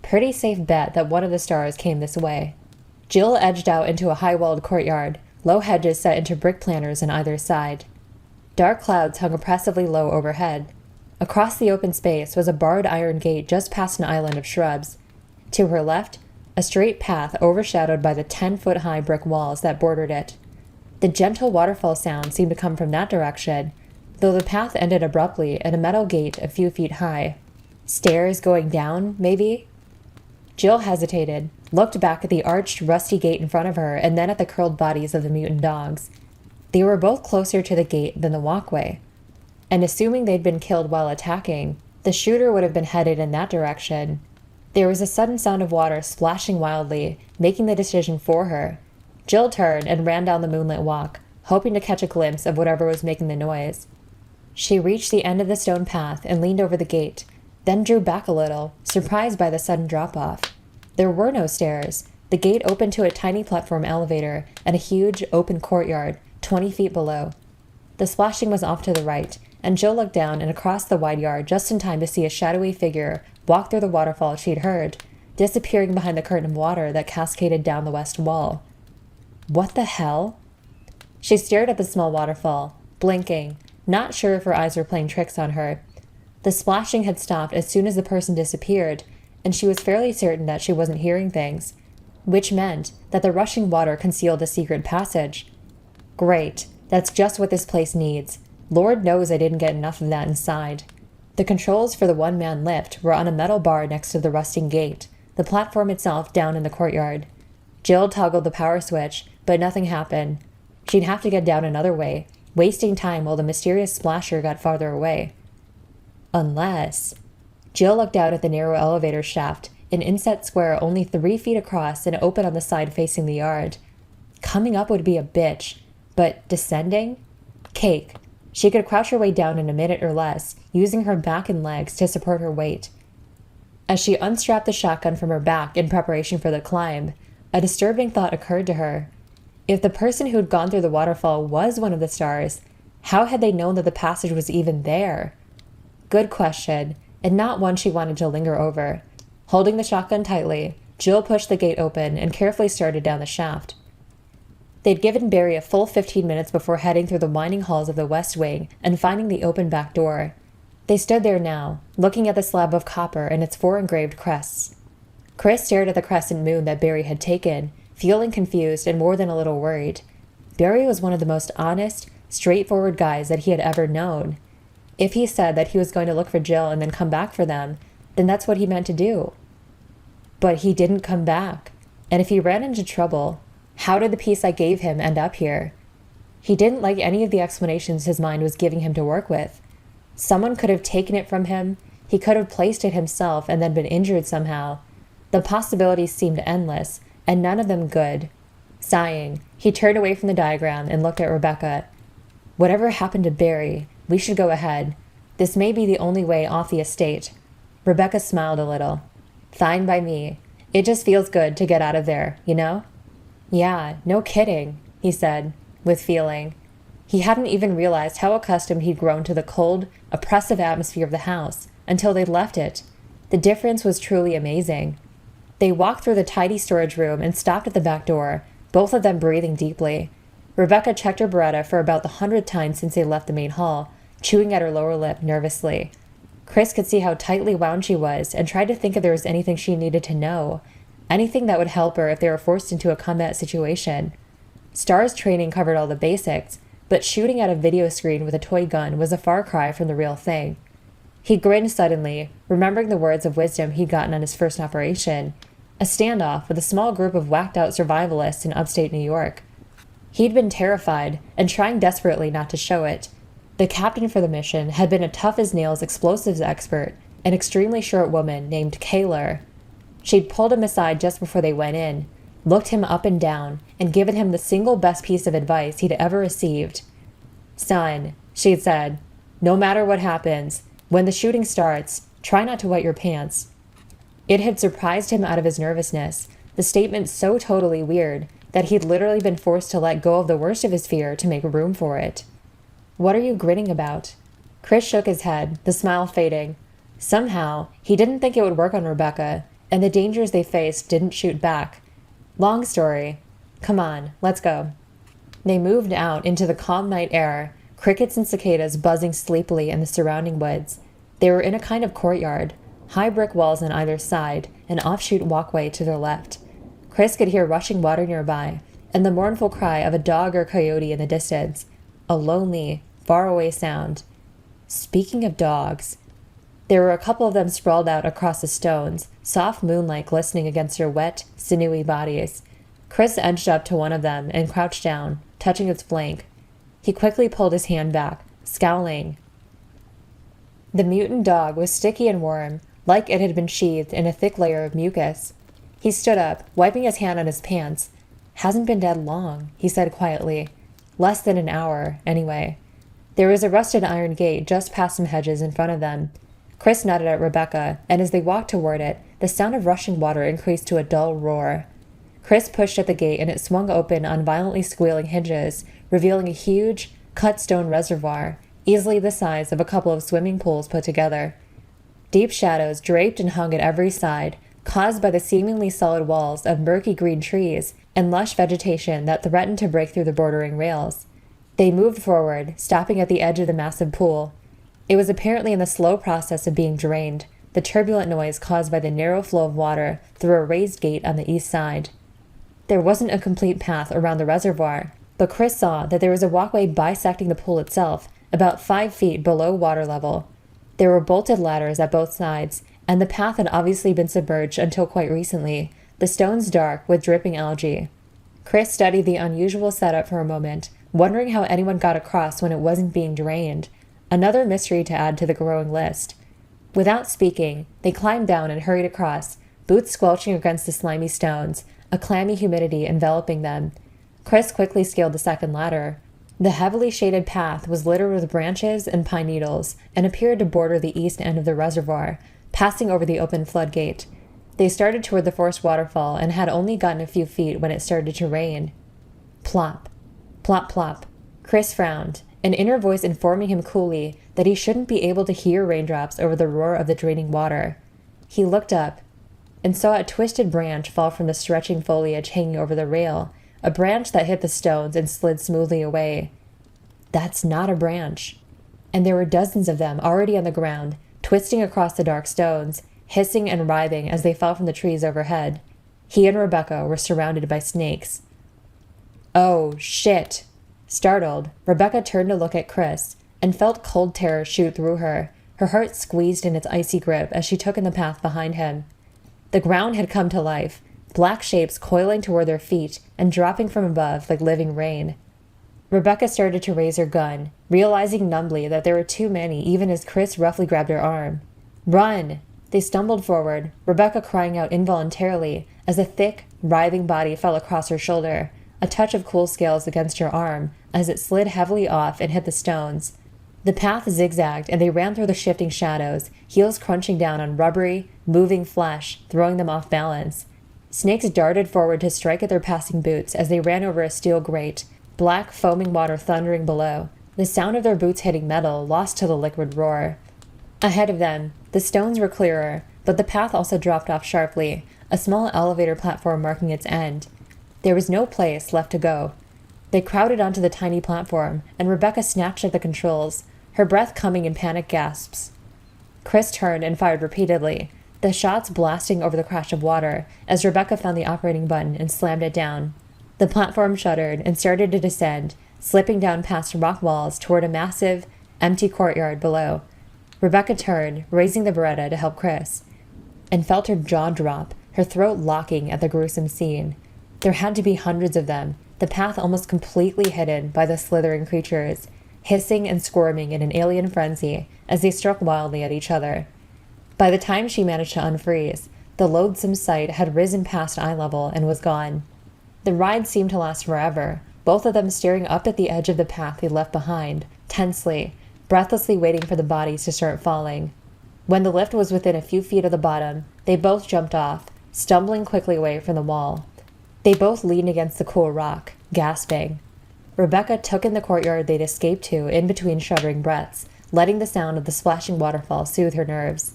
Pretty safe bet that one of the S.T.A.R.S came this way. Jill edged out into a high-walled courtyard, low hedges set into brick planters on either side. Dark clouds hung oppressively low overhead. Across the open space was a barred iron gate just past an island of shrubs. To her left, a straight path overshadowed by the 10-foot-high brick walls that bordered it. The gentle waterfall sound seemed to come from that direction, though the path ended abruptly at a metal gate a few feet high. Stairs going down, maybe? Jill hesitated, looked back at the arched, rusty gate in front of her, and then at the curled bodies of the mutant dogs. They were both closer to the gate than the walkway, and assuming they'd been killed while attacking, the shooter would have been headed in that direction. There was a sudden sound of water splashing wildly, making the decision for her. Jill turned and ran down the moonlit walk, hoping to catch a glimpse of whatever was making the noise. She reached the end of the stone path and leaned over the gate, then drew back a little, surprised by the sudden drop-off. There were no stairs. The gate opened to a tiny platform elevator and a huge, open courtyard, 20 feet below. The splashing was off to the right, and Jill looked down and across the wide yard just in time to see a shadowy figure walk through the waterfall she'd heard, disappearing behind the curtain of water that cascaded down the west wall. What the hell? She stared at the small waterfall, blinking, not sure if her eyes were playing tricks on her. The splashing had stopped as soon as the person disappeared, and she was fairly certain that she wasn't hearing things. which meant that the rushing water concealed a secret passage. Great, that's just what this place needs. Lord knows I didn't get enough of that inside. The controls for the one-man lift were on a metal bar next to the rusting gate, the platform itself down in the courtyard. Jill toggled the power switch, but nothing happened. She'd have to get down another way, wasting time while the mysterious splasher got farther away. Unless... Jill looked out at the narrow elevator shaft, an inset square only 3 feet across and open on the side facing the yard. Coming up would be a bitch, but descending? Cake. She could crouch her way down in a minute or less, using her back and legs to support her weight. As she unstrapped the shotgun from her back in preparation for the climb, a disturbing thought occurred to her. If the person who'd gone through the waterfall was one of the stars, how had they known that the passage was even there? Good question, and not one she wanted to linger over. Holding the shotgun tightly, Jill pushed the gate open and carefully started down the shaft. They'd given Barry a full 15 minutes before heading through the winding halls of the West Wing and finding the open back door. They stood there now, looking at the slab of copper and its 4 engraved crests. Chris stared at the crescent moon that Barry had taken, feeling confused and more than a little worried. Barry was one of the most honest, straightforward guys that he had ever known. If he said that he was going to look for Jill and then come back for them, then that's what he meant to do. But he didn't come back, and if he ran into trouble, how did the piece I gave him end up here? He didn't like any of the explanations his mind was giving him to work with. Someone could have taken it from him, he could have placed it himself and then been injured somehow. The possibilities seemed endless, and none of them good. Sighing, he turned away from the diagram and looked at Rebecca. Whatever happened to Barry, we should go ahead. This may be the only way off the estate. Rebecca smiled a little. Fine by me. It just feels good to get out of there, you know? Yeah, no kidding, he said, with feeling. He hadn't even realized how accustomed he'd grown to the cold, oppressive atmosphere of the house until they'd left it. The difference was truly amazing. They walked through the tidy storage room and stopped at the back door, both of them breathing deeply. Rebecca checked her Beretta for about the 100th time since they left the main hall, chewing at her lower lip nervously. Chris could see how tightly wound she was and tried to think if there was anything she needed to know. Anything that would help her if they were forced into a combat situation. S.T.A.R.S training covered all the basics, but shooting at a video screen with a toy gun was a far cry from the real thing. He grinned suddenly, remembering the words of wisdom he'd gotten on his first operation, a standoff with a small group of whacked-out survivalists in upstate New York. He'd been terrified and trying desperately not to show it. The captain for the mission had been a tough-as-nails explosives expert, an extremely short woman named Kaylor. She'd pulled him aside just before they went in, looked him up and down, and given him the single best piece of advice he'd ever received. Son, she'd said, no matter what happens, when the shooting starts, try not to wet your pants. It had surprised him out of his nervousness, the statement so totally weird that he'd literally been forced to let go of the worst of his fear to make room for it. What are you grinning about? Chris shook his head, the smile fading. Somehow, he didn't think it would work on Rebecca, and the dangers they faced didn't shoot back. Long story. Come on, let's go. They moved out into the calm night air, crickets and cicadas buzzing sleepily in the surrounding woods. They were in a kind of courtyard, high brick walls on either side, an offshoot walkway to their left. Chris could hear rushing water nearby, and the mournful cry of a dog or coyote in the distance. A lonely, faraway sound. Speaking of dogs, there were a couple of them sprawled out across the stones, soft moonlight glistening against their wet, sinewy bodies. Chris edged up to one of them and crouched down, touching its flank. He quickly pulled his hand back, scowling. The mutant dog was sticky and warm, like it had been sheathed in a thick layer of mucus. He stood up, wiping his hand on his pants. Hasn't been dead long, he said quietly. Less than an hour, anyway. There was a rusted iron gate just past some hedges in front of them. Chris nodded at Rebecca, and as they walked toward it, the sound of rushing water increased to a dull roar. Chris pushed at the gate and it swung open on violently squealing hinges, revealing a huge, cut stone reservoir, easily the size of a couple of swimming pools put together. Deep shadows draped and hung at every side, caused by the seemingly solid walls of murky green trees and lush vegetation that threatened to break through the bordering rails. They moved forward, stopping at the edge of the massive pool. It was apparently in the slow process of being drained, the turbulent noise caused by the narrow flow of water through a raised gate on the east side. There wasn't a complete path around the reservoir, but Chris saw that there was a walkway bisecting the pool itself, about 5 feet below water level. There were bolted ladders at both sides, and the path had obviously been submerged until quite recently, the stones dark with dripping algae. Chris studied the unusual setup for a moment, wondering how anyone got across when it wasn't being drained. Another mystery to add to the growing list. Without speaking, they climbed down and hurried across, boots squelching against the slimy stones, a clammy humidity enveloping them. Chris quickly scaled the second ladder. The heavily shaded path was littered with branches and pine needles, and appeared to border the east end of the reservoir, passing over the open floodgate. They started toward the forced waterfall and had only gotten a few feet when it started to rain. Plop. Plop, plop. Chris frowned, an inner voice informing him coolly that he shouldn't be able to hear raindrops over the roar of the draining water. He looked up and saw a twisted branch fall from the stretching foliage hanging over the rail, a branch that hit the stones and slid smoothly away. That's not a branch. And there were dozens of them already on the ground, twisting across the dark stones, hissing and writhing as they fell from the trees overhead. He and Rebecca were surrounded by snakes. Oh, shit. Startled, Rebecca turned to look at Chris and felt cold terror shoot through her. Her heart squeezed in its icy grip as she took in the path behind him. The ground had come to life, black shapes coiling toward their feet and dropping from above like living rain. Rebecca started to raise her gun, realizing numbly that there were too many even as Chris roughly grabbed her arm. Run! They stumbled forward, Rebecca crying out involuntarily as a thick, writhing body fell across her shoulder, a touch of cool scales against her arm as it slid heavily off and hit the stones. The path zigzagged and they ran through the shifting shadows, heels crunching down on rubbery, moving flesh, throwing them off balance. Snakes darted forward to strike at their passing boots as they ran over a steel grate, black foaming water thundering below, the sound of their boots hitting metal lost to the liquid roar. Ahead of them, the stones were clearer, but the path also dropped off sharply, a small elevator platform marking its end. There was no place left to go. They crowded onto the tiny platform, and Rebecca snatched at the controls, her breath coming in panic gasps. Chris turned and fired repeatedly, the shots blasting over the crash of water as Rebecca found the operating button and slammed it down. The platform shuddered and started to descend, slipping down past rock walls toward a massive, empty courtyard below. Rebecca turned, raising the Beretta to help Chris, and felt her jaw drop, her throat locking at the gruesome scene. There had to be hundreds of them, the path almost completely hidden by the slithering creatures, hissing and squirming in an alien frenzy as they struck wildly at each other. By the time she managed to unfreeze, the loathsome sight had risen past eye level and was gone. The ride seemed to last forever, both of them staring up at the edge of the path they left behind, tensely, breathlessly waiting for the bodies to start falling. When the lift was within a few feet of the bottom, they both jumped off, stumbling quickly away from the wall. They both leaned against the cool rock, gasping. Rebecca took in the courtyard they'd escaped to in between shuddering breaths, letting the sound of the splashing waterfall soothe her nerves.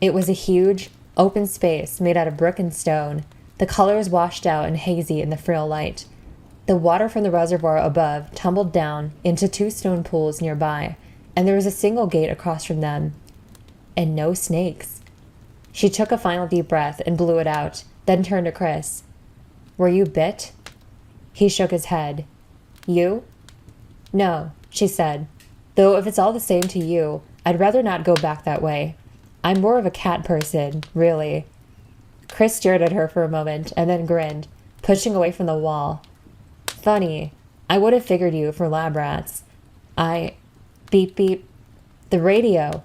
It was a huge, open space made out of brick and stone, the colors washed out and hazy in the frail light. The water from the reservoir above tumbled down into 2 stone pools nearby, and there was a single gate across from them. And no snakes. She took a final deep breath and blew it out, then turned to Chris. Were you bit? He shook his head. You? No, she said. Though if it's all the same to you, I'd rather not go back that way. I'm more of a cat person, really. Chris stared at her for a moment and then grinned, pushing away from the wall. Funny. I would have figured you for lab rats. Beep beep. The radio.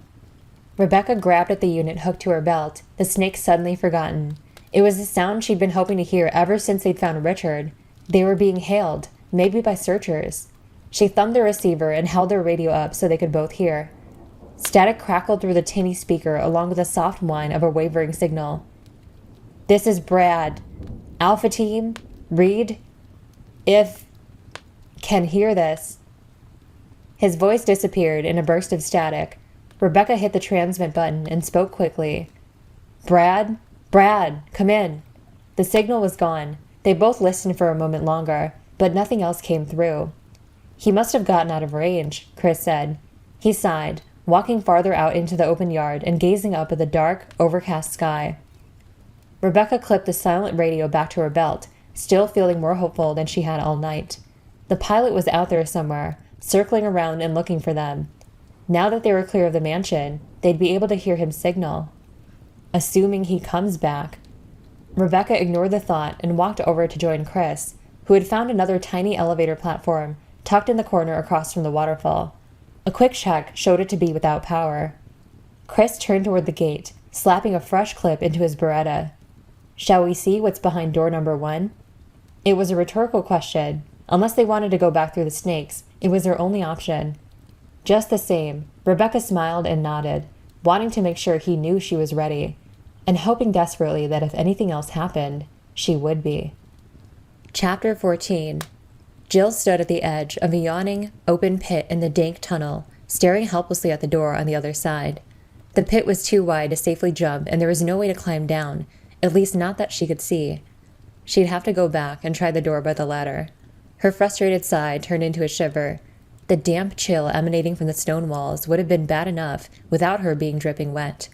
Rebecca grabbed at the unit hooked to her belt, the snake suddenly forgotten. It was the sound she'd been hoping to hear ever since they'd found Richard. They were being hailed, maybe by searchers. She thumbed the receiver and held their radio up so they could both hear. Static crackled through the tinny speaker along with the soft whine of a wavering signal. This is Brad. Alpha Team, read. If can hear this. His voice disappeared in a burst of static. Rebecca hit the transmit button and spoke quickly. Brad, come in. The signal was gone. They both listened for a moment longer, but nothing else came through. He must have gotten out of range, Chris said. He sighed, walking farther out into the open yard and gazing up at the dark, overcast sky. Rebecca clipped the silent radio back to her belt, still feeling more hopeful than she had all night. The pilot was out there somewhere, circling around and looking for them. Now that they were clear of the mansion, they'd be able to hear him signal. Assuming he comes back. Rebecca ignored the thought and walked over to join Chris, who had found another tiny elevator platform tucked in the corner across from the waterfall. A quick check showed it to be without power. Chris turned toward the gate, slapping a fresh clip into his Beretta. Shall we see what's behind door number 1? It was a rhetorical question. Unless they wanted to go back through the snakes, it was their only option. Just the same, Rebecca smiled and nodded, wanting to make sure he knew she was ready, and hoping desperately that if anything else happened, she would be. Chapter 14. Jill stood at the edge of a yawning, open pit in the dank tunnel, staring helplessly at the door on the other side. The pit was too wide to safely jump, and there was no way to climb down, at least not that she could see. She'd have to go back and try the door by the ladder. Her frustrated sigh turned into a shiver. The damp chill emanating from the stone walls would have been bad enough without her being dripping wet.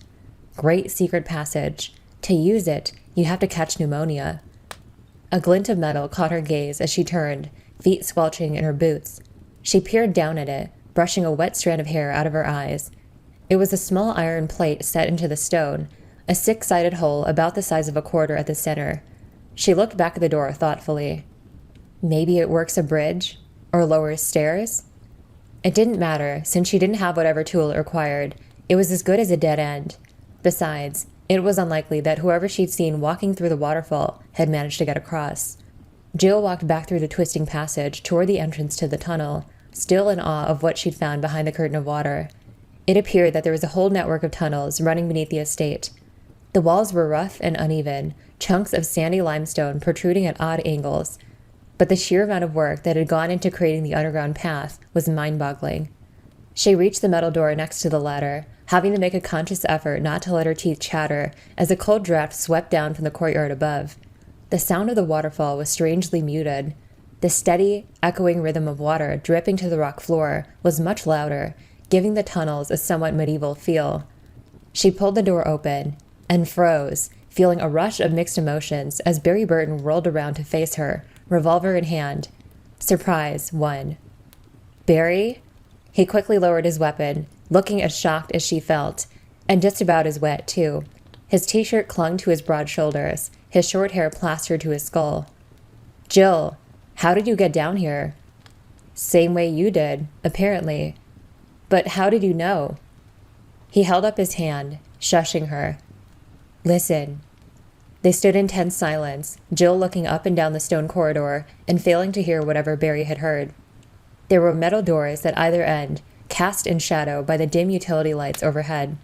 Great secret passage. To use it, you have to catch pneumonia. A glint of metal caught her gaze as she turned, feet squelching in her boots. She peered down at it, brushing a wet strand of hair out of her eyes. It was a small iron plate set into the stone, a 6-sided hole about the size of a quarter at the center. She looked back at the door thoughtfully. Maybe it works a bridge? Or lowers stairs? It didn't matter, since she didn't have whatever tool it required. It was as good as a dead end. Besides, it was unlikely that whoever she'd seen walking through the waterfall had managed to get across. Jill walked back through the twisting passage toward the entrance to the tunnel, still in awe of what she'd found behind the curtain of water. It appeared that there was a whole network of tunnels running beneath the estate. The walls were rough and uneven, chunks of sandy limestone protruding at odd angles, but the sheer amount of work that had gone into creating the underground path was mind-boggling. She reached the metal door next to the ladder, having to make a conscious effort not to let her teeth chatter as a cold draft swept down from the courtyard above. The sound of the waterfall was strangely muted. The steady, echoing rhythm of water dripping to the rock floor was much louder, giving the tunnels a somewhat medieval feel. She pulled the door open and froze, feeling a rush of mixed emotions as Barry Burton whirled around to face her, revolver in hand. Surprise, 1. Barry? He quickly lowered his weapon, looking as shocked as she felt, and just about as wet, too. His t-shirt clung to his broad shoulders, his short hair plastered to his skull. Jill, how did you get down here? Same way you did, apparently. But how did you know? He held up his hand, shushing her. Listen. They stood in tense silence, Jill looking up and down the stone corridor and failing to hear whatever Barry had heard. There were metal doors at either end, cast in shadow by the dim utility lights overhead.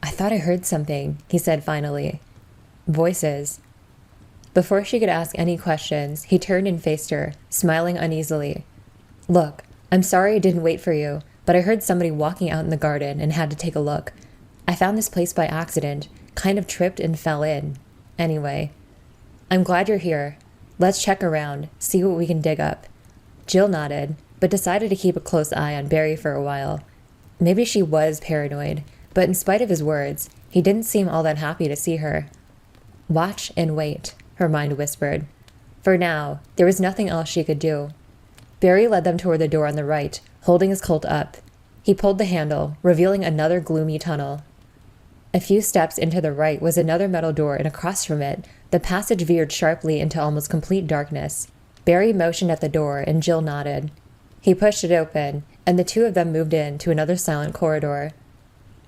I thought I heard something, he said finally. Voices. Before she could ask any questions, he turned and faced her, smiling uneasily. Look, I'm sorry I didn't wait for you, but I heard somebody walking out in the garden and had to take a look. I found this place by accident, kind of tripped and fell in. Anyway, I'm glad you're here. Let's check around, see what we can dig up. Jill nodded, but decided to keep a close eye on Barry for a while. Maybe she was paranoid, but in spite of his words, he didn't seem all that happy to see her. Watch and wait, her mind whispered. For now, there was nothing else she could do. Barry led them toward the door on the right, holding his Colt up. He pulled the handle, revealing another gloomy tunnel. A few steps into the right was another metal door, and across from it, the passage veered sharply into almost complete darkness. Barry motioned at the door, and Jill nodded. He pushed it open, and the two of them moved in to another silent corridor.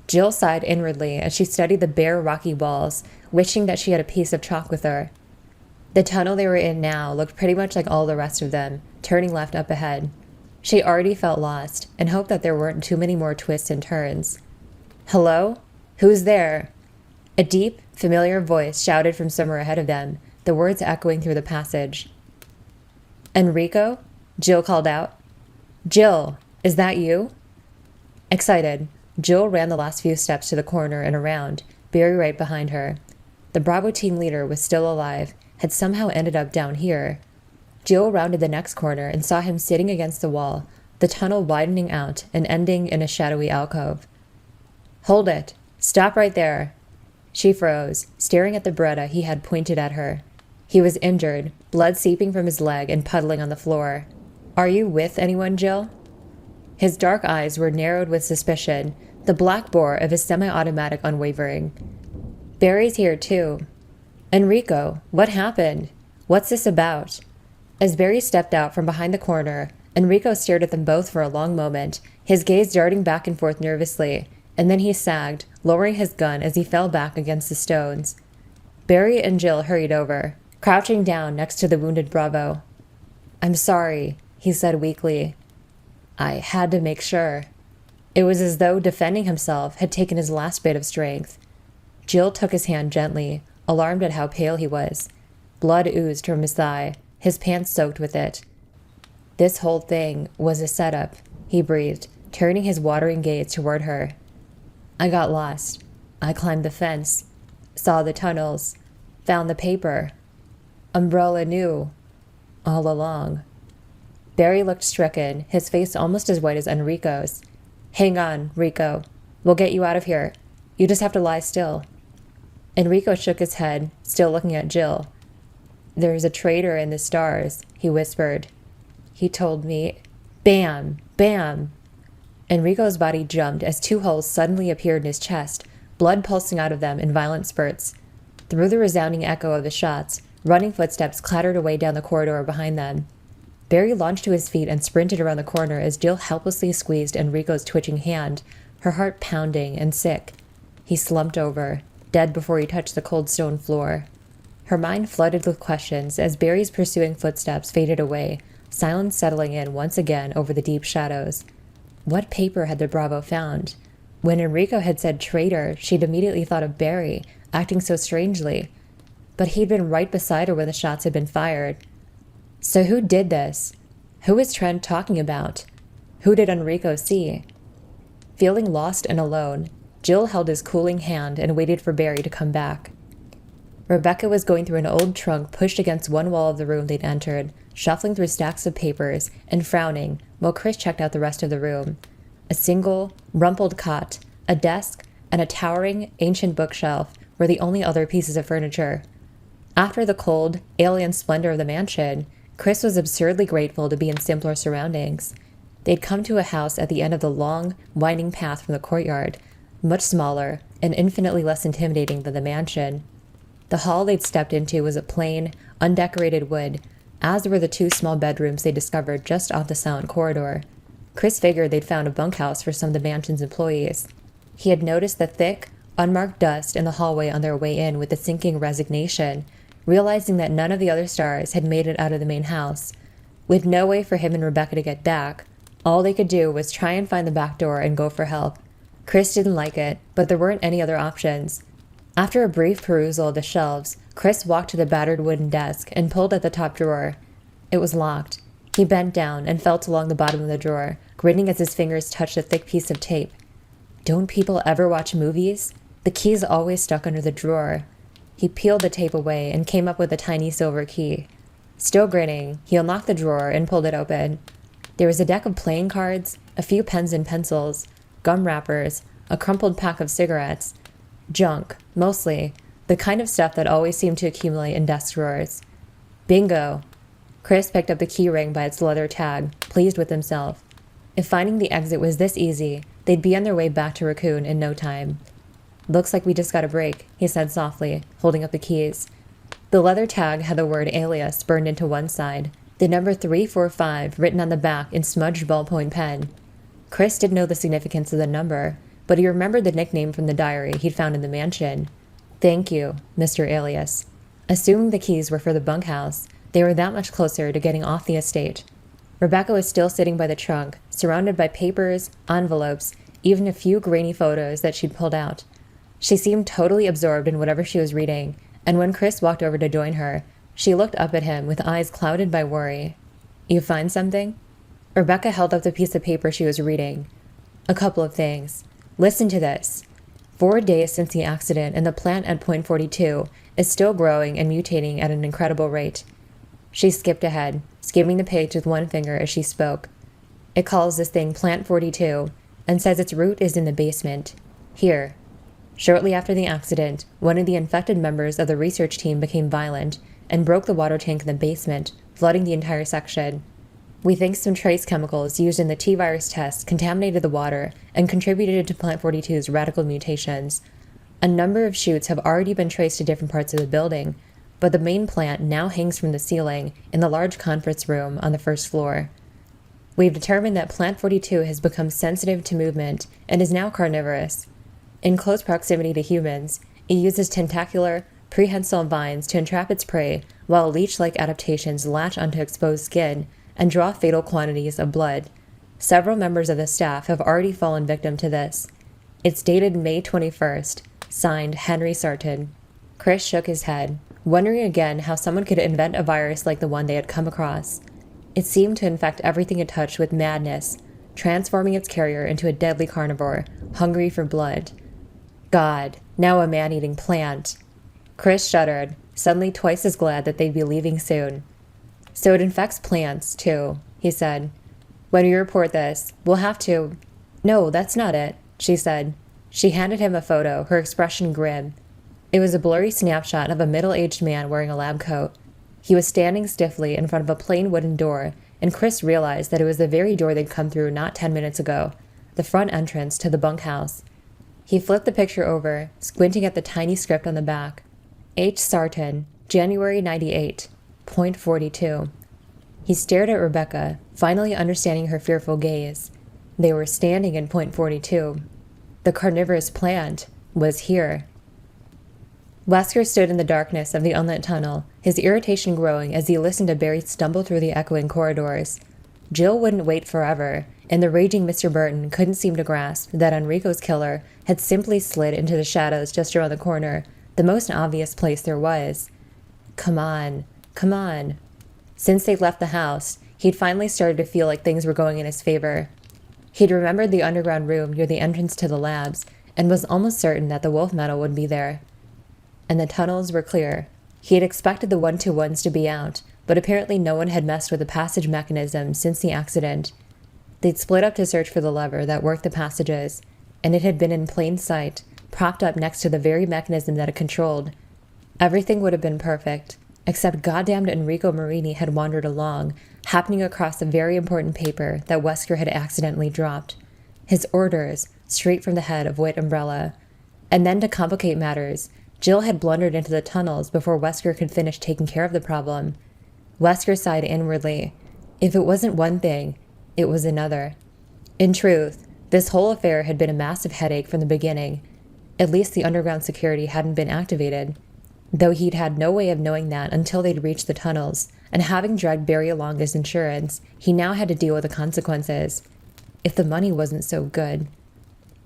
Jill sighed inwardly as she studied the bare, rocky walls, wishing that she had a piece of chalk with her. The tunnel they were in now looked pretty much like all the rest of them, turning left up ahead. She already felt lost, and hoped that there weren't too many more twists and turns. Hello? Who's there? A deep, familiar voice shouted from somewhere ahead of them, the words echoing through the passage. Enrico? Jill called out. Jill, is that you? Excited, Jill ran the last few steps to the corner and around, Barry right behind her. The Bravo team leader was still alive, had somehow ended up down here. Jill rounded the next corner and saw him sitting against the wall, the tunnel widening out and ending in a shadowy alcove. Hold it. Stop right there. She froze, staring at the Beretta he had pointed at her. He was injured, blood seeping from his leg and puddling on the floor. "Are you with anyone, Jill?" His dark eyes were narrowed with suspicion, the black bore of his semi-automatic unwavering. "Barry's here, too." "Enrico, what happened? What's this about?" As Barry stepped out from behind the corner, Enrico stared at them both for a long moment, his gaze darting back and forth nervously, and then he sagged, lowering his gun as he fell back against the stones. Barry and Jill hurried over, crouching down next to the wounded Bravo. "I'm sorry," he said weakly. "I had to make sure." It was as though defending himself had taken his last bit of strength. Jill took his hand gently, alarmed at how pale he was. Blood oozed from his thigh, his pants soaked with it. "This whole thing was a setup," he breathed, turning his watering gaze toward her. "I got lost. I climbed the fence, saw the tunnels, found the paper. Umbrella knew. All along." Barry looked stricken, his face almost as white as Enrico's. "Hang on, Rico. We'll get you out of here. You just have to lie still." Enrico shook his head, still looking at Jill. "There's a traitor in the S.T.A.R.S, he whispered. "He told me—" Bam! Bam! Enrico's body jumped as two holes suddenly appeared in his chest, blood pulsing out of them in violent spurts. Through the resounding echo of the shots, running footsteps clattered away down the corridor behind them. Barry launched to his feet and sprinted around the corner as Jill helplessly squeezed Enrico's twitching hand, her heart pounding and sick. He slumped over, dead before he touched the cold stone floor. Her mind flooded with questions as Barry's pursuing footsteps faded away, silence settling in once again over the deep shadows. What paper had the Bravo found? When Enrico had said traitor, she'd immediately thought of Barry, acting so strangely. But he'd been right beside her when the shots had been fired. So who did this? Who was Trent talking about? Who did Enrico see? Feeling lost and alone, Jill held his cooling hand and waited for Barry to come back. Rebecca was going through an old trunk pushed against one wall of the room they'd entered, shuffling through stacks of papers and frowning while Chris checked out the rest of the room. A single, rumpled cot, a desk, and a towering, ancient bookshelf were the only other pieces of furniture. After the cold, alien splendor of the mansion, Chris was absurdly grateful to be in simpler surroundings. They'd come to a house at the end of the long, winding path from the courtyard, much smaller and infinitely less intimidating than the mansion. The hall they'd stepped into was of plain, undecorated wood, as were the two small bedrooms they discovered just off the silent corridor. Chris figured they'd found a bunkhouse for some of the mansion's employees. He had noticed the thick, unmarked dust in the hallway on their way in with a sinking resignation, realizing that none of the other stars had made it out of the main house. With no way for him and Rebecca to get back, all they could do was try and find the back door and go for help. Chris didn't like it, but there weren't any other options. After a brief perusal of the shelves, Chris walked to the battered wooden desk and pulled at the top drawer. It was locked. He bent down and felt along the bottom of the drawer, grinning as his fingers touched a thick piece of tape. Don't people ever watch movies? The key's always stuck under the drawer. He peeled the tape away and came up with a tiny silver key. Still grinning, he unlocked the drawer and pulled it open. There was a deck of playing cards, a few pens and pencils, gum wrappers, a crumpled pack of cigarettes. Junk, mostly, the kind of stuff that always seemed to accumulate in desk drawers. Bingo! Chris picked up the key ring by its leather tag, pleased with himself. If finding the exit was this easy, they'd be on their way back to Raccoon in no time. Looks like we just got a break, he said softly, holding up the keys. The leather tag had the word alias burned into one side, the number 345 written on the back in smudged ballpoint pen. Chris didn't know the significance of the number, but he remembered the nickname from the diary he'd found in the mansion. Thank you, Mr. Alias. Assuming the keys were for the bunkhouse, they were that much closer to getting off the estate. Rebecca was still sitting by the trunk, surrounded by papers, envelopes, even a few grainy photos that she'd pulled out. She seemed totally absorbed in whatever she was reading, and when Chris walked over to join her, she looked up at him with eyes clouded by worry. You find something? Rebecca held up the piece of paper she was reading. A couple of things. Listen to this. 4 days since the accident, and the plant at Point 42 is still growing and mutating at an incredible rate. She skipped ahead, skimming the page with one finger as she spoke. It calls this thing Plant 42 and says its root is in the basement. Here. Shortly after the accident, one of the infected members of the research team became violent, and broke the water tank in the basement, flooding the entire section. We think some trace chemicals used in the T-virus test contaminated the water and contributed to Plant 42's radical mutations. A number of chutes have already been traced to different parts of the building, but the main plant now hangs from the ceiling in the large conference room on the first floor. We've determined that Plant 42 has become sensitive to movement and is now carnivorous. In close proximity to humans, it uses tentacular, prehensile vines to entrap its prey, while leech-like adaptations latch onto exposed skin and draw fatal quantities of blood. Several members of the staff have already fallen victim to this. It's dated May 21st, signed Henry Sarton. Chris shook his head, wondering again how someone could invent a virus like the one they had come across. It seemed to infect everything it touched with madness, transforming its carrier into a deadly carnivore, hungry for blood. God, now a man-eating plant. Chris shuddered, suddenly twice as glad that they'd be leaving soon. So it infects plants, too, he said. When we report this, we'll have to... No, that's not it, she said. She handed him a photo, her expression grim. It was a blurry snapshot of a middle-aged man wearing a lab coat. He was standing stiffly in front of a plain wooden door, and Chris realized that it was the very door they'd come through not 10 minutes ago, the front entrance to the bunkhouse. He flipped the picture over, squinting at the tiny script on the back. H. Sarton, January 98, point 42. He stared at Rebecca, finally understanding her fearful gaze. They were standing in point 42. The carnivorous plant was here. Wesker stood in the darkness of the unlit tunnel, his irritation growing as he listened to Barry stumble through the echoing corridors. Jill wouldn't wait forever, and the raging Mr. Burton couldn't seem to grasp that Enrico's killer had simply slid into the shadows just around the corner, the most obvious place there was. Come on, come on. Since they'd left the house, he'd finally started to feel like things were going in his favor. He'd remembered the underground room near the entrance to the labs, and was almost certain that the wolf metal would be there. And the tunnels were clear. He had expected the 1-2-1s to be out, but apparently no one had messed with the passage mechanism since the accident. They'd split up to search for the lever that worked the passages, and it had been in plain sight, propped up next to the very mechanism that it controlled. Everything would have been perfect, except goddamned Enrico Marini had wandered along, happening across a very important paper that Wesker had accidentally dropped. His orders, straight from the head of White Umbrella. And then to complicate matters, Jill had blundered into the tunnels before Wesker could finish taking care of the problem. Wesker sighed inwardly. If it wasn't one thing, it was another. In truth, this whole affair had been a massive headache from the beginning. At least the underground security hadn't been activated, though he'd had no way of knowing that until they'd reached the tunnels, and having dragged Barry along as insurance, he now had to deal with the consequences. If the money wasn't so good.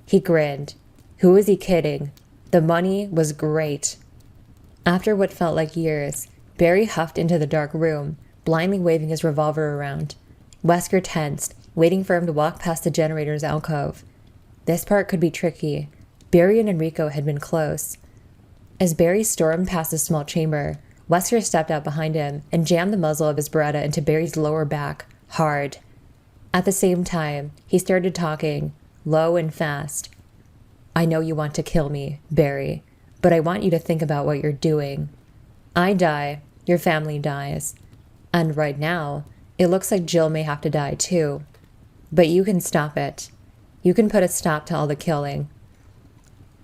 He grinned. Who was he kidding? The money was great. After what felt like years, Barry huffed into the dark room, blindly waving his revolver around. Wesker tensed, waiting for him to walk past the generator's alcove. This part could be tricky. Barry and Enrico had been close. As Barry stormed past the small chamber, Wesker stepped out behind him and jammed the muzzle of his Beretta into Barry's lower back, hard. At the same time, he started talking, low and fast. I know you want to kill me, Barry, but I want you to think about what you're doing. I die, your family dies. And right now, it looks like Jill may have to die too. But you can stop it. You can put a stop to all the killing.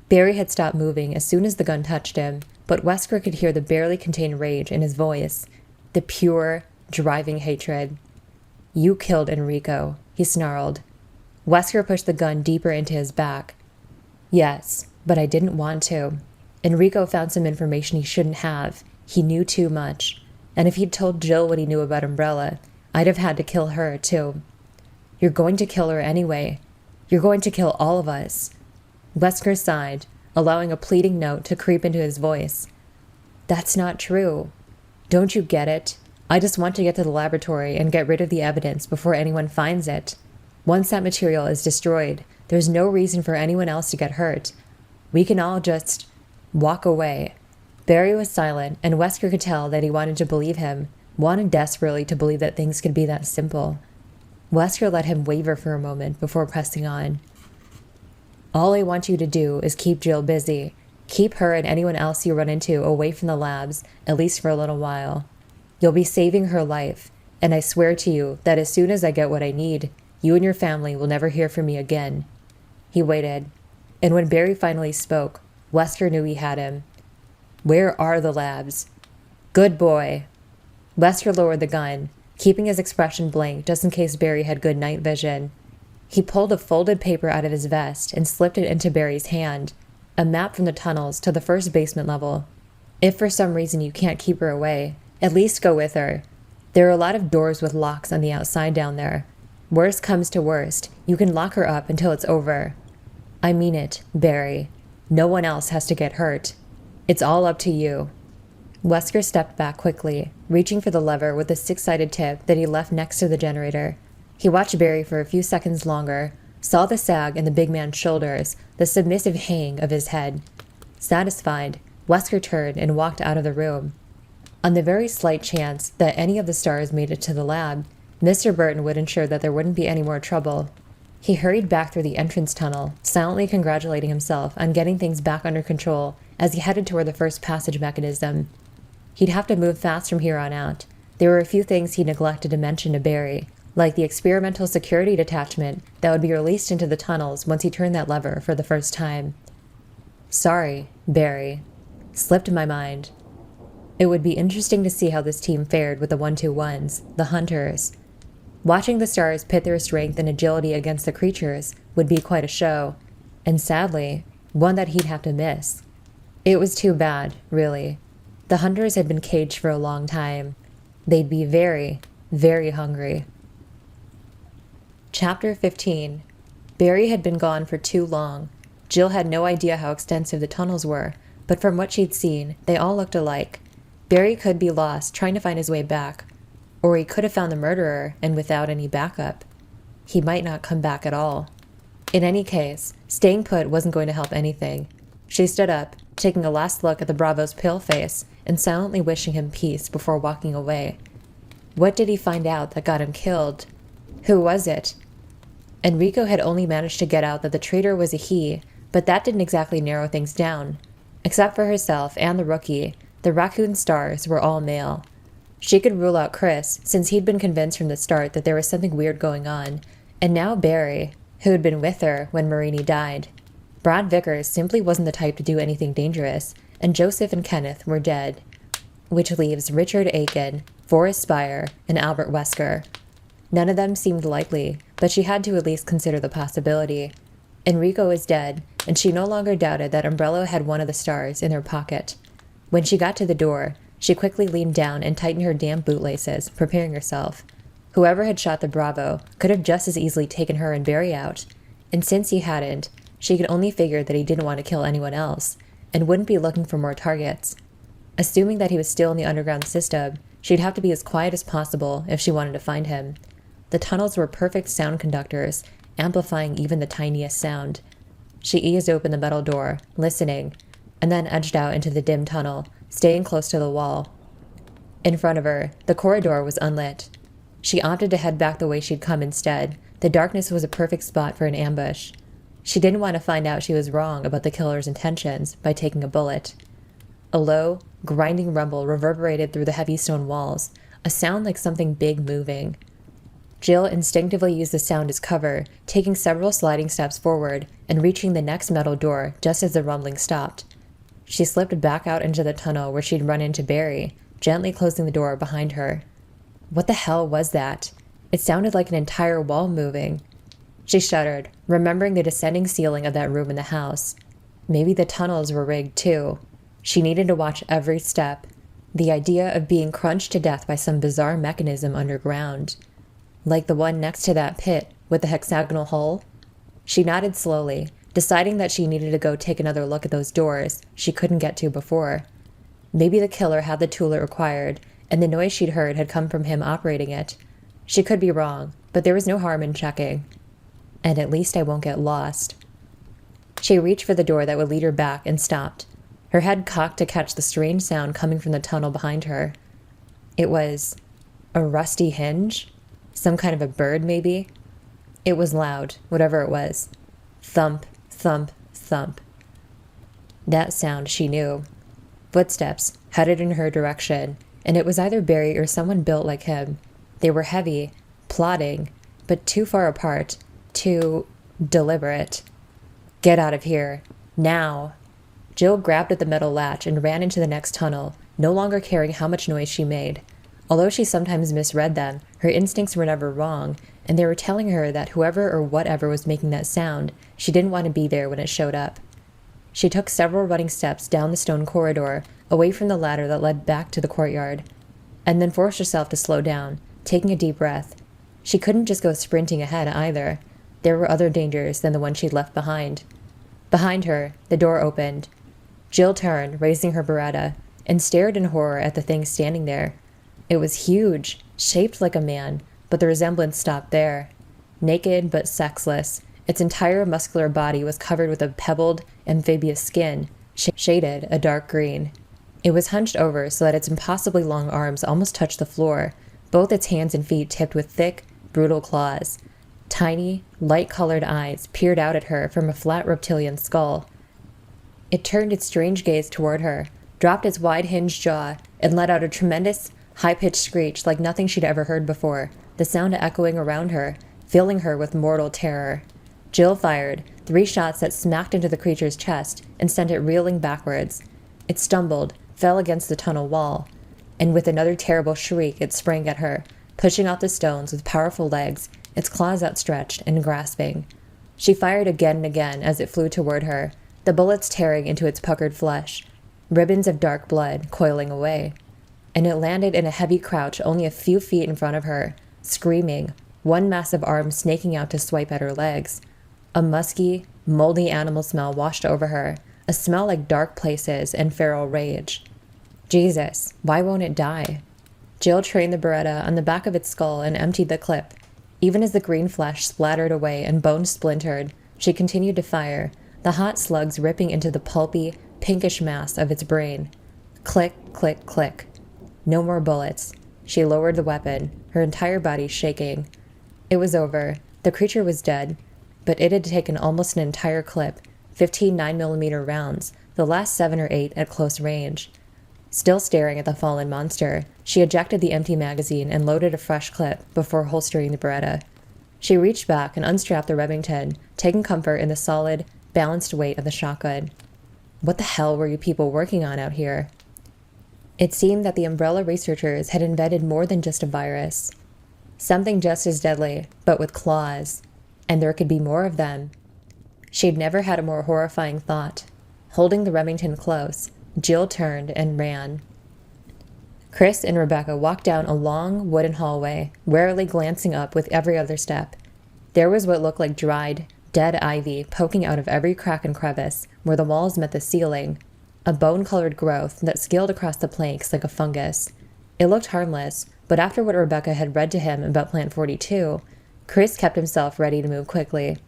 Barry had stopped moving as soon as the gun touched him, but Wesker could hear the barely contained rage in his voice, the pure, driving hatred. You killed Enrico, he snarled. Wesker pushed the gun deeper into his back. Yes, but I didn't want to. Enrico found some information he shouldn't have. He knew too much. And if he'd told Jill what he knew about Umbrella, I'd have had to kill her, too. You're going to kill her anyway. You're going to kill all of us. Wesker sighed, allowing a pleading note to creep into his voice. That's not true. Don't you get it? I just want to get to the laboratory and get rid of the evidence before anyone finds it. Once that material is destroyed, there's no reason for anyone else to get hurt. We can all just walk away. Barry was silent, and Wesker could tell that he wanted to believe him, wanted desperately to believe that things could be that simple. Wesker let him waver for a moment before pressing on. All I want you to do is keep Jill busy. Keep her and anyone else you run into away from the labs, at least for a little while. You'll be saving her life, and I swear to you that as soon as I get what I need, you and your family will never hear from me again." He waited, and when Barry finally spoke, Wesker knew he had him. "Where are the labs?" "Good boy." Wesker lowered the gun, keeping his expression blank just in case Barry had good night vision. He pulled a folded paper out of his vest and slipped it into Barry's hand, a map from the tunnels to the first basement level. "If for some reason you can't keep her away, at least go with her. There are a lot of doors with locks on the outside down there. Worst comes to worst, you can lock her up until it's over. I mean it, Barry. No one else has to get hurt. It's all up to you." Wesker stepped back quickly, reaching for the lever with the six-sided tip that he left next to the generator. He watched Barry for a few seconds longer, saw the sag in the big man's shoulders, the submissive hang of his head. Satisfied, Wesker turned and walked out of the room. On the very slight chance that any of the stars made it to the lab, Mr. Burton would ensure that there wouldn't be any more trouble. He hurried back through the entrance tunnel, silently congratulating himself on getting things back under control as he headed toward the first passage mechanism. He'd have to move fast from here on out. There were a few things he neglected to mention to Barry, like the experimental security detachment that would be released into the tunnels once he turned that lever for the first time. "Sorry, Barry. Slipped my mind. It would be interesting to see how this team fared with the 1-2-1s, the hunters. Watching the stars pit their strength and agility against the creatures would be quite a show, and sadly, one that he'd have to miss. It was too bad, really. The hunters had been caged for a long time. They'd be very, very hungry." Chapter 15. Barry had been gone for too long. Jill had no idea how extensive the tunnels were, but from what she'd seen, they all looked alike. Barry could be lost trying to find his way back, or he could have found the murderer and without any backup. He might not come back at all. In any case, staying put wasn't going to help anything. She stood up, taking a last look at the Bravo's pale face and silently wishing him peace before walking away. What did he find out that got him killed? Who was it? Enrico had only managed to get out that the traitor was a he, but that didn't exactly narrow things down. Except for herself and the rookie, the Raccoon stars were all male. She could rule out Chris, since he'd been convinced from the start that there was something weird going on, and now Barry, who had been with her when Marini died. Brad Vickers simply wasn't the type to do anything dangerous, and Joseph and Kenneth were dead. Which leaves Richard Aiken, Forrest Spire, and Albert Wesker. None of them seemed likely, but she had to at least consider the possibility. Enrico was dead, and she no longer doubted that Umbrella had one of the stars in her pocket. When she got to the door, she quickly leaned down and tightened her damp bootlaces, preparing herself. Whoever had shot the Bravo could have just as easily taken her and Barry out, and since he hadn't, she could only figure that he didn't want to kill anyone else, and wouldn't be looking for more targets. Assuming that he was still in the underground system, she'd have to be as quiet as possible if she wanted to find him. The tunnels were perfect sound conductors, amplifying even the tiniest sound. She eased open the metal door, listening, and then edged out into the dim tunnel, staying close to the wall. In front of her, the corridor was unlit. She opted to head back the way she'd come instead. The darkness was a perfect spot for an ambush. She didn't want to find out she was wrong about the killer's intentions by taking a bullet. A low, grinding rumble reverberated through the heavy stone walls, a sound like something big moving. Jill instinctively used the sound as cover, taking several sliding steps forward and reaching the next metal door just as the rumbling stopped. She slipped back out into the tunnel where she'd run into Barry, gently closing the door behind her. What the hell was that? It sounded like an entire wall moving. She shuddered, remembering the descending ceiling of that room in the house. Maybe the tunnels were rigged too. She needed to watch every step. The idea of being crunched to death by some bizarre mechanism underground. Like the one next to that pit with the hexagonal hole? She nodded slowly, deciding that she needed to go take another look at those doors she couldn't get to before. Maybe the killer had the tool it required, and the noise she'd heard had come from him operating it. She could be wrong, but there was no harm in checking. And at least I won't get lost. She reached for the door that would lead her back and stopped, her head cocked to catch the strange sound coming from the tunnel behind her. It was a rusty hinge? Some kind of a bird, maybe? It was loud, whatever it was. Thump, thump, thump. That sound she knew. Footsteps headed in her direction, and it was either Barry or someone built like him. They were heavy, plodding, but too far apart, too deliberate. Get out of here. Now. Jill grabbed at the metal latch and ran into the next tunnel, no longer caring how much noise she made. Although she sometimes misread them, her instincts were never wrong, and they were telling her that whoever or whatever was making that sound, she didn't want to be there when it showed up. She took several running steps down the stone corridor, away from the ladder that led back to the courtyard, and then forced herself to slow down, taking a deep breath. She couldn't just go sprinting ahead either. There were other dangers than the one she'd left behind. Behind her, the door opened. Jill turned, raising her Beretta, and stared in horror at the thing standing there. It was huge, shaped like a man, but the resemblance stopped there. Naked but sexless, its entire muscular body was covered with a pebbled, amphibious skin, shaded a dark green. It was hunched over so that its impossibly long arms almost touched the floor, both its hands and feet tipped with thick, brutal claws. Tiny, light-colored eyes peered out at her from a flat reptilian skull. It turned its strange gaze toward her, dropped its wide-hinged jaw, and let out a tremendous, high-pitched screech like nothing she'd ever heard before, the sound echoing around her, filling her with mortal terror. Jill fired, 3 shots that smacked into the creature's chest and sent it reeling backwards. It stumbled, fell against the tunnel wall, and with another terrible shriek it sprang at her, pushing out the stones with powerful legs, its claws outstretched and grasping. She fired again and again as it flew toward her, the bullets tearing into its puckered flesh, ribbons of dark blood coiling away. And it landed in a heavy crouch only a few feet in front of her, screaming, one massive arm snaking out to swipe at her legs. A musky, moldy animal smell washed over her, a smell like dark places and feral rage. Jesus, why won't it die? Jill trained the Beretta on the back of its skull and emptied the clip. Even as the green flesh splattered away and bones splintered, she continued to fire, the hot slugs ripping into the pulpy, pinkish mass of its brain. Click, click, click. No more bullets. She lowered the weapon, her entire body shaking. It was over. The creature was dead, but it had taken almost an entire clip, 15 9mm rounds, the last 7 or 8 at close range. Still staring at the fallen monster, she ejected the empty magazine and loaded a fresh clip before holstering the Beretta. She reached back and unstrapped the Remington, taking comfort in the solid, balanced weight of the shotgun. What the hell were you people working on out here? It seemed that the Umbrella researchers had invented more than just a virus. Something just as deadly, but with claws. And there could be more of them. She'd never had a more horrifying thought. Holding the Remington close, Jill turned and ran. Chris and Rebecca walked down a long wooden hallway, warily glancing up with every other step. There was what looked like dried, dead ivy poking out of every crack and crevice where the walls met the ceiling, a bone-colored growth that scaled across the planks like a fungus. It looked harmless, but after what Rebecca had read to him about Plant 42, Chris kept himself ready to move quickly.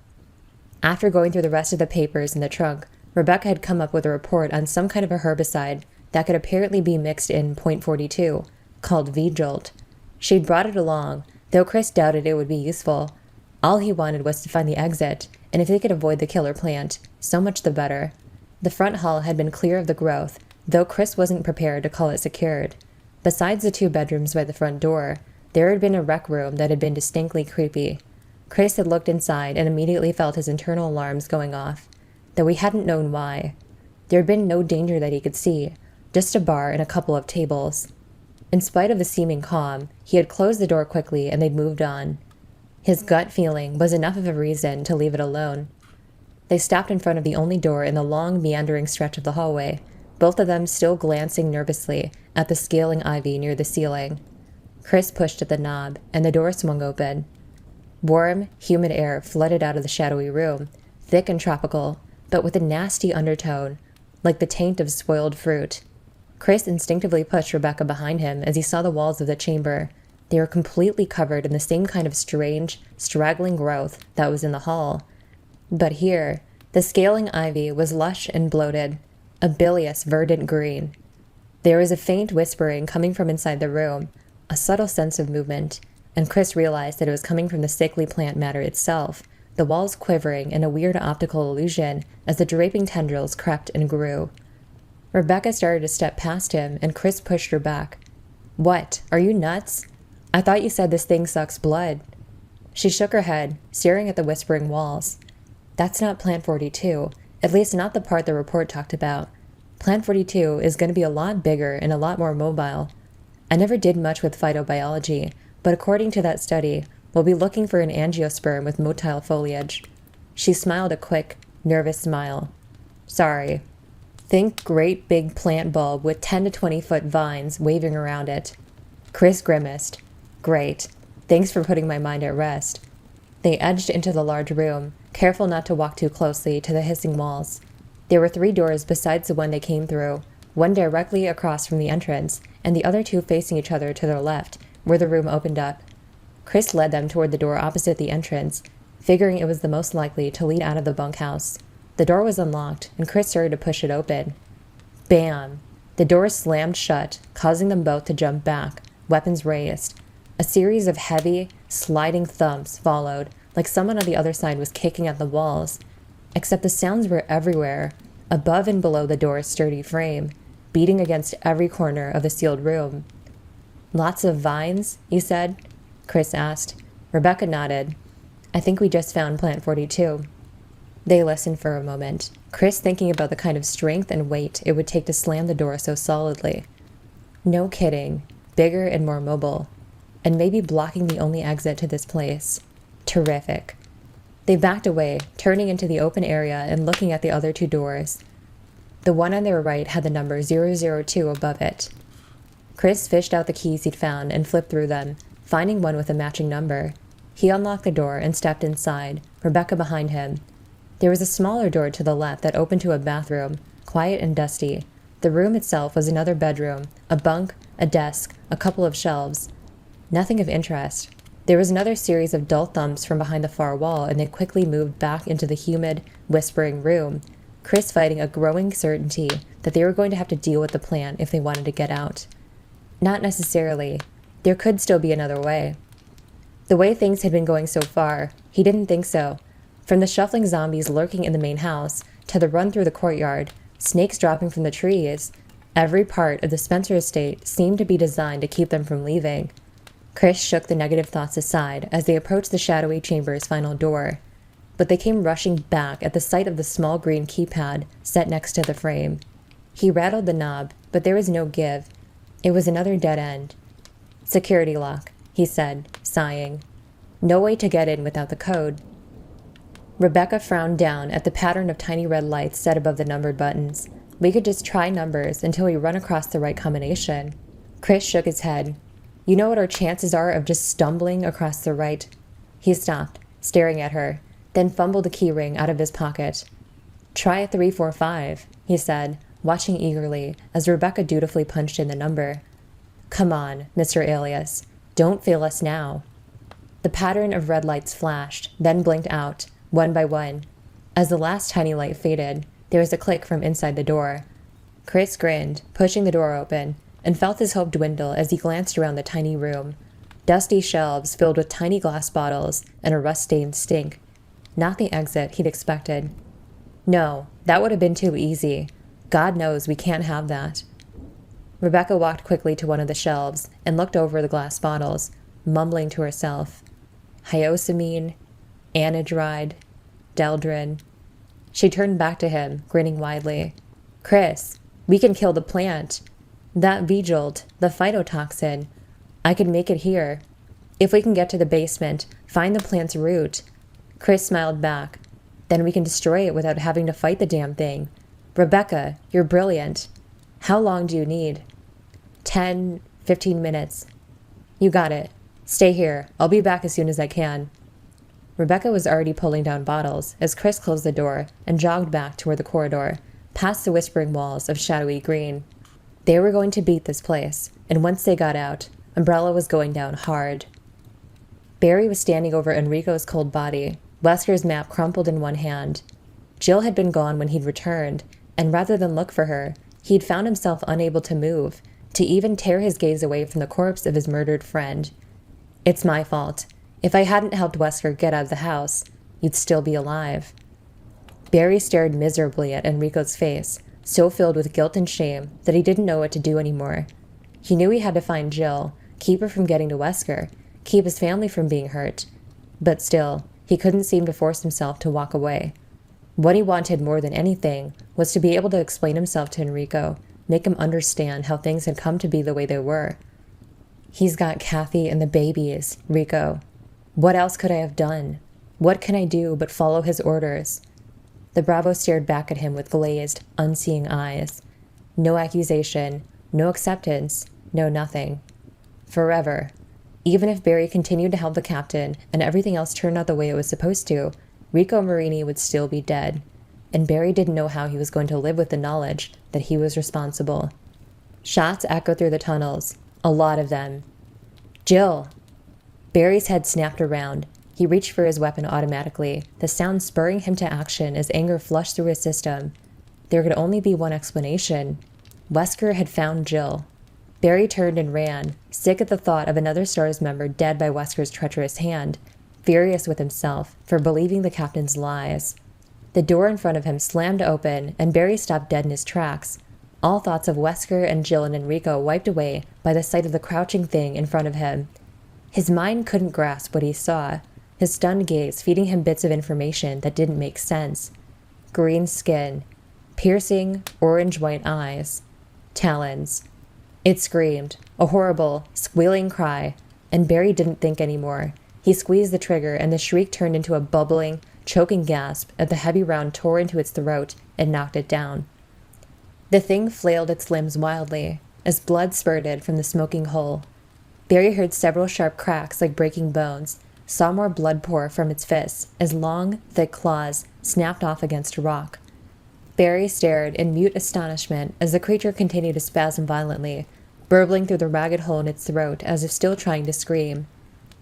After going through the rest of the papers in the trunk, Rebecca had come up with a report on some kind of a herbicide that could apparently be mixed in .42, called V-Jolt. She'd brought it along, though Chris doubted it would be useful. All he wanted was to find the exit, and if they could avoid the killer plant, so much the better. The front hall had been clear of the growth, though Chris wasn't prepared to call it secured. Besides the 2 bedrooms by the front door, there had been a rec room that had been distinctly creepy. Chris had looked inside and immediately felt his internal alarms going off, though he hadn't known why. There had been no danger that he could see, just a bar and a couple of tables. In spite of the seeming calm, he had closed the door quickly and they'd moved on. His gut feeling was enough of a reason to leave it alone. They stopped in front of the only door in the long, meandering stretch of the hallway, both of them still glancing nervously at the scaling ivy near the ceiling. Chris pushed at the knob, and the door swung open. Warm, humid air flooded out of the shadowy room, thick and tropical, but with a nasty undertone, like the taint of spoiled fruit. Chris instinctively pushed Rebecca behind him as he saw the walls of the chamber. They were completely covered in the same kind of strange, straggling growth that was in the hall. But here, the scaling ivy was lush and bloated, a bilious, verdant green. There was a faint whispering coming from inside the room, a subtle sense of movement, and Chris realized that it was coming from the sickly plant matter itself, the walls quivering in a weird optical illusion as the draping tendrils crept and grew. Rebecca started to step past him, and Chris pushed her back. "What? Are you nuts? I thought you said this thing sucks blood." She shook her head, staring at the whispering walls. "That's not Plant 42, at least not the part the report talked about. Plant 42 is going to be a lot bigger and a lot more mobile. I never did much with phytobiology, but according to that study, we'll be looking for an angiosperm with motile foliage." She smiled a quick, nervous smile. "Sorry. Think great big plant bulb with 10 to 20-foot vines waving around it." Chris grimaced. "Great. Thanks for putting my mind at rest." They edged into the large room, careful not to walk too closely to the hissing walls. There were 3 doors besides the one they came through, one directly across from the entrance, and the other 2 facing each other to their left, where the room opened up. Chris led them toward the door opposite the entrance, figuring it was the most likely to lead out of the bunkhouse. The door was unlocked, and Chris started to push it open. Bam! The door slammed shut, causing them both to jump back, weapons raised. A series of heavy, sliding thumps followed, like someone on the other side was kicking at the walls. Except the sounds were everywhere, above and below the door's sturdy frame, beating against every corner of the sealed room. "Lots of vines, you said?" Chris asked. Rebecca nodded. "I think we just found Plant 42. They listened for a moment, Chris thinking about the kind of strength and weight it would take to slam the door so solidly. No kidding. Bigger and more mobile. And maybe blocking the only exit to this place. Terrific. They backed away, turning into the open area and looking at the other 2 doors. The one on their right had the number 002 above it. Chris fished out the keys he'd found and flipped through them, finding one with a matching number. He unlocked the door and stepped inside, Rebecca behind him. There was a smaller door to the left that opened to a bathroom, quiet and dusty. The room itself was another bedroom, a bunk, a desk, a couple of shelves. Nothing of interest. There was another series of dull thumps from behind the far wall, and they quickly moved back into the humid, whispering room, Chris fighting a growing certainty that they were going to have to deal with the plant if they wanted to get out. Not necessarily. There could still be another way. The way things had been going so far, he didn't think so. From the shuffling zombies lurking in the main house, to the run through the courtyard, snakes dropping from the trees, every part of the Spencer estate seemed to be designed to keep them from leaving. Chris shook the negative thoughts aside as they approached the shadowy chamber's final door. But they came rushing back at the sight of the small green keypad set next to the frame. He rattled the knob, but there was no give. It was another dead end. "Security lock," he said, sighing. "No way to get in without the code." Rebecca frowned down at the pattern of tiny red lights set above the numbered buttons. "We could just try numbers until we run across the right combination." Chris shook his head. "You know what our chances are of just stumbling across the right—" He stopped, staring at her, then fumbled a key ring out of his pocket. "Try 345, he said, watching eagerly as Rebecca dutifully punched in the number. "Come on, Mr. Alias. Don't fail us now." The pattern of red lights flashed, then blinked out, one by one. As the last tiny light faded, there was a click from inside the door. Chris grinned, pushing the door open, and felt his hope dwindle as he glanced around the tiny room. Dusty shelves filled with tiny glass bottles and a rust-stained stink. Not the exit he'd expected. No, that would have been too easy. God knows we can't have that. Rebecca walked quickly to one of the shelves and looked over the glass bottles, mumbling to herself. Hyosamine, anhydride, Deldrin. She turned back to him, grinning widely. "Chris, we can kill the plant. That V-jolt, the phytotoxin. I could make it here. If we can get to the basement, find the plant's root." Chris smiled back. "Then we can destroy it without having to fight the damn thing. Rebecca, you're brilliant. How long do you need?" 10, 15 minutes. "You got it. Stay here. I'll be back as soon as I can." Rebecca was already pulling down bottles as Chris closed the door and jogged back toward the corridor, past the whispering walls of shadowy green. They were going to beat this place, and once they got out, Umbrella was going down hard. Barry was standing over Enrico's cold body, Wesker's map crumpled in one hand. Jill had been gone when he'd returned, and rather than look for her, he'd found himself unable to move, to even tear his gaze away from the corpse of his murdered friend. "It's my fault. If I hadn't helped Wesker get out of the house..." you'd still be alive. Barry stared miserably at Enrico's face, so filled with guilt and shame that he didn't know what to do anymore. He knew he had to find Jill, keep her from getting to Wesker, keep his family from being hurt. But still, he couldn't seem to force himself to walk away. What he wanted more than anything was to be able to explain himself to Enrico, make him understand how things had come to be the way they were. He's got Kathy and the babies, Rico. What else could I have done? What can I do but follow his orders? The Bravo stared back at him with glazed, unseeing eyes. No accusation, no acceptance, no nothing. Forever. Even if Barry continued to help the captain and everything else turned out the way it was supposed to, Rico Marini would still be dead. And Barry didn't know how he was going to live with the knowledge that he was responsible. Shots echoed through the tunnels. A lot of them. Jill! Barry's head snapped around. He reached for his weapon automatically, the sound spurring him to action as anger flushed through his system. There could only be one explanation. Wesker had found Jill. Barry turned and ran, sick at the thought of another S.T.A.R.S member dead by Wesker's treacherous hand, furious with himself for believing the captain's lies. The door in front of him slammed open, and Barry stopped dead in his tracks, all thoughts of Wesker and Jill and Enrico wiped away by the sight of the crouching thing in front of him. His mind couldn't grasp what he saw, his stunned gaze feeding him bits of information that didn't make sense. Green skin, piercing, orange-white eyes, talons. It screamed, a horrible, squealing cry, and Barry didn't think anymore. He squeezed the trigger, and the shriek turned into a bubbling, choking gasp as the heavy round tore into its throat and knocked it down. The thing flailed its limbs wildly as blood spurted from the smoking hole. Barry heard several sharp cracks like breaking bones, saw more blood pour from its fists as long, thick claws snapped off against a rock. Barry stared in mute astonishment as the creature continued to spasm violently, burbling through the ragged hole in its throat as if still trying to scream.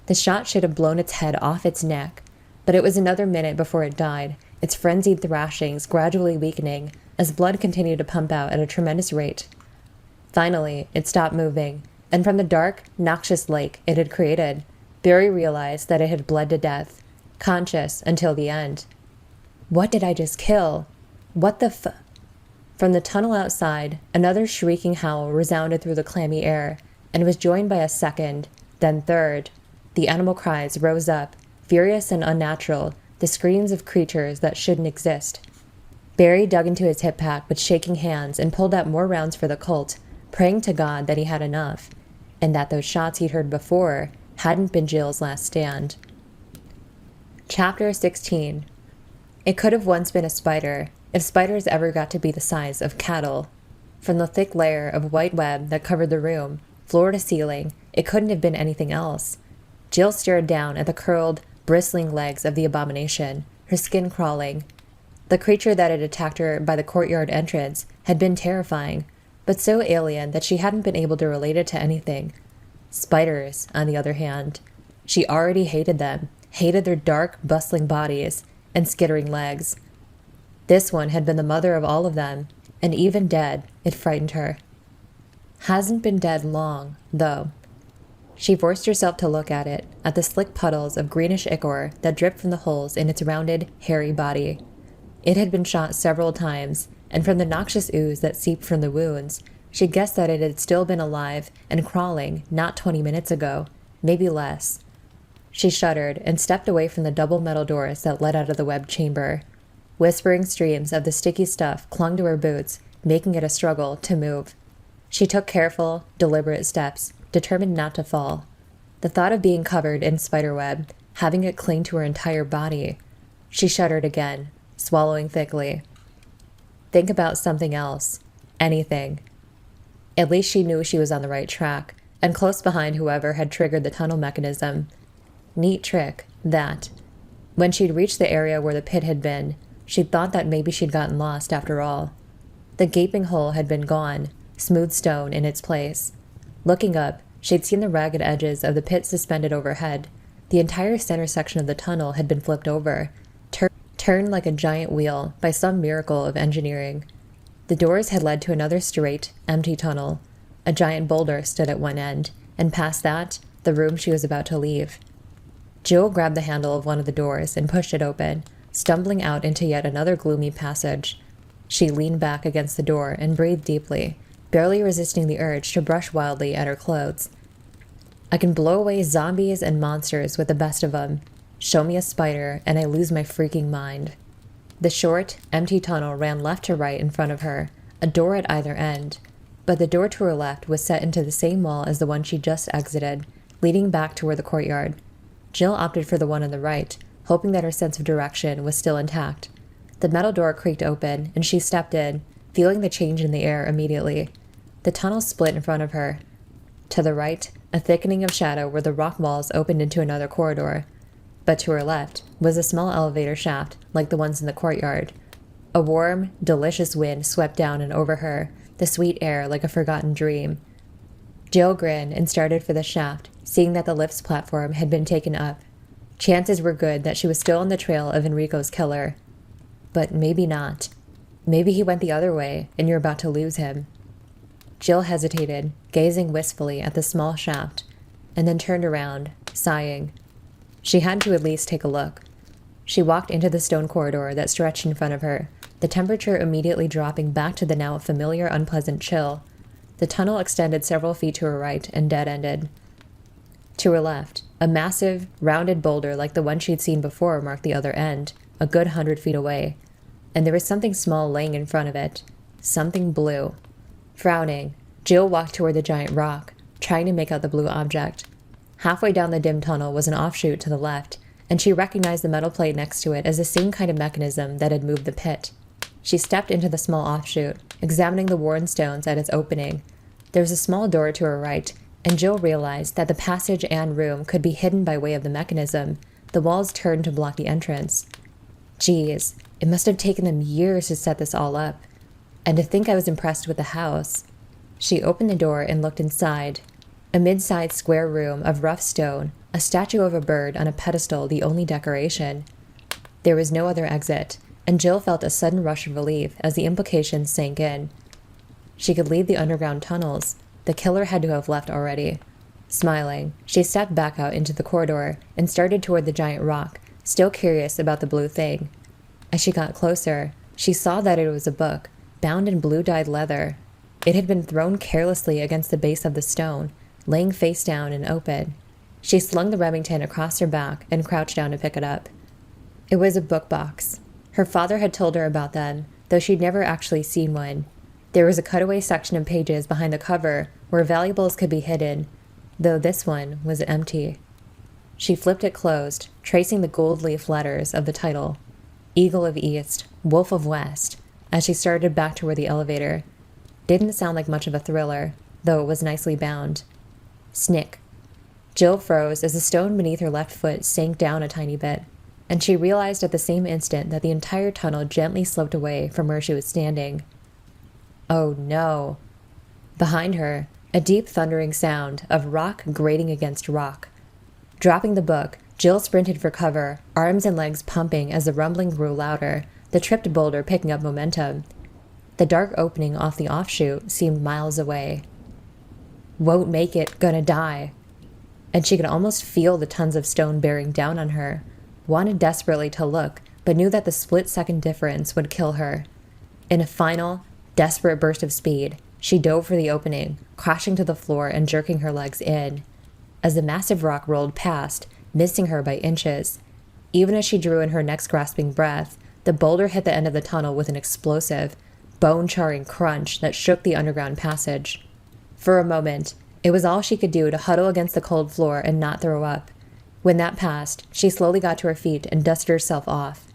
The shot should have blown its head off its neck, but it was another minute before it died, its frenzied thrashings gradually weakening as blood continued to pump out at a tremendous rate. Finally, it stopped moving, and from the dark, noxious lake it had created, Barry realized that it had bled to death, conscious until the end. What did I just kill? What the From the tunnel outside, another shrieking howl resounded through the clammy air, and was joined by a second, then third. The animal cries rose up, furious and unnatural, the screams of creatures that shouldn't exist. Barry dug into his hip pack with shaking hands and pulled out more rounds for the Colt, praying to God that he had enough, and that those shots he'd heard before hadn't been Jill's last stand. Chapter 16. It could have once been a spider, if spiders ever got to be the size of cattle. From the thick layer of white web that covered the room, floor to ceiling, it couldn't have been anything else. Jill stared down at the curled, bristling legs of the abomination, her skin crawling. The creature that had attacked her by the courtyard entrance had been terrifying, but so alien that she hadn't been able to relate it to anything. Spiders, on the other hand. She already hated them, hated their dark, bustling bodies and skittering legs. This one had been the mother of all of them, and even dead, it frightened her. Hasn't been dead long, though. She forced herself to look at it, at the slick puddles of greenish ichor that dripped from the holes in its rounded, hairy body. It had been shot several times, and from the noxious ooze that seeped from the wounds, she guessed that it had still been alive and crawling not 20 minutes ago, maybe less. She shuddered and stepped away from the double metal doors that led out of the webbed chamber. Whispering streams of the sticky stuff clung to her boots, making it a struggle to move. She took careful, deliberate steps, determined not to fall. The thought of being covered in spiderweb, having it cling to her entire body. She shuddered again, swallowing thickly. Think about something else. Anything. At least she knew she was on the right track, and close behind whoever had triggered the tunnel mechanism. Neat trick, that. When she'd reached the area where the pit had been, she'd thought that maybe she'd gotten lost after all. The gaping hole had been gone, smooth stone in its place. Looking up, she'd seen the ragged edges of the pit suspended overhead. The entire center section of the tunnel had been flipped over, turned like a giant wheel by some miracle of engineering. The doors had led to another straight, empty tunnel. A giant boulder stood at one end, and past that, the room she was about to leave. Jill grabbed the handle of one of the doors and pushed it open, stumbling out into yet another gloomy passage. She leaned back against the door and breathed deeply, barely resisting the urge to brush wildly at her clothes. I can blow away zombies and monsters with the best of them. Show me a spider and I lose my freaking mind. The short, empty tunnel ran left to right in front of her, a door at either end, but the door to her left was set into the same wall as the one she just exited, leading back toward the courtyard. Jill opted for the one on the right, hoping that her sense of direction was still intact. The metal door creaked open, and she stepped in, feeling the change in the air immediately. The tunnel split in front of her. To the right, a thickening of shadow where the rock walls opened into another corridor. But to her left was a small elevator shaft, like the ones in the courtyard. A warm, delicious wind swept down and over her, the sweet air like a forgotten dream. Jill grinned and started for the shaft, seeing that the lift's platform had been taken up. Chances were good that she was still on the trail of Enrico's killer. But maybe not. Maybe he went the other way, and you're about to lose him. Jill hesitated, gazing wistfully at the small shaft, and then turned around, sighing. She had to at least take a look. She walked into the stone corridor that stretched in front of her, the temperature immediately dropping back to the now familiar unpleasant chill. The tunnel extended several feet to her right and dead-ended. To her left, a massive, rounded boulder like the one she'd seen before marked the other end, a good 100 feet away, and there was something small laying in front of it, something blue. Frowning, Jill walked toward the giant rock, trying to make out the blue object. Halfway down the dim tunnel was an offshoot to the left, and she recognized the metal plate next to it as the same kind of mechanism that had moved the pit. She stepped into the small offshoot, examining the worn stones at its opening. There was a small door to her right, and Jill realized that the passage and room could be hidden by way of the mechanism, the walls turned to block the entrance. Geez, it must have taken them years to set this all up. And to think I was impressed with the house. She opened the door and looked inside. A mid-sized square room of rough stone, a statue of a bird on a pedestal the only decoration. There was no other exit, and Jill felt a sudden rush of relief as the implications sank in. She could leave the underground tunnels. The killer had to have left already. Smiling, she stepped back out into the corridor and started toward the giant rock, still curious about the blue thing. As she got closer, she saw that it was a book, bound in blue-dyed leather. It had been thrown carelessly against the base of the stone, laying face down and open. She slung the Remington across her back and crouched down to pick it up. It was a book box. Her father had told her about them, though she'd never actually seen one. There was a cutaway section of pages behind the cover where valuables could be hidden, though this one was empty. She flipped it closed, tracing the gold leaf letters of the title, Eagle of East, Wolf of West, as she started back toward the elevator. Didn't sound like much of a thriller, though it was nicely bound. Snick. Jill froze as the stone beneath her left foot sank down a tiny bit, and she realized at the same instant that the entire tunnel gently sloped away from where she was standing. Oh no. Behind her, a deep thundering sound of rock grating against rock. Dropping the book, Jill sprinted for cover, arms and legs pumping as the rumbling grew louder, the tripped boulder picking up momentum. The dark opening off the offshoot seemed miles away. Won't make it, gonna die. And she could almost feel the tons of stone bearing down on her. Wanted desperately to look, but knew that the split-second difference would kill her. In a final, desperate burst of speed, she dove for the opening, crashing to the floor and jerking her legs in. As the massive rock rolled past, missing her by inches. Even as she drew in her next grasping breath, the boulder hit the end of the tunnel with an explosive, bone-charring crunch that shook the underground passage. For a moment, it was all she could do to huddle against the cold floor and not throw up. When that passed, she slowly got to her feet and dusted herself off.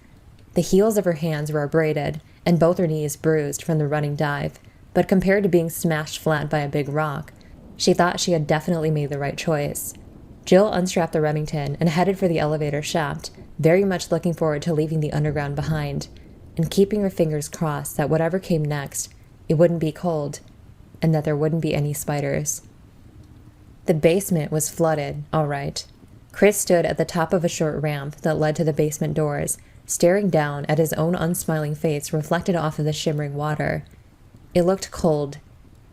The heels of her hands were abraded, and both her knees bruised from the running dive, but compared to being smashed flat by a big rock, she thought she had definitely made the right choice. Jill unstrapped the Remington and headed for the elevator shaft, very much looking forward to leaving the underground behind, and keeping her fingers crossed that whatever came next, it wouldn't be cold, and that there wouldn't be any spiders. The basement was flooded, all right. Chris stood at the top of a short ramp that led to the basement doors, staring down at his own unsmiling face reflected off of the shimmering water. It looked cold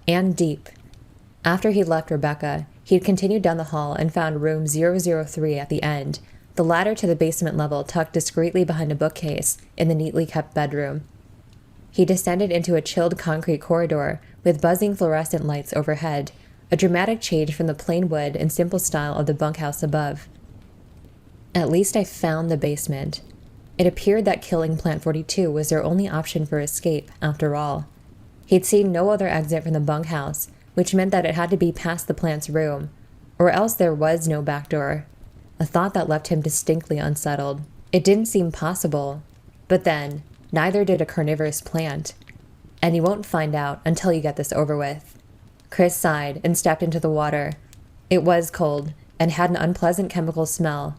and deep. After he'd left Rebecca, he'd continued down the hall and found room 003 at the end, the ladder to the basement level tucked discreetly behind a bookcase in the neatly kept bedroom. He descended into a chilled concrete corridor with buzzing fluorescent lights overhead, a dramatic change from the plain wood and simple style of the bunkhouse above. At least I found the basement. It appeared that killing Plant 42 was their only option for escape, after all. He'd seen no other exit from the bunkhouse, which meant that it had to be past the plant's room, or else there was no back door, a thought that left him distinctly unsettled. It didn't seem possible, but then, neither did a carnivorous plant. And you won't find out until you get this over with. Chris sighed and stepped into the water. It was cold and had an unpleasant chemical smell.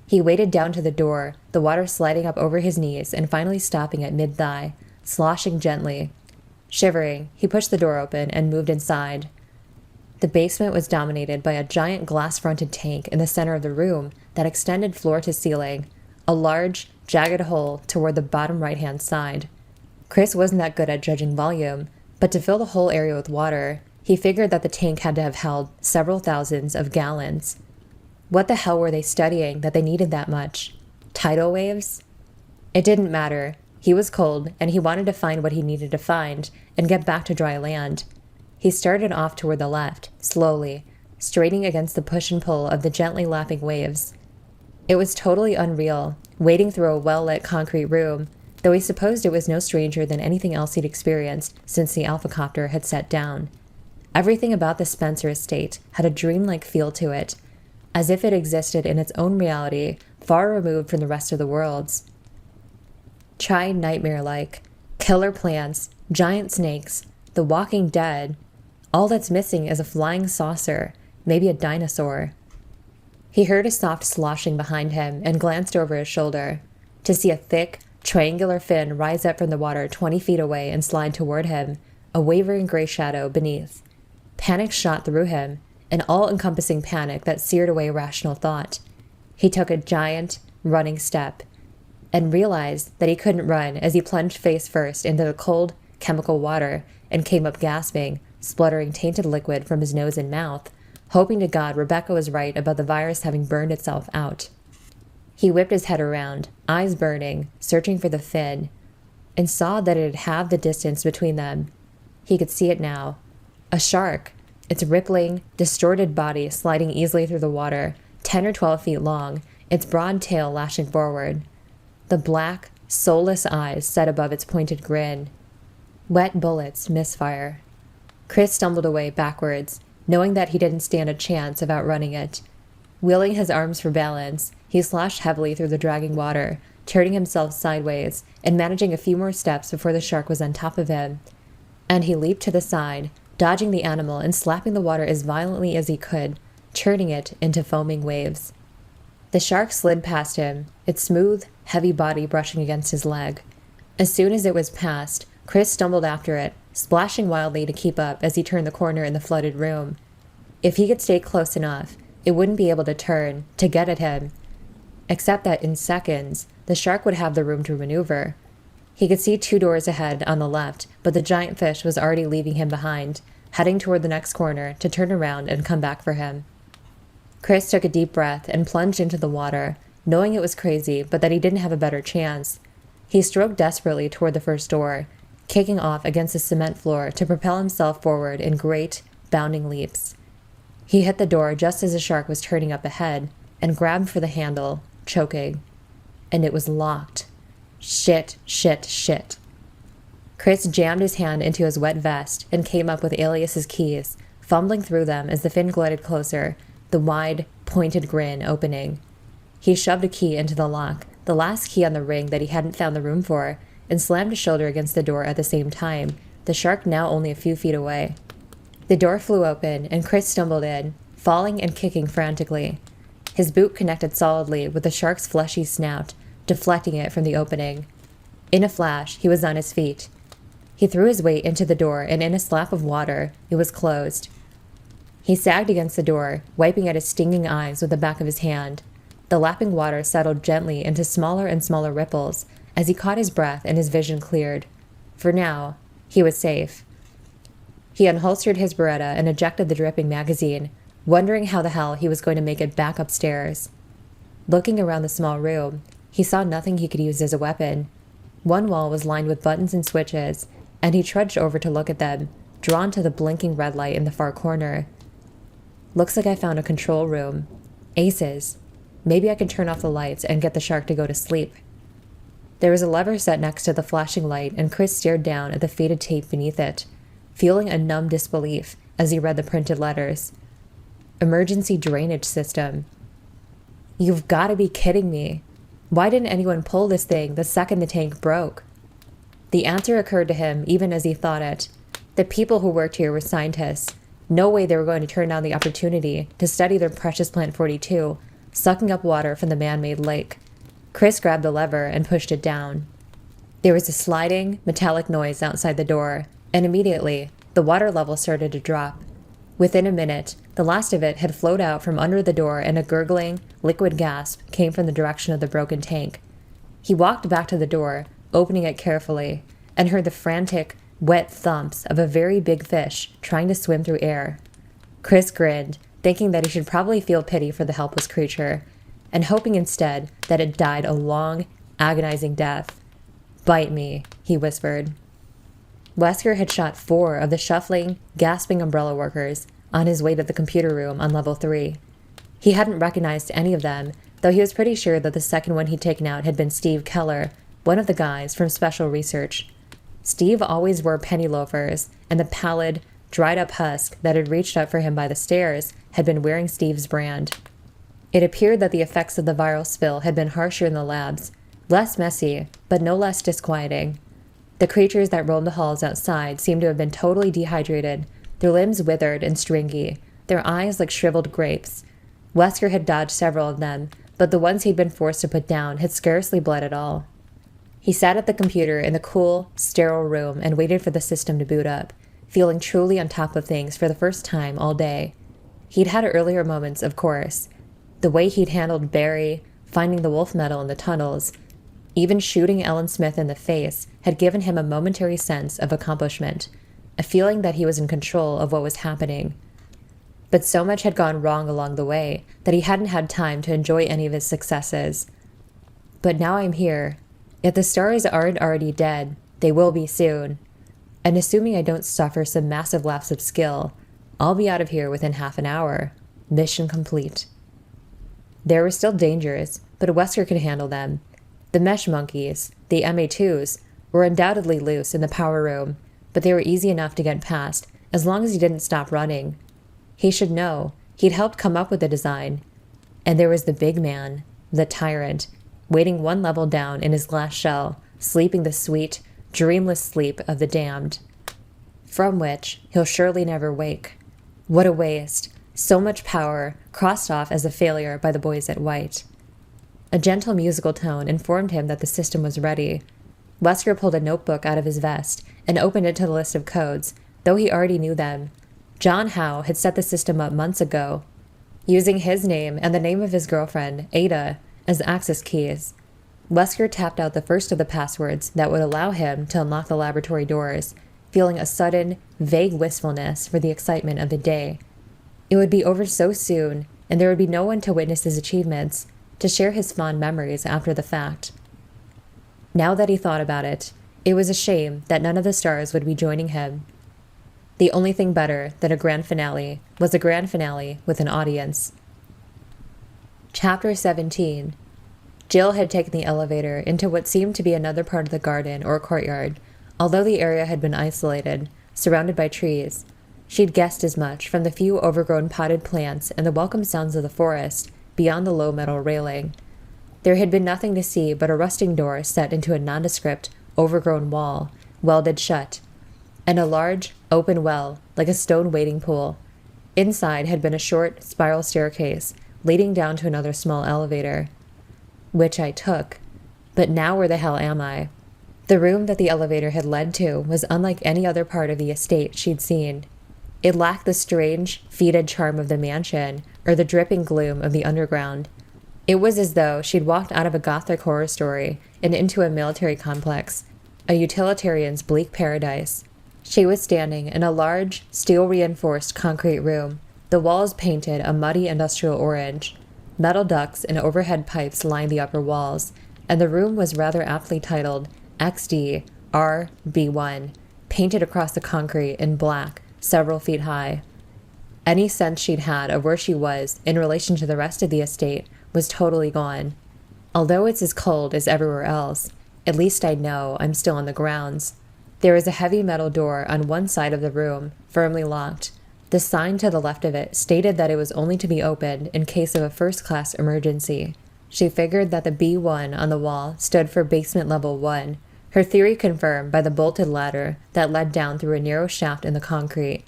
He waded down to the door, the water sliding up over his knees and finally stopping at mid-thigh, sloshing gently. Shivering, he pushed the door open and moved inside. The basement was dominated by a giant glass-fronted tank in the center of the room that extended floor to ceiling, a large, jagged hole toward the bottom right-hand side. Chris wasn't that good at judging volume, but to fill the whole area with water, he figured that the tank had to have held several thousands of gallons. What the hell were they studying that they needed that much? Tidal waves? It didn't matter. He was cold, and he wanted to find what he needed to find and get back to dry land. He started off toward the left, slowly, straining against the push and pull of the gently lapping waves. It was totally unreal, wading through a well-lit concrete room, though he supposed it was no stranger than anything else he'd experienced since the Alphacopter had set down. Everything about the Spencer estate had a dreamlike feel to it, as if it existed in its own reality, far removed from the rest of the world's. Try nightmare-like. Killer plants, giant snakes, the walking dead. All that's missing is a flying saucer, maybe a dinosaur. He heard a soft sloshing behind him and glanced over his shoulder, to see a thick, triangular fin rise up from the water 20 feet away and slide toward him, a wavering gray shadow beneath. Panic shot through him, an all-encompassing panic that seared away rational thought. He took a giant, running step, and realized that he couldn't run as he plunged face first into the cold, chemical water and came up gasping, spluttering tainted liquid from his nose and mouth, hoping to God Rebecca was right about the virus having burned itself out. He whipped his head around, eyes burning, searching for the fin, and saw that it had halved the distance between them. He could see it now. A shark, its rippling, distorted body sliding easily through the water, 10 or 12 feet long, its broad tail lashing forward. The black, soulless eyes set above its pointed grin. Wet bullets misfire. Chris stumbled away backwards, knowing that he didn't stand a chance of outrunning it. Wheeling his arms for balance, he sloshed heavily through the dragging water, turning himself sideways and managing a few more steps before the shark was on top of him. And he leaped to the side, dodging the animal and slapping the water as violently as he could, churning it into foaming waves. The shark slid past him, its smooth, heavy body brushing against his leg. As soon as it was past, Chris stumbled after it, splashing wildly to keep up as he turned the corner in the flooded room. If he could stay close enough, it wouldn't be able to turn, to get at him. Except that in seconds, the shark would have the room to maneuver. He could see 2 doors ahead on the left, but the giant fish was already leaving him behind, heading toward the next corner to turn around and come back for him. Chris took a deep breath and plunged into the water, knowing it was crazy, but that he didn't have a better chance. He stroked desperately toward the first door, kicking off against the cement floor to propel himself forward in great, bounding leaps. He hit the door just as the shark was turning up ahead and grabbed for the handle, choking. And it was locked. Shit, shit, shit. Chris jammed his hand into his wet vest and came up with Alias's keys, fumbling through them as the fin glided closer, the wide, pointed grin opening. He shoved a key into the lock, the last key on the ring that he hadn't found the room for, and slammed his shoulder against the door at the same time, the shark now only a few feet away. The door flew open, and Chris stumbled in, falling and kicking frantically. His boot connected solidly with the shark's fleshy snout, deflecting it from the opening. In a flash, he was on his feet. He threw his weight into the door, and in a slap of water, it was closed. He sagged against the door, wiping at his stinging eyes with the back of his hand. The lapping water settled gently into smaller and smaller ripples as he caught his breath and his vision cleared. For now, he was safe. He unholstered his Beretta and ejected the dripping magazine, wondering how the hell he was going to make it back upstairs. Looking around the small room, he saw nothing he could use as a weapon. One wall was lined with buttons and switches, and he trudged over to look at them, drawn to the blinking red light in the far corner. Looks like I found a control room. Aces. Maybe I can turn off the lights and get the shark to go to sleep. There was a lever set next to the flashing light, and Chris stared down at the faded tape beneath it, feeling a numb disbelief as he read the printed letters. Emergency drainage system. You've got to be kidding me. Why didn't anyone pull this thing the second the tank broke? The answer occurred to him even as he thought it. The people who worked here were scientists. No way they were going to turn down the opportunity to study their precious Plant 42, sucking up water from the man-made lake. Chris grabbed the lever and pushed it down. There was a sliding, metallic noise outside the door, and immediately, the water level started to drop. Within a minute, the last of it had flowed out from under the door, and a gurgling, liquid gasp came from the direction of the broken tank. He walked back to the door, opening it carefully, and heard the frantic, wet thumps of a very big fish trying to swim through air. Chris grinned, thinking that he should probably feel pity for the helpless creature, and hoping instead that it died a long, agonizing death. "Bite me," he whispered. Wesker had shot 4 of the shuffling, gasping umbrella workers on his way to the computer room on level 3. He hadn't recognized any of them, though he was pretty sure that the second one he'd taken out had been Steve Keller, one of the guys from Special Research. Steve always wore penny loafers, and the pallid, dried-up husk that had reached up for him by the stairs had been wearing Steve's brand. It appeared that the effects of the viral spill had been harsher in the labs, less messy, but no less disquieting. The creatures that roamed the halls outside seemed to have been totally dehydrated, their limbs withered and stringy, their eyes like shriveled grapes. Wesker had dodged several of them, but the ones he'd been forced to put down had scarcely bled at all. He sat at the computer in the cool, sterile room and waited for the system to boot up, feeling truly on top of things for the first time all day. He'd had earlier moments, of course. The way he'd handled Barry, finding the wolf metal in the tunnels, even shooting Ellen Smith in the face had given him a momentary sense of accomplishment, a feeling that he was in control of what was happening. But so much had gone wrong along the way that he hadn't had time to enjoy any of his successes. But now I'm here. If the stars aren't already dead, they will be soon. And assuming I don't suffer some massive lapse of skill, I'll be out of here within half an hour. Mission complete. There were still dangers, but Wesker could handle them. The mesh monkeys, the MA2s, were undoubtedly loose in the power room, but they were easy enough to get past as long as he didn't stop running. He should know. He'd helped come up with the design. And there was the big man, the tyrant, waiting one level down in his glass shell, sleeping the sweet, dreamless sleep of the damned, from which he'll surely never wake. What a waste. So much power crossed off as a failure by the boys at White. A gentle musical tone informed him that the system was ready. Wesker pulled a notebook out of his vest and opened it to the list of codes, though he already knew them. John Howe had set the system up months ago, using his name and the name of his girlfriend, Ada, as access keys. Wesker tapped out the first of the passwords that would allow him to unlock the laboratory doors, feeling a sudden, vague wistfulness for the excitement of the day. It would be over so soon, and there would be no one to witness his achievements, to share his fond memories after the fact. Now that he thought about it, it was a shame that none of the stars would be joining him. The only thing better than a grand finale was a grand finale with an audience. Chapter 17. Jill had taken the elevator into what seemed to be another part of the garden or courtyard, although the area had been isolated, surrounded by trees. She'd guessed as much from the few overgrown potted plants and the welcome sounds of the forest beyond the low metal railing. There had been nothing to see but a rusting door set into a nondescript, overgrown wall, welded shut, and a large, open well, like a stone wading pool. Inside had been a short, spiral staircase, leading down to another small elevator, which I took. But now where the hell am I? The room that the elevator had led to was unlike any other part of the estate she'd seen. It lacked the strange, fetid charm of the mansion or the dripping gloom of the underground. It was as though she'd walked out of a gothic horror story and into a military complex, a utilitarian's bleak paradise. She was standing in a large, steel-reinforced concrete room, the walls painted a muddy industrial orange. Metal ducts and overhead pipes lined the upper walls, and the room was rather aptly titled XD-RB1, painted across the concrete in black, several feet high. Any sense she'd had of where she was in relation to the rest of the estate was totally gone. Although it's as cold as everywhere else, at least I know I'm still on the grounds. There is a heavy metal door on one side of the room, firmly locked. The sign to the left of it stated that it was only to be opened in case of a first-class emergency. She figured that the B1 on the wall stood for basement level 1, her theory confirmed by the bolted ladder that led down through a narrow shaft in the concrete.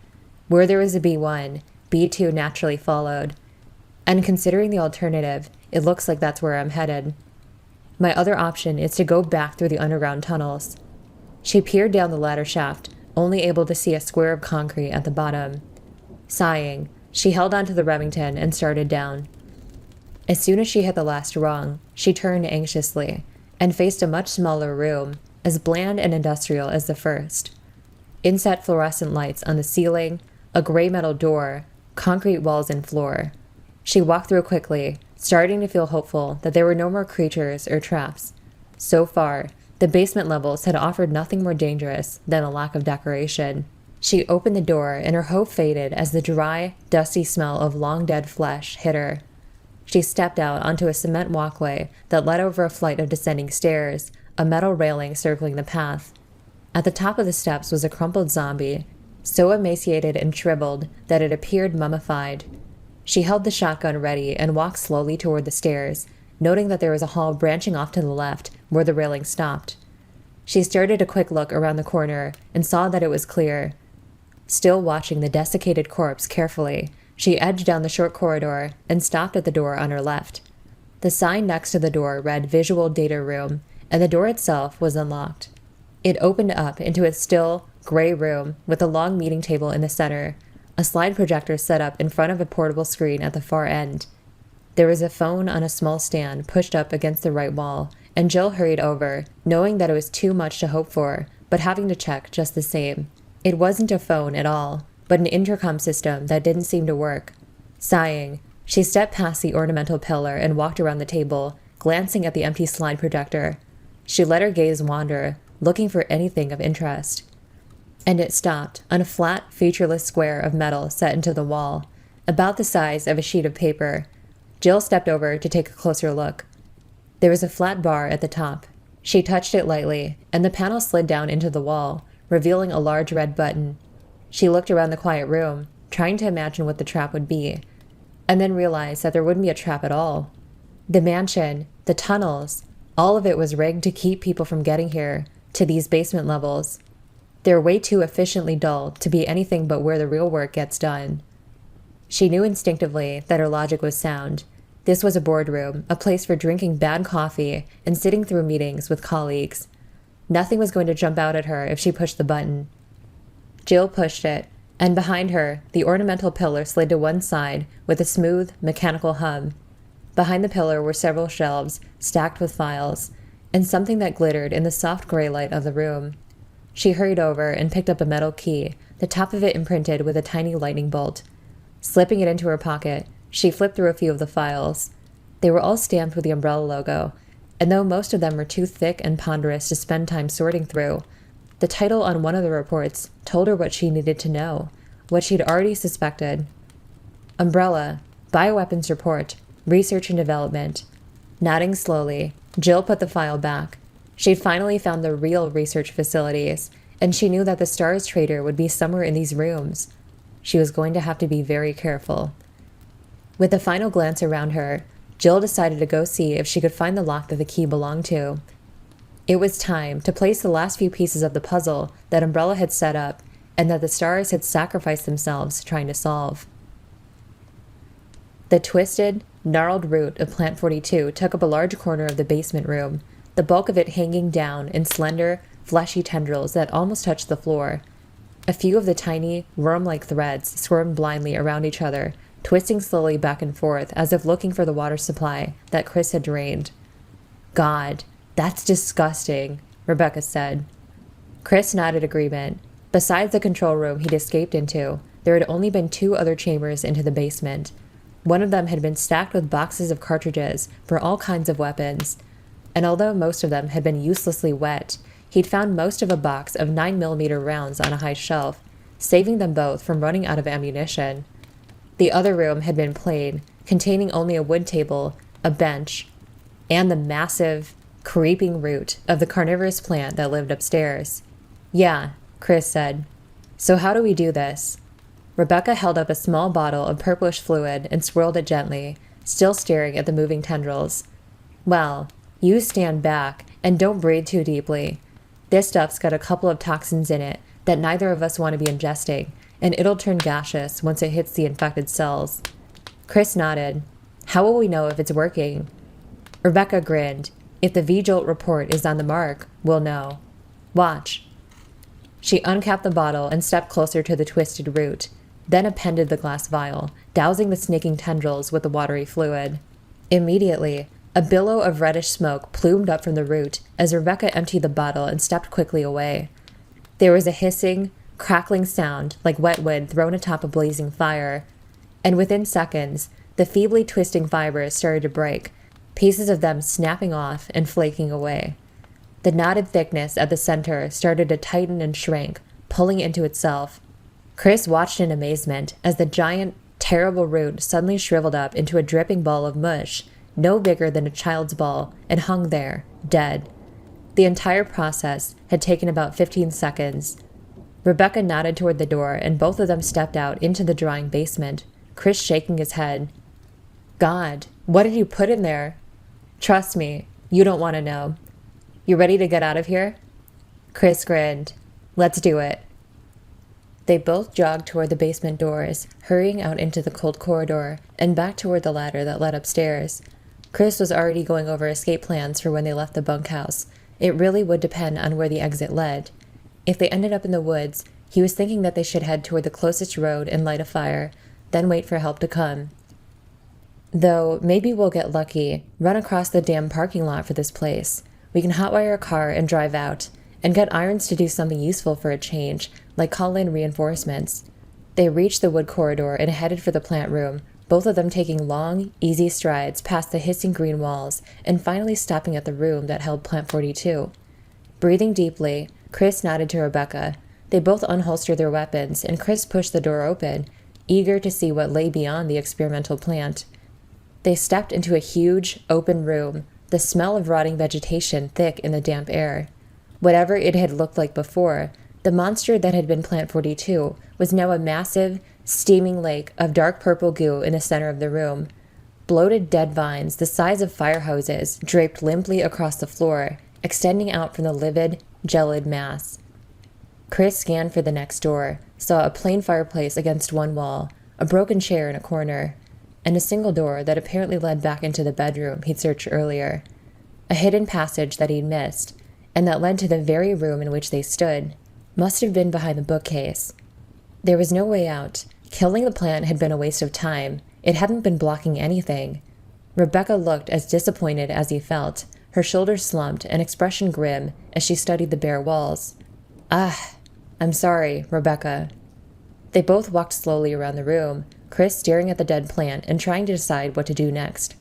Where there was a B1, B2 naturally followed. And considering the alternative, it looks like that's where I'm headed. My other option is to go back through the underground tunnels. She peered down the ladder shaft, only able to see a square of concrete at the bottom. Sighing, she held onto the Remington and started down. As soon as she hit the last rung, she turned anxiously and faced a much smaller room, as bland and industrial as the first. Inset fluorescent lights on the ceiling, a gray metal door, concrete walls and floor. She walked through quickly, starting to feel hopeful that there were no more creatures or traps. So far, the basement levels had offered nothing more dangerous than a lack of decoration. She opened the door and her hope faded as the dry, dusty smell of long-dead flesh hit her. She stepped out onto a cement walkway that led over a flight of descending stairs, a metal railing circling the path. At the top of the steps was a crumpled zombie, so emaciated and shriveled that it appeared mummified. She held the shotgun ready and walked slowly toward the stairs, noting that there was a hall branching off to the left where the railing stopped. She started a quick look around the corner and saw that it was clear. Still watching the desiccated corpse carefully, she edged down the short corridor and stopped at the door on her left. The sign next to the door read Visual Data Room, and the door itself was unlocked. It opened up into a still, gray room with a long meeting table in the center, a slide projector set up in front of a portable screen at the far end. There was a phone on a small stand pushed up against the right wall, and Jill hurried over, knowing that it was too much to hope for, but having to check just the same. It wasn't a phone at all, but an intercom system that didn't seem to work. Sighing, she stepped past the ornamental pillar and walked around the table, glancing at the empty slide projector. She let her gaze wander, looking for anything of interest. And it stopped on a flat, featureless square of metal set into the wall, about the size of a sheet of paper. Jill stepped over to take a closer look. There was a flat bar at the top. She touched it lightly, and the panel slid down into the wall, revealing a large red button. She looked around the quiet room, trying to imagine what the trap would be, and then realized that there wouldn't be a trap at all. The mansion, the tunnels, all of it was rigged to keep people from getting here, to these basement levels. They're way too efficiently dull to be anything but where the real work gets done. She knew instinctively that her logic was sound. This was a boardroom, a place for drinking bad coffee and sitting through meetings with colleagues. Nothing was going to jump out at her if she pushed the button. Jill pushed it, and behind her, the ornamental pillar slid to one side with a smooth, mechanical hum. Behind the pillar were several shelves stacked with files, and something that glittered in the soft gray light of the room. She hurried over and picked up a metal key, the top of it imprinted with a tiny lightning bolt. Slipping it into her pocket, she flipped through a few of the files. They were all stamped with the umbrella logo, and though most of them were too thick and ponderous to spend time sorting through, the title on one of the reports told her what she needed to know, what she'd already suspected. Umbrella, Bioweapons Report, Research and Development. Nodding slowly, Jill put the file back. She'd finally found the real research facilities, and she knew that the S.T.A.R.S trader would be somewhere in these rooms. She was going to have to be very careful. With a final glance around her, Jill decided to go see if she could find the lock that the key belonged to. It was time to place the last few pieces of the puzzle that Umbrella had set up and that the S.T.A.R.S had sacrificed themselves trying to solve. The twisted, gnarled root of Plant 42 took up a large corner of the basement room, the bulk of it hanging down in slender, fleshy tendrils that almost touched the floor. A few of the tiny, worm-like threads squirmed blindly around each other, twisting slowly back and forth as if looking for the water supply that Chris had drained. "God, that's disgusting," Rebecca said. Chris nodded agreement. Besides the control room he'd escaped into, there had only been 2 other chambers into the basement. One of them had been stacked with boxes of cartridges for all kinds of weapons, and although most of them had been uselessly wet, he'd found most of a box of 9mm rounds on a high shelf, saving them both from running out of ammunition. The other room had been plain, containing only a wood table, a bench, and the massive, creeping root of the carnivorous plant that lived upstairs. "Yeah," Chris said. "So how do we do this?" Rebecca held up a small bottle of purplish fluid and swirled it gently, still staring at the moving tendrils. "Well, you stand back and don't breathe too deeply. This stuff's got a couple of toxins in it that neither of us want to be ingesting, and it'll turn gaseous once it hits the infected cells." Chris nodded. "How will we know if it's working?" Rebecca grinned. "If the V-Jolt report is on the mark, we'll know. Watch." She uncapped the bottle and stepped closer to the twisted root, then appended the glass vial, dousing the snaking tendrils with the watery fluid. Immediately, a billow of reddish smoke plumed up from the root as Rebecca emptied the bottle and stepped quickly away. There was a hissing, crackling sound like wet wood thrown atop a blazing fire, and within seconds, the feebly twisting fibers started to break, pieces of them snapping off and flaking away. The knotted thickness at the center started to tighten and shrink, pulling into itself. Chris watched in amazement as the giant, terrible root suddenly shriveled up into a dripping ball of mush, no bigger than a child's ball, and hung there, dead. The entire process had taken about 15 seconds. Rebecca nodded toward the door, and both of them stepped out into the drying basement, Chris shaking his head. "God, what did you put in there?" "Trust me, you don't want to know. You ready to get out of here?" Chris grinned. "Let's do it." They both jogged toward the basement doors, hurrying out into the cold corridor and back toward the ladder that led upstairs. Chris was already going over escape plans for when they left the bunkhouse. It really would depend on where the exit led. If they ended up in the woods, he was thinking that they should head toward the closest road and light a fire, then wait for help to come. Though, maybe we'll get lucky, run across the damn parking lot for this place. We can hotwire a car and drive out, and get Irons to do something useful for a change, like call in reinforcements. They reached the wood corridor and headed for the plant room, both of them taking long, easy strides past the hissing green walls and finally stopping at the room that held Plant 42. Breathing deeply, Chris nodded to Rebecca. They both unholstered their weapons, and Chris pushed the door open, eager to see what lay beyond the experimental plant. They stepped into a huge, open room, the smell of rotting vegetation thick in the damp air. Whatever it had looked like before, the monster that had been Plant 42 was now a massive, steaming lake of dark purple goo in the center of the room. Bloated dead vines the size of fire hoses draped limply across the floor, extending out from the livid, gelid mass. Chris scanned for the next door, saw a plain fireplace against one wall, a broken chair in a corner, and a single door that apparently led back into the bedroom he'd searched earlier. A hidden passage that he'd missed, and that led to the very room in which they stood, must have been behind the bookcase. There was no way out. Killing the plant had been a waste of time. It hadn't been blocking anything. Rebecca looked as disappointed as he felt, her shoulders slumped, an expression grim as she studied the bare walls. "Ah, I'm sorry, Rebecca." They both walked slowly around the room, Chris staring at the dead plant and trying to decide what to do next.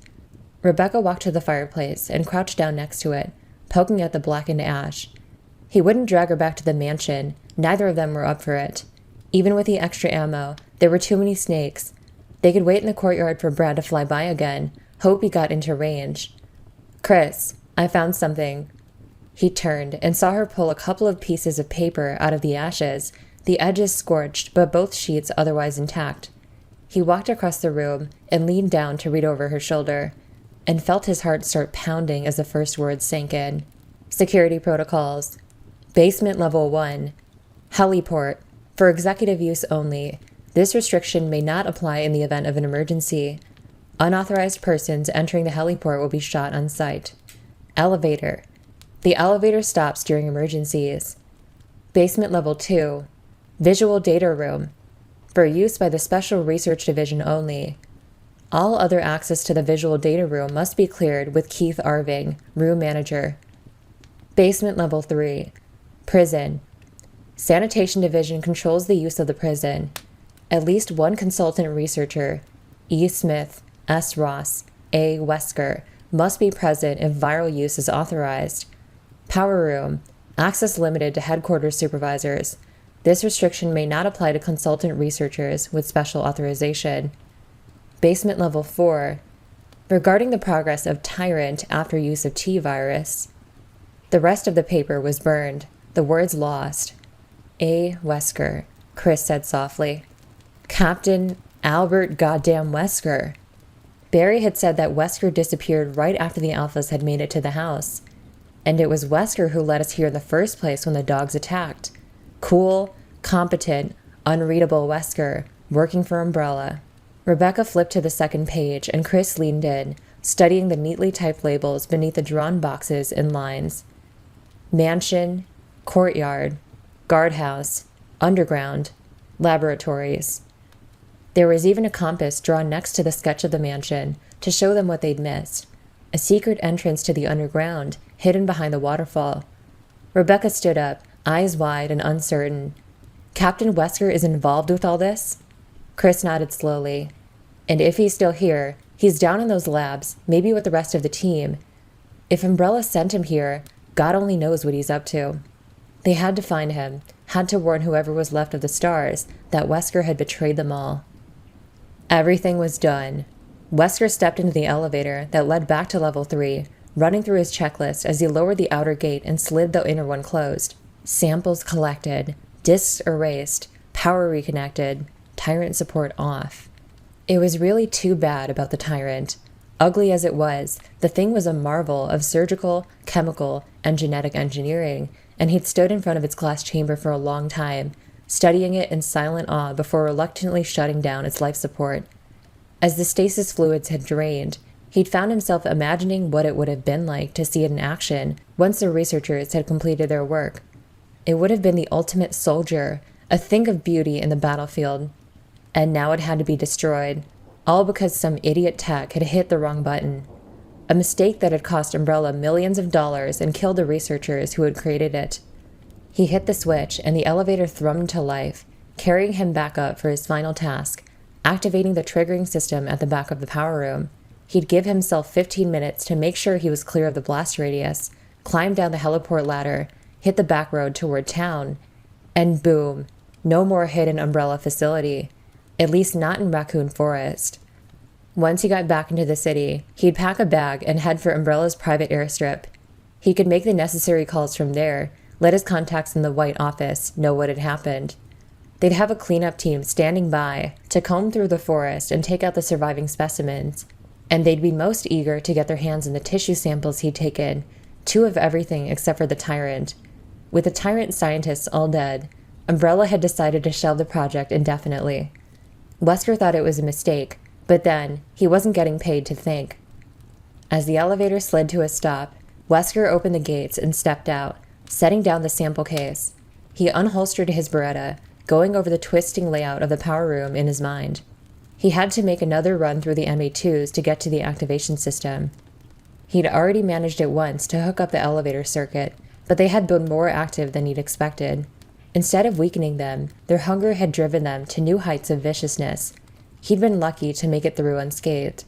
Rebecca walked to the fireplace and crouched down next to it, poking at the blackened ash. He wouldn't drag her back to the mansion. Neither of them were up for it. Even with the extra ammo, there were too many snakes. They could wait in the courtyard for Brad to fly by again, hope he got into range. "Chris, I found something." He turned and saw her pull a couple of pieces of paper out of the ashes, the edges scorched, but both sheets otherwise intact. He walked across the room and leaned down to read over her shoulder, and felt his heart start pounding as the first words sank in. Security protocols. Basement level 1. Heliport. For executive use only. This restriction may not apply in the event of an emergency. Unauthorized persons entering the heliport will be shot on sight. Elevator. The elevator stops during emergencies. Basement level 2. Visual data room. For use by the Special Research Division only. All other access to the visual data room must be cleared with Keith Arving, room manager. Basement level 3. Prison. Sanitation Division controls the use of the prison. At least one consultant researcher, E. Smith, S. Ross, A. Wesker must be present if viral use is authorized. Power room. Access limited to headquarters supervisors. This restriction may not apply to consultant researchers with special authorization. Basement level 4. Regarding the progress of Tyrant after use of T-virus. The rest of the paper was burned, the words lost. A. Wesker, Chris said softly. Captain Albert Goddamn Wesker. Barry had said that Wesker disappeared right after the Alphas had made it to the house. And it was Wesker who let us here in the first place when the dogs attacked. Cool, competent, unreadable Wesker, working for Umbrella. Rebecca flipped to the second page, and Chris leaned in, studying the neatly typed labels beneath the drawn boxes and lines. Mansion, courtyard, guardhouse, underground, laboratories. There was even a compass drawn next to the sketch of the mansion to show them what they'd missed. A secret entrance to the underground, hidden behind the waterfall. Rebecca stood up, eyes wide and uncertain. Captain Wesker is involved with all this? Chris nodded slowly. And if he's still here, he's down in those labs, maybe with the rest of the team. If Umbrella sent him here, God only knows what he's up to. They had to find him, had to warn whoever was left of the S.T.A.R.S that Wesker had betrayed them all. Everything was done. Wesker stepped into the elevator that led back to level 3, running through his checklist as he lowered the outer gate and slid the inner one closed. Samples collected, disks erased, power reconnected, Tyrant support off. It was really too bad about the Tyrant. Ugly as it was, the thing was a marvel of surgical, chemical, and genetic engineering, and he'd stood in front of its glass chamber for a long time, studying it in silent awe before reluctantly shutting down its life support. As the stasis fluids had drained, he'd found himself imagining what it would have been like to see it in action once the researchers had completed their work. It would have been the ultimate soldier, a thing of beauty in the battlefield. And now it had to be destroyed, all because some idiot tech had hit the wrong button. A mistake that had cost Umbrella millions of dollars and killed the researchers who had created it. He hit the switch and the elevator thrummed to life, carrying him back up for his final task, activating the triggering system at the back of the power room. He'd give himself 15 minutes to make sure he was clear of the blast radius, climb down the heliport ladder, hit the back road toward town, and boom, no more hidden Umbrella facility, at least not in Raccoon Forest. Once he got back into the city, he'd pack a bag and head for Umbrella's private airstrip. He could make the necessary calls from there, let his contacts in the White Office know what had happened. They'd have a cleanup team standing by to comb through the forest and take out the surviving specimens, and they'd be most eager to get their hands on the tissue samples he'd taken, 2 of everything except for the Tyrant. With the Tyrant scientists all dead, Umbrella had decided to shelve the project indefinitely. Wesker thought it was a mistake, but then he wasn't getting paid to think. As the elevator slid to a stop, Wesker opened the gates and stepped out, setting down the sample case. He unholstered his Beretta, going over the twisting layout of the power room in his mind. He had to make another run through the MA2s to get to the activation system. He'd already managed it once to hook up the elevator circuit, but they had been more active than he'd expected. Instead of weakening them, their hunger had driven them to new heights of viciousness. He'd been lucky to make it through unscathed.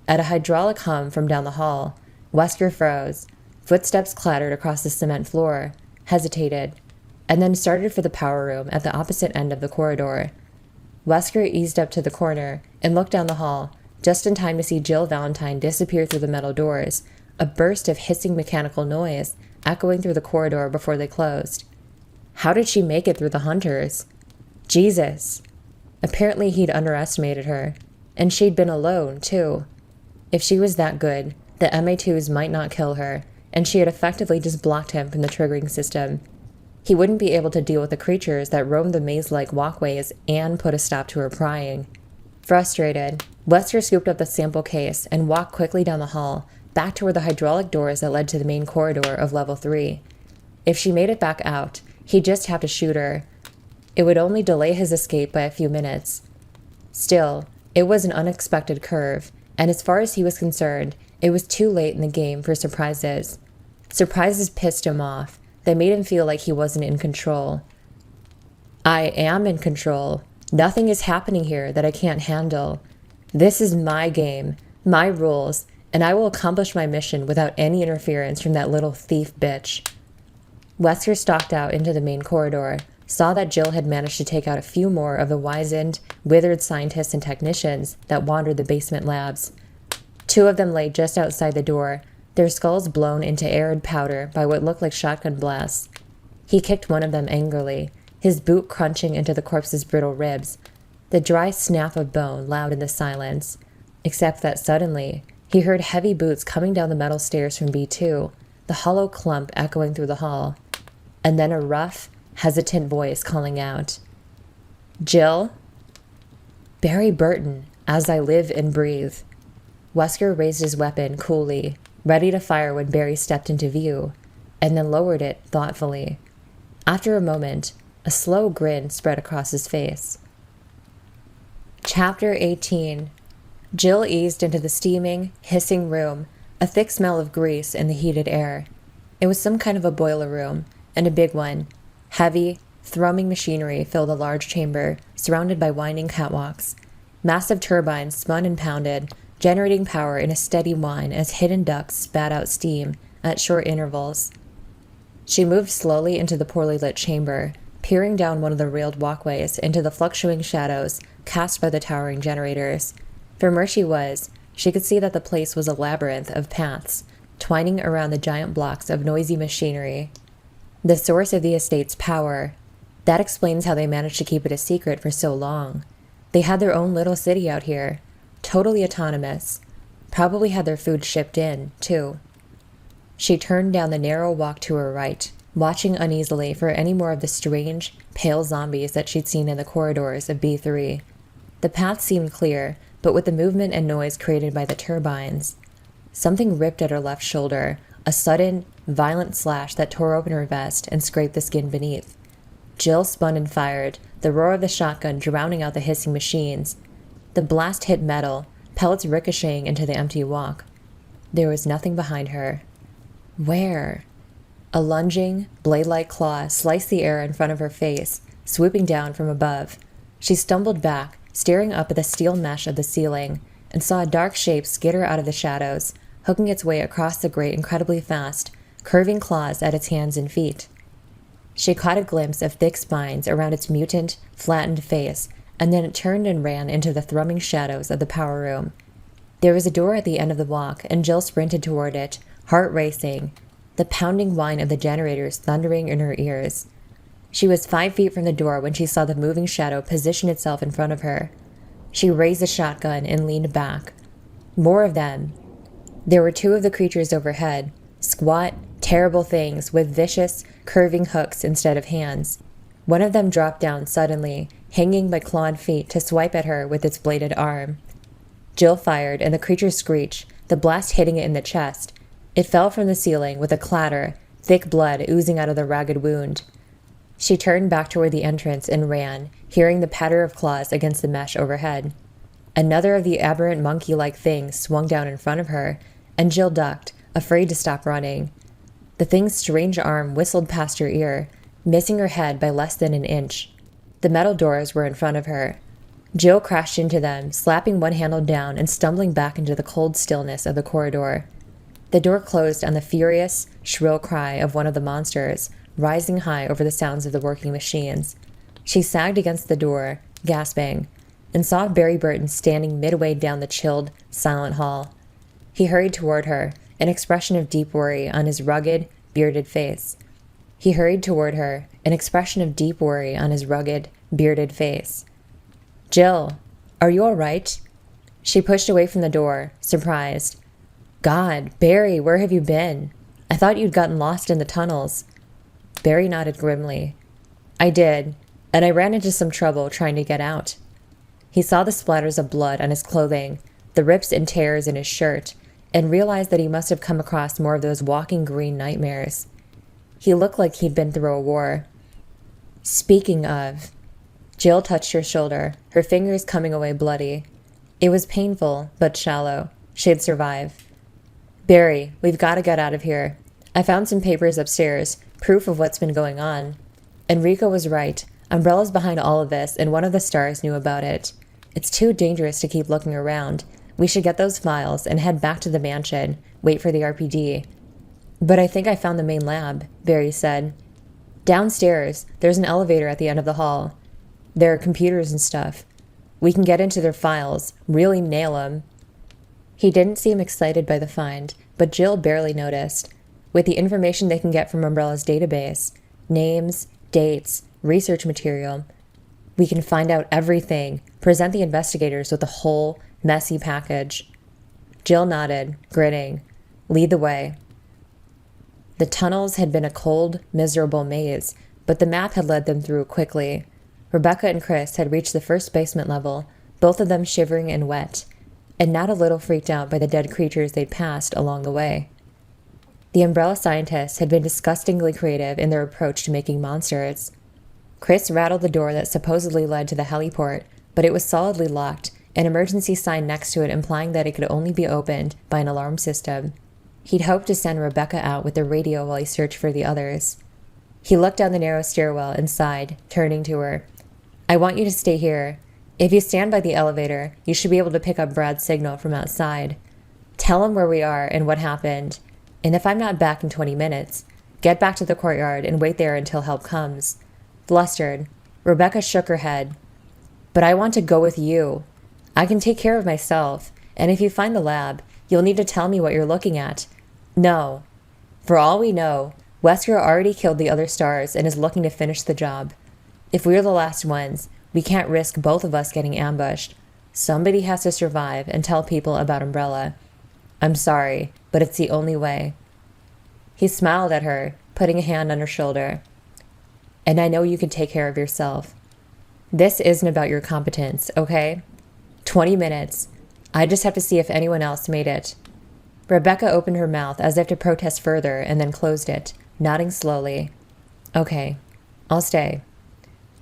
At a hydraulic hum from down the hall, Wesker froze. Footsteps clattered across the cement floor, hesitated, and then started for the power room at the opposite end of the corridor. Wesker eased up to the corner and looked down the hall, just in time to see Jill Valentine disappear through the metal doors, a burst of hissing mechanical noise echoing through the corridor before they closed. How did she make it through the hunters? Jesus! Apparently he'd underestimated her, and she'd been alone, too. If she was that good, the MA2s might not kill her, and she had effectively just blocked him from the triggering system. He wouldn't be able to deal with the creatures that roamed the maze-like walkways and put a stop to her prying. Frustrated, Wesker scooped up the sample case and walked quickly down the hall, back toward the hydraulic doors that led to the main corridor of level 3. If she made it back out, he'd just have to shoot her. It would only delay his escape by a few minutes. Still, it was an unexpected curve, and as far as he was concerned, it was too late in the game for surprises. Surprises pissed him off. They made him feel like he wasn't in control. I am in control. Nothing is happening here that I can't handle. This is my game, my rules, and I will accomplish my mission without any interference from that little thief bitch. Wesker stalked out into the main corridor, saw that Jill had managed to take out a few more of the wizened, withered scientists and technicians that wandered the basement labs. 2 of them lay just outside the door, their skulls blown into arid powder by what looked like shotgun blasts. He kicked one of them angrily, his boot crunching into the corpse's brittle ribs, the dry snap of bone loud in the silence, except that suddenly he heard heavy boots coming down the metal stairs from B2, the hollow clump echoing through the hall, and then a rough, hesitant voice calling out, "Jill?" "Barry Burton, as I live and breathe." Wesker raised his weapon coolly, ready to fire when Barry stepped into view, and then lowered it thoughtfully. After a moment, a slow grin spread across his face. Chapter 18. Jill eased into the steaming, hissing room, a thick smell of grease in the heated air. It was some kind of a boiler room, and a big one. Heavy, thrumming machinery filled a large chamber, surrounded by winding catwalks. Massive turbines spun and pounded, generating power in a steady whine as hidden ducts spat out steam at short intervals. She moved slowly into the poorly lit chamber, peering down one of the railed walkways into the fluctuating shadows cast by the towering generators. From where she was, she could see that the place was a labyrinth of paths, twining around the giant blocks of noisy machinery. The source of the estate's power. That explains how they managed to keep it a secret for so long. They had their own little city out here, totally autonomous. Probably had their food shipped in, too. She turned down the narrow walk to her right, watching uneasily for any more of the strange, pale zombies that she'd seen in the corridors of B3. The path seemed clear, but with the movement and noise created by the turbines. Something ripped at her left shoulder, a sudden, violent slash that tore open her vest and scraped the skin beneath. Jill spun and fired, the roar of the shotgun drowning out the hissing machines. The blast hit metal, pellets ricocheting into the empty walk. There was nothing behind her. Where? A lunging, blade-like claw sliced the air in front of her face, swooping down from above. She stumbled back, staring up at the steel mesh of the ceiling, and saw a dark shape skitter out of the shadows, hooking its way across the grate incredibly fast, curving claws at its hands and feet. She caught a glimpse of thick spines around its mutant, flattened face, and then it turned and ran into the thrumming shadows of the power room. There was a door at the end of the walk, and Jill sprinted toward it, heart racing, the pounding whine of the generators thundering in her ears. She was 5 feet from the door when she saw the moving shadow position itself in front of her. She raised the shotgun and leaned back. More of them. There were 2 of the creatures overhead, squat, terrible things with vicious, curving hooks instead of hands. One of them dropped down suddenly, hanging by clawed feet to swipe at her with its bladed arm. Jill fired, and the creature screeched, the blast hitting it in the chest. It fell from the ceiling with a clatter, thick blood oozing out of the ragged wound. She turned back toward the entrance and ran, hearing the patter of claws against the mesh overhead. Another of the aberrant monkey-like things swung down in front of her, and Jill ducked, afraid to stop running. The thing's strange arm whistled past her ear, missing her head by less than an inch. The metal doors were in front of her. Jill crashed into them, slapping one handle down and stumbling back into the cold stillness of the corridor. The door closed on the furious, shrill cry of one of the monsters, rising high over the sounds of the working machines. She sagged against the door, gasping, and saw Barry Burton standing midway down the chilled, silent hall. He hurried toward her, an expression of deep worry on his rugged, bearded face. He hurried toward her, an expression of deep worry on his rugged, bearded face. "Jill, are you all right?" She pushed away from the door, surprised. "God, Barry, where have you been? I thought you'd gotten lost in the tunnels." Barry nodded grimly. "I did, and I ran into some trouble trying to get out." He saw the splatters of blood on his clothing, the rips and tears in his shirt, and realized that he must have come across more of those walking green nightmares. He looked like he'd been through a war. "Speaking of..." Jill touched her shoulder, her fingers coming away bloody. It was painful, but shallow. She'd survive. "Barry, we've got to get out of here. I found some papers upstairs, proof of what's been going on. Enrico was right. Umbrella's behind all of this, and one of the stars knew about it. It's too dangerous to keep looking around. We should get those files and head back to the mansion, wait for the RPD. But I think I found the main lab, Barry said. Downstairs, there's an elevator at the end of the hall. There are computers and stuff. We can get into their files, really nail them. He didn't seem excited by the find, but Jill barely noticed. With the information they can get from Umbrella's database, names, dates, research material, we can find out everything, present the investigators with a whole, messy package. Jill nodded, grinning. Lead the way. The tunnels had been a cold, miserable maze, but the map had led them through quickly. Rebecca and Chris had reached the first basement level, both of them shivering and wet, and not a little freaked out by the dead creatures they'd passed along the way. The Umbrella scientists had been disgustingly creative in their approach to making monsters. Chris rattled the door that supposedly led to the heliport, but it was solidly locked, an emergency sign next to it implying that it could only be opened by an alarm system. He'd hoped to send Rebecca out with the radio while he searched for the others. He looked down the narrow stairwell and sighed, turning to her. I want you to stay here. If you stand by the elevator, you should be able to pick up Brad's signal from outside. Tell him where we are and what happened. And if I'm not back in 20 minutes, get back to the courtyard and wait there until help comes. Flustered, Rebecca shook her head. But I want to go with you. I can take care of myself, and if you find the lab, you'll need to tell me what you're looking at. No. For all we know, Wesker already killed the other stars and is looking to finish the job. If we're the last ones, we can't risk both of us getting ambushed. Somebody has to survive and tell people about Umbrella. I'm sorry, but it's the only way. He smiled at her, putting a hand on her shoulder. And I know you can take care of yourself. This isn't about your competence, okay? 20 minutes. I just have to see if anyone else made it. Rebecca opened her mouth as if to protest further and then closed it, nodding slowly. Okay, I'll stay.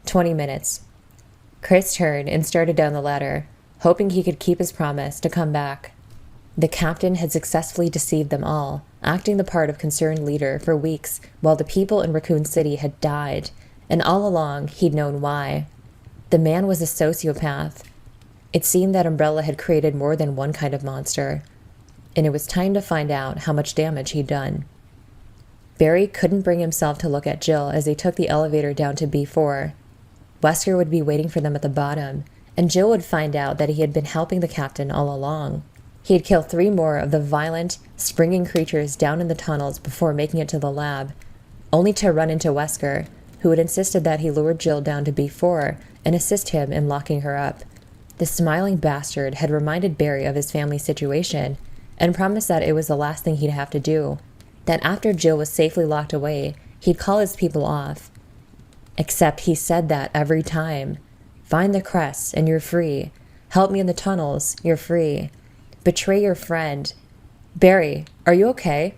20 minutes. Chris turned and started down the ladder, hoping he could keep his promise to come back. The captain had successfully deceived them all, acting the part of concerned leader for weeks while the people in Raccoon City had died, and all along he'd known why. The man was a sociopath. It seemed that Umbrella had created more than one kind of monster, and it was time to find out how much damage he'd done. Barry couldn't bring himself to look at Jill as they took the elevator down to B4. Wesker would be waiting for them at the bottom, and Jill would find out that he had been helping the captain all along. He had killed 3 more of the violent, springing creatures down in the tunnels before making it to the lab, only to run into Wesker, who had insisted that he lured Jill down to B4 and assist him in locking her up. The smiling bastard had reminded Barry of his family situation and promised that it was the last thing he'd have to do, that after Jill was safely locked away, he'd call his people off. Except he said that every time. Find the crests and you're free. Help me in the tunnels, you're free. Betray your friend. Barry, are you okay?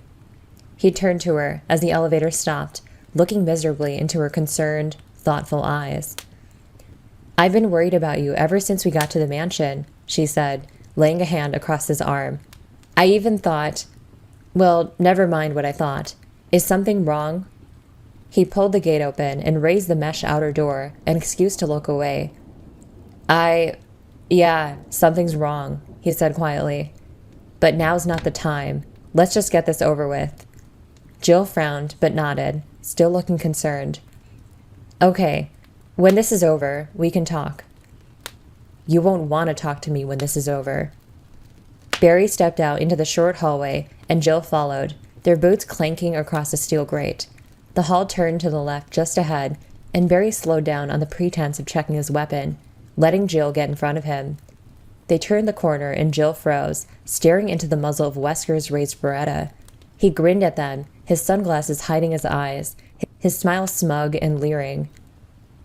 He turned to her as the elevator stopped, looking miserably into her concerned, thoughtful eyes. I've been worried about you ever since we got to the mansion, she said, laying a hand across his arm. I even thought, well, never mind what I thought. Is something wrong? He pulled the gate open and raised the mesh outer door, an excuse to look away. Yeah, something's wrong, he said quietly. But now's not the time. Let's just get this over with. Jill frowned, but nodded, still looking concerned. Okay, when this is over, we can talk. You won't want to talk to me when this is over. Barry stepped out into the short hallway, and Jill followed, their boots clanking across a steel grate. The hall turned to the left just ahead, and Barry slowed down on the pretense of checking his weapon, letting Jill get in front of him. They turned the corner, and Jill froze, staring into the muzzle of Wesker's raised Beretta. He grinned at them, his sunglasses hiding his eyes, his smile smug and leering.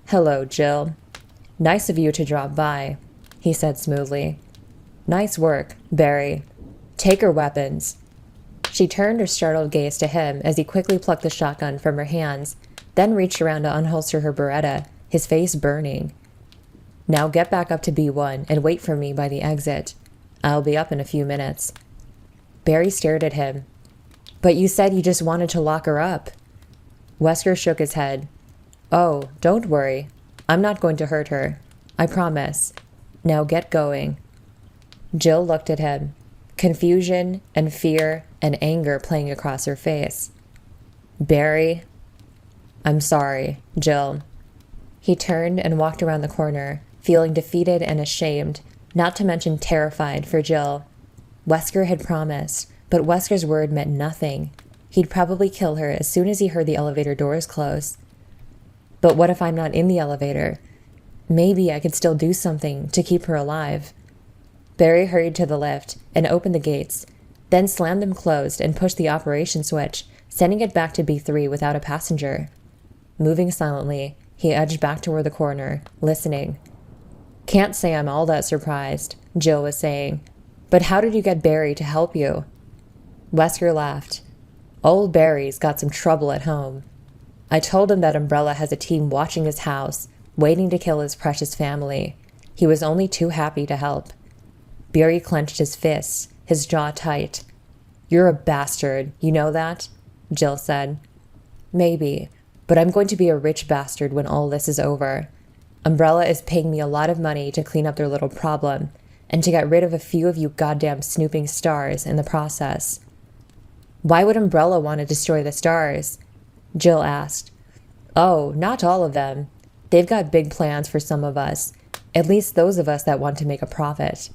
Hello, Jill. Nice of you to drop by, he said smoothly. Nice work, Barry. Take her weapons. She turned her startled gaze to him as he quickly plucked the shotgun from her hands, then reached around to unholster her Beretta, his face burning. Now get back up to B1 and wait for me by the exit. I'll be up in a few minutes. Barry stared at him. But you said you just wanted to lock her up. Wesker shook his head. Oh, don't worry. I'm not going to hurt her. I promise. Now get going." Jill looked at him, confusion and fear and anger playing across her face. "Barry?" "I'm sorry, Jill." He turned and walked around the corner, feeling defeated and ashamed, not to mention terrified for Jill. Wesker had promised, but Wesker's word meant nothing. He'd probably kill her as soon as he heard the elevator doors close. But what if I'm not in the elevator? Maybe I could still do something to keep her alive. Barry hurried to the lift and opened the gates, then slammed them closed and pushed the operation switch, sending it back to B3 without a passenger. Moving silently, he edged back toward the corner, listening. "Can't say I'm all that surprised," Jill was saying. "But how did you get Barry to help you?" Wesker laughed. "Old Barry's got some trouble at home. I told him that Umbrella has a team watching his house, waiting to kill his precious family. He was only too happy to help." Barry clenched his fists, his jaw tight. "You're a bastard, you know that?" Jill said. "Maybe, but I'm going to be a rich bastard when all this is over. Umbrella is paying me a lot of money to clean up their little problem, and to get rid of a few of you goddamn snooping S.T.A.R.S in the process." "Why would Umbrella want to destroy the S.T.A.R.S? Jill asked. "Oh, not all of them. They've got big plans for some of us, at least those of us that want to make a profit.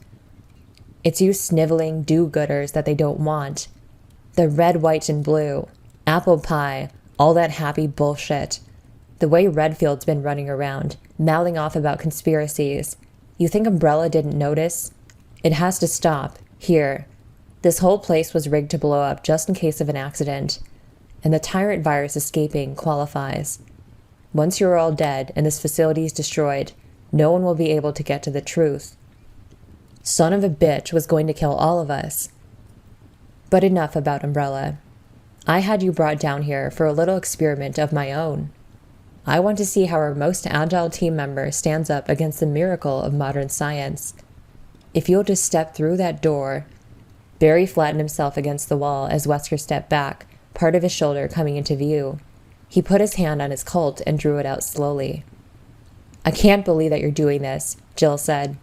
It's you sniveling do-gooders that they don't want. The red, white, and blue, apple pie, all that happy bullshit. The way Redfield's been running around, mouthing off about conspiracies. You think Umbrella didn't notice? It has to stop, here. This whole place was rigged to blow up just in case of an accident. And the tyrant virus escaping qualifies. Once you're all dead and this facility is destroyed, no one will be able to get to the truth. Son of a bitch was going to kill all of us. But enough about Umbrella. I had you brought down here for a little experiment of my own. I want to see how our most agile team member stands up against the miracle of modern science. If you'll just step through that door..." Barry flattened himself against the wall as Wesker stepped back, part of his shoulder coming into view. He put his hand on his Colt and drew it out slowly. "I can't believe that you're doing this," Jill said.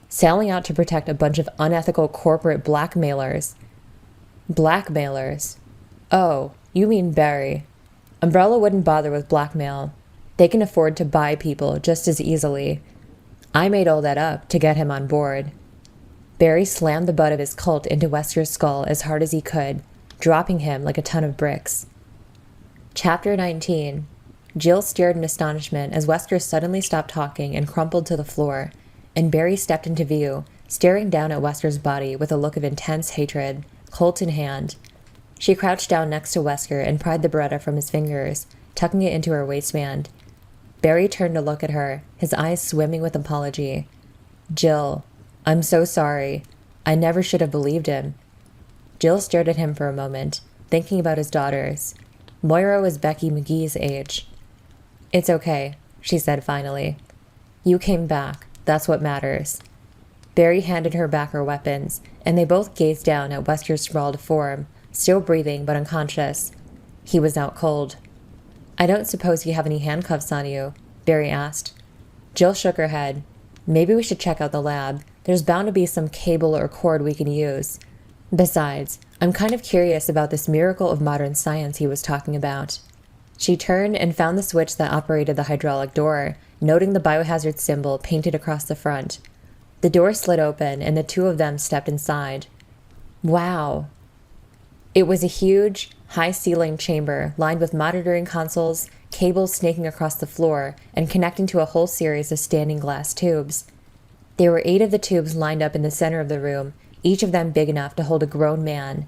"Sailing out to protect a bunch of unethical corporate blackmailers." "Blackmailers? Oh, you mean Barry. Umbrella wouldn't bother with blackmail. They can afford to buy people just as easily. I made all that up to get him on board." Barry slammed the butt of his Colt into Wesker's skull as hard as he could, dropping him like a ton of bricks. Chapter 19. Jill stared in astonishment as Wesker suddenly stopped talking and crumpled to the floor, and Barry stepped into view, staring down at Wesker's body with a look of intense hatred, Colt in hand. She crouched down next to Wesker and pried the Beretta from his fingers, tucking it into her waistband. Barry turned to look at her, his eyes swimming with apology. "Jill, I'm so sorry. I never should have believed him." Jill stared at him for a moment, thinking about his daughters. Moira was Becky McGee's age. "It's okay," she said finally. "You came back. That's what matters." Barry handed her back her weapons, and they both gazed down at Wesker's sprawled form, still breathing but unconscious. He was out cold. "I don't suppose you have any handcuffs on you?" Barry asked. Jill shook her head. "Maybe we should check out the lab. There's bound to be some cable or cord we can use. Besides, I'm kind of curious about this miracle of modern science he was talking about." She turned and found the switch that operated the hydraulic door, noting the biohazard symbol painted across the front. The door slid open and the two of them stepped inside. Wow! It was a huge, high-ceilinged chamber lined with monitoring consoles, cables snaking across the floor, and connecting to a whole series of standing glass tubes. There were 8 of the tubes lined up in the center of the room, each of them big enough to hold a grown man.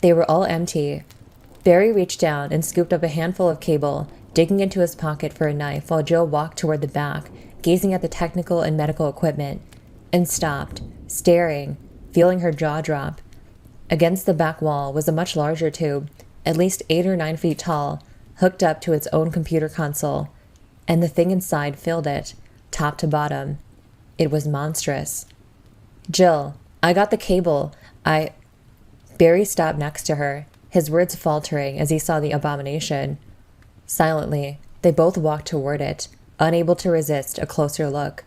They were all empty. Barry reached down and scooped up a handful of cable, digging into his pocket for a knife while Jill walked toward the back, gazing at the technical and medical equipment, and stopped, staring, feeling her jaw drop. Against the back wall was a much larger tube, at least 8 or 9 feet tall, hooked up to its own computer console, and the thing inside filled it, top to bottom. It was monstrous. "Jill, I got the cable. Barry stopped next to her, his words faltering as he saw the abomination. Silently, they both walked toward it, unable to resist a closer look.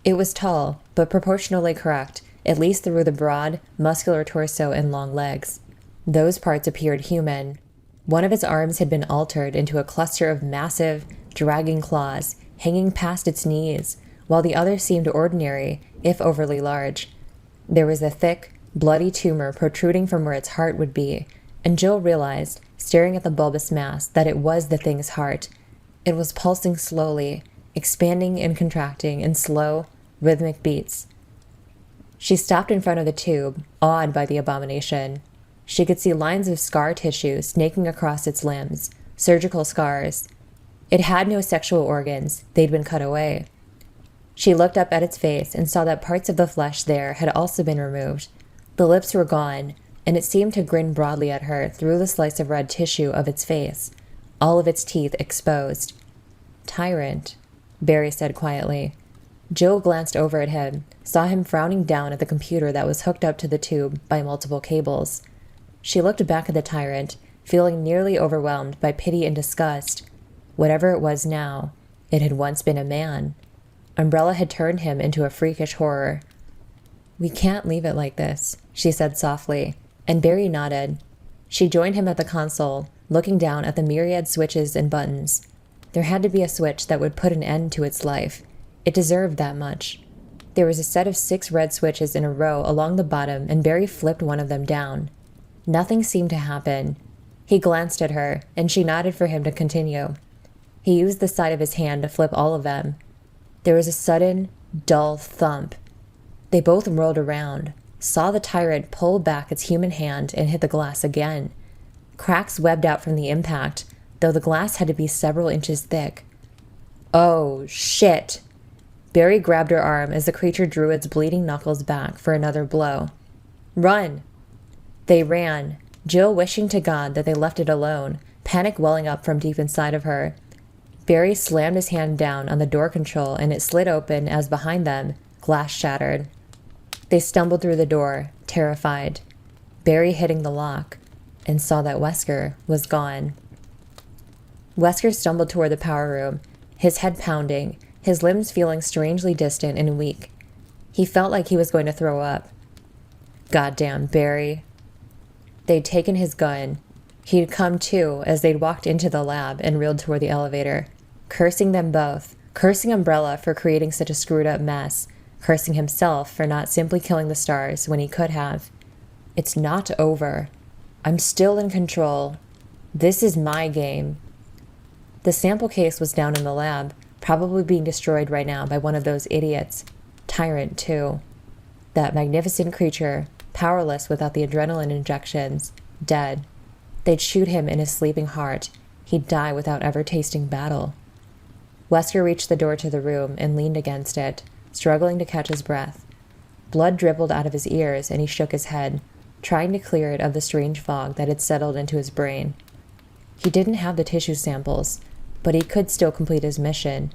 It was tall, but proportionally correct, at least through the broad, muscular torso and long legs. Those parts appeared human. One of its arms had been altered into a cluster of massive, dragging claws hanging past its knees, while the other seemed ordinary, if overly large. There was a thick, bloody tumor protruding from where its heart would be, and Jill realized, staring at the bulbous mass, that it was the thing's heart. It was pulsing slowly, expanding and contracting in slow, rhythmic beats. She stopped in front of the tube, awed by the abomination. She could see lines of scar tissue snaking across its limbs, surgical scars. It had no sexual organs, they'd been cut away. She looked up at its face and saw that parts of the flesh there had also been removed. The lips were gone, and it seemed to grin broadly at her through the slice of red tissue of its face, all of its teeth exposed. "Tyrant," Barry said quietly. Jill glanced over at him, saw him frowning down at the computer that was hooked up to the tube by multiple cables. She looked back at the tyrant, feeling nearly overwhelmed by pity and disgust. Whatever it was now, it had once been a man. Umbrella had turned him into a freakish horror. "We can't leave it like this," she said softly, and Barry nodded. She joined him at the console, looking down at the myriad switches and buttons. There had to be a switch that would put an end to its life. It deserved that much. There was a set of 6 red switches in a row along the bottom, and Barry flipped one of them down. Nothing seemed to happen. He glanced at her, and she nodded for him to continue. He used the side of his hand to flip all of them. There was a sudden, dull thump. They both whirled around, saw the tyrant pull back its human hand and hit the glass again. Cracks webbed out from the impact, though the glass had to be several inches thick. "Oh, shit!" Barry grabbed her arm as the creature drew its bleeding knuckles back for another blow. "Run!" They ran, Jill wishing to God that they left it alone, panic welling up from deep inside of her. Barry slammed his hand down on the door control and it slid open as behind them, glass shattered. They stumbled through the door, terrified. Barry hitting the lock, and saw that Wesker was gone. Wesker stumbled toward the power room, his head pounding, his limbs feeling strangely distant and weak. He felt like he was going to throw up. Goddamn Barry. They'd taken his gun. He'd come to as they'd walked into the lab and reeled toward the elevator, cursing them both, cursing Umbrella for creating such a screwed-up mess, cursing himself for not simply killing the stars when he could have. It's not over. I'm still in control. This is my game. The sample case was down in the lab, probably being destroyed right now by one of those idiots. Tyrant, too. That magnificent creature, powerless without the adrenaline injections, dead. They'd shoot him in his sleeping heart. He'd die without ever tasting battle. Wesker reached the door to the room and leaned against it, struggling to catch his breath. Blood dribbled out of his ears and he shook his head, trying to clear it of the strange fog that had settled into his brain. He didn't have the tissue samples, but he could still complete his mission.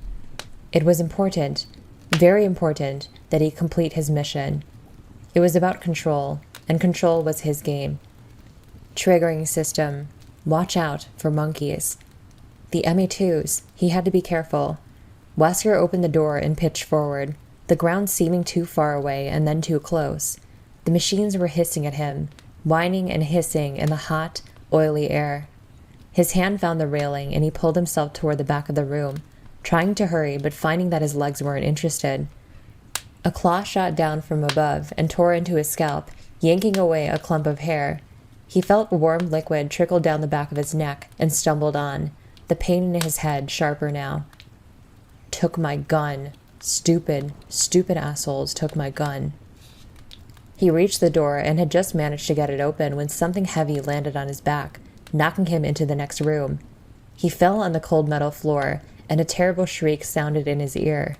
It was important, very important, that he complete his mission. It was about control, and control was his game. Triggering system. Watch out for monkeys. The MA2s. He had to be careful. Wesker opened the door and pitched forward, the ground seeming too far away and then too close. The machines were hissing at him, whining and hissing in the hot, oily air. His hand found the railing and he pulled himself toward the back of the room, trying to hurry but finding that his legs weren't interested. A claw shot down from above and tore into his scalp, yanking away a clump of hair. He felt warm liquid trickle down the back of his neck and stumbled on, the pain in his head sharper now. Took my gun. Stupid, stupid assholes took my gun. He reached the door and had just managed to get it open when something heavy landed on his back, knocking him into the next room. He fell on the cold metal floor, and a terrible shriek sounded in his ear.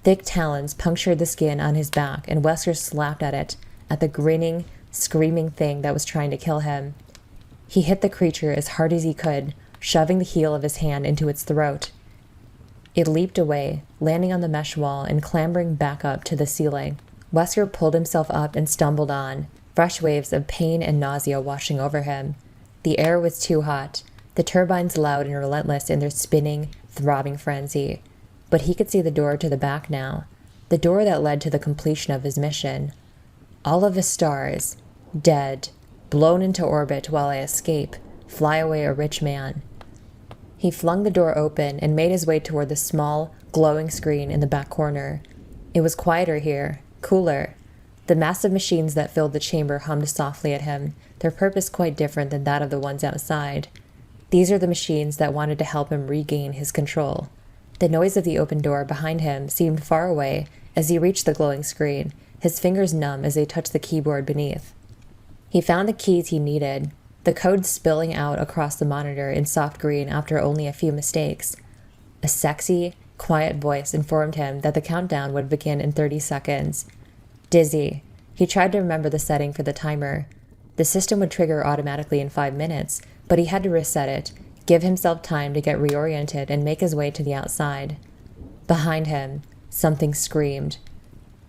Thick talons punctured the skin on his back, and Wesker slapped at it, at the grinning, screaming thing that was trying to kill him. He hit the creature as hard as he could, shoving the heel of his hand into its throat. It leaped away, landing on the mesh wall and clambering back up to the ceiling. Wesker pulled himself up and stumbled on, fresh waves of pain and nausea washing over him. The air was too hot, the turbines loud and relentless in their spinning, throbbing frenzy. But he could see the door to the back now. the door that led to the completion of his mission. All of his stars, dead, blown into orbit while I escape, fly away a rich man. He flung the door open and made his way toward the small, glowing screen in the back corner. It was quieter here, cooler. The massive machines that filled the chamber hummed softly at him, their purpose quite different than that of the ones outside. These are the machines that wanted to help him regain his control. The noise of the open door behind him seemed far away as he reached the glowing screen, his fingers numb as they touched the keyboard beneath. He found the keys he needed, the code spilling out across the monitor in soft green after only a few mistakes. A sexy, quiet voice informed him that the countdown would begin in 30 seconds. Dizzy, he tried to remember the setting for the timer. The system would trigger automatically in 5 minutes, but he had to reset it, give himself time to get reoriented and make his way to the outside. Behind him, something screamed.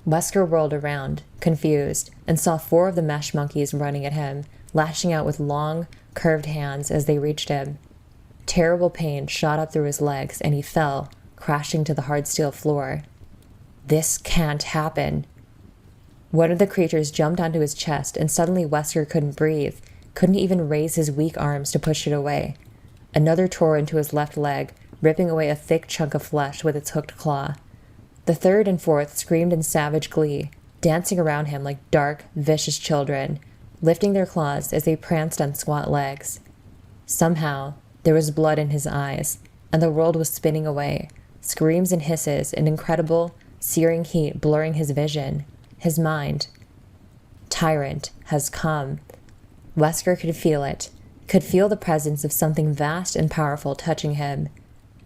Wesker whirled around, confused, and saw 4 of the mesh monkeys running at him, lashing out with long, curved hands as they reached him. Terrible pain shot up through his legs, and he fell, crashing to the hard steel floor. This can't happen. One of the creatures jumped onto his chest, and suddenly Wesker couldn't breathe, couldn't even raise his weak arms to push it away. Another tore into his left leg, ripping away a thick chunk of flesh with its hooked claw. The third and fourth screamed in savage glee, dancing around him like dark, vicious children, lifting their claws as they pranced on squat legs. Somehow, there was blood in his eyes, and the world was spinning away, screams and hisses and incredible, searing heat blurring his vision, his mind. Tyrant has come. Wesker could feel it, could feel the presence of something vast and powerful touching him.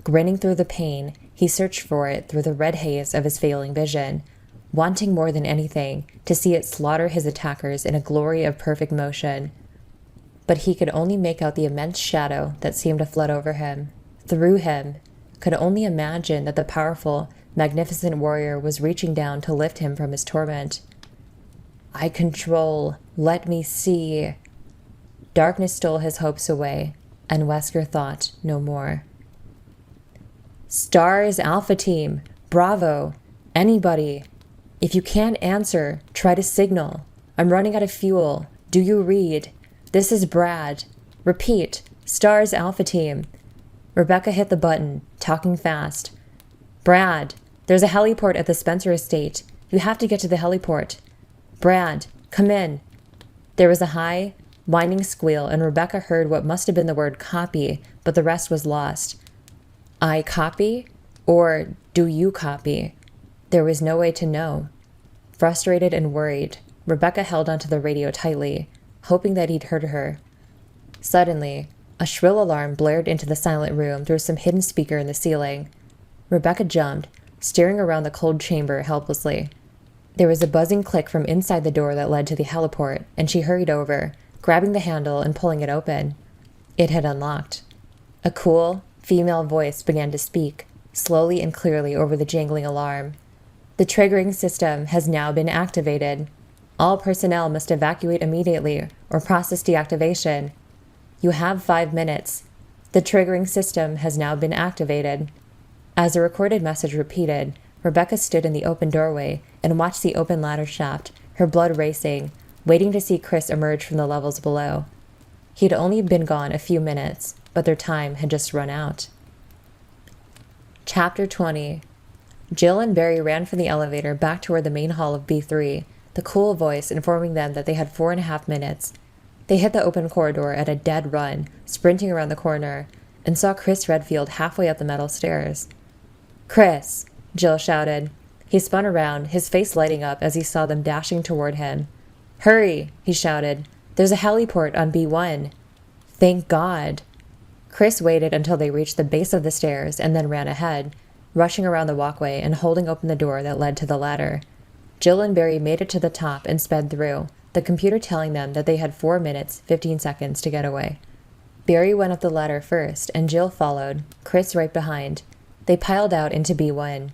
Grinning through the pain, he searched for it through the red haze of his failing vision, wanting more than anything to see it slaughter his attackers in a glory of perfect motion. But he could only make out the immense shadow that seemed to flood over him, through him, could only imagine that the powerful, magnificent warrior was reaching down to lift him from his torment. I control, let me see. Darkness stole his hopes away, and Wesker thought no more. S.T.A.R.S Alpha Team, bravo, anybody. If you can't answer, try to signal. I'm running out of fuel. Do you read? This is Brad. Repeat, S.T.A.R.S Alpha Team. Rebecca hit the button, talking fast. Brad, there's a heliport at the Spencer estate. You have to get to the heliport. Brad, come in. There was a high, whining squeal, and Rebecca heard what must have been the word copy, but the rest was lost. I copy? Or do you copy? There was no way to know. Frustrated and worried, Rebecca held onto the radio tightly, hoping that he'd heard her. Suddenly, a shrill alarm blared into the silent room through some hidden speaker in the ceiling. Rebecca jumped, staring around the cold chamber helplessly. There was a buzzing click from inside the door that led to the heliport, and she hurried over, grabbing the handle and pulling it open. It had unlocked. A cool, female voice began to speak, slowly and clearly over the jangling alarm. The triggering system has now been activated. All personnel must evacuate immediately or process deactivation. You have 5 minutes. The triggering system has now been activated. As the recorded message repeated, Rebecca stood in the open doorway and watched the open ladder shaft, her blood racing, waiting to see Chris emerge from the levels below. He'd only been gone a few minutes, but their time had just run out. Chapter 20. Jill and Barry ran from the elevator back toward the main hall of B3, the cool voice informing them that they had 4.5 minutes. They hit the open corridor at a dead run, sprinting around the corner, and saw Chris Redfield halfway up the metal stairs. Chris! Jill shouted. He spun around, his face lighting up as he saw them dashing toward him. Hurry! He shouted. There's a heliport on B1. Thank God! Chris waited until they reached the base of the stairs and then ran ahead, rushing around the walkway and holding open the door that led to the ladder. Jill and Barry made it to the top and sped through, the computer telling them that they had 4 minutes, 15 seconds to get away. Barry went up the ladder first, and Jill followed, Chris right behind. They piled out into B1.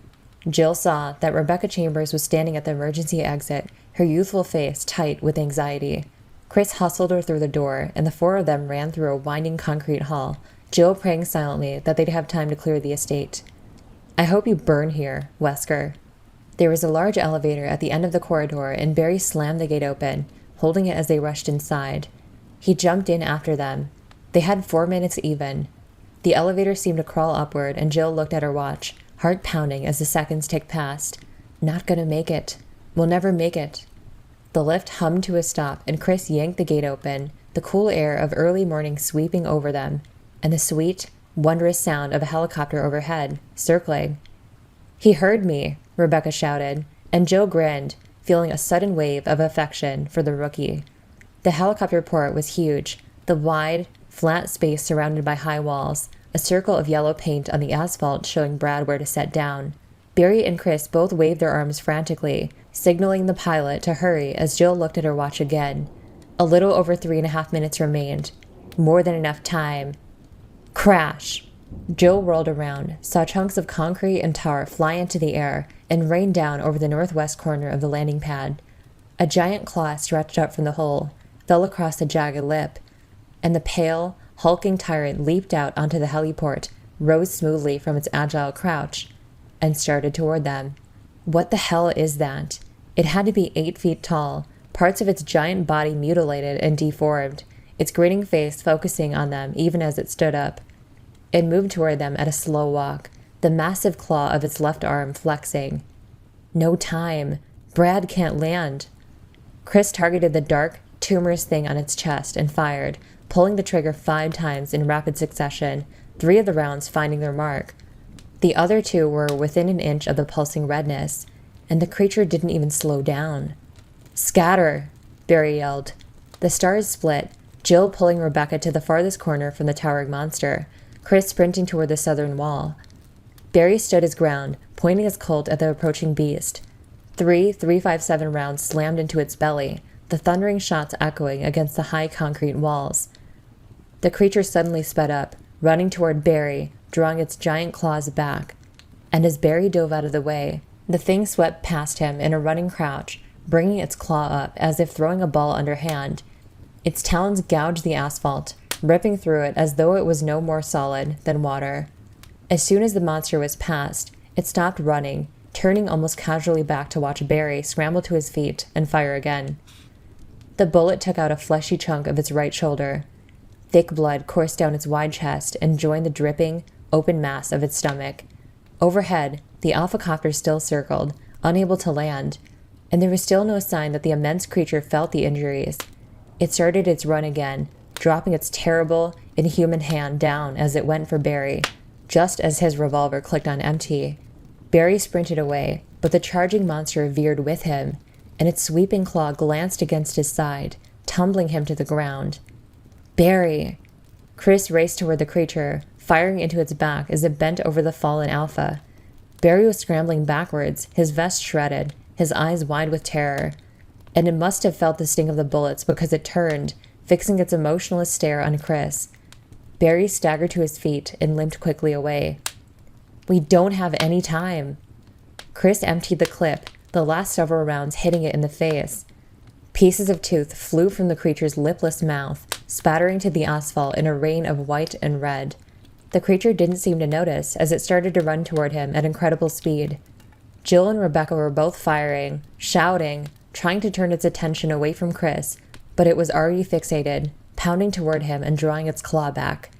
Jill saw that Rebecca Chambers was standing at the emergency exit, her youthful face tight with anxiety. Chris hustled her through the door, and the 4 of them ran through a winding concrete hall, Jill praying silently that they'd have time to clear the estate. I hope you burn here, Wesker. There was a large elevator at the end of the corridor, and Barry slammed the gate open, holding it as they rushed inside. He jumped in after them. They had 4 minutes even. The elevator seemed to crawl upward, and Jill looked at her watch, heart pounding as the seconds ticked past. Not gonna make it. We'll never make it. The lift hummed to a stop, and Chris yanked the gate open, the cool air of early morning sweeping over them, and the sweet, wondrous sound of a helicopter overhead, circling. "He heard me," Rebecca shouted, and Jill grinned, feeling a sudden wave of affection for the rookie. The helicopter port was huge, the wide, flat space surrounded by high walls, a circle of yellow paint on the asphalt showing Brad where to set down. Barry and Chris both waved their arms frantically, signaling the pilot to hurry as Jill looked at her watch again. A little over 3.5 minutes remained. More than enough time. Crash! Jill rolled around, saw chunks of concrete and tar fly into the air and rain down over the northwest corner of the landing pad. A giant claw stretched up from the hole, fell across the jagged lip, and the pale, hulking tyrant leaped out onto the heliport, rose smoothly from its agile crouch, and started toward them. What the hell is that? It had to be 8 feet tall, parts of its giant body mutilated and deformed, its grinning face focusing on them even as it stood up. It moved toward them at a slow walk, the massive claw of its left arm flexing. No time. Brad can't land. Chris targeted the dark, tumorous thing on its chest and fired, pulling the trigger 5 times in rapid succession, 3 of the rounds finding their mark. The other 2 were within an inch of the pulsing redness, and the creature didn't even slow down. "Scatter!" Barry yelled. The stars split, Jill pulling Rebecca to the farthest corner from the towering monster, Chris sprinting toward the southern wall. Barry stood his ground, pointing his Colt at the approaching beast. 3 .357 rounds slammed into its belly, the thundering shots echoing against the high concrete walls. The creature suddenly sped up, running toward Barry, drawing its giant claws back. And as Barry dove out of the way, the thing swept past him in a running crouch, bringing its claw up as if throwing a ball underhand. Its talons gouged the asphalt, ripping through it as though it was no more solid than water. As soon as the monster was past, it stopped running, turning almost casually back to watch Barry scramble to his feet and fire again. The bullet took out a fleshy chunk of its right shoulder. Thick blood coursed down its wide chest and joined the dripping, open mass of its stomach. Overhead, the alphacopter still circled, unable to land, and there was still no sign that the immense creature felt the injuries. It started its run again, dropping its terrible, inhuman hand down as it went for Barry, just as his revolver clicked on empty. Barry sprinted away, but the charging monster veered with him, and its sweeping claw glanced against his side, tumbling him to the ground. Barry! Chris raced toward the creature, firing into its back as it bent over the fallen alpha. Barry was scrambling backwards, his vest shredded, his eyes wide with terror. And it must have felt the sting of the bullets because it turned, fixing its emotionless stare on Chris. Barry staggered to his feet and limped quickly away. "We don't have any time." Chris emptied the clip, the last several rounds hitting it in the face. Pieces of tooth flew from the creature's lipless mouth, spattering to the asphalt in a rain of white and red. The creature didn't seem to notice as it started to run toward him at incredible speed. Jill and Rebecca were both firing, shouting, trying to turn its attention away from Chris, but it was already fixated, pounding toward him and drawing its claw back.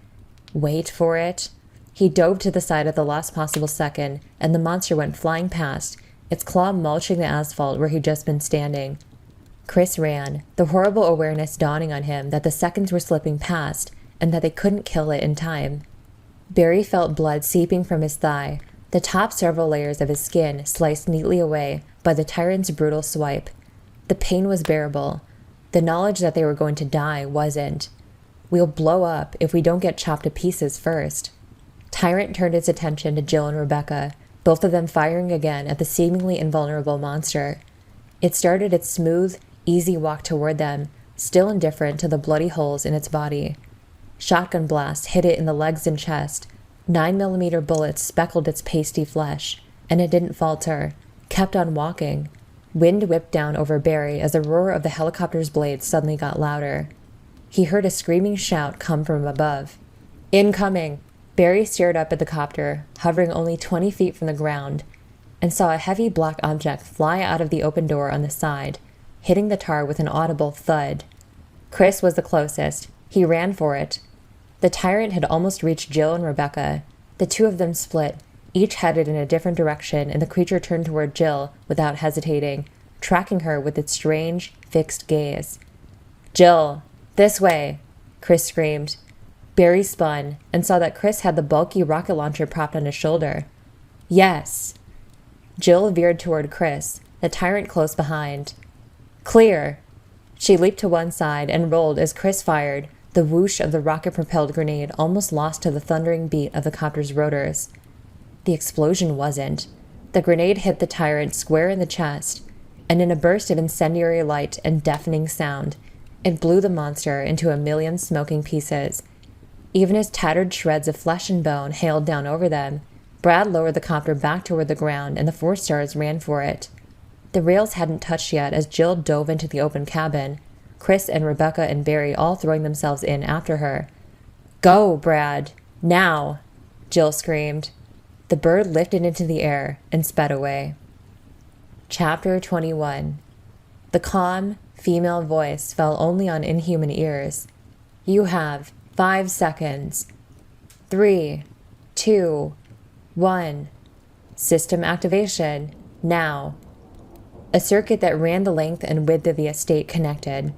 Wait for it. He dove to the side at the last possible second, and the monster went flying past, its claw mulching the asphalt where he'd just been standing. Chris ran, the horrible awareness dawning on him that the seconds were slipping past, and that they couldn't kill it in time. Barry felt blood seeping from his thigh, the top several layers of his skin sliced neatly away by the tyrant's brutal swipe. The pain was bearable. The knowledge that they were going to die wasn't. We'll blow up if we don't get chopped to pieces first. Tyrant turned its attention to Jill and Rebecca, both of them firing again at the seemingly invulnerable monster. It started its smooth, easy walk toward them, still indifferent to the bloody holes in its body. Shotgun blasts hit it in the legs and chest. 9mm bullets speckled its pasty flesh, and it didn't falter, kept on walking. Wind whipped down over Barry as the roar of the helicopter's blades suddenly got louder. He heard a screaming shout come from above. "Incoming!" Barry stared up at the copter, hovering only 20 feet from the ground, and saw a heavy black object fly out of the open door on the side, hitting the tar with an audible thud. Chris was the closest. He ran for it. The tyrant had almost reached Jill and Rebecca. The two of them split, each headed in a different direction, and the creature turned toward Jill without hesitating, tracking her with its strange, fixed gaze. "Jill, this way!" Chris screamed. Barry spun and saw that Chris had the bulky rocket launcher propped on his shoulder. "Yes!" Jill veered toward Chris, the tyrant close behind. "Clear!" She leaped to one side and rolled as Chris fired, the whoosh of the rocket-propelled grenade almost lost to the thundering beat of the copter's rotors. The explosion wasn't. The grenade hit the tyrant square in the chest, and in a burst of incendiary light and deafening sound, it blew the monster into a million smoking pieces. Even as tattered shreds of flesh and bone hailed down over them, Brad lowered the copter back toward the ground, and the 4 stars ran for it. The rails hadn't touched yet as Jill dove into the open cabin, Chris and Rebecca and Barry all throwing themselves in after her. "Go, Brad! Now!" Jill screamed. The bird lifted into the air and sped away. Chapter 21. The calm, female voice fell only on inhuman ears. "You have 5 seconds. 3, 2, 1. System activation. Now." A circuit that ran the length and width of the estate connected.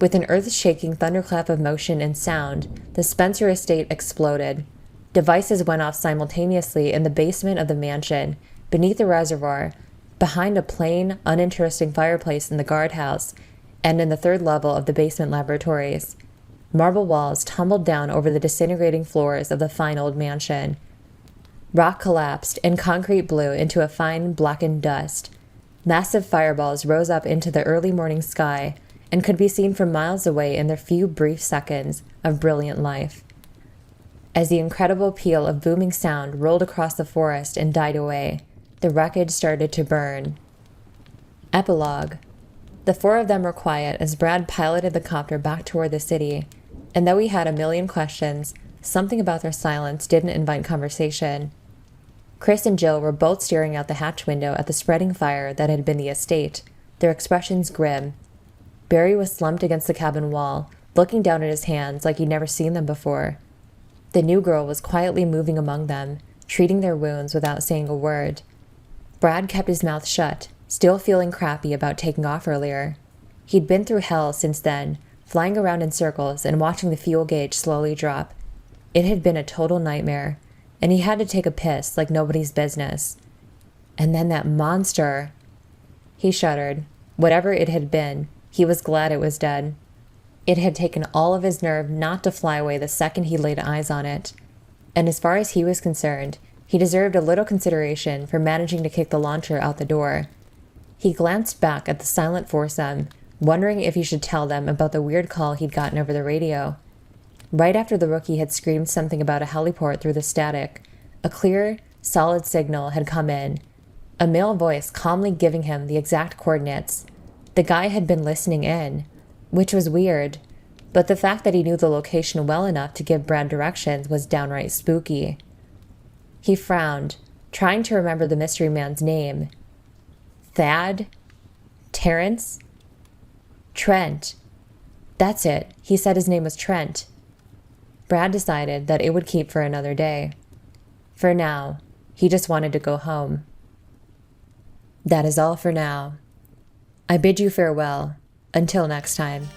With an earth-shaking thunderclap of motion and sound, the Spencer estate exploded. Devices went off simultaneously in the basement of the mansion, beneath the reservoir, behind a plain, uninteresting fireplace in the guardhouse, and in the 3rd level of the basement laboratories. Marble walls tumbled down over the disintegrating floors of the fine old mansion. Rock collapsed, and concrete blew into a fine, blackened dust. Massive fireballs rose up into the early morning sky and could be seen from miles away in their few brief seconds of brilliant life. As the incredible peal of booming sound rolled across the forest and died away, the wreckage started to burn. Epilogue. The 4 of them were quiet as Brad piloted the copter back toward the city, and though he had a million questions, something about their silence didn't invite conversation. Chris and Jill were both staring out the hatch window at the spreading fire that had been the estate, their expressions grim. Barry was slumped against the cabin wall, looking down at his hands like he'd never seen them before. The new girl was quietly moving among them, treating their wounds without saying a word. Brad kept his mouth shut, still feeling crappy about taking off earlier. He'd been through hell since then, flying around in circles and watching the fuel gauge slowly drop. It had been a total nightmare, and he had to take a piss like nobody's business. And then that monster! He shuddered. Whatever it had been, he was glad it was dead. It had taken all of his nerve not to fly away the second he laid eyes on it. And as far as he was concerned, he deserved a little consideration for managing to kick the launcher out the door. He glanced back at the silent foursome, wondering if he should tell them about the weird call he'd gotten over the radio. Right after the rookie had screamed something about a heliport through the static, a clear, solid signal had come in, a male voice calmly giving him the exact coordinates. The guy had been listening in, which was weird, but the fact that he knew the location well enough to give Brad directions was downright spooky. He frowned, trying to remember the mystery man's name. Thad? Terrence? Trent. That's it. He said his name was Trent. Brad decided that it would keep for another day. For now, he just wanted to go home. That is all for now. I bid you farewell. Until next time.